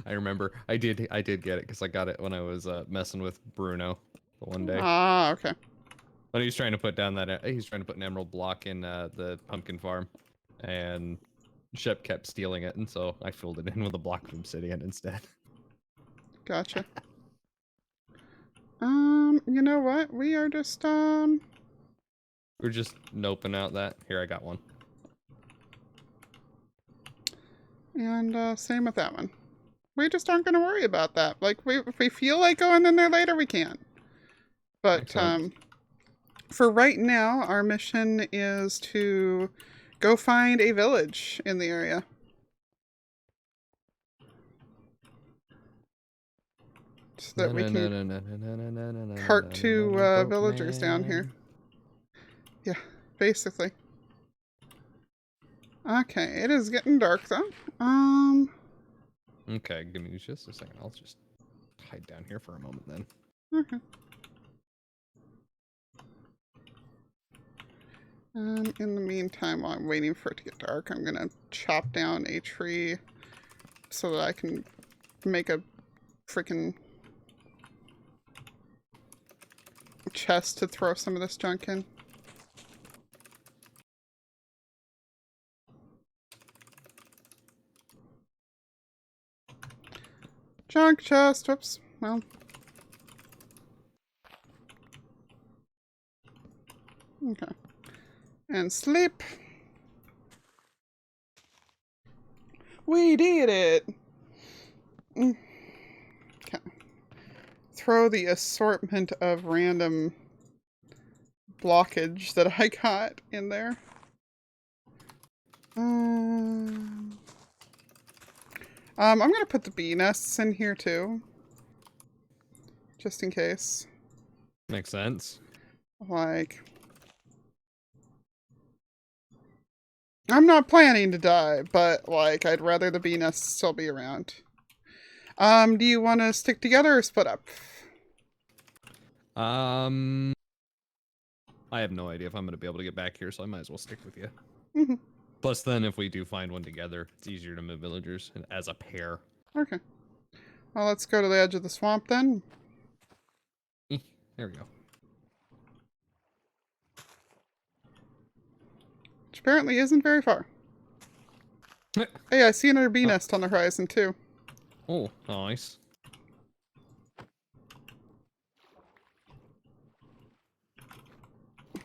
I remember. I did get it because I got it when I was messing with Bruno the one day. Ah, okay. When he was trying to put down that, he was trying to put an emerald block in the pumpkin farm, and Shep kept stealing it, and so I filled it in with a block of obsidian instead. Gotcha. You know what? We are just, We're just noping out that. Here, I got one. And, same with that one. We just aren't going to worry about that. Like, if we feel like going in there later, we can. But, for right now, our mission is to go find a village in the area. So that we can cart two villagers down here. Yeah, basically. Okay, it is getting dark though. Okay, give me just a second. I'll just hide down here for a moment then. Okay. In the meantime, while I'm waiting for it to get dark, I'm gonna chop down a tree so that I can make a freaking chest to throw some of this junk in. Junk chest, whoops, well. Okay. And sleep. We did it! Okay. Throw the assortment of random blockage that I got in there. I'm gonna put the bee nests in here too. Just in case. Makes sense. Like... I'm not planning to die, but, like, I'd rather the bee nests still be around. Do you want to stick together or split up? I have no idea if I'm going to be able to get back here, so I might as well stick with you. Mm-hmm. Plus, then, if we do find one together, it's easier to move villagers as a pair. Okay. Well, let's go to the edge of the swamp, then. There we go. Which apparently isn't very far. Hey, I see another bee nest on the horizon, too. Oh, nice.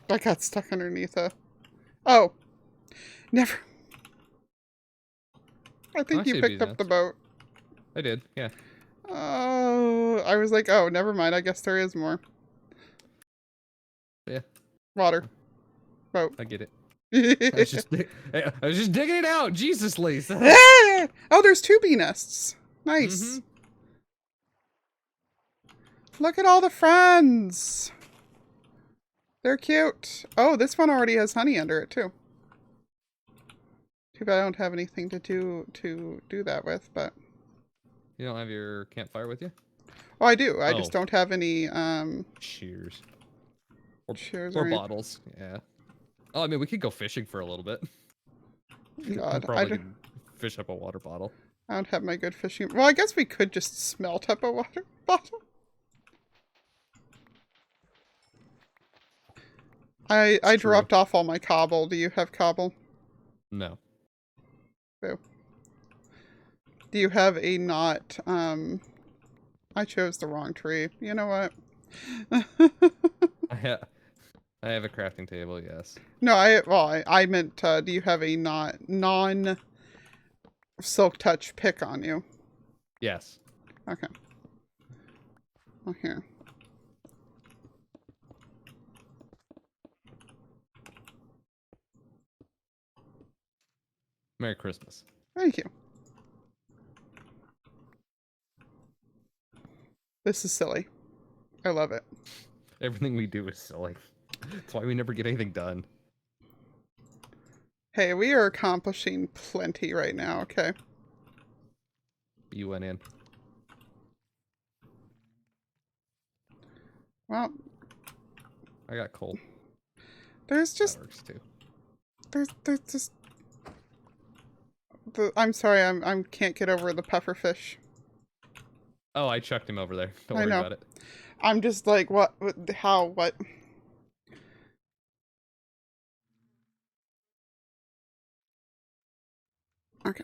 I got stuck underneath a... Oh. Never... I think you picked up the boat. I did, yeah. Oh, I was like, oh, never mind. I guess there is more. Yeah. Water. Boat. I get it. I was just digging it out. Jesus, Lisa. Oh, there's two bee nests. Nice. Look at all the friends. They're cute. Oh, this one already has honey under it too. Too bad I don't have anything to do that with, but. You don't have your campfire with you? Oh, I do. I just don't have any shears. Or bottles. Yeah. Oh, I mean, we could go fishing for a little bit. God, probably could fish up a water bottle. I don't have my good fishing. Well, I guess we could just smelt up a water bottle. I dropped off all my cobble. Do you have cobble? No. Oh. Do you have a knot? I chose the wrong tree. You know what? I have a crafting table, yes. No, I meant, do you have a non-silk touch pick on you? Yes. Okay. Oh, here. Merry Christmas. Thank you. This is silly. I love it. Everything we do is silly. That's why we never get anything done. Hey, we are accomplishing plenty right now, okay? You went in. Well, I got coal. there's just... That works too. There's just... I'm sorry, I'm can't get over the pufferfish. Oh, I chucked him over there. Don't I worry know. about it. I'm just like, what, how, what? Okay.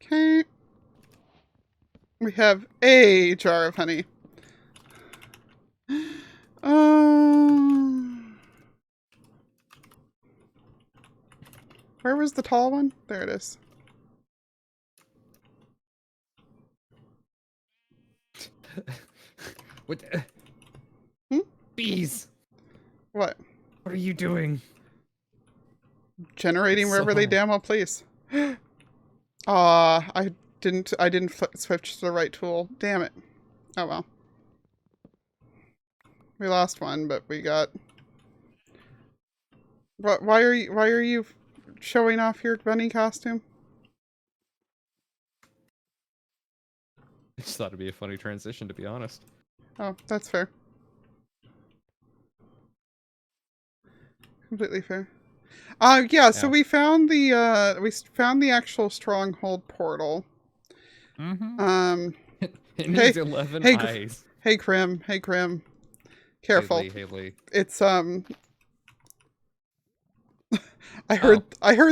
Okay. We have a jar of honey. Where was the tall one? There it is. What? Hmm? Bees. What? What are you doing? Generating It's wherever so they hard. damn well please. I didn't switch to the right tool. Damn it. Oh well. We lost one, but we got... What? Why are you showing off your bunny costume? I just thought it'd be a funny transition, to be honest. Oh, that's fair. Completely fair. Yeah, so Yeah. we found the actual stronghold portal. Mm-hmm. It Hey, needs 11 hey, eyes. Hey, Krim. Hey, Krim. Careful. Hey, Lee. It's, I heard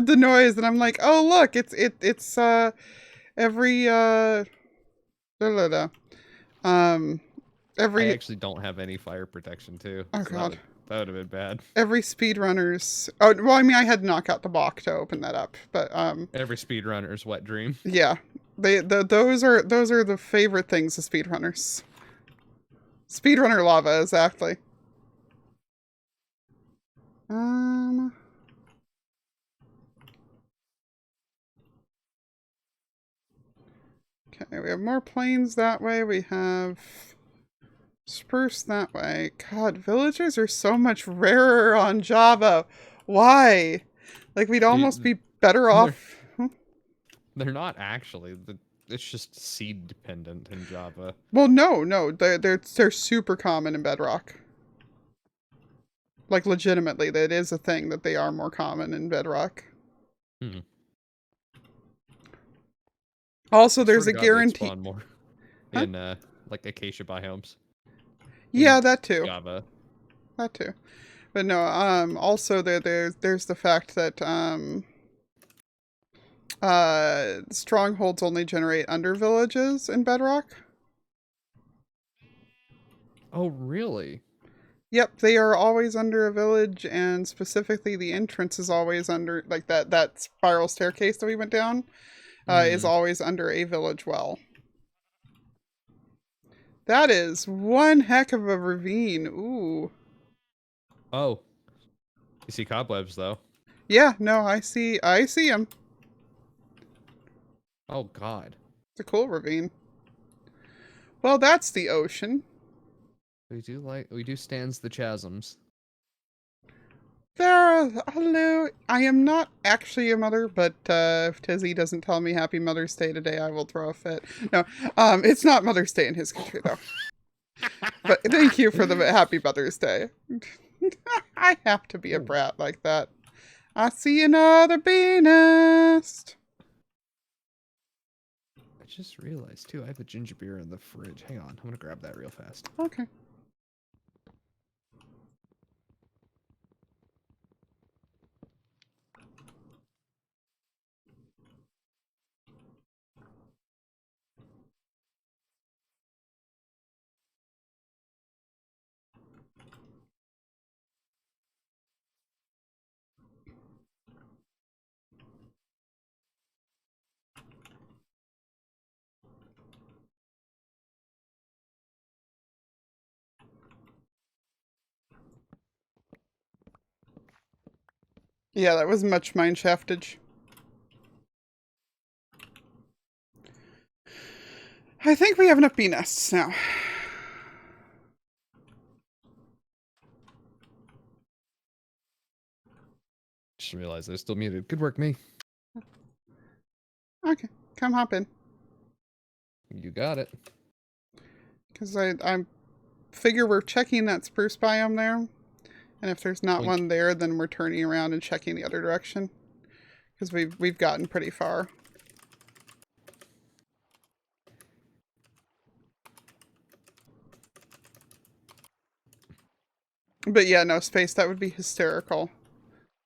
the noise and I'm like, oh, look, it's every, every... I actually don't have any fire protection, too. Oh, so God. That would have been bad. Every speedrunner's... Oh, well, I mean, I had to knock out the block to open that up, but, Every speedrunner's wet dream. yeah. Those are the favorite things of speedrunners. Speedrunner lava, exactly. Okay, we have more plains that way. We have spruce that way. God, villagers are so much rarer on Java. Why? Like, we'd almost be better off. They're not actually. It's just seed dependent in Java. Well, no, they're super common in Bedrock. Like, legitimately, that is a thing that they are more common in Bedrock. Hmm. Also, there's a Swear to God, they'd guarantee. spawn more Huh? in like acacia biomes. Yeah, that too. Java. That too. But no, also there's the fact that strongholds only generate under villages in Bedrock. Oh, really? Yep, they are always under a village, and specifically the entrance is always under, like, that spiral staircase that we went down is always under a village well. That is one heck of a ravine. Ooh. Oh. You see cobwebs, though. Yeah, no, I see them. Oh, God. It's a cool ravine. Well, that's the ocean. We do stands the chasms. Hello. I am not actually a mother, but if Tizzy doesn't tell me Happy Mother's Day today, I will throw a fit. No, it's not Mother's Day in his country, though. But thank you for the Happy Mother's Day. I have to be a brat like that. I see another bee nest. I just realized, too, I have a ginger beer in the fridge. Hang on, I'm gonna grab that real fast. Okay. Yeah, that was much mine shaftage. I think we have enough bee nests now. Just realized they're still muted. Good work, me. Okay, come hop in. You got it. Because I figure we're checking that spruce biome there. And if there's not one there, then we're turning around and checking the other direction. Because we've gotten pretty far. But yeah, no, Space, that would be hysterical.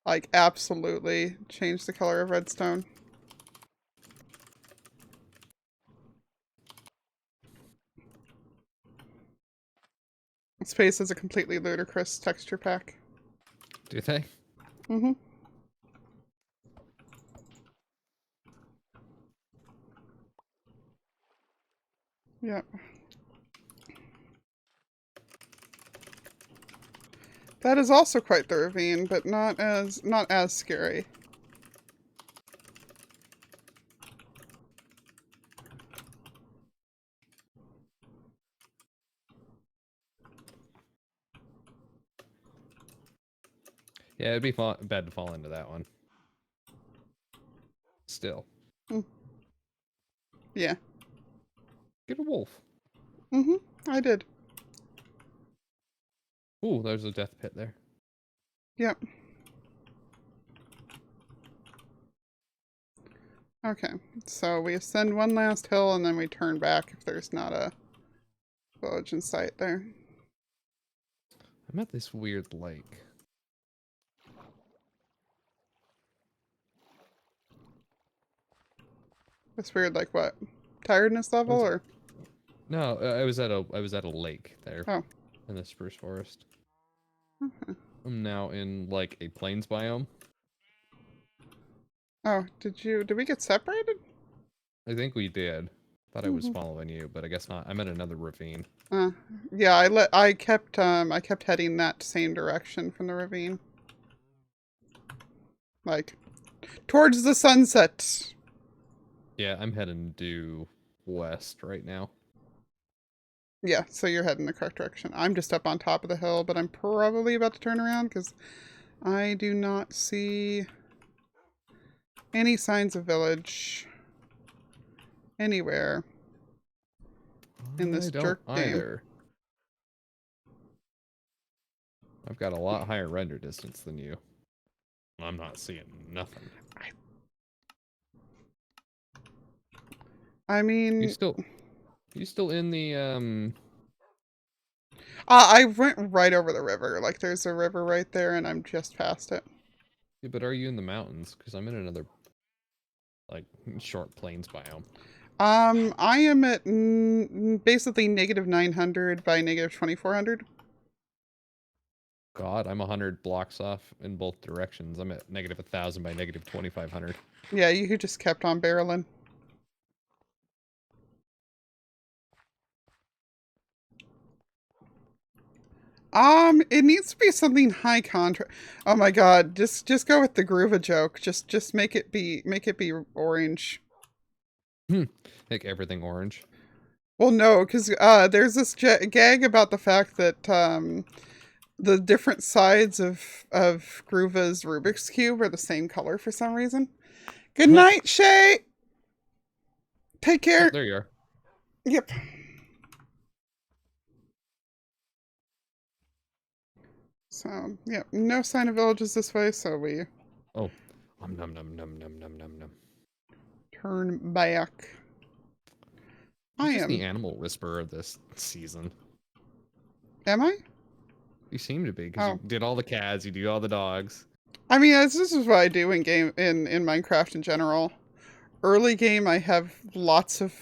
Like, absolutely change the color of redstone. Space is a completely ludicrous texture pack. Do they? Mm-hmm. Yep. That is also quite the ravine, but not as scary. Yeah, it'd be bad to fall into that one. Still. Yeah. Get a wolf. Mm-hmm. I did. Ooh, there's a death pit there. Yep. Okay, so we ascend one last hill and then we turn back if there's not a village in sight there. I'm at this weird lake. It's weird, like what? Tiredness level or? No, I was at a lake there. Oh. In the spruce forest. Okay. I'm now in like a plains biome. Oh, did we get separated? I think we did. Thought I was following you, but I guess not. I'm in another ravine. Yeah, I kept heading that same direction from the ravine. Like towards the sunset. Yeah, I'm heading due west right now. Yeah, so you're heading the correct direction. I'm just up on top of the hill, but I'm probably about to turn around because I do not see any signs of village anywhere in this jerk game. Either. I've got a lot higher render distance than you. I'm not seeing nothing. I mean, you still in the I went right over the river. Like there's a river right there and I'm just past it. Yeah, but are you in the mountains? Because I'm in another like short plains biome. I am at basically -900 by -2400. God, I'm 100 blocks off in both directions. I'm at -1000 by -2500. Yeah, you just kept on barreling. It needs to be something high contrast. Oh my god, just go with the Groova joke. Just make it be orange. Make everything orange. Well, no, because there's this gag about the fact that the different sides of Groova's Rubik's Cube are the same color for some reason. Good night, Shay! Take care! Oh, there you are. Yep. So, yeah, no sign of villages this way, so we... Oh. Num. Turn back. I am the animal whisperer this season. Am I? You seem to be, because you did all the cats, you do all the dogs. I mean, this is what I do in Minecraft in general. Early game, I have lots of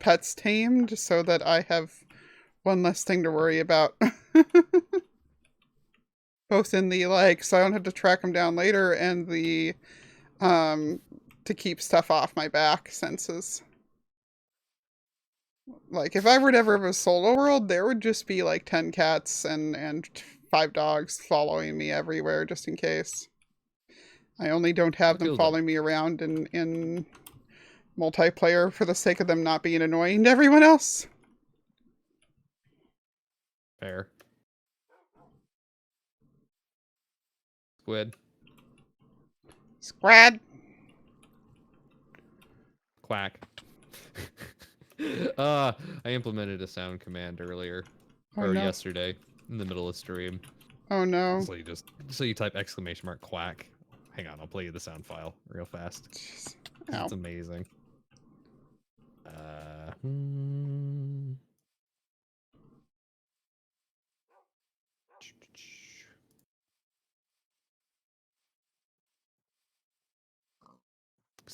pets tamed, so that I have one less thing to worry about. Both in the, like, so I don't have to track them down later, and the, to keep stuff off my back senses. Like, if I were to ever have a solo world, there would just be, like, 10 cats and 5 dogs following me everywhere, just in case. I only don't have them feels following me around in multiplayer for the sake of them not being annoying to everyone else. Fair. Squid. Squad. Quack. I implemented a sound command earlier. Oh, or no. yesterday in the middle of stream. Oh no. So you type ! Quack. Hang on, I'll play you the sound file real fast. Ow. It's amazing.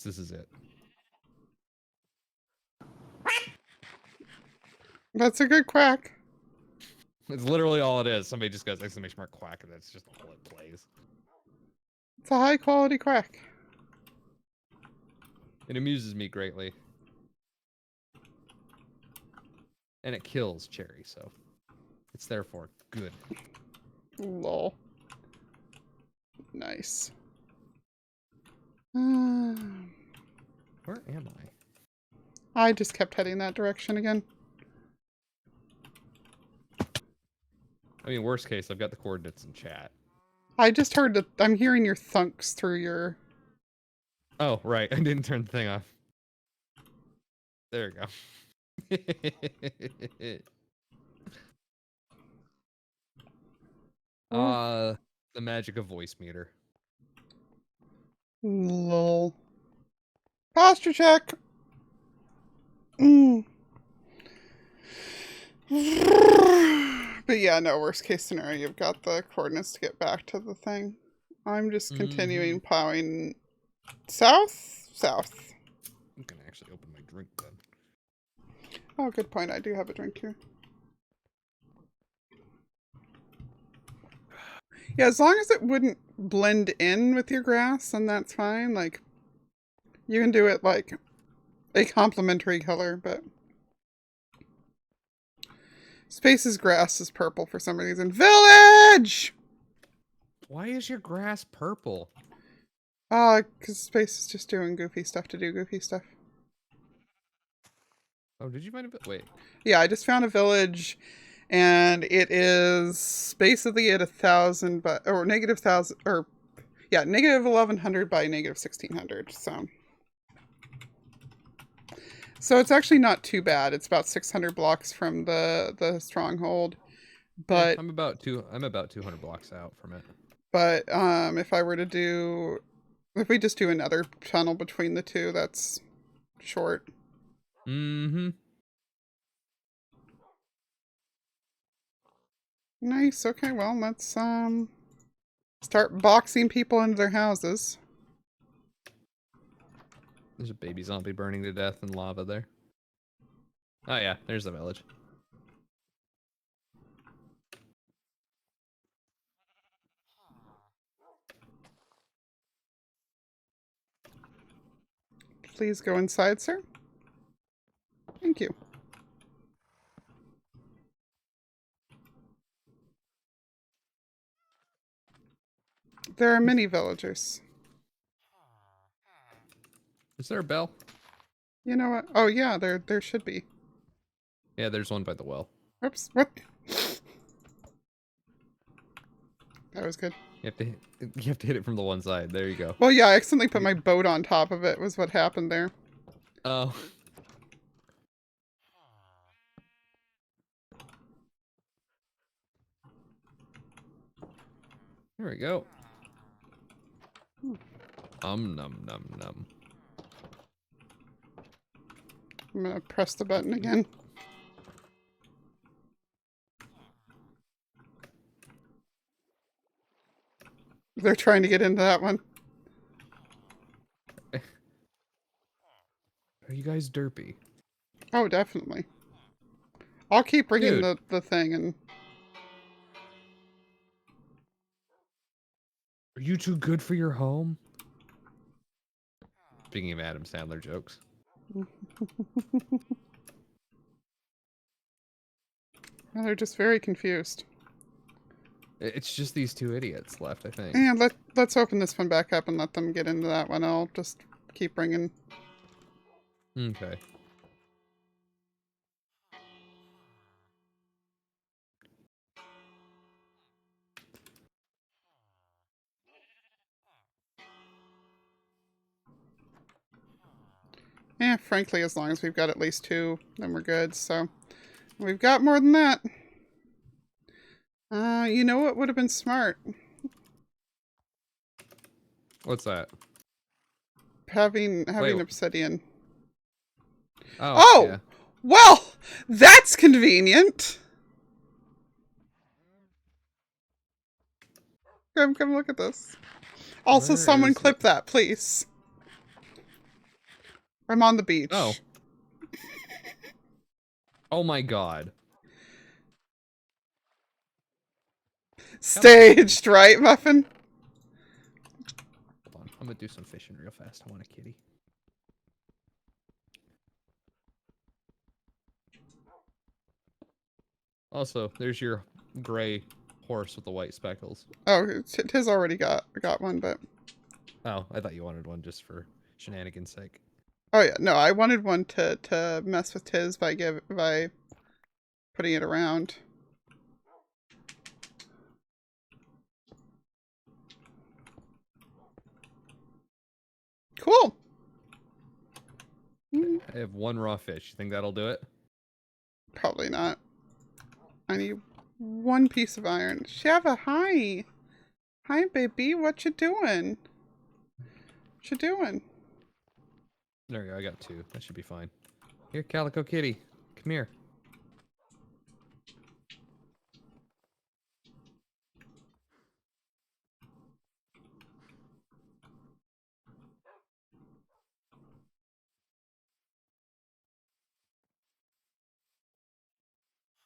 This is it. That's a good quack. It's literally all it is. Somebody just goes ! Quack, and that's just all it plays. It's a high quality quack. It amuses me greatly. And it kills Cherry, so it's therefore good. Lol. Nice. Where am I just kept heading that direction again. I mean, worst case, I've got the coordinates in chat. I just heard that I'm hearing your thunks through your... Oh, right. I didn't turn the thing off. There we go. The magic of voice meter. Lol. Posture check. Mm. But yeah, no, worst case scenario, you've got the coordinates to get back to the thing. I'm just continuing plowing south? South. I'm gonna actually open my drink then. Oh, good point. I do have a drink here. Yeah, as long as it wouldn't blend in with your grass, then that's fine. Like, you can do it like a complementary color, but... Space's grass is purple for some reason. Village! Why is your grass purple? Because Space is just doing goofy stuff to do goofy stuff. Oh, did you find a bit? Wait. Yeah, I just found a village, and it is basically at 1,000, but or negative 1,000, or yeah, negative 1,100 by negative 1,600. So it's actually not too bad. It's about 600 blocks from the stronghold, but I'm about 200 blocks out from it. But if I were to do, if we just do another tunnel between the two, that's short. Mm-hmm. Nice. Okay, well, let's start boxing people into their houses. There's a baby zombie burning to death in lava there. Oh yeah, there's the village. Please go inside, sir. Thank you. There are many villagers. Is there a bell? You know what? Oh yeah, there should be. Yeah, there's one by the well. Oops, what? That was good. You have to hit it from the one side. There you go. Well, yeah, I accidentally put my boat on top of it, was what happened there. Oh. There we go. Num num num. I'm gonna press the button again. They're trying to get into that one. Are you guys derpy? Oh, definitely. I'll keep bringing the thing and... Are you too good for your home? Speaking of Adam Sandler jokes. Well, they're just very confused. It's just these two idiots left, I think. And let's open this one back up and let them get into that one. I'll just keep bringing. Okay. Frankly, as long as we've got at least 2, then we're good. So we've got more than that. You know what would have been smart? What's that? Having Wait. obsidian. Oh, yeah. Well, that's convenient. Come look at this. Also, Where someone is clip that, please. I'm on the beach. Oh. Oh my god. Staged, right, Muffin? Hold on. I'm gonna do some fishing real fast. I want a kitty. Also, there's your gray horse with the white speckles. Oh, Tiz already got one, but... Oh, I thought you wanted one just for shenanigans' sake. Oh yeah, no, I wanted one to mess with Tiz by putting it around. Cool. I have 1 raw fish. You think that'll do it? Probably not. I need 1 piece of iron. Shava, hi. Hi, baby. What you doing? What you doing? There we go. I got 2. That should be fine. Here, Calico Kitty. Come here.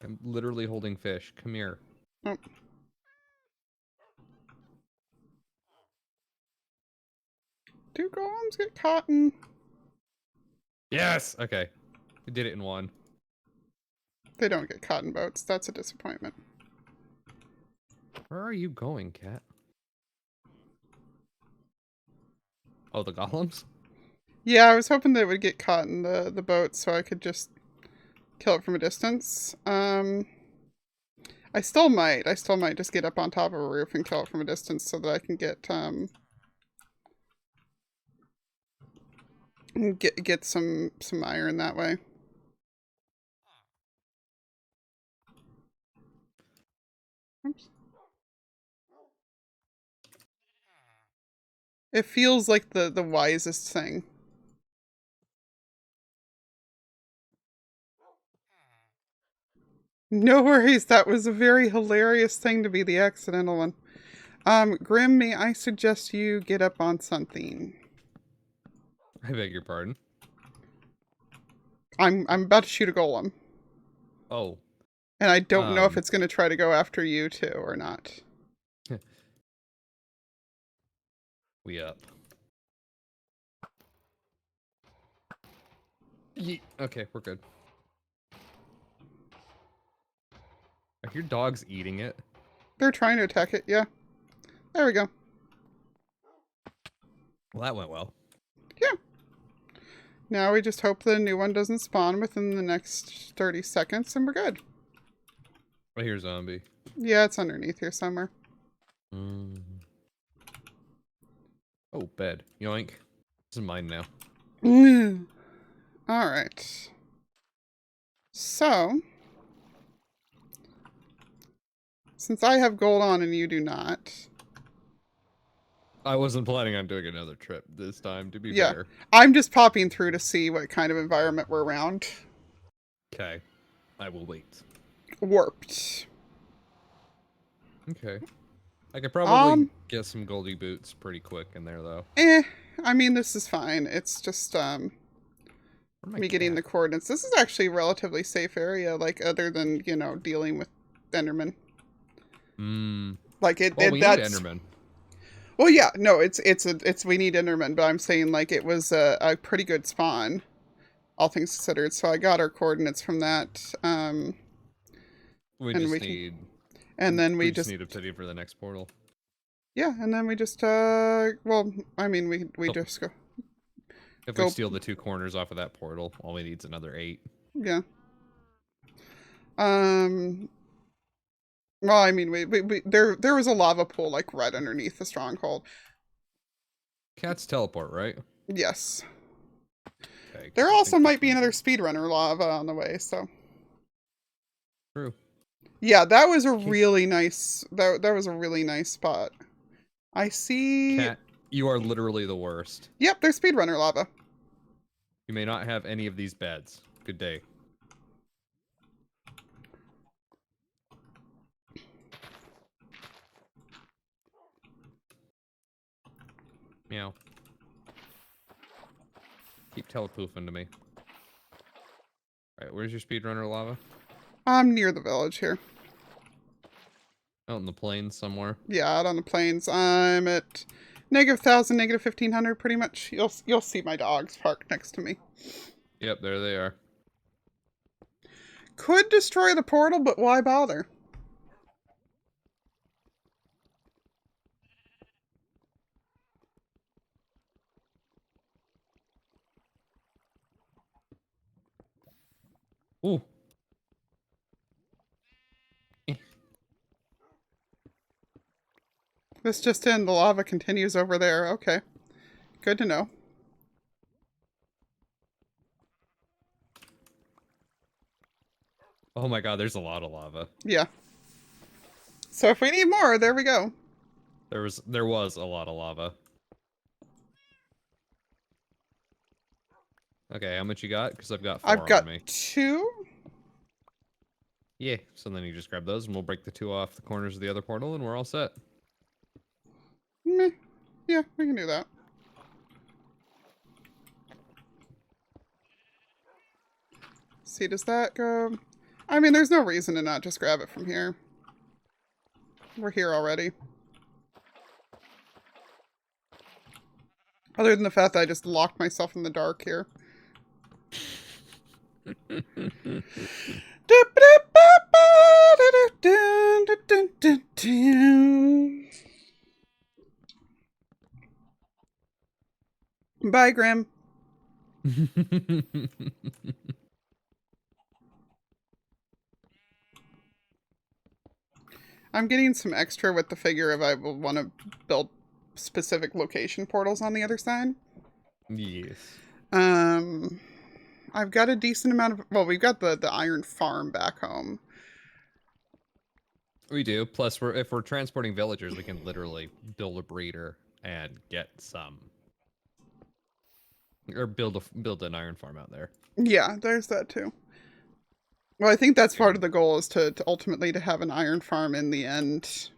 I'm literally holding fish. Come here. Oh. Do golems get cotton? Yes! Okay. We did it in 1. They don't get cotton boats. That's a disappointment. Where are you going, cat? Oh, the golems? Yeah, I was hoping they would get caught in the boat so I could just kill it from a distance. I still might just get up on top of a roof and kill it from a distance so that I can get some iron that way. Oops. It feels like the wisest thing. No worries, that was a very hilarious thing to be the accidental one. Grim, may I suggest you get up on something? I beg your pardon. I'm about to shoot a golem. Oh. And I don't know if it's going to try to go after you too or not. We up. Okay, we're good. Are your dogs eating it? They're trying to attack it, yeah. There we go. Well, that went well. Yeah. Now we just hope the new one doesn't spawn within the next 30 seconds and we're good. I hear zombie. Yeah, it's underneath here somewhere. Oh, bed. Yoink. This is mine now. Alright. So, since I have gold on and you do not. I wasn't planning on doing another trip this time, to be Yeah, fair. I'm just popping through to see what kind of environment we're around. Okay. I will wait. Warped. Okay. I could probably get some Goldie boots pretty quick in there, though. I mean, this is fine. It's just, me getting the coordinates. This is actually a relatively safe area, like, other than, you know, dealing with Enderman. Like, We need Enderman. Well, yeah, no, it's we need Enderman, but I'm saying, like, it was a pretty good spawn, all things considered, so I got our coordinates from that, We just need And then we just need a pity for the next portal. Yeah, and then we just, well, I mean, we just go. If we steal the 2 corners off of that portal, all we need is another 8. Yeah. Well, I mean, there was a lava pool, like, right underneath the stronghold. Cats teleport, right? Yes. Okay, There also might be another speedrunner lava on the way, so. True. Yeah, that was a really nice, that was a really nice spot. I see... Cat, you are literally the worst. Yep, there's speedrunner lava. You may not have any of these beds. Good day. Meow. Keep telepoofing to me. Alright, where's your speedrunner lava? I'm near the village here. Out in the plains somewhere. Yeah, out on the plains. I'm at -1,000, -1,500, pretty much. You'll see my dogs parked next to me. Yep, there they are. Could destroy the portal, but why bother? Ooh. This just in, the lava continues over there. Okay. Good to know. Oh my god, there's a lot of lava. Yeah. So if we need more, there we go. There was a lot of lava. Okay, how much you got? Because I've got 4 I've got on me. 2. Yeah, so then you just grab those and we'll break the 2 off the corners of the other portal and we're all set. Meh. Yeah, we can do that. See, does that go? I mean, there's no reason to not just grab it from here. We're here already. Other than the fact that I just locked myself in the dark here. Bye, Grim. I'm getting some extra with the figure if I will want to build specific location portals on the other side. Yes. I've got a decent amount of... Well, we've got the iron farm back home. We do. Plus, if we're transporting villagers, we can literally build a breeder and get some... Or build an iron farm out there. Yeah, there's that too. Well, I think that's part of the goal is to ultimately to have an iron farm in the end.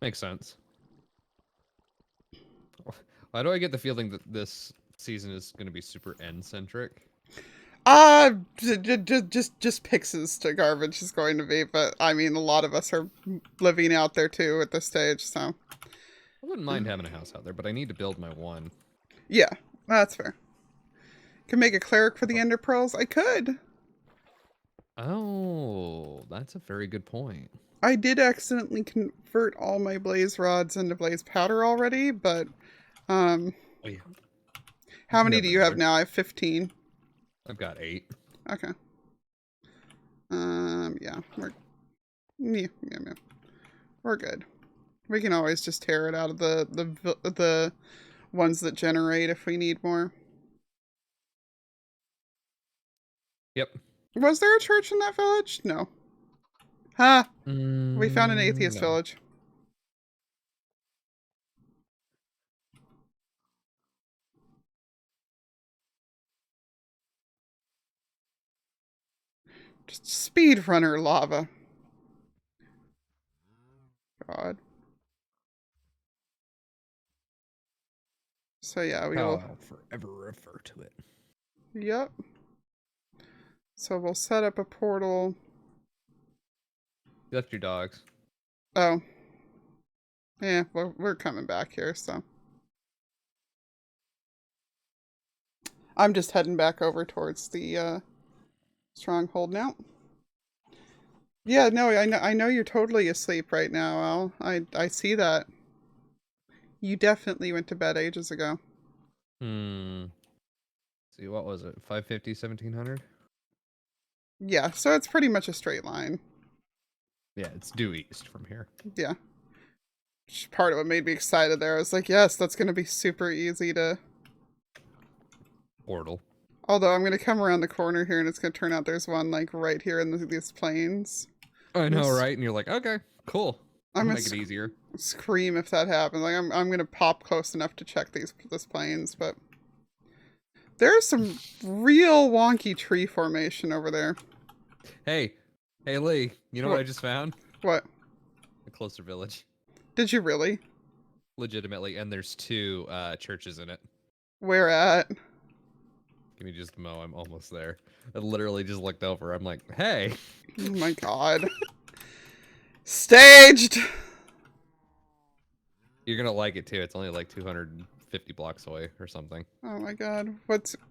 Makes sense. Why do I get the feeling that this season is going to be super end-centric? Just Pix's to garbage is going to be, but I mean, a lot of us are living out there too at this stage, so. I wouldn't mind having a house out there, but I need to build my one. Yeah, that's fair. Can make a cleric for the Ender Pearls? I could. Oh, that's a very good point. I did accidentally convert all my blaze rods into blaze powder already, but Oh, yeah. How many do you have now? I have 15. I've got 8. Okay. Yeah, yeah. We're good. We can always just tear it out of the ones that generate if we need more. Yep. Was there a church in that village? No. Ha! We found an atheist village. Just speedrunner lava. God. So yeah, we will I'll forever refer to it. Yep. So we'll set up a portal. You left your dogs. Oh. Yeah, well, we're coming back here, so. I'm just heading back over towards the stronghold now. Yeah, no, I know you're totally asleep right now, Al. I see that. You definitely went to bed ages ago. See, what was it? 550, 1700? Yeah, so it's pretty much a straight line. Yeah, it's due east from here. Yeah. Which part of what made me excited there. I was like, yes, that's going to be super easy to... Portal. Although I'm going to come around the corner here and it's going to turn out there's one like right here in these plains. I know, right? And you're like, okay, cool. I'm I'll gonna make it easier. Scream if that happens. Like I'm going to pop close enough to check this plains, but there's some real wonky tree formation over there. Hey Lee, you know what I just found? What? A closer village. Did you really? Legitimately, and there's 2 churches in it. Where at? Give me just a mo, I'm almost there. I literally just looked over. I'm like, hey. Oh my god. Staged! You're gonna like it too. It's only like 250 blocks away or something. Oh my god.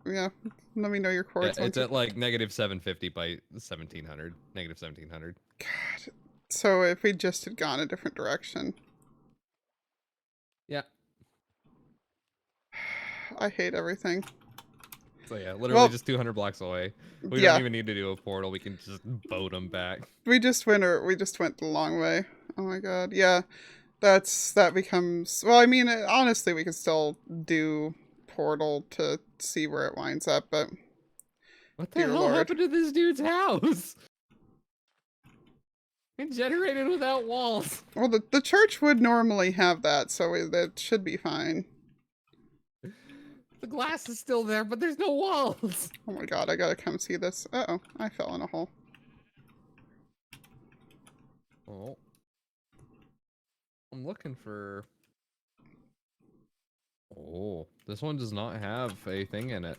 Yeah, let me know your coordinates. Yeah, it's at like -750 by 1700. -1700. God. So if we just had gone a different direction. Yeah. I hate everything. So yeah, literally just 200 blocks away. We yeah. don't even need to do a portal. We can just boat them back. We just went the long way. Oh my god. Yeah. That becomes... Well, I mean, honestly, we could still do portal to see where it winds up, but... What the hell happened to this dude's house? It generated without walls. Well, the church would normally have that, so that should be fine. The glass is still there, but there's no walls. Oh my god, I gotta come see this. Uh-oh, I fell in a hole. Oh. I'm looking for... Oh, this one does not have a thing in it.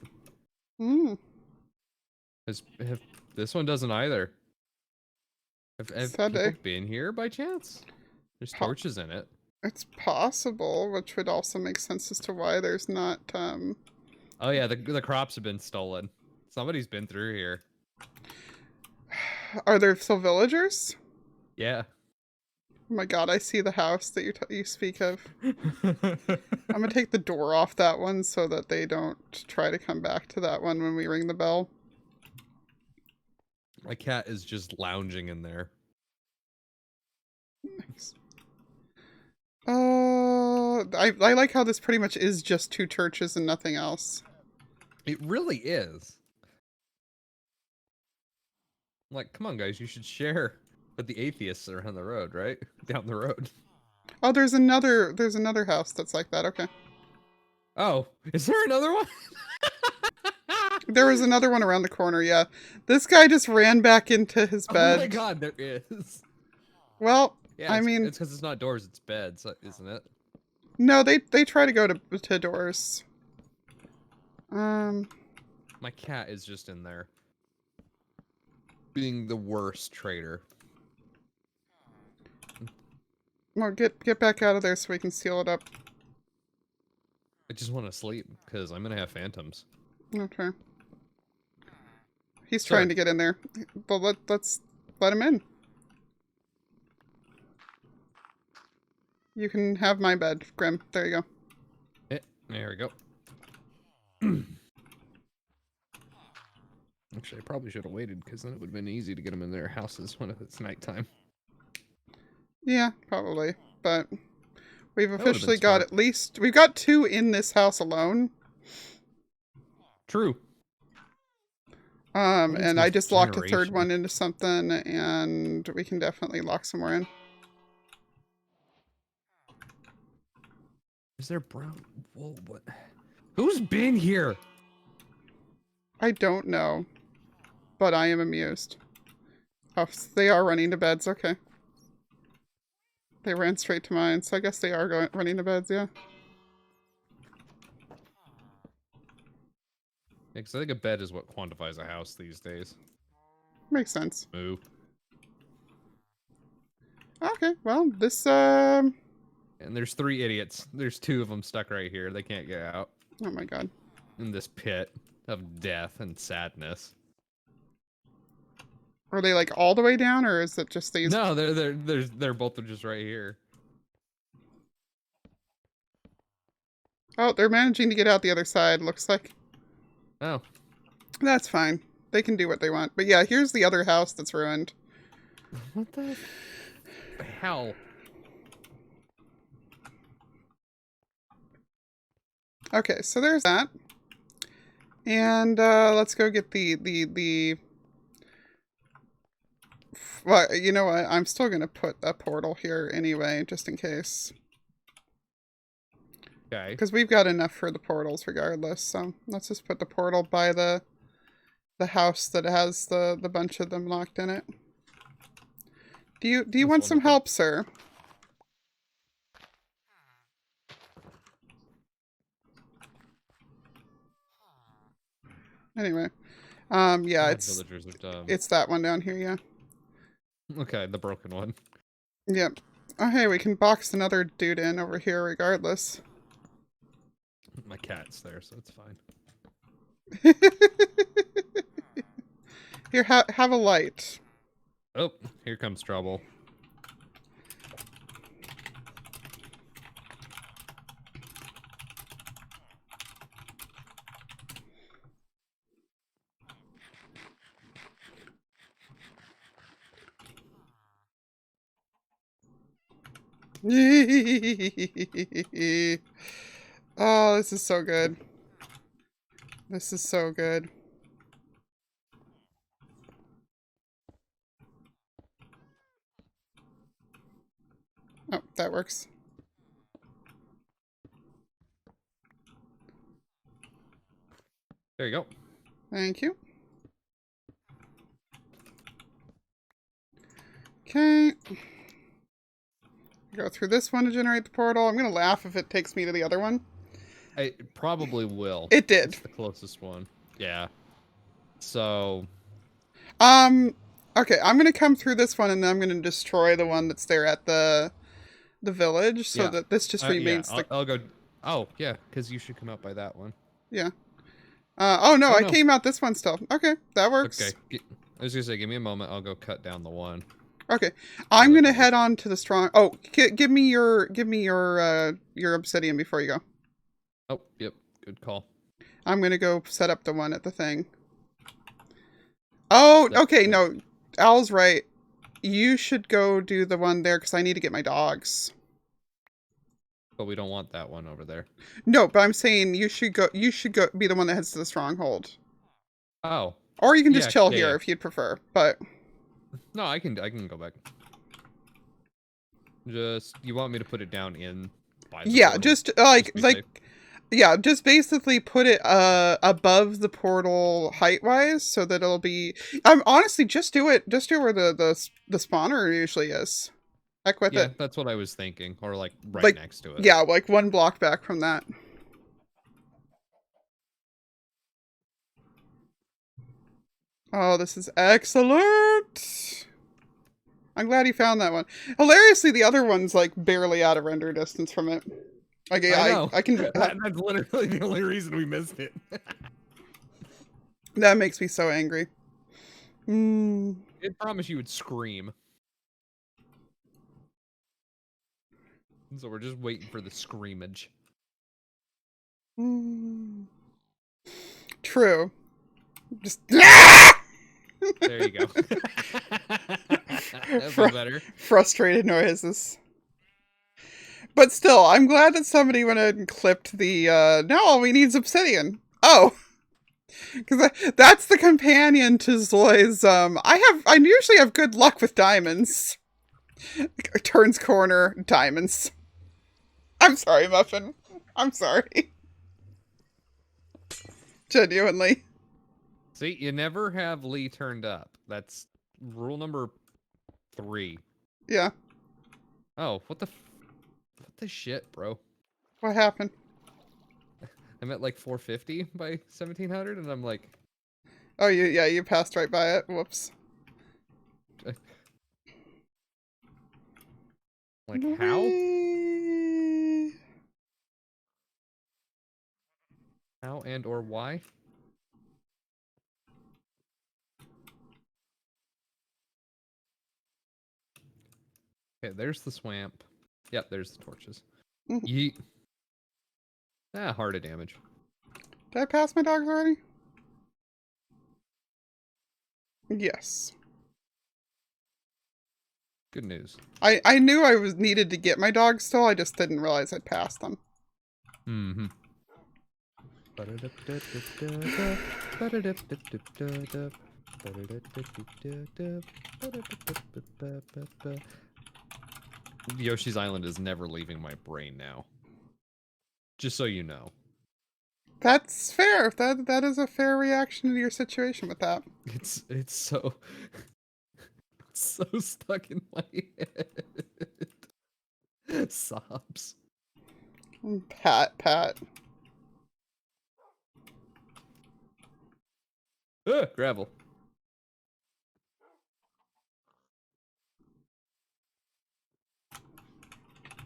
This one doesn't either. Have people been here by chance? There's torches in it. It's possible, which would also make sense as to why there's not, Oh yeah, the crops have been stolen. Somebody's been through here. Are there still villagers? Yeah. Oh my god, I see the house that you speak of. I'm gonna take the door off that one so that they don't try to come back to that one when we ring the bell. My cat is just lounging in there. Nice. I like how this pretty much is just 2 churches and nothing else. It really is. I'm like, come on guys, you should share. But the atheists are on the road, right? Down the road. Oh, there's another house that's like that. Okay. Oh, is there another one? There was another one around the corner, yeah. This guy just ran back into his bed. Oh my god, there is. Well, yeah, I mean... It's because it's not doors, it's beds, isn't it? No, they try to go to doors. My cat is just in there. Being the worst traitor. Well, get back out of there so we can seal it up. I just want to sleep, because I'm going to have phantoms. Okay. He's trying to get in there. But let's let him in. You can have my bed, Grim. There you go. There we go. Actually, I probably should have waited, because then it would have been easy to get them in their houses when it's nighttime. Yeah, probably. But we've officially got at least... We've got 2 in this house alone. True. And I just locked a 3rd one into something, and we can definitely lock some more in. Is there brown wool? What? Who's been here? I don't know, but I am amused. Oh, they are running to beds. Okay. They ran straight to mine, so I guess they are running to beds, yeah. Yeah, because I think a bed is what quantifies a house these days. Makes sense. Moo. Okay, well, this, And there's 3 idiots. There's 2 of them stuck right here. They can't get out. Oh my god. In this pit of death and sadness. Are they like all the way down, or is it just these? No, they're both just right here. Oh, they're managing to get out the other side, looks like. Oh. That's fine. They can do what they want. But yeah, here's the other house that's ruined. What the hell? Okay, so there's that. And let's go get the well, you know what? I'm still going to put a portal here anyway, just in case. Okay. Because we've got enough for the portals regardless. So let's just put the portal by the house that has the bunch of them locked in it. Do you want some help, sir? Anyway, yeah, it's that one down here, yeah. Okay, the broken one. Yep. Oh, hey, we can box another dude in over here regardless. My cat's there, so it's fine. Here, have a light. Oh, here comes trouble. Oh, this is so good. This is so good. Oh, that works. There you go. Thank you. Okay. Go through this one to generate the portal. I'm gonna laugh if it takes me to the other one. It probably will. It did. It's the closest one. Yeah. So. Okay, I'm gonna come through this one and then I'm gonna destroy the one that's there at the village, so that this just remains yeah, I'll go. Oh yeah, because you should come out by that one. Yeah. Oh no, I came out this one still. Okay, that works. Okay. I was gonna say, give me a moment. I'll go cut down the one. Okay, I'm gonna head on to the strong. Oh, give me your obsidian before you go. Oh, yep, good call. I'm gonna go set up the one at the thing. Oh, okay, no, Al's right. You should go do the one there because I need to get my dogs. But we don't want that one over there. No, but I'm saying you should go. You should go be the one that heads to the stronghold. Oh. Or you can just chill here if you'd prefer. But. No, I can go back. Just you want me to put it down in? Yeah, just yeah, just basically put it above the portal height wise so that it'll be. Honestly, just do it where the spawner usually is. Heck with it. That's what I was thinking, or like next to it. Yeah, like one block back from that. Oh, this is excellent. I'm glad he found that one. Hilariously, the other one's like barely out of render distance from it. Like, I can. That's literally the only reason we missed it. That makes me so angry. I promise you would scream. So we're just waiting for the screamage. True. Just. There you go. That's better. Frustrated noises. But still, I'm glad that somebody went ahead and clipped the, now all we need is obsidian. Oh! Because that's the companion to Zoi's, I usually have good luck with diamonds. Turns corner, diamonds. I'm sorry, Muffin. I'm sorry. Genuinely. See, you never have Lee turned up. That's rule number 3. Yeah. Oh, what the shit, bro? What happened? I'm at like 450 by 1700, and I'm like... Oh, you passed right by it. Whoops. Like, how? How and or why? Okay, there's the swamp. Yep, there's the torches. Mhm. Yeet. Ah, heart of damage. Did I pass my dogs already? Yes. Good news. I knew I was needed to get my dogs still, I just didn't realize I'd passed them. Mm-hmm. Yoshi's Island is never leaving my brain now. Just so you know. That's fair. That is a fair reaction to your situation with that. It's so it's so stuck in my head. Sobs. Pat. Gravel.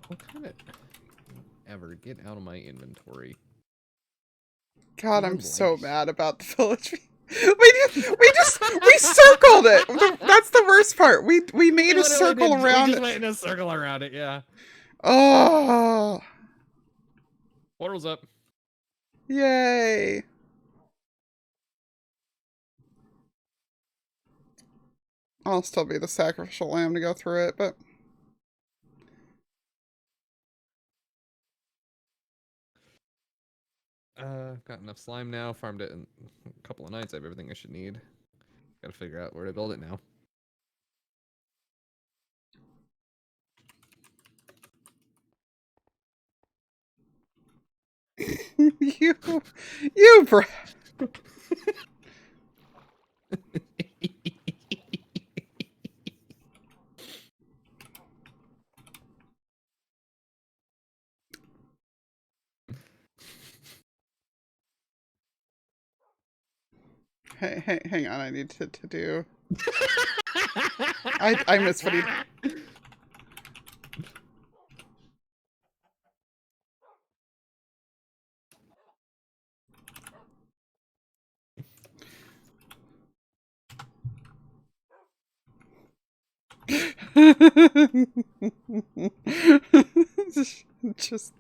What kind of ever get out of my inventory? God, I'm so mad about the village. We circled it. That's the worst part. We made a circle around We it. just went in a circle around it, yeah. Oh. Portal's up. Yay. I'll still be the sacrificial lamb to go through it, but... Got enough slime now. Farmed it in a couple of nights. I have everything I should need. Gotta figure out where to build it now. you bro. Hey, hang on. I need to do. I missed what he. just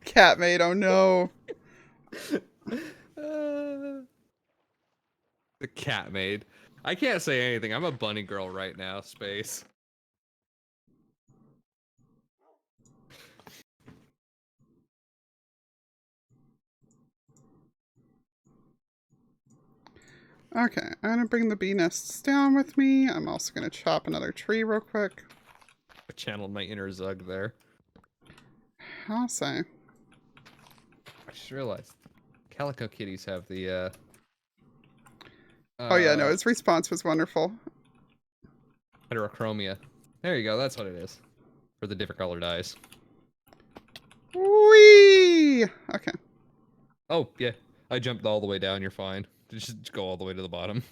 cat made, oh no. The cat maid. I can't say anything. I'm a bunny girl right now, Space. Okay, I'm gonna bring the bee nests down with me. I'm also gonna chop another tree real quick. I channeled my inner Zug there. I'll say. I just realized Calico Kitties have the oh yeah, no, his response was wonderful. Heterochromia. There you go, that's what it is. For the different colored eyes. Whee! Okay. Oh, yeah. I jumped all the way down, you're fine. Just go all the way to the bottom.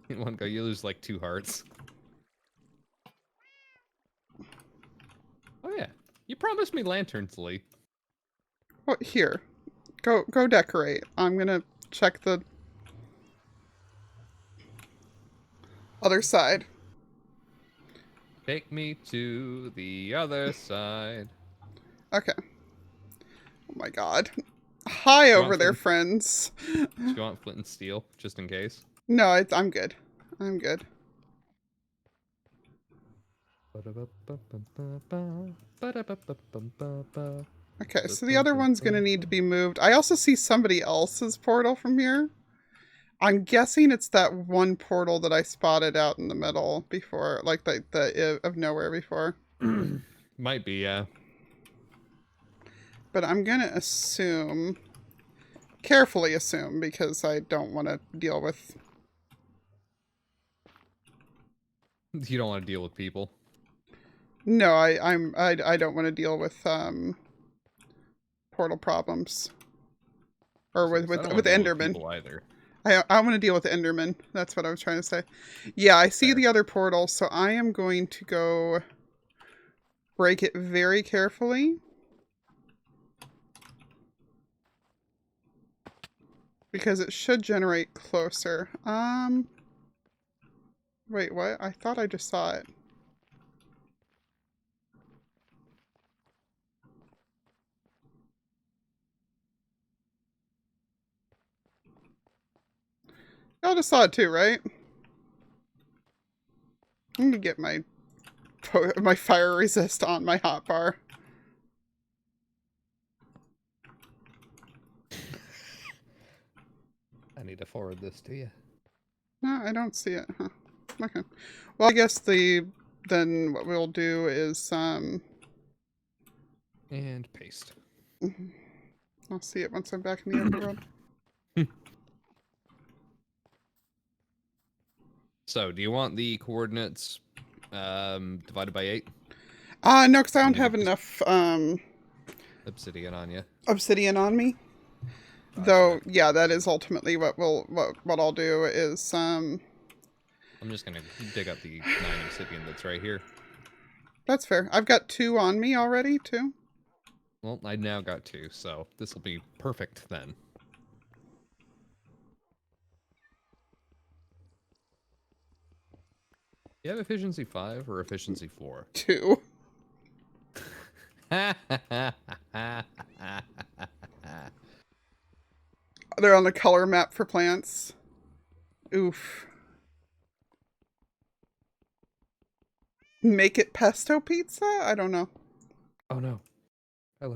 In one go, you lose like 2 hearts. Oh yeah. You promised me lanterns, Lee. Oh, here. Go decorate. I'm gonna check the other side. Take me to the other side. Okay. Oh my god. Hi over there, friends. Do you want flint and steel, just in case? No, I'm good. I'm good. Okay, so the other one's gonna need to be moved. I also see somebody else's portal from here. I'm guessing it's that one portal that I spotted out in the middle before, like the of nowhere before. Might be, yeah. But I'm gonna assume, carefully assume, because I don't want to deal with... You don't want to deal with people. No, I don't want to deal with portal problems. Or with Enderman. Either. I want to deal with Enderman. That's what I was trying to say. Yeah, I see the other portal, so I am going to go break it very carefully. Because it should generate closer. Wait, what? I thought I just saw it. Y'all just saw it too, right? I'm gonna get my fire resist on my hotbar. I need to forward this to you. No, I don't see it. Huh. Okay. Well, I guess then what we'll do is and paste. I'll see it once I'm back in the overworld. So, do you want the coordinates divided by 8? No, because I don't have enough obsidian on you. Obsidian on me. Though, yeah, that is ultimately what I'll do is I'm just gonna dig up the 9 obsidian that's right here. That's fair. I've got 2 on me already, too. Well, I now got 2, so this will be perfect then. You have efficiency 5 or efficiency 4? 2. They're on the color map for plants. Oof. Make it pesto pizza? I don't know. Oh no. I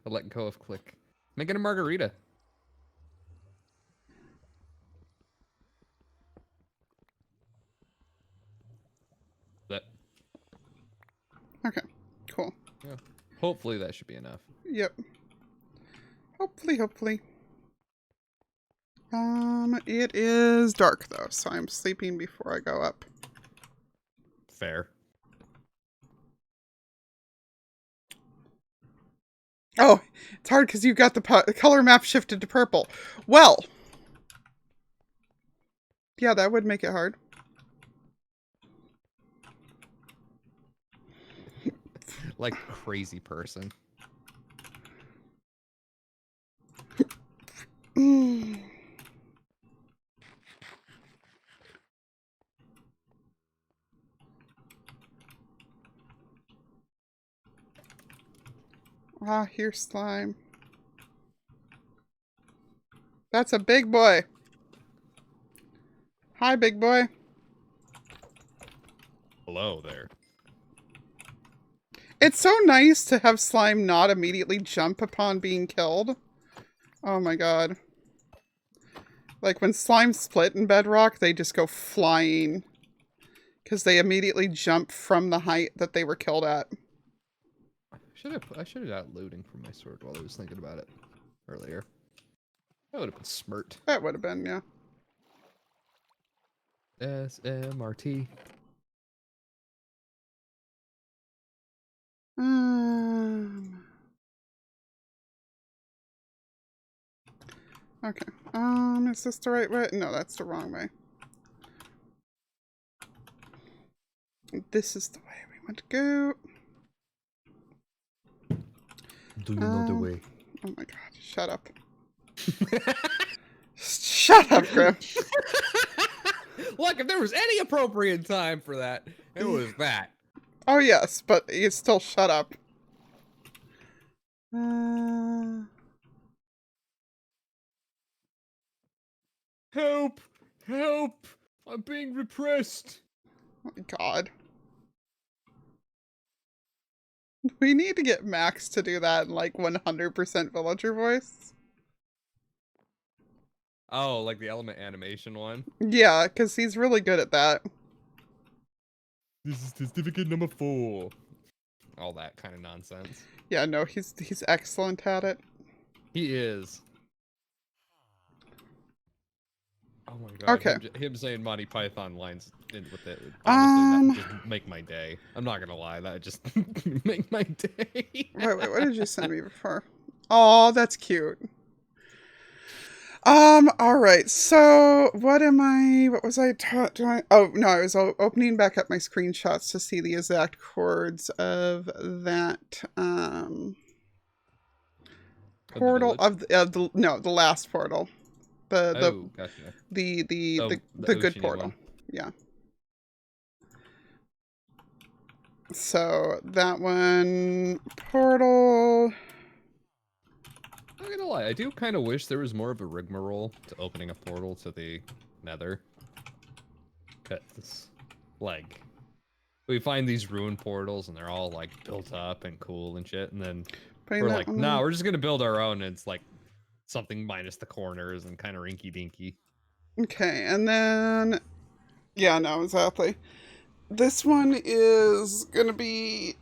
let go of click. Make it a margarita. That. Okay, cool. Yeah. Hopefully that should be enough. Yep. Hopefully. It is dark though, so I'm sleeping before I go up. Fair. Oh, it's hard because you got the color map shifted to purple. Well, yeah, that would make it hard. Like a crazy person. Ah, here's slime. That's a big boy. Hi, big boy. Hello there. It's so nice to have slime not immediately jump upon being killed. Oh my god. Like when slime split in Bedrock, they just go flying. Because they immediately jump from the height that they were killed at. I should have got looting from my sword while I was thinking about it earlier. That would have been smart. That would have been, yeah. SMRT. Okay. Is this the right way? No, that's the wrong way. This is the way we want to go. Do you know the way? Oh my god, shut up. Shut up, Grim. Look, if there was any appropriate time for that, it was that. Oh yes, but you still shut up. Help! Help! I'm being repressed. Oh my god. We need to get Max to do that in like 100% villager voice. Oh, like the element animation one? Yeah, because he's really good at that. This is certificate number 4. All that kind of nonsense. Yeah, no, he's excellent at it. He is. Oh my god. Okay. Him saying Monty Python lines in with it would honestly that just make my day. I'm not gonna lie, that would just make my day. Wait, what did you send me before? Oh, that's cute. Alright, so what was I doing? Oh, no, I was opening back up my screenshots to see the exact chords of that, portal, the last portal. Gotcha. The The good oceany portal. one. Yeah. So that one portal. I'm not gonna lie, I do kind of wish there was more of a rigmarole to opening a portal to the Nether. Cause, like, we find these ruined portals and they're all like built up and cool and shit, and then Putting we're that like, one nah, on. we're just gonna build our own, and it's like something minus the corners and kind of rinky dinky. Okay, and then yeah, no, exactly. This one is gonna be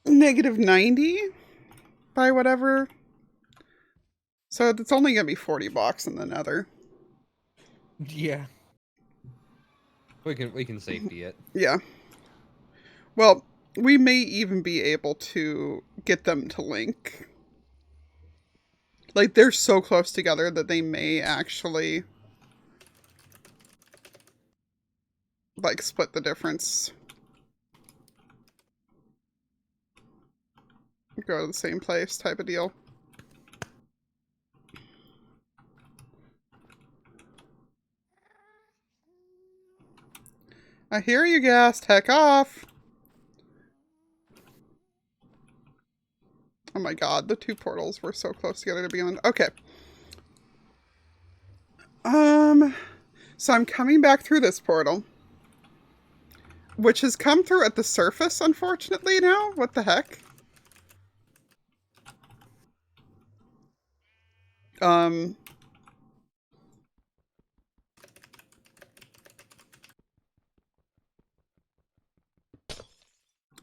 -90 by whatever. So it's only gonna be $40 in the Nether. Yeah. We can safety it. Yeah. Well, we may even be able to get them to link. Like, they're so close together that they may actually, like, split the difference. Go to the same place type of deal. I hear you, Ghast. Heck off. Oh my god, the two portals were so close together to begin with. Okay. So I'm coming back through this portal, which has come through at the surface, unfortunately, now. What the heck?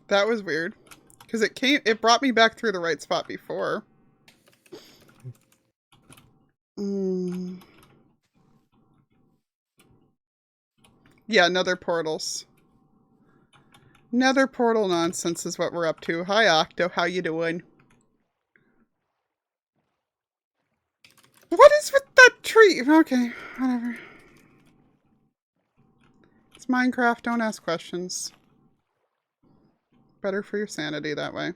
That was weird. Because it brought me back through the right spot before. Yeah, nether portals. Nether portal nonsense is what we're up to. Hi, Octo. How you doing? What is with that tree? Okay, whatever. It's Minecraft. Don't ask questions. Better for your sanity that way.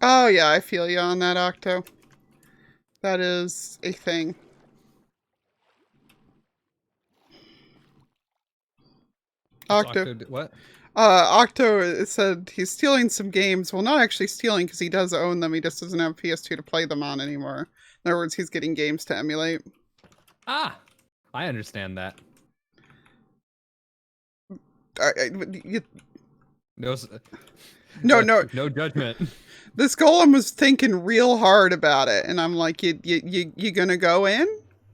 Oh yeah, I feel you on that, Octo. That is a thing. Octo. What? Octo said he's stealing some games. Well, not actually stealing because he does own them. He just doesn't have PS2 to play them on anymore. In other words, he's getting games to emulate. Ah, I understand that. No judgment. This golem was thinking real hard about it, and I'm like, you gonna go in?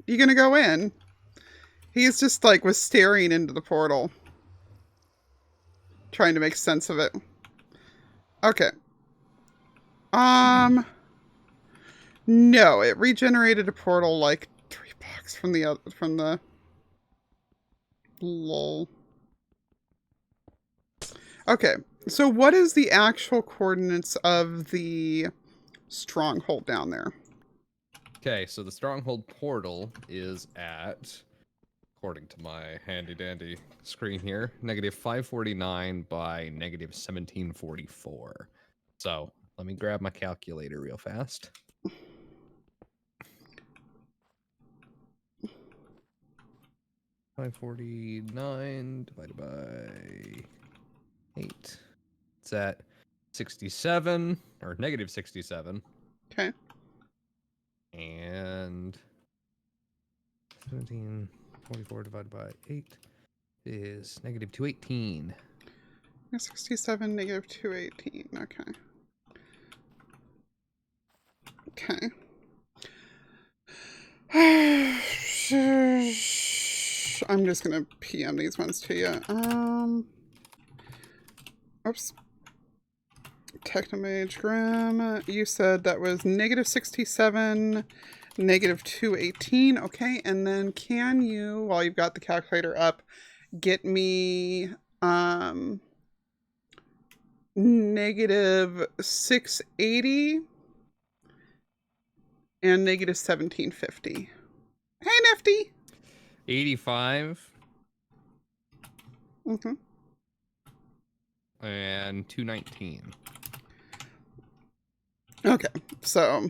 You gonna go in? He's just like was staring into the portal, trying to make sense of it. Okay. No, it regenerated a portal like 3 blocks from the lol. Okay, so what is the actual coordinates of the stronghold down there? Okay, so the stronghold portal is at, according to my handy dandy screen here, -549 by -1744. So let me grab my calculator real fast. $549 divided by 8. It's at 67 or -67. Okay. And 1744 divided by 8 is -218. 67, -218. Okay. Okay. I'm just gonna PM these ones to you. Oops. Technomage Graham, you said that was -67, -218. Okay, and then can you, while you've got the calculator up, get me negative 680 and negative 1750. Hey, Nifty. 85 Mm-hmm. and 219. Okay, so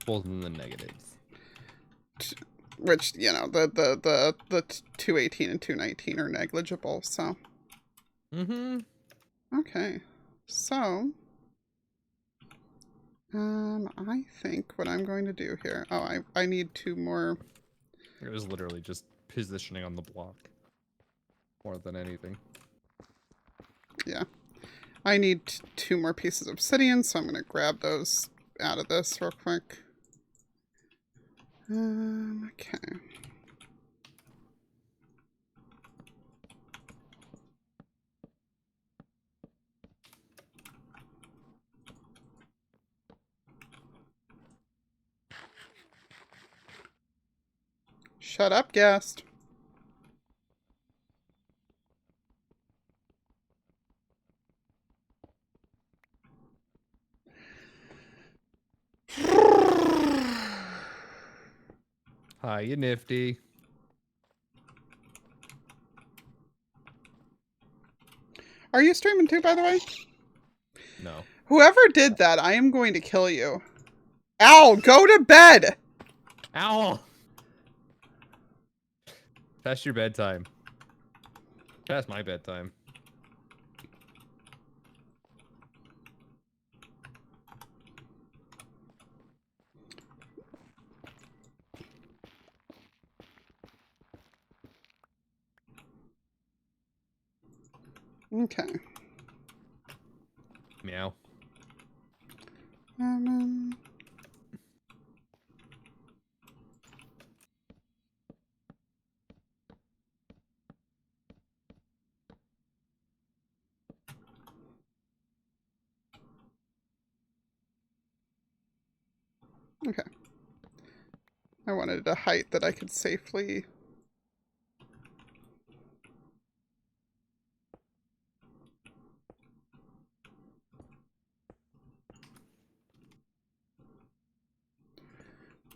Both in the negatives. which, you know, the 218 and 219 are negligible, so. Mm-hmm. Okay, so I think what I'm going to do here. Oh, I need 2 more. It was literally just positioning on the block more than anything. Yeah, I need 2 more pieces of obsidian, so I'm gonna grab those out of this real quick. Okay. Shut up, guest. Hi, you nifty. Are you streaming too, by the way? No. Whoever did that, I am going to kill you. Owl, go to bed! Owl! Past your bedtime. Past my bedtime. Okay. Meow. Okay. I wanted a height that I could safely...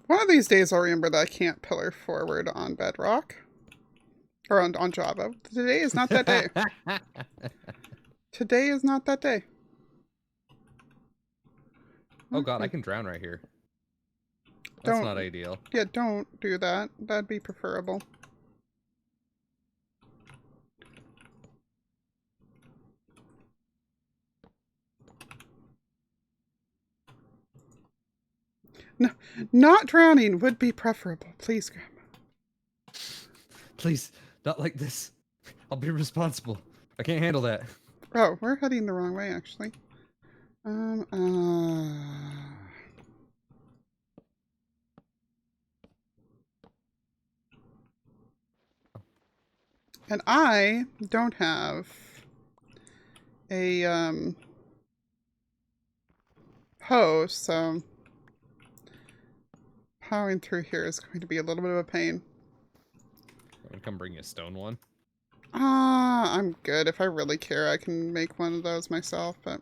One of these days I'll remember that I can't pillar forward on Bedrock. Or on Java. Today is not that day. Today is not that day. Oh god, I can drown right here. That's not ideal. Yeah, don't do that. That'd be preferable. No, not drowning would be preferable. Please, Grandma. Please, not like this. I'll be responsible. I can't handle that. Oh, we're heading the wrong way, actually. And I don't have a, hose, so powering through here is going to be a little bit of a pain. I'm gonna come bring you a stone one. I'm good. If I really care, I can make one of those myself, but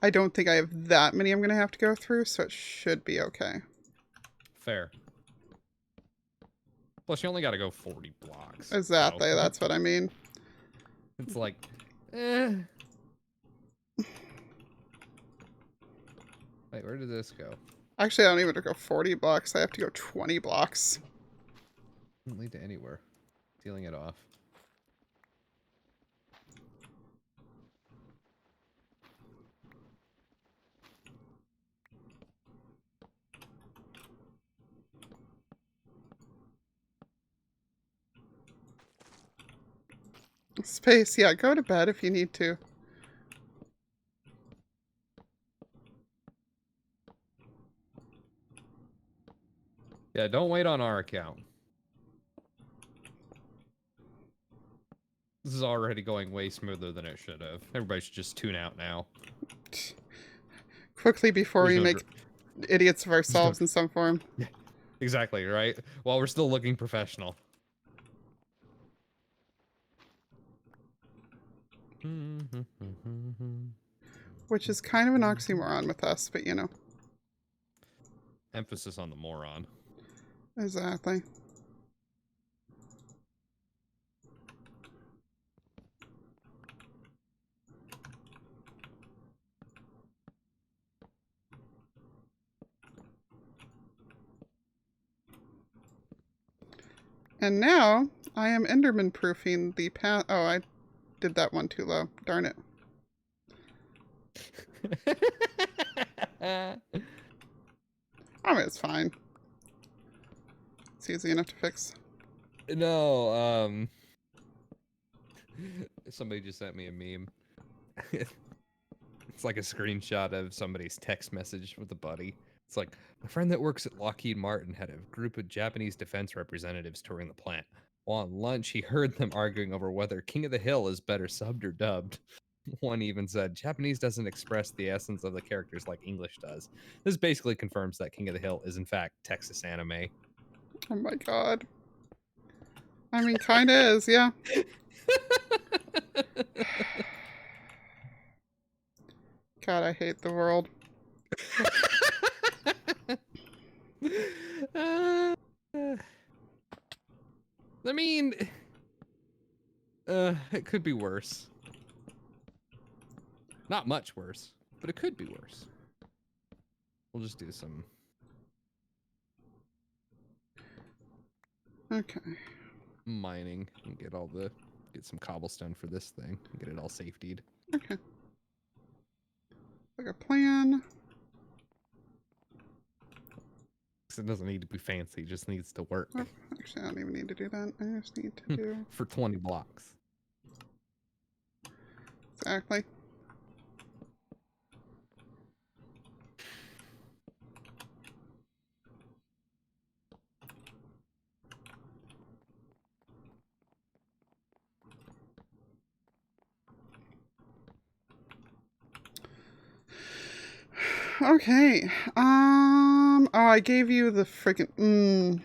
I don't think I have that many I'm going to have to go through, so it should be okay. Fair. Plus, you only gotta go 40 blocks. Exactly, so. That's what I mean. It's like, eh. Wait, where did this go? Actually, I don't even have to go 40 blocks. I have to go 20 blocks. Doesn't lead to anywhere. Sealing it off. Space, yeah, go to bed if you need to. Yeah, don't wait on our account. This is already going way smoother than it should have. Everybody should just tune out now. Quickly before There's we no make idiots of ourselves in some form. Yeah, exactly, right? While we're still looking professional. Which is kind of an oxymoron with us, but you know. Emphasis on the moron. Exactly. And now, I am Enderman proofing the path. Oh, I did that one too low. Darn it. I mean, it's fine. It's easy enough to fix. No, somebody just sent me a meme. It's like a screenshot of somebody's text message with a buddy. It's like, my friend that works at Lockheed Martin had a group of Japanese defense representatives touring the plant. While on lunch, he heard them arguing over whether King of the Hill is better subbed or dubbed. One even said, Japanese doesn't express the essence of the characters like English does. This basically confirms that King of the Hill is in fact Texas anime. Oh my god. I mean, kinda is, yeah. God, I hate the world. I mean, it could be worse. Not much worse, but it could be worse. We'll just do some. Okay. Mining and get some cobblestone for this thing and get it all safetied. Okay. Like a plan. It doesn't need to be fancy, it just needs to work. Oh, actually, I don't even need to do that. I just need to do... For 20 blocks. Exactly. Okay. Oh, I gave you the freaking.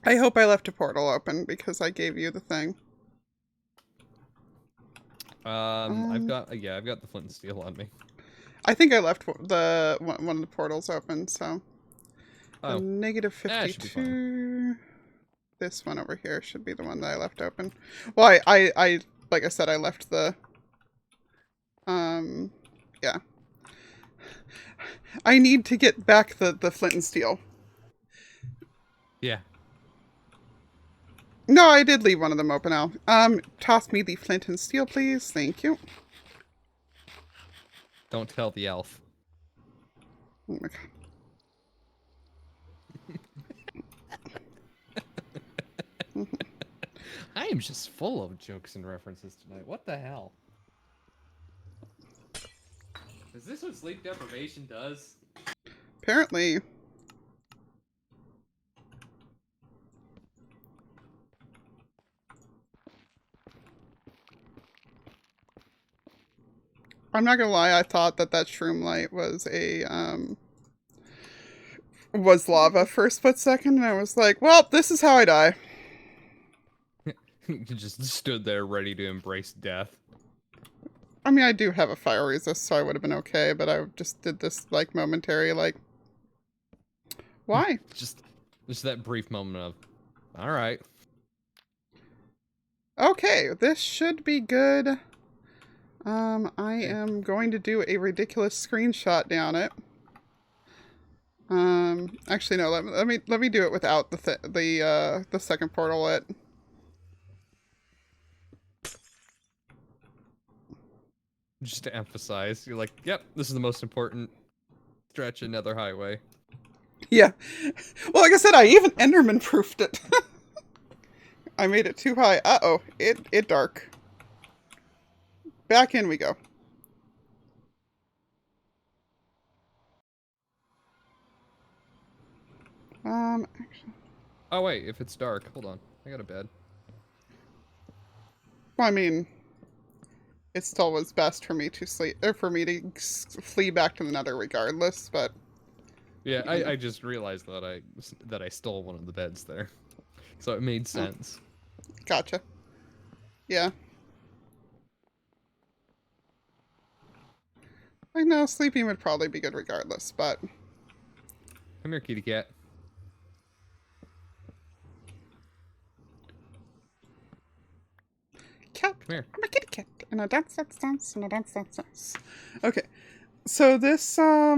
I hope I left a portal open because I gave you the thing. I've got the flint and steel on me. I think I left the one of the portals open. So. Oh. Negative Should be 52. This one over here should be the one that I left open. Well, I like I said, I left the. Yeah. I need to get back the flint and steel. Yeah. No, I did leave one of them open, Al. Toss me the flint and steel, please. Thank you. Don't tell the elf. Oh my god. I am just full of jokes and references tonight. What the hell? Is this what sleep deprivation does? Apparently. I'm not gonna lie, I thought that shroom light was was lava for a split second, and I was like, well, this is how I die. You just stood there ready to embrace death. I mean, I do have a fire resist, so I would have been okay, but I just did this, like, momentary, like... Why? just that brief moment of, alright. Okay, this should be good. I am going to do a ridiculous screenshot down it. Actually, no, let me do it without the second portal lit. Just to emphasize, you're like, yep, this is the most important stretch in Nether Highway. Yeah. Well, like I said, I even Enderman proofed it. I made it too high. Uh-oh. It dark. Back in we go. Actually. Oh, wait, if it's dark, hold on. I got a bed. Well, I mean... It still was best for me to sleep, or for me to flee back to the Nether regardless, but... Yeah, I just realized that I stole one of the beds there. So it made sense. Gotcha. Yeah. I know sleeping would probably be good regardless, but... Come here, kitty cat. Cat. Come here. I'm a kitty cat. And a dance, and a dance. Okay. So this, Saw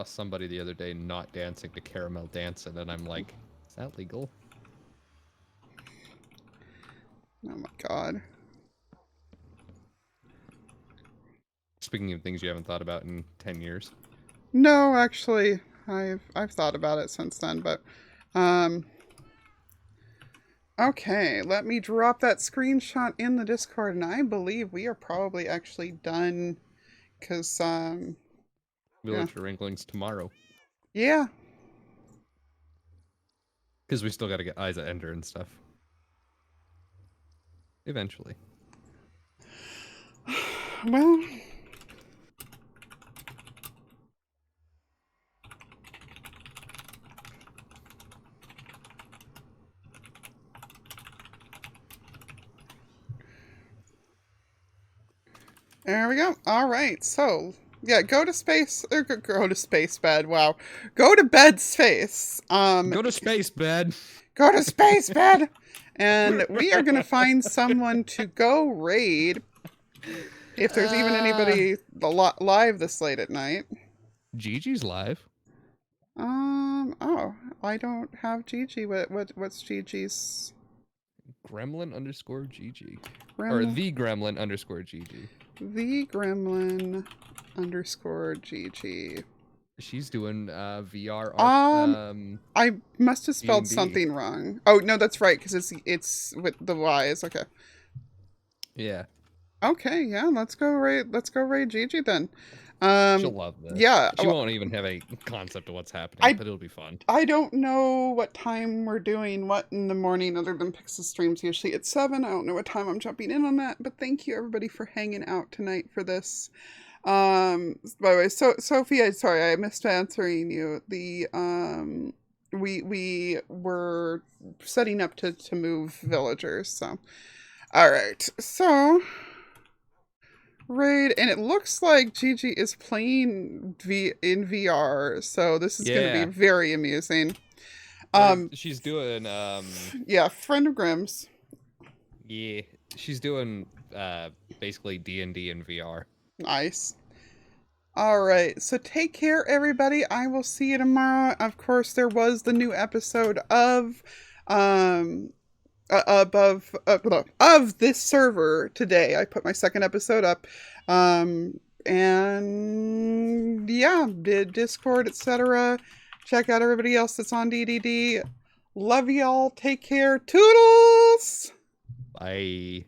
somebody the other day not dancing to Caramel Dancing, and I'm like, is that legal? Oh my god. Speaking of things you haven't thought about in 10 years. No, actually, I've thought about it since then, but, okay, let me drop that screenshot in the Discord, and I believe we are probably actually done, because, Villager Wrinklings tomorrow. Yeah. Because we still got to get Eyes at Ender and stuff. Eventually. Well... There we go. All right. So, yeah, go to space. Go to space bed. Wow. Go to bed space. Go to space bed. Go to space bed. And we are going to find someone to go raid. If there's even anybody live this late at night. Gigi's live. Oh, I don't have Gigi. What's Gigi's? Gremlin_Gigi. Or the Gremlin_Gigi. The Gremlin_Gigi. She's doing VR. I must have spelled D&D. something wrong. Oh no, that's right, because it's with the Y's. Okay. Yeah. Okay, yeah, let's go raid Gigi then. She'll love this. Yeah. She won't even have a concept of what's happening, but it'll be fun. I don't know what time we're doing what in the morning other than Pixel streams usually at 7. I don't know what time I'm jumping in on that, but thank you everybody for hanging out tonight for this. By the way, Sophie, sorry, I missed answering you. We were setting up to move villagers, so. Alright, so raid, and it looks like Gigi is playing in VR, so this is going to be very amusing. She's doing yeah, friend of Grimm's. Yeah, she's doing basically D&D in VR. Nice. All right, so take care, everybody. I will see you tomorrow. Of course, there was the new episode of this server today. I put my second episode up, and yeah, did Discord, etc. Check out everybody else that's on DDD. Love y'all. Take care. Toodles. Bye.